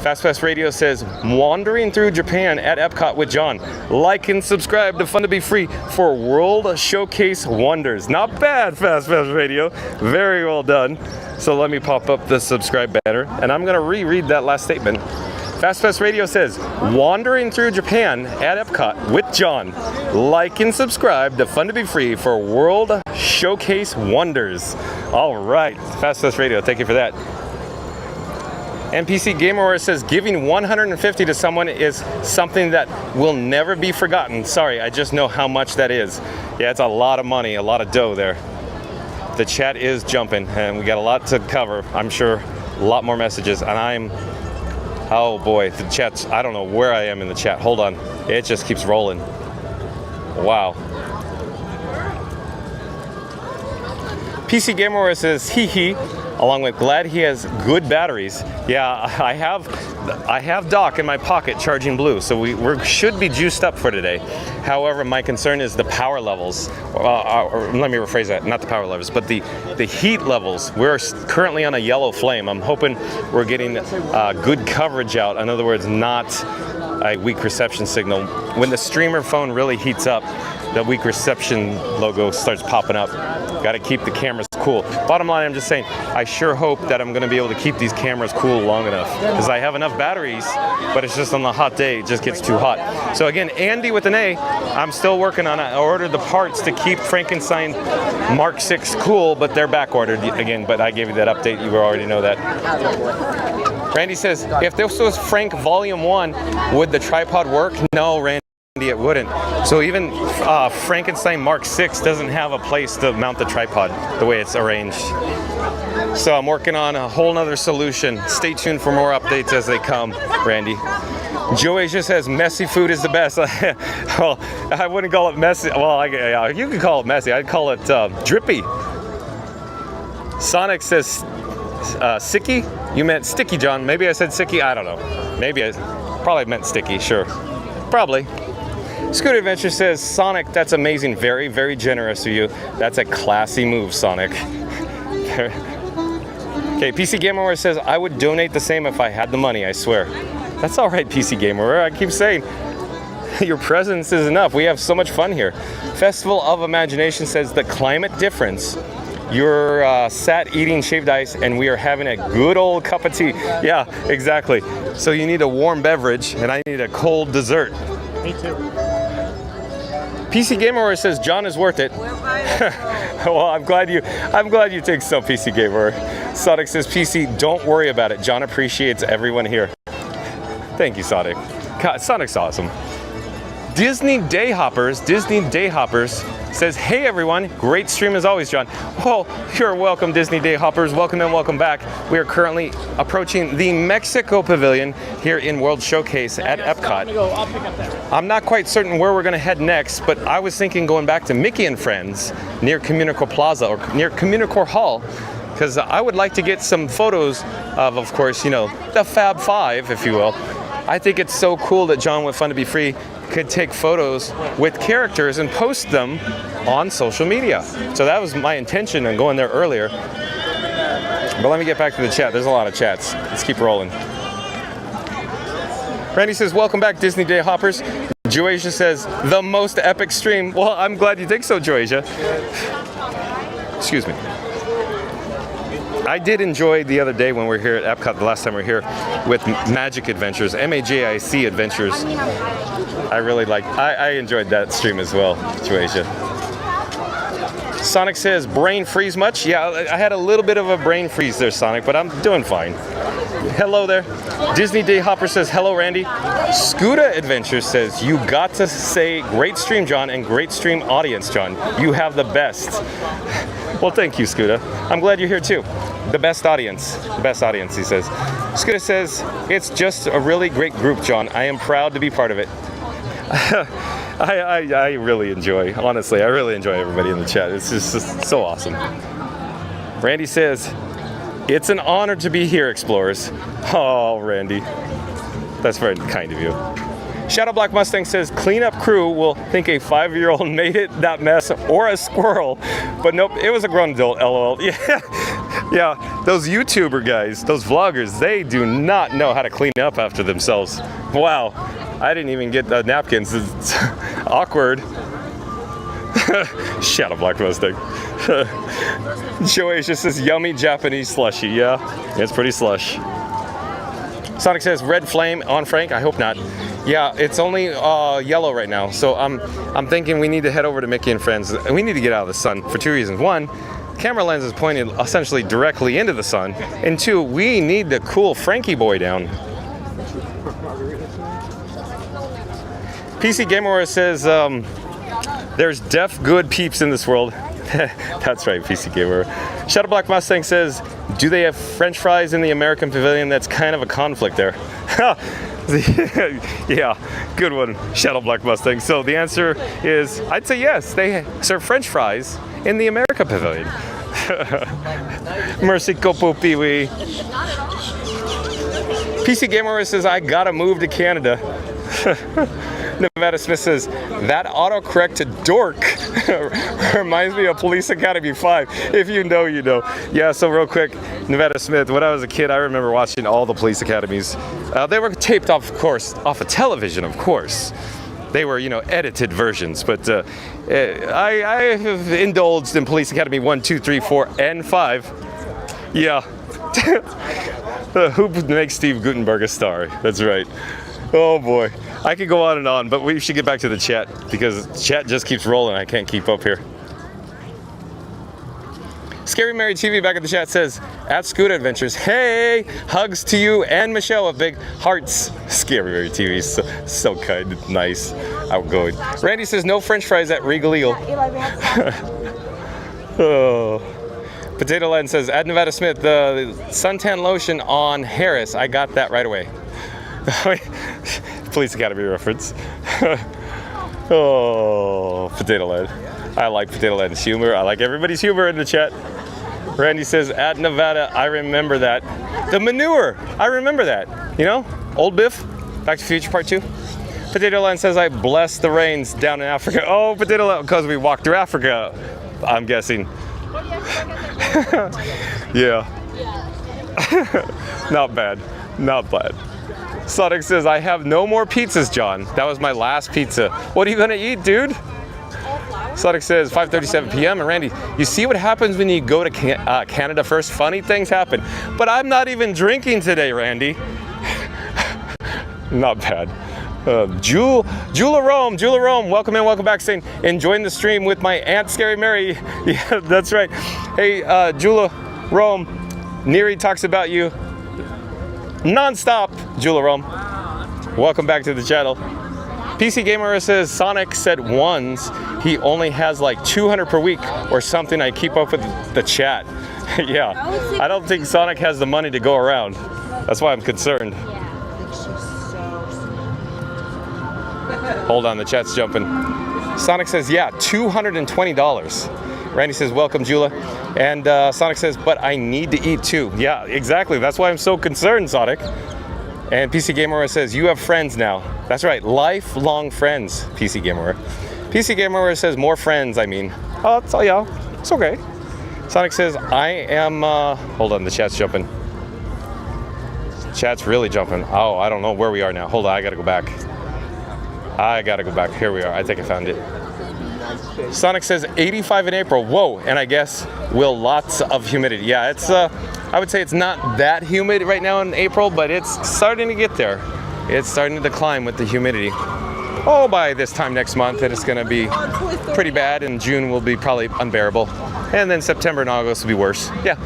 Fast Radio says, wandering through Japan at Epcot with John. Like and subscribe to Fun to Be Free for World Showcase Wonders. Not bad, Fast Radio. Very well done. So let me pop up the subscribe banner, and I'm going to reread that last statement. Fast Radio says, wandering through Japan at Epcot with John. Like and subscribe to Fun to Be Free for World Showcase Wonders. All right, Fast Radio, thank you for that. NPC Gamer says, giving $150 to someone is something that will never be forgotten. Sorry, I just know how much that is. Yeah, it's a lot of money, a lot of dough there. The chat is jumping, and we got a lot to cover. I'm sure a lot more messages, and oh boy, the chat's, I don't know where I am in the chat. Hold on, it just keeps rolling. Wow. PC Gamer says, hee hee, along with glad he has good batteries. Yeah, I have Doc in my pocket charging blue, so we should be juiced up for today. However, my concern is the power levels. Or let me rephrase that, not the power levels, but the heat levels. We're currently on a yellow flame. I'm hoping we're getting good coverage out. In other words, not a weak reception signal. When the streamer phone really heats up, the weak reception logo starts popping up. Got to keep the cameras cool. Bottom line, I'm just saying, I sure hope that I'm going to be able to keep these cameras cool long enough, because I have enough batteries, but it's just on the hot day, it just gets too hot. So again, Andy with an A, I'm still working on it. I ordered the parts to keep Frankenstein Mark 6 cool, but they're back ordered again, but I gave you that update. You already know that. Randy says, if this was Frank Volume 1, would the tripod work? No, Randy, it wouldn't. So even Frankenstein Mark 6 doesn't have a place to mount the tripod the way it's arranged. So I'm working on a whole nother solution. Stay tuned for more updates as they come, Randy. Joey just says messy food is the best. Well, I wouldn't call it messy. Well, you could call it messy. I'd call it drippy. Sonic says sicky. You meant sticky, John. Maybe I said sicky. I don't know. Maybe I probably meant sticky. Sure. Probably. Scooter Adventure says, Sonic, that's amazing. Very, very generous of you. That's a classy move, Sonic. Okay, PC Gamer says, I would donate the same if I had the money, I swear. That's all right, PC Gamer. I keep saying, your presence is enough. We have so much fun here. Festival of Imagination says, the climate difference. You're sat eating shaved ice and we are having a good old cup of tea. Yeah, exactly. So you need a warm beverage and I need a cold dessert. Me too. PC Gamer says John is worth it. Well, I'm glad you think so, PC Gamer. Sonic says PC, don't worry about it. John appreciates everyone here. Thank you, Sonic. God, Sonic's awesome. Disney Day Hoppers says, hey everyone, great stream as always, John. Well, you're welcome, Disney Day Hoppers. Welcome and welcome back. We are currently approaching the Mexico Pavilion here in World Showcase at Epcot. I'll pick up that. I'm not quite certain where we're going to head next, but I was thinking going back to Mickey and Friends near Communicore Plaza or near Communicore Hall, because I would like to get some photos of course, you know, the Fab Five, if you will. I think it's so cool that John with Fun to Be Free could take photos with characters and post them on social media. So that was my intention in going there earlier. But let me get back to the chat. There's a lot of chats. Let's keep rolling. Randy says, welcome back, Disney Day Hoppers. Joasia says, the most epic stream. Well, I'm glad you think so, Joasia. Excuse me. I did enjoy the other day when we were here at Epcot, the last time we were here, with Magic Adventures, MAJIC Adventures. I really liked, I enjoyed that stream as well, Joasia. Sonic says, brain freeze much? Yeah, I had a little bit of a brain freeze there, Sonic, but I'm doing fine. Hello there. Disney Day Hopper says, hello, Randy. Scooter Adventures says, you got to say great stream, John, and great stream audience, John. You have the best. Well, thank you, Scooter. I'm glad you're here, too. The best audience, he says. Scooter says, it's just a really great group, John. I am proud to be part of it. I really enjoy, honestly, I really enjoy everybody in the chat. It's just so awesome. Randy says, it's an honor to be here, Explorers. Oh, Randy. That's very kind of you. Shadow Black Mustang says, cleanup crew will think a 5-year-old made it that mess or a squirrel. But nope, it was a grown adult, LOL. Yeah, those YouTuber guys, those vloggers, they do not know how to clean up after themselves. Wow, I didn't even get the napkins. It's awkward. Shadow Black Mustang. Joey just says, yummy Japanese slushy. Yeah, it's pretty slush. Sonic says, red flame on Frank. I hope not. Yeah, it's only yellow right now. So I'm thinking we need to head over to Mickey and Friends. We need to get out of the sun for 2 reasons. One, camera lens is pointed essentially directly into the sun. And 2, we need to cool Frankie boy down. PC Gamer says, there's deaf good peeps in this world. That's right, PC Gamer. Shadow Black Mustang says, do they have French fries in the American Pavilion? That's kind of a conflict there. Yeah, good one, Shadow Black Mustang. So the answer is, I'd say yes, they serve French fries in the America Pavilion. Mercy Copo Pee-wee. PC Gamer says, I gotta move to Canada. Nevada Smith says, that autocorrect to dork reminds me of Police Academy 5. If you know, you know. Yeah, so real quick, Nevada Smith, when I was a kid, I remember watching all the Police Academies. They were taped off, of course, off of television, of course. They were, edited versions, but I have indulged in Police Academy 1, 2, 3, 4, and 5. Yeah. Who makes Steve Gutenberg a star? That's right. Oh boy. I could go on and on, but we should get back to the chat because chat just keeps rolling. I can't keep up here. Scary Mary TV back at the chat says, at Scoot Adventures, hey, hugs to you and Michelle with big hearts. Scary Mary TV, so kind, nice, outgoing. Randy says, no French fries at Regal Eagle. Oh. Potato Land says, at Nevada Smith, the suntan lotion on Harris. I got that right away. Police Academy reference. Oh, Potato Land. I like Potato Land's humor. I like everybody's humor in the chat. Randy says, at Nevada, I remember that. The manure, I remember that. Old Biff, Back to the Future Part 2. Potato Land says, I bless the rains down in Africa. Oh, Potato Land, because we walked through Africa, I'm guessing. Yeah. Not bad, not bad. Sonic says, I have no more pizzas, John. That was my last pizza. What are you gonna eat, dude? Sonic says, 5:37 p.m. And Randy, you see what happens when you go to Canada first? Funny things happen. But I'm not even drinking today, Randy. Not bad. Jula Rome, welcome in, welcome back, saying, enjoying the stream with my Aunt Scary Mary. Yeah, that's right. Hey, Jula Rome, Neri talks about you non-stop. Jula Rome, welcome back to the channel. PC Gamer says, Sonic said once he only has like 200 per week or something. I keep up with the chat. Yeah, I don't think Sonic has the money to go around. That's why I'm concerned. Hold on, the chat's jumping. Sonic says, yeah, $220. Randy says, welcome, Jula. And Sonic says, but I need to eat too. Yeah, exactly. That's why I'm so concerned, Sonic. And PC Gamer says, you have friends now. That's right, lifelong friends, PC Gamer. PC Gamer says, more friends, I mean. Oh, that's all, yeah, it's okay. Sonic says, I am, hold on, the chat's jumping. Chat's really jumping. Oh, I don't know where we are now. Hold on, I gotta go back. Here we are. I think I found it. Sonic says 85 in April. Whoa, and I guess lots of humidity. Yeah, it's I would say it's not that humid right now in April, but it's starting to get there. It's starting to decline with the humidity. Oh, by this time next month, it's going to be pretty bad, and June will be probably unbearable. And then September and August will be worse. Yeah.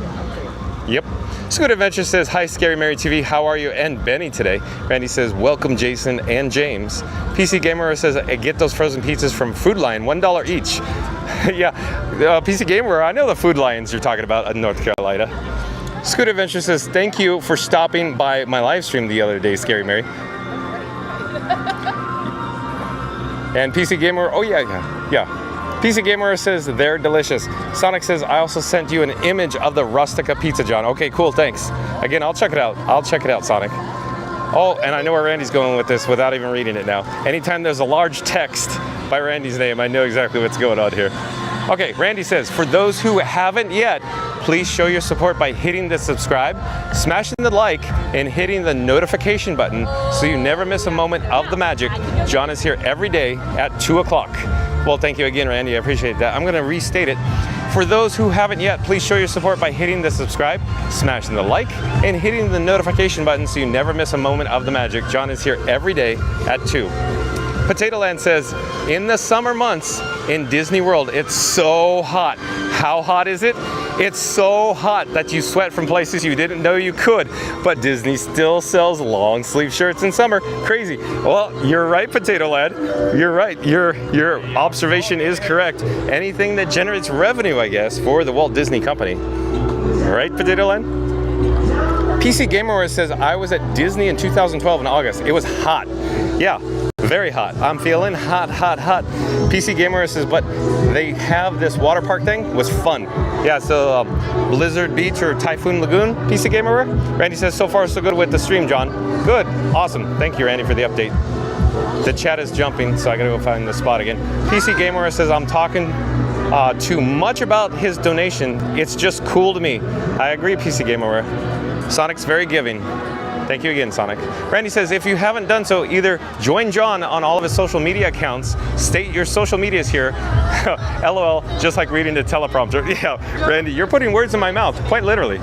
Yep. Scoot Adventure says, hi, Scary Mary TV. How are you and Benny today? Randy says, welcome, Jason and James. PC Gamer says, get those frozen pizzas from Food Lion, $1 each. Yeah, PC Gamer, I know the Food Lions you're talking about in North Carolina. Scoot Adventure says, thank you for stopping by my live stream the other day, Scary Mary. And PC Gamer, oh yeah. PC Gamer says, they're delicious. Sonic says, I also sent you an image of the Rustica pizza, John. Okay, cool, thanks. Again, I'll check it out. Sonic. Oh, and I know where Randy's going with this without even reading it now. Anytime there's a large text by Randy's name, I know exactly what's going on here. Okay, Randy says, for those who haven't yet, please show your support by hitting the subscribe, smashing the like, and hitting the notification button so you never miss a moment of the magic. John is here every day at 2 o'clock. Well, thank you again, Randy. I appreciate that. I'm going to restate it. For those who haven't yet, please show your support by hitting the subscribe, smashing the like, and hitting the notification button so you never miss a moment of the magic. John is here every day at 2. Potato Land says, in the summer months in Disney World, it's so hot. How hot is it? It's so hot that you sweat from places you didn't know you could. But Disney still sells long sleeve shirts in summer. Crazy. Well, you're right, Potato Lad. You're right. Your observation is correct. Anything that generates revenue, I guess, for the Walt Disney Company. Right, Potato Lad? PC Gamer says, I was at Disney in 2012 in August. It was hot. Yeah. Very hot. I'm feeling hot. PC Gamer says, but they have this water park thing. It was fun. Yeah, so Blizzard Beach or Typhoon Lagoon, PC Gamer. Randy says, so far so good with the stream, John. Good. Awesome. Thank you, Randy, for the update. The chat is jumping, so I gotta go find the spot again. PC Gamer says, I'm talking too much about his donation. It's just cool to me. I agree, PC Gamer. Sonic's very giving. Thank you again, Sonic. Randy says, if you haven't done so, either join John on all of his social media accounts, state your social medias here. LOL, just like reading the teleprompter. Yeah, Randy, you're putting words in my mouth, quite literally.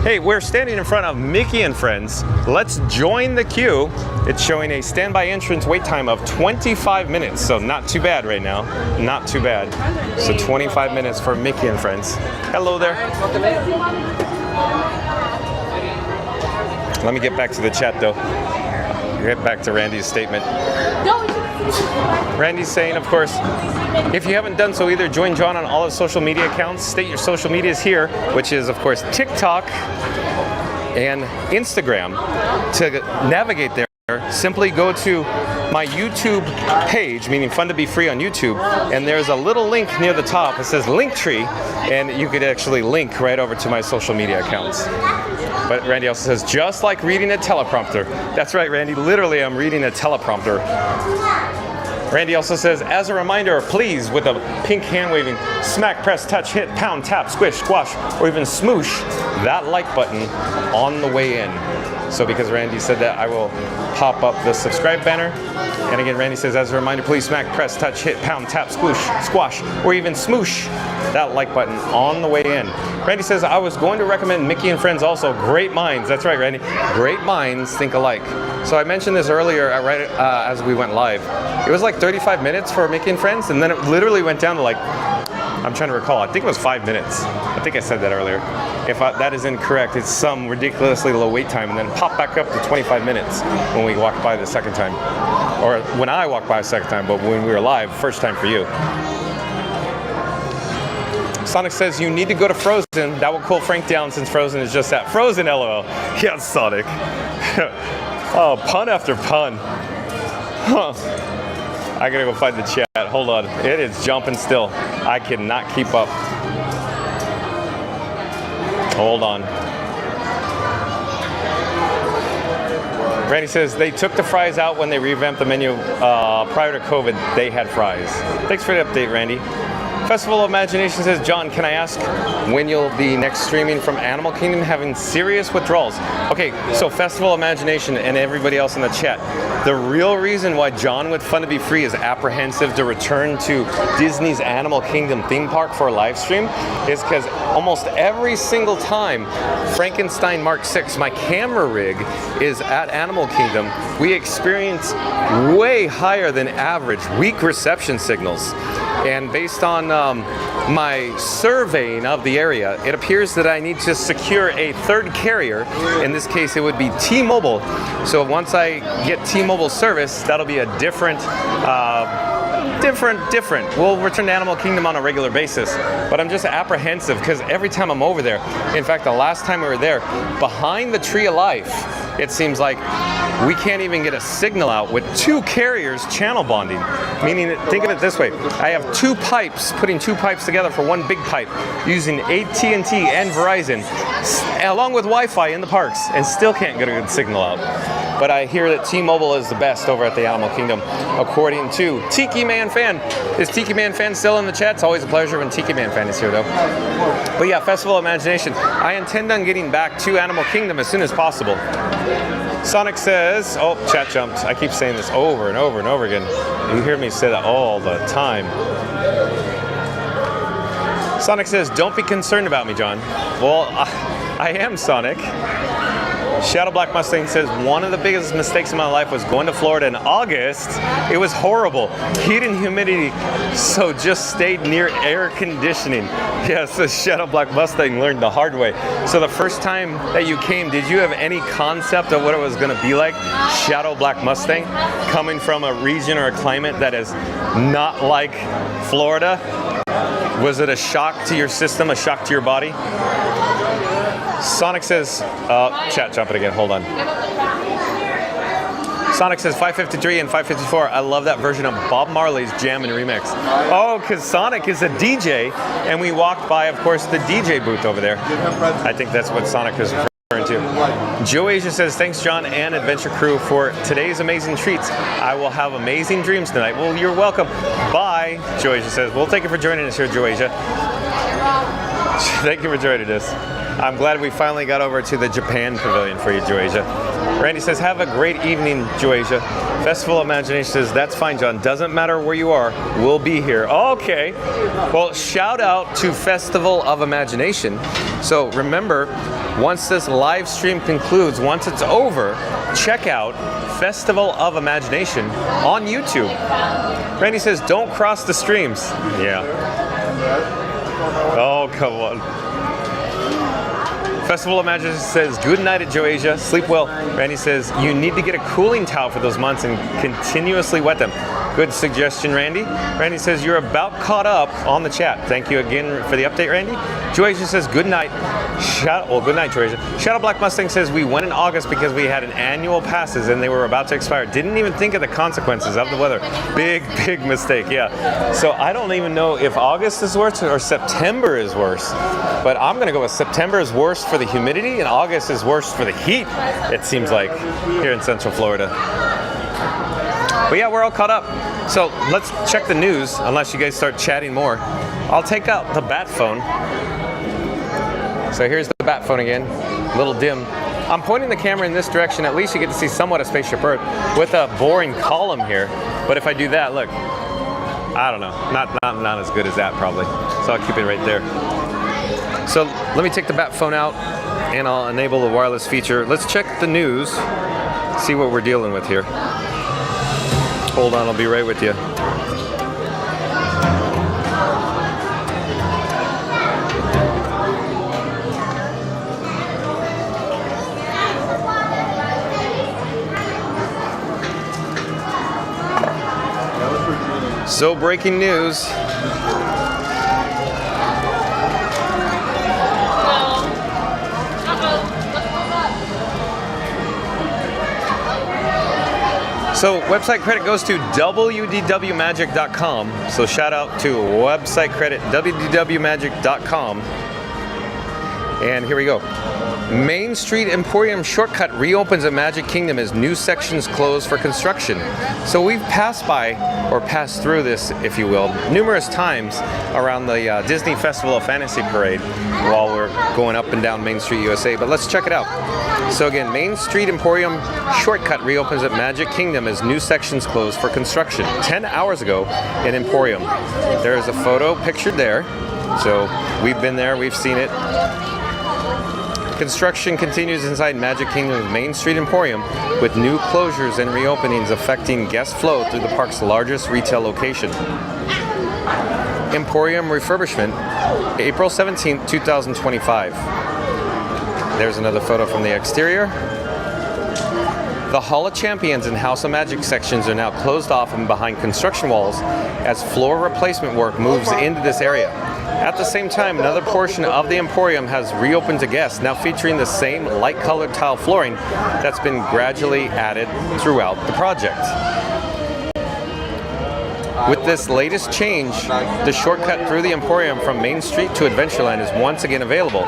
Hey, we're standing in front of Mickey and Friends. Let's join the queue. It's showing a standby entrance wait time of 25 minutes, so not too bad right now. Not too bad. So 25 minutes for Mickey and Friends. Hello there. Let me get back to the chat though. Get back to Randy's statement. Randy's saying, of course, if you haven't done so, either join John on all his social media accounts, state your social medias here, which is, of course, TikTok and Instagram. To navigate there, simply go to my YouTube page, meaning Fun to Be Free on YouTube, and there's a little link near the top. It says Linktree, and you could actually link right over to my social media accounts. But Randy also says, just like reading a teleprompter. That's right, Randy. Literally, I'm reading a teleprompter. Randy also says, as a reminder, please, with a pink hand waving, smack, press, touch, hit, pound, tap, squish, squash, or even smoosh that like button on the way in. So because Randy said that, I will pop up the subscribe banner. And again, Randy says, as a reminder, please smack, press, touch, hit, pound, tap, squash, or even smoosh that like button on the way in. Randy says, I was going to recommend Mickey and Friends also. Great minds. That's right, Randy. Great minds think alike. So I mentioned this earlier right as we went live. It was like 35 minutes for Mickey and Friends, and then it literally went down to like, I'm trying to recall, I think it was 5 minutes. I think I said that earlier. If that is incorrect, it's some ridiculously low wait time, and then pop back up to 25 minutes when we walked by the second time. Or when I walked by the second time, but when we were live, first time for you. Sonic says, you need to go to Frozen. That will cool Frank down since Frozen is just that. Frozen, LOL. Yeah, Sonic. Oh, pun after pun. Huh. I gotta go find the chat. Hold on. It is jumping still. I cannot keep up. Hold on. Randy says, they took the fries out when they revamped the menu prior to COVID. They had fries. Thanks for the update, Randy. Festival of Imagination says, John, can I ask when you'll be next streaming from Animal Kingdom having serious withdrawals? Okay, so Festival of Imagination and everybody else in the chat, the real reason why John with Fun to Be Free is apprehensive to return to Disney's Animal Kingdom theme park for a live stream is because almost every single time Frankenstein Mark 6, my camera rig, is at Animal Kingdom, we experience way higher than average weak reception signals. And based on my surveying of the area, it appears that I need to secure a third carrier. In this case, it would be T-Mobile. So once I get T-Mobile service, that'll be a different. We'll return to Animal Kingdom on a regular basis, but I'm just apprehensive because every time I'm over there, in fact, the last time we were there, behind the Tree of Life, it seems like we can't even get a signal out with two carriers channel bonding. Meaning, think of it this way, I have two pipes, putting two pipes together for one big pipe, using AT&T and Verizon, along with Wi-Fi in the parks, and still can't get a good signal out. But I hear that T-Mobile is the best over at the Animal Kingdom, according to Tiki Man Fan. Is Tiki Man Fan still in the chat? It's always a pleasure when Tiki Man Fan is here, though. But yeah, Festival of Imagination. I intend on getting back to Animal Kingdom as soon as possible. Sonic says, oh, chat jumped. I keep saying this over and over and over again. You hear me say that all the time. Sonic says, don't be concerned about me, John. Well, I am, Sonic. Shadow Black Mustang says, one of the biggest mistakes in my life was going to Florida in August. It was horrible. Heat and humidity, so just stayed near air conditioning. Yes, the Shadow Black Mustang learned the hard way. So the first time that you came, did you have any concept of what it was going to be like, Shadow Black Mustang, coming from a region or a climate that is not like Florida? Was it a shock to your system, a shock to your body? Sonic says, chat jumping again, hold on. Sonic says 553 and 554. I love that version of Bob Marley's Jam and Remix. Oh, because Sonic is a DJ, and we walked by, of course, the DJ booth over there. I think that's what Sonic is referring to. Joe Asia says, thanks, John and Adventure Crew, for today's amazing treats. I will have amazing dreams tonight. Well, you're welcome. Bye, Joe Asia says. Well, thank you for joining us here, Joe Asia. Thank you for joining us. I'm glad we finally got over to the Japan Pavilion for you, Joasia. Randy says, have a great evening, Joasia. Festival of Imagination says, that's fine, John. Doesn't matter where you are. We'll be here. Okay. Well, shout out to Festival of Imagination. So remember, once this live stream concludes, once it's over, check out Festival of Imagination on YouTube. Randy says, don't cross the streams. Yeah. Oh, come on. Festival of Imagination says, good night at Joasia. Sleep well. Randy says, you need to get a cooling towel for those months and continuously wet them. Good suggestion, Randy. Randy says, you're about caught up on the chat. Thank you again for the update, Randy. Joasia says, good night. Good night, Joasia. Shadow Black Mustang says, we went in August because we had an annual passes and they were about to expire. Didn't even think of the consequences of the weather. Big mistake, yeah. So I don't even know if August is worse or September is worse. But I'm going to go with September is worse for the humidity and August is worse for the heat, it seems like, here in Central Florida. But yeah, we're all caught up. So let's check the news, unless you guys start chatting more. I'll take out the bat phone. So here's the bat phone again, a little dim. I'm pointing the camera in this direction, at least you get to see somewhat of Spaceship Earth with a boring column here. But if I do that, look, I don't know, not as good as that probably. So I'll keep it right there. So let me take the bat phone out and I'll enable the wireless feature. Let's check the news, see what we're dealing with here. Hold on, I'll be right with you. So breaking news. So website credit goes to wdwmagic.com. So shout out to website credit wdwmagic.com. And here we go. Main Street Emporium shortcut reopens at Magic Kingdom as new sections close for construction. So we've passed by, or passed through this, if you will, numerous times around the Disney Festival of Fantasy Parade while we're going up and down Main Street USA. But let's check it out. So again, Main Street Emporium shortcut reopens at Magic Kingdom as new sections close for construction. 10 hours ago in Emporium. There is a photo pictured there. So we've been there, we've seen it. Construction continues inside Magic Kingdom's Main Street Emporium with new closures and reopenings affecting guest flow through the park's largest retail location. Emporium refurbishment, April 17, 2025. There's another photo from the exterior. The Hall of Champions and House of Magic sections are now closed off and behind construction walls as floor replacement work moves into this area. At the same time, another portion of the Emporium has reopened to guests, now featuring the same light-colored tile flooring that's been gradually added throughout the project. With this latest change, the shortcut through the Emporium from Main Street to Adventureland is once again available,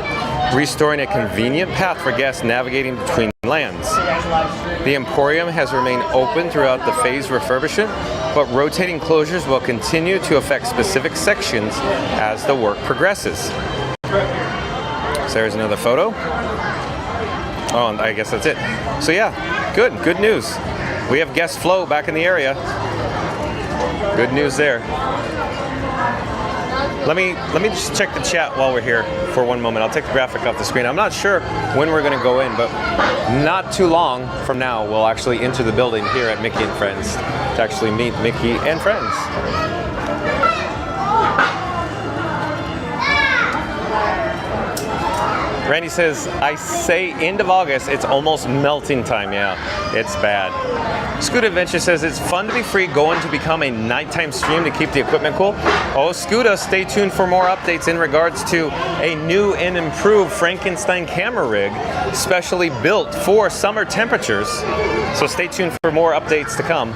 restoring a convenient path for guests navigating between lands. The Emporium has remained open throughout the phased refurbishment, but rotating closures will continue to affect specific sections as the work progresses. So there's another photo. Oh, and I guess that's it. So yeah, good news. We have guest flow back in the area. Good news there. Let me just check the chat while we're here for one moment. I'll take the graphic off the screen. I'm not sure when we're going to go in, but not too long from now, we'll actually enter the building here at Mickey and Friends to actually meet Mickey and Friends. Randy says, I say end of August, it's almost melting time. Yeah, it's bad. Scoot Adventure says, it's fun to be free, going to become a nighttime stream to keep the equipment cool. Oh, Scooter, stay tuned for more updates in regards to a new and improved Frankenstein camera rig, specially built for summer temperatures. So stay tuned for more updates to come.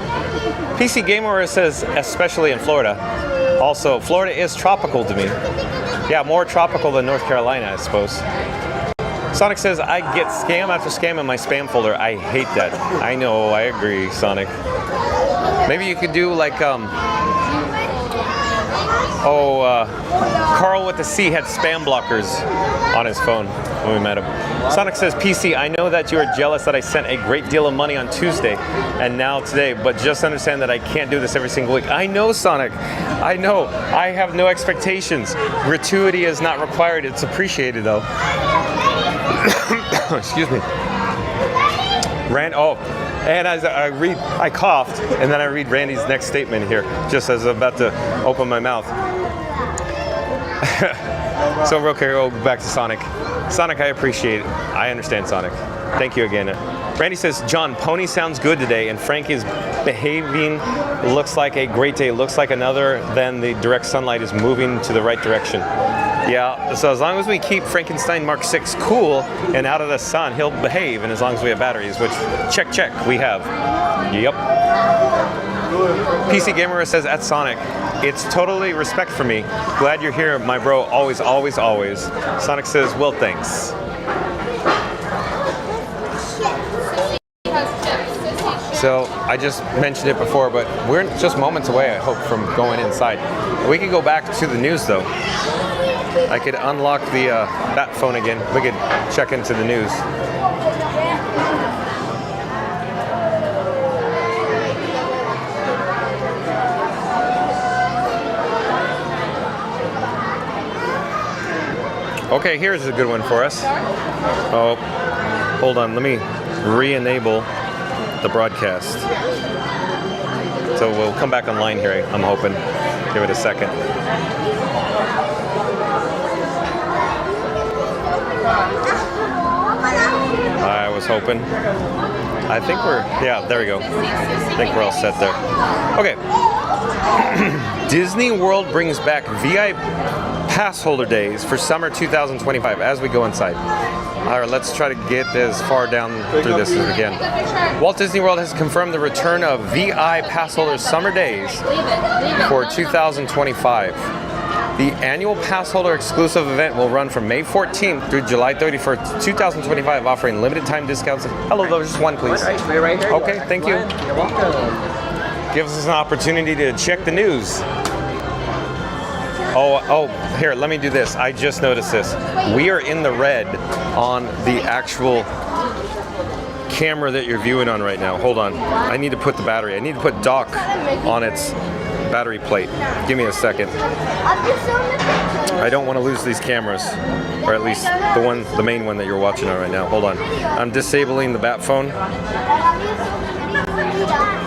PC Gamer says, especially in Florida. Also, Florida is tropical to me. Yeah, more tropical than North Carolina, I suppose. Sonic says, I get scam after scam in my spam folder. I hate that. I know, I agree, Sonic. Maybe you could do like, Carl with the C had spam blockers on his phone when we met him. Sonic says, PC, I know that you are jealous that I sent a great deal of money on Tuesday and now today, but just understand that I can't do this every single week. I know, Sonic. I know. I have no expectations. Gratuity is not required. It's appreciated, though. Excuse me. And as I coughed, and then I read Randy's next statement here, just as I'm about to open my mouth. So real quick, we'll go back to Sonic. Sonic, I appreciate it. I understand, Sonic. Thank you again. Randy says, John, Pony sounds good today, and Frank is behaving. Looks like a great day. Looks like another. Then the direct sunlight is moving to the right direction. Yeah, so as long as we keep Frankenstein Mark 6 cool and out of the sun, he'll behave, and as long as we have batteries, which, check, we have. Yep. PC Gamer says, at Sonic, it's totally respect for me. Glad you're here, my bro. Always, always, always. Sonic says, well, thanks. So I just mentioned it before, but we're just moments away, I hope, from going inside. We could go back to the news, though. I could unlock the that phone again. We could check into the news. Okay, here's a good one for us. Oh, hold on. Let me re-enable the broadcast. So we'll come back online here, I'm hoping. Give it a second. I was hoping. I think there we go. I think we're all set there. Okay. Disney World brings back VIP pass holder days for summer 2025 as we go inside. All right, let's try to get as far down through this as we can. Walt Disney World has confirmed the return of VI pass holders summer days for 2025. The annual pass holder exclusive event will run from May 14th through July 31st, 2025, offering limited time discounts. Hello, there's just one, please. We're right here. Okay, thank you. You're welcome. Gives us an opportunity to check the news. Oh, here, let me do this. I just noticed this. We are in the red on the actual camera that you're viewing on right now. Hold on. I need to put the battery. I need to put dock on its battery plate. Give me a second. I don't want to lose these cameras, or at least the main one that you're watching on right now. Hold on. I'm disabling the bat phone.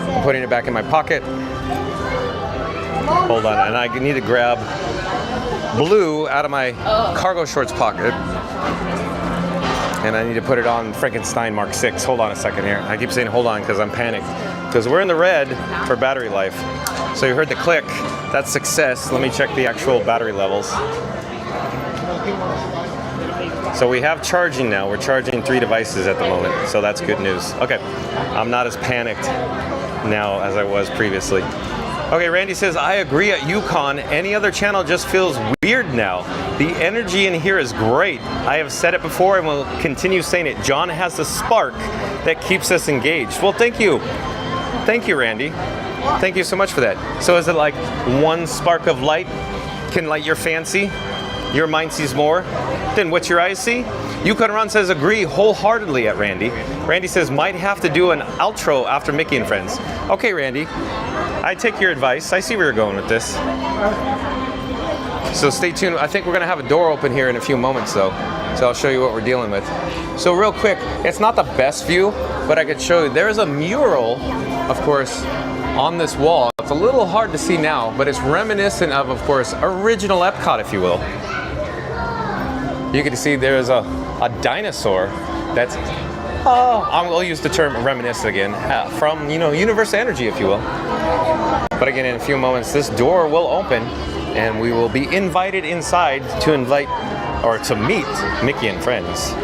I'm putting it back in my pocket. Hold on, and I need to grab blue out of my cargo shorts pocket. And I need to put it on Frankenstein Mark 6. Hold on a second here. I keep saying hold on because I'm panicked. Because we're in the red for battery life. So you heard the click. That's success. Let me check the actual battery levels. So we have charging now. We're charging 3 devices at the moment. So that's good news. Okay. I'm not as panicked now as I was previously. Okay, Randy says, I agree at Yukon. Any other channel just feels weird now. The energy in here is great. I have said it before and will continue saying it. John has the spark that keeps us engaged. Well, thank you. Thank you, Randy. Thank you so much for that. So is it like one spark of light can light your fancy? Your mind sees more than what your eyes see? Yukon Ron says, agree wholeheartedly at Randy. Randy says, might have to do an outro after Mickey and Friends. Okay, Randy. I take your advice. I see where you're going with this. So stay tuned. I think we're going to have a door open here in a few moments, though. So I'll show you what we're dealing with. So real quick, it's not the best view, but I could show you. There's a mural, of course, on this wall. It's a little hard to see now, but it's reminiscent of course, original Epcot, if you will. You can see there's a dinosaur that's, I'll use the term reminiscent again, from, Universe Energy, if you will. But again, in a few moments, this door will open and we will be invited inside to meet Mickey and Friends.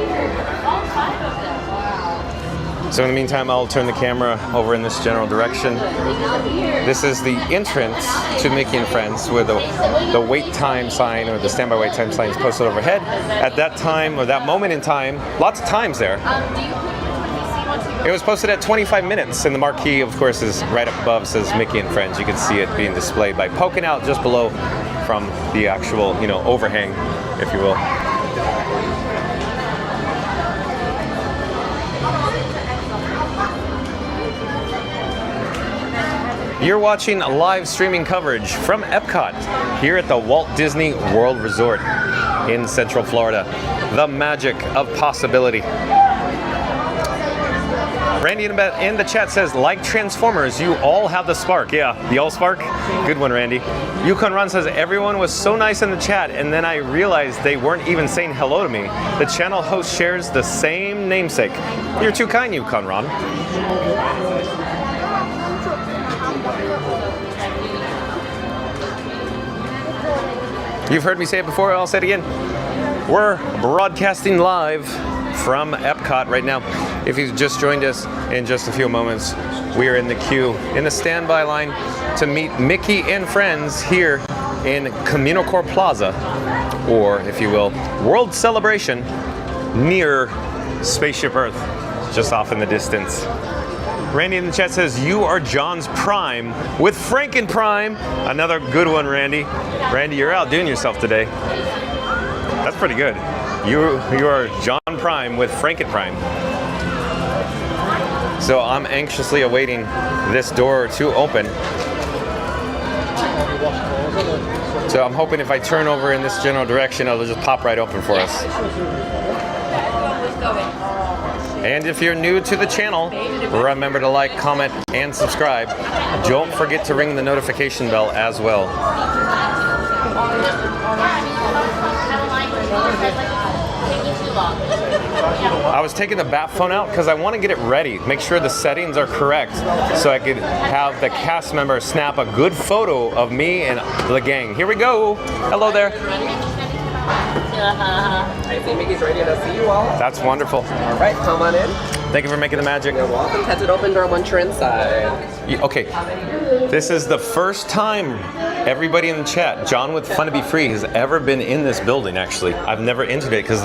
So in the meantime, I'll turn the camera over in this general direction. This is the entrance to Mickey and Friends, where the wait time sign or the standby wait time sign is posted overhead. At that time, or that moment in time, lots of times there. It was posted at 25 minutes, and the marquee, of course, is right up above. Says Mickey and Friends. You can see it being displayed by poking out just below from the actual, overhang, if you will. You're watching live streaming coverage from Epcot here at the Walt Disney World Resort in Central Florida. The magic of possibility. Randy in the chat says, like Transformers, you all have the spark. Yeah, the all spark. Good one, Randy. Yukon Run says, everyone was so nice in the chat, and then I realized they weren't even saying hello to me. The channel host shares the same namesake. You're too kind, Yukon Run. You've heard me say it before, I'll say it again. We're broadcasting live from Epcot right now. If you've just joined us in just a few moments, we are in the queue, in the standby line to meet Mickey and Friends here in Camino Corp Plaza, or if you will, World Celebration near Spaceship Earth, just off in the distance. Randy in the chat says, you are John's Prime with Franken Prime. Another good one, Randy. Randy, you're outdoing yourself today. That's pretty good. You are John Prime with Franken Prime. So I'm anxiously awaiting this door to open. So I'm hoping if I turn over in this general direction, it'll just pop right open for us. And if you're new to the channel, remember to like, comment, and subscribe. Don't forget to ring the notification bell as well. I was taking the bat phone out because I want to get it ready, make sure the settings are correct, so I could have the cast member snap a good photo of me and the gang. Here we go. Hello there. I think Mickey's ready to see you all. That's wonderful. All right, come on in. Thank you for making the magic. You're welcome. Has it open door once you're inside? Okay, this is the first time everybody in the chat, John with Fun to Be Free, has ever been in this building, actually. I've never entered it because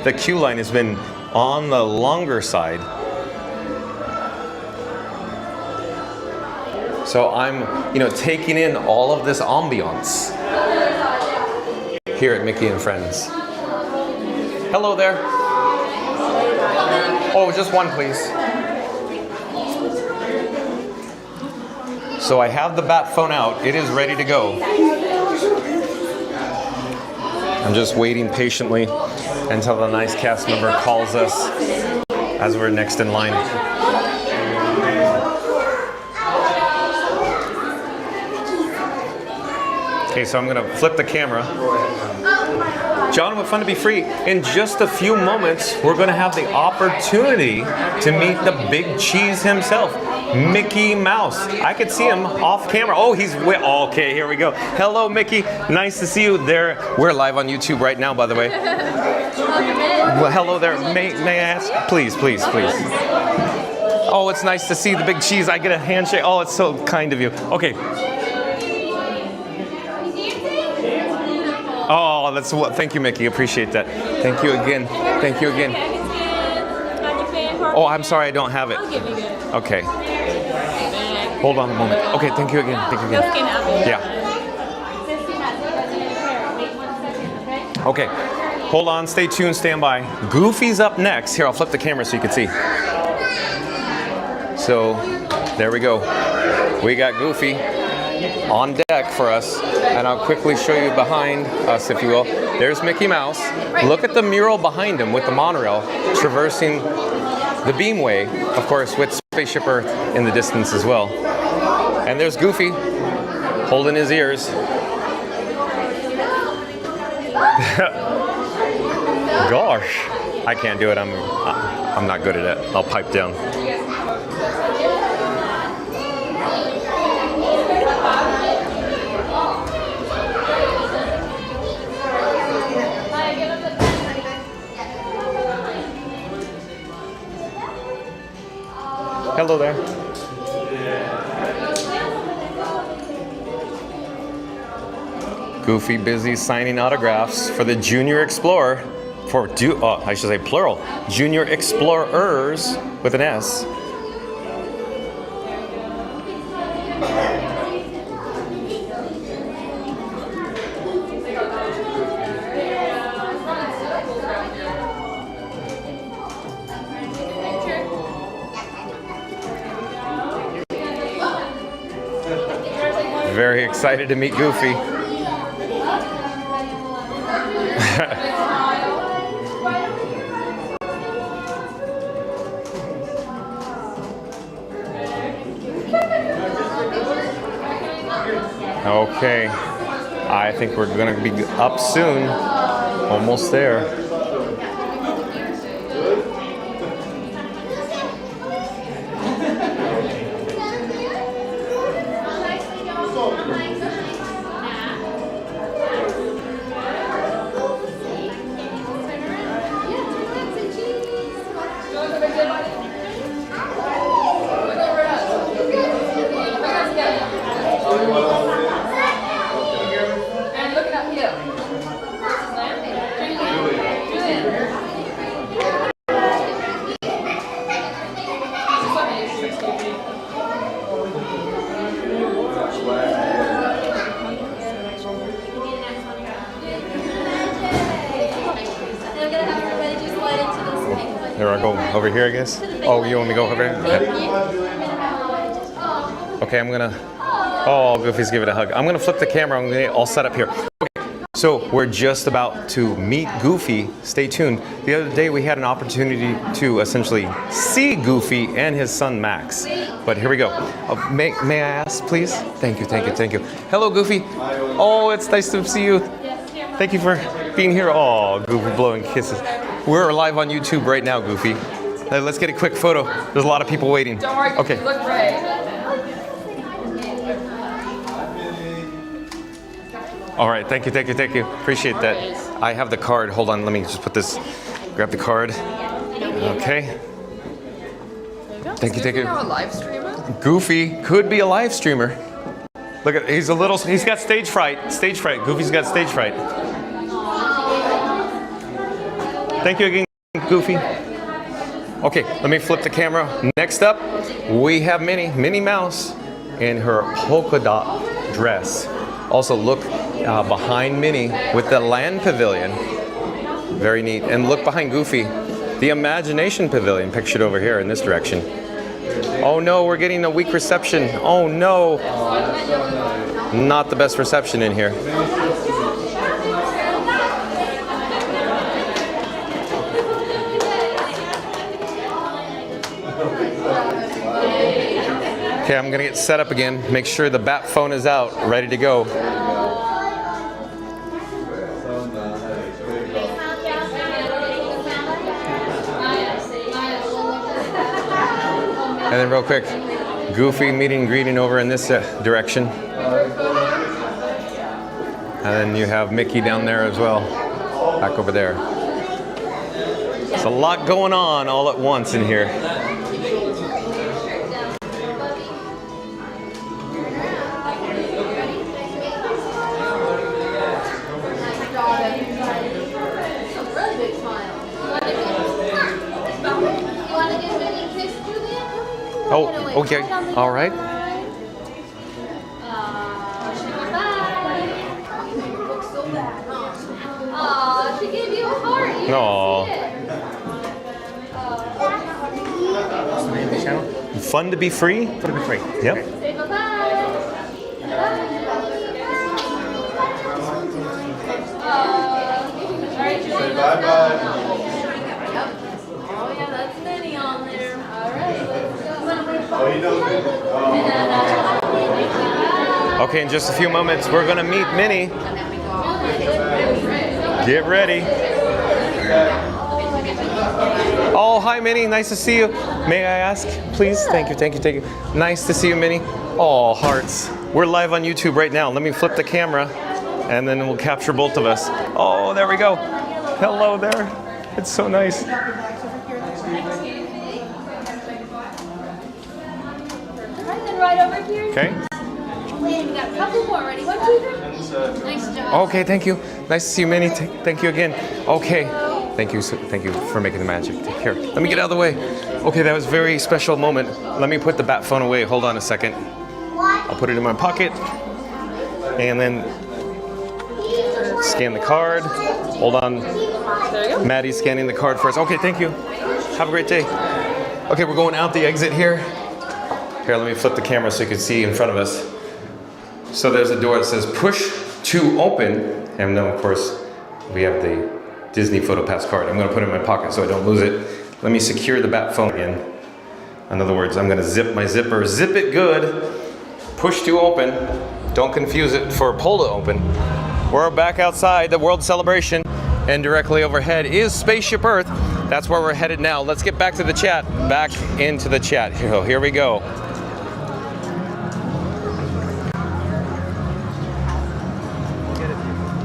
the queue line has been on the longer side. So I'm, taking in all of this ambiance here at Mickey and Friends. Hello there. Oh, just one, please. So I have the bat phone out. It is ready to go. I'm just waiting patiently until the nice cast member calls us as we're next in line. Okay, so I'm gonna flip the camera. John with Fun to Be Free. In just a few moments, we're gonna have the opportunity to meet the big cheese himself, Mickey Mouse. I could see him off camera. Oh, okay, here we go. Hello, Mickey. Nice to see you there. We're live on YouTube right now, by the way. Well, hello there. May I ask? Please. Oh, it's nice to see the big cheese. I get a handshake. Oh, it's so kind of you. Okay. Oh, that's what. Thank you, Mickey. Appreciate that. Thank you again. Oh, I'm sorry, I don't have it. Okay. Hold on a moment. Okay, thank you again. Yeah. Okay. Hold on. Stay tuned. Stand by. Goofy's up next. Here, I'll flip the camera so you can see. So, there we go. We got Goofy on deck for us, and I'll quickly show you behind us, if you will. There's Mickey Mouse. Look at the mural behind him with the monorail traversing the beamway, of course, with Spaceship Earth in the distance as well. And there's Goofy holding his ears. Gosh, I can't do it. I'm not good at it. I'll pipe down. Hello there. Goofy busy signing autographs for the Junior Explorer. I should say plural, Junior Explorers with an S. Very excited to meet Goofy. Okay, I think we're gonna be up soon. Almost there. And looking at you. Here I go over here, I guess. Oh, you want me to go over there? Okay, I'm gonna. Oh, Goofy's giving it a hug. I'm gonna flip the camera. I'm gonna get all set up here. Okay, so we're just about to meet Goofy. Stay tuned. The other day we had an opportunity to essentially see Goofy and his son Max. But here we go. May I ask, please? Thank you, thank you, thank you. Hello, Goofy. Oh, it's nice to see you. Thank you for being here. Oh, Goofy blowing kisses. We're live on YouTube right now, Goofy. Let's get a quick photo. There's a lot of people waiting. Don't worry, okay. you look great. All right, thank you, thank you, thank you. Appreciate that. I have the card. Hold on, let me just put this, grab the card. Okay. Thank you, thank you. Now a live streamer? Goofy could be a live streamer. Look at, he's got stage fright. Stage fright. Goofy's got stage fright. Thank you again, Goofy. Okay, let me flip the camera. Next up, we have Minnie Mouse in her polka dot dress. Also look behind Minnie with the land pavilion. Very neat. And look behind Goofy, the Imagination Pavilion pictured over here in this direction. Oh no, we're getting a weak reception. Oh no. Not the best reception in here. Okay, I'm gonna get set up again. Make sure the bat phone is out, ready to go. And then real quick, Goofy meeting and greeting over in this direction. And then you have Mickey down there as well, back over there. There's a lot going on all at once in here. Oh, okay. All right. Aw, she gave you a heart. You No. What's the name of the channel? Fun to be free? Fun to be free. Yep. Okay. Say bye-bye. Say bye-bye. Oh yeah, that's Minnie on there. All right, let's go. Oh, he knows me. Okay, in just a few moments, we're gonna meet Minnie. Get ready. Oh, hi, Minnie. Nice to see you. May I ask, please? Thank you, thank you, thank you. Nice to see you, Minnie. Oh, hearts. We're live on YouTube right now. Let me flip the camera, and then we'll capture both of us. Oh, there we go. Hello there. It's so nice. Right over here. Okay. We got a couple more. Ready? 1, 2, 3. Nice job. Okay, thank you. Nice to see you, Minnie. Thank you again. Okay. Thank you for making the magic. Take care. Let me get out of the way. Okay, that was a very special moment. Let me put the bat phone away. Hold on a second. I'll put it in my pocket. And then scan the card. Hold on. There you go. Maddie's scanning the card for us. Okay, thank you. Have a great day. Okay, we're going out the exit here. Here, let me flip the camera so you can see in front of us. So there's a door that says push to open. And then, of course, we have the Disney PhotoPass card. I'm going to put it in my pocket so I don't lose it. Let me secure the bat phone again. In other words, I'm going to zip my zipper. Zip it good. Push to open. Don't confuse it for pull to open. We're back outside the World Celebration, and directly overhead is Spaceship Earth. That's where we're headed now. Let's get back to the chat. Back into the chat. Here we go.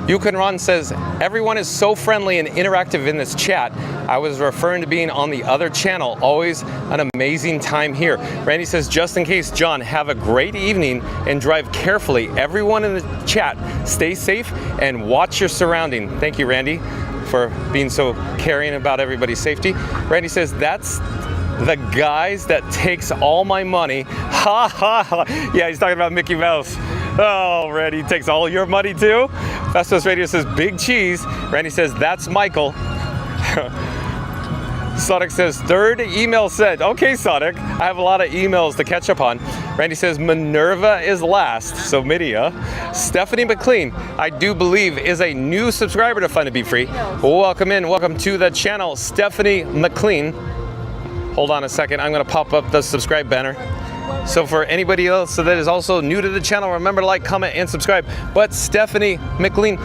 Yukon Ron says, everyone is so friendly and interactive in this chat. I was referring to being on the other channel. Always an amazing time here. Randy says, just in case, John, have a great evening and drive carefully. Everyone in the chat, stay safe and watch your surrounding. Thank you, Randy, for being so caring about everybody's safety. Randy says, that's the guys that takes all my money. Ha ha ha. Yeah, he's talking about Mickey Mouse. Oh, Randy takes all your money too? Festivus Radio says, big cheese. Randy says, that's Michael. Sonic says, third email sent. Okay, Sonic, I have a lot of emails to catch up on. Randy says, Minerva is last. So, Midia. Stephanie McLean, I do believe, is a new subscriber to Fun to Be Free. Welcome in. Welcome to the channel, Stephanie McLean. Hold on a second. I'm going to pop up the subscribe banner. So for anybody else that is also new to the channel, remember to like, comment, and subscribe. But Stephanie McLean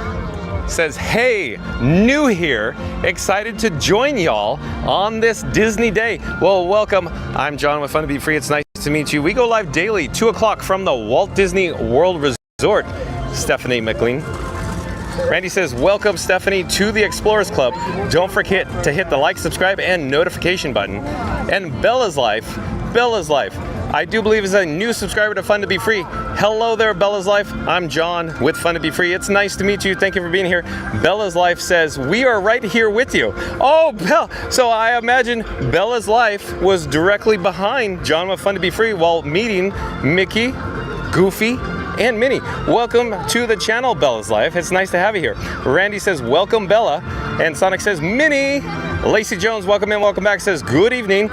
says, hey, new here, excited to join y'all on this Disney day. Well, welcome. I'm John with Fun to Be Free. It's nice to meet you. We go live daily, 2 o'clock from the Walt Disney World Resort. Stephanie McLean. Randy says, welcome, Stephanie, to the Explorers Club. Don't forget to hit the like, subscribe, and notification button. And Bella's Life, I do believe is a new subscriber to Fun to Be Free. Hello there, Bella's Life. I'm John with Fun to Be Free. It's nice to meet you. Thank you for being here. Bella's Life says, we are right here with you. Oh, Bella. So I imagine Bella's Life was directly behind John with Fun to Be Free while meeting Mickey, Goofy, and Minnie. Welcome to the channel, Bella's Life. It's nice to have you here. Randy says, welcome, Bella. And Sonic says, Minnie. Lacey Jones, welcome in, welcome back, says, good evening.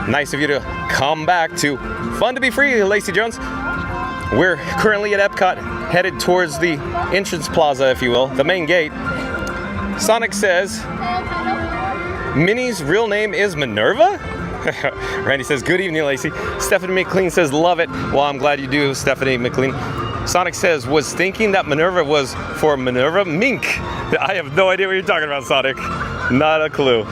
Nice of you to come back to Fun to Be Free, Lacey Jones. We're currently at Epcot, headed towards the entrance plaza, if you will, the main gate. Sonic says, Minnie's real name is Minerva? Randy says, good evening, Lacey. Stephanie McLean says, love it. Well, I'm glad you do, Stephanie McLean. Sonic says, was thinking that Minerva was for Minerva Mink. I have no idea what you're talking about, Sonic. Not a clue.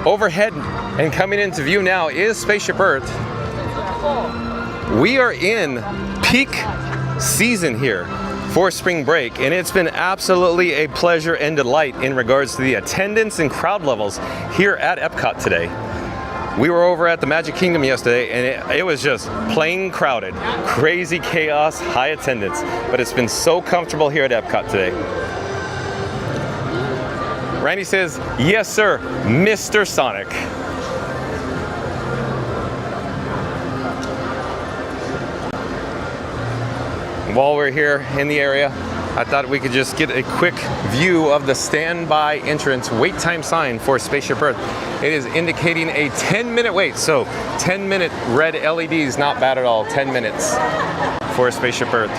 Overhead and coming into view now is Spaceship Earth. We are in peak season here for spring break, and it's been absolutely a pleasure and delight in regards to the attendance and crowd levels here at Epcot today. We were over at the Magic Kingdom yesterday, and it was just plain crowded. Crazy chaos, high attendance, but it's been so comfortable here at Epcot today. Randy says, yes, sir, Mr. Sonic. While we're here in the area, I thought we could just get a quick view of the standby entrance wait time sign for Spaceship Earth. It is indicating a 10-minute wait, so 10-minute red LEDs, not bad at all, 10 minutes for Spaceship Earth.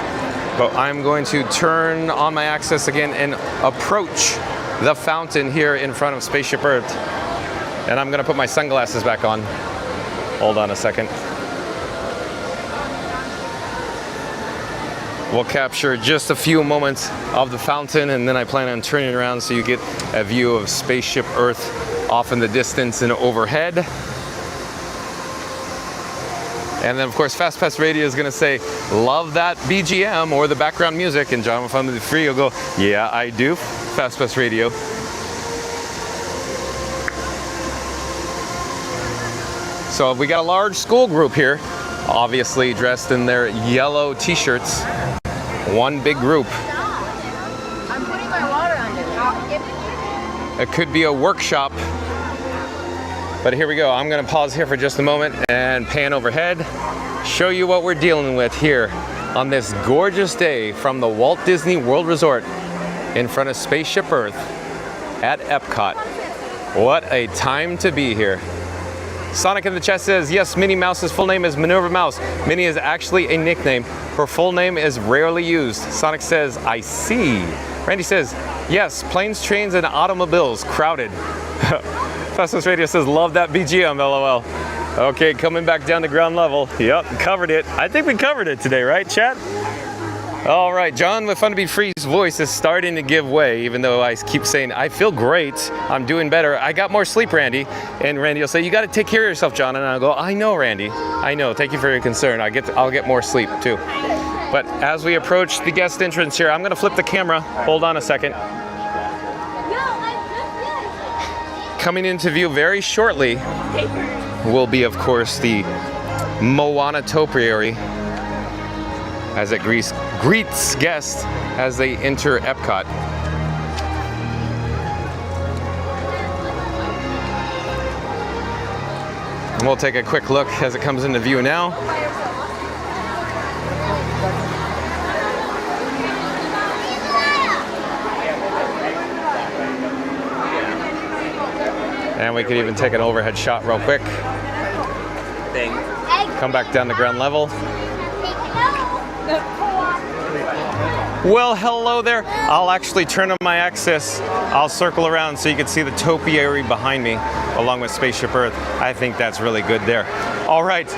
But I'm going to turn on my access again and approach the fountain here in front of Spaceship Earth. And I'm gonna put my sunglasses back on. Hold on a second. We'll capture just a few moments of the fountain, and then I plan on turning around so you get a view of Spaceship Earth off in the distance and overhead. And then of course FastPass Radio is gonna say, love that BGM or the background music, and John with Fun to Be Free will go, yeah, I do, FastPass Radio. So we got a large school group here, obviously dressed in their yellow t-shirts. One big group. I'm putting my water on it. It could be a workshop. But here we go. I'm gonna pause here for just a moment and pan overhead, show you what we're dealing with here on this gorgeous day from the Walt Disney World Resort in front of Spaceship Earth at Epcot. What a time to be here. Sonic in the chat says, yes, Minnie Mouse's full name is Minerva Mouse. Minnie is actually a nickname. Her full name is rarely used. Sonic says, I see. Randy says, yes, planes, trains, and automobiles crowded. Festus Radio says, love that BGM, LOL. Okay, coming back down to ground level. Yep, covered it. I think we covered it today, right, chat? All right, John with Fun to Be Free's voice is starting to give way, even though I keep saying, I feel great, I'm doing better. I got more sleep, Randy. And Randy will say, you gotta take care of yourself, John. And I'll go, I know, Randy. I know, thank you for your concern. I'll get more sleep, too. But as we approach the guest entrance here, I'm gonna flip the camera. Hold on a second. Coming into view very shortly will be, of course, the Moana Topiary as it greets guests as they enter Epcot. And we'll take a quick look as it comes into view now. And we could even take an overhead shot real quick. Come back down to ground level. Well, hello there. I'll actually turn on my axis. I'll circle around so you can see the topiary behind me along with Spaceship Earth. I think that's really good there. All right.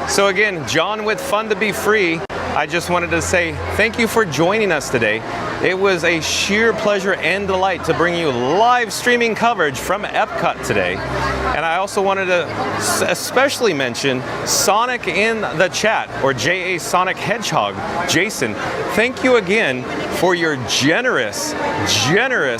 So again, John with Fun to Be Free. I just wanted to say thank you for joining us today. It was a sheer pleasure and delight to bring you live streaming coverage from Epcot today. And I also wanted to especially mention Sonic in the chat, or J.A. Sonic Hedgehog. Jason, thank you again for your generous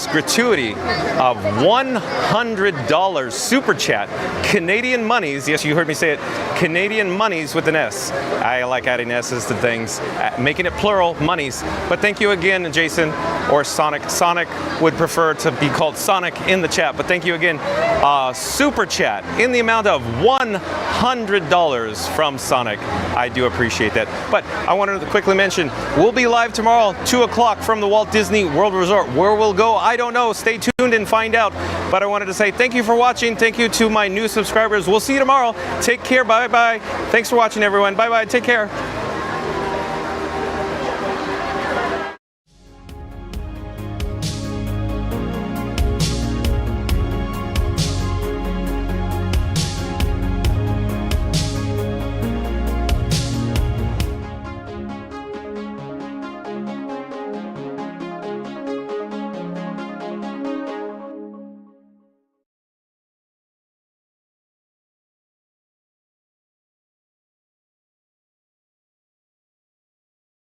gratuity of $100 super chat. Canadian monies, yes, you heard me say it, Canadian monies with an S. I like adding S's to things, making it plural, monies. But thank you again, Jason, or Sonic. Sonic would prefer to be called Sonic in the chat, but thank you again. Super chat in the amount of $100 from Sonic. I do appreciate that. But I wanted to quickly mention, we'll be live tomorrow, 2 o'clock from the Walt Disney World Resort. Where we'll go, I don't know. Stay tuned and find out. But I wanted to say thank you for watching. Thank you to my new subscribers. We'll see you tomorrow. Take care. Bye-bye. Thanks for watching, everyone. Bye-bye. Take care.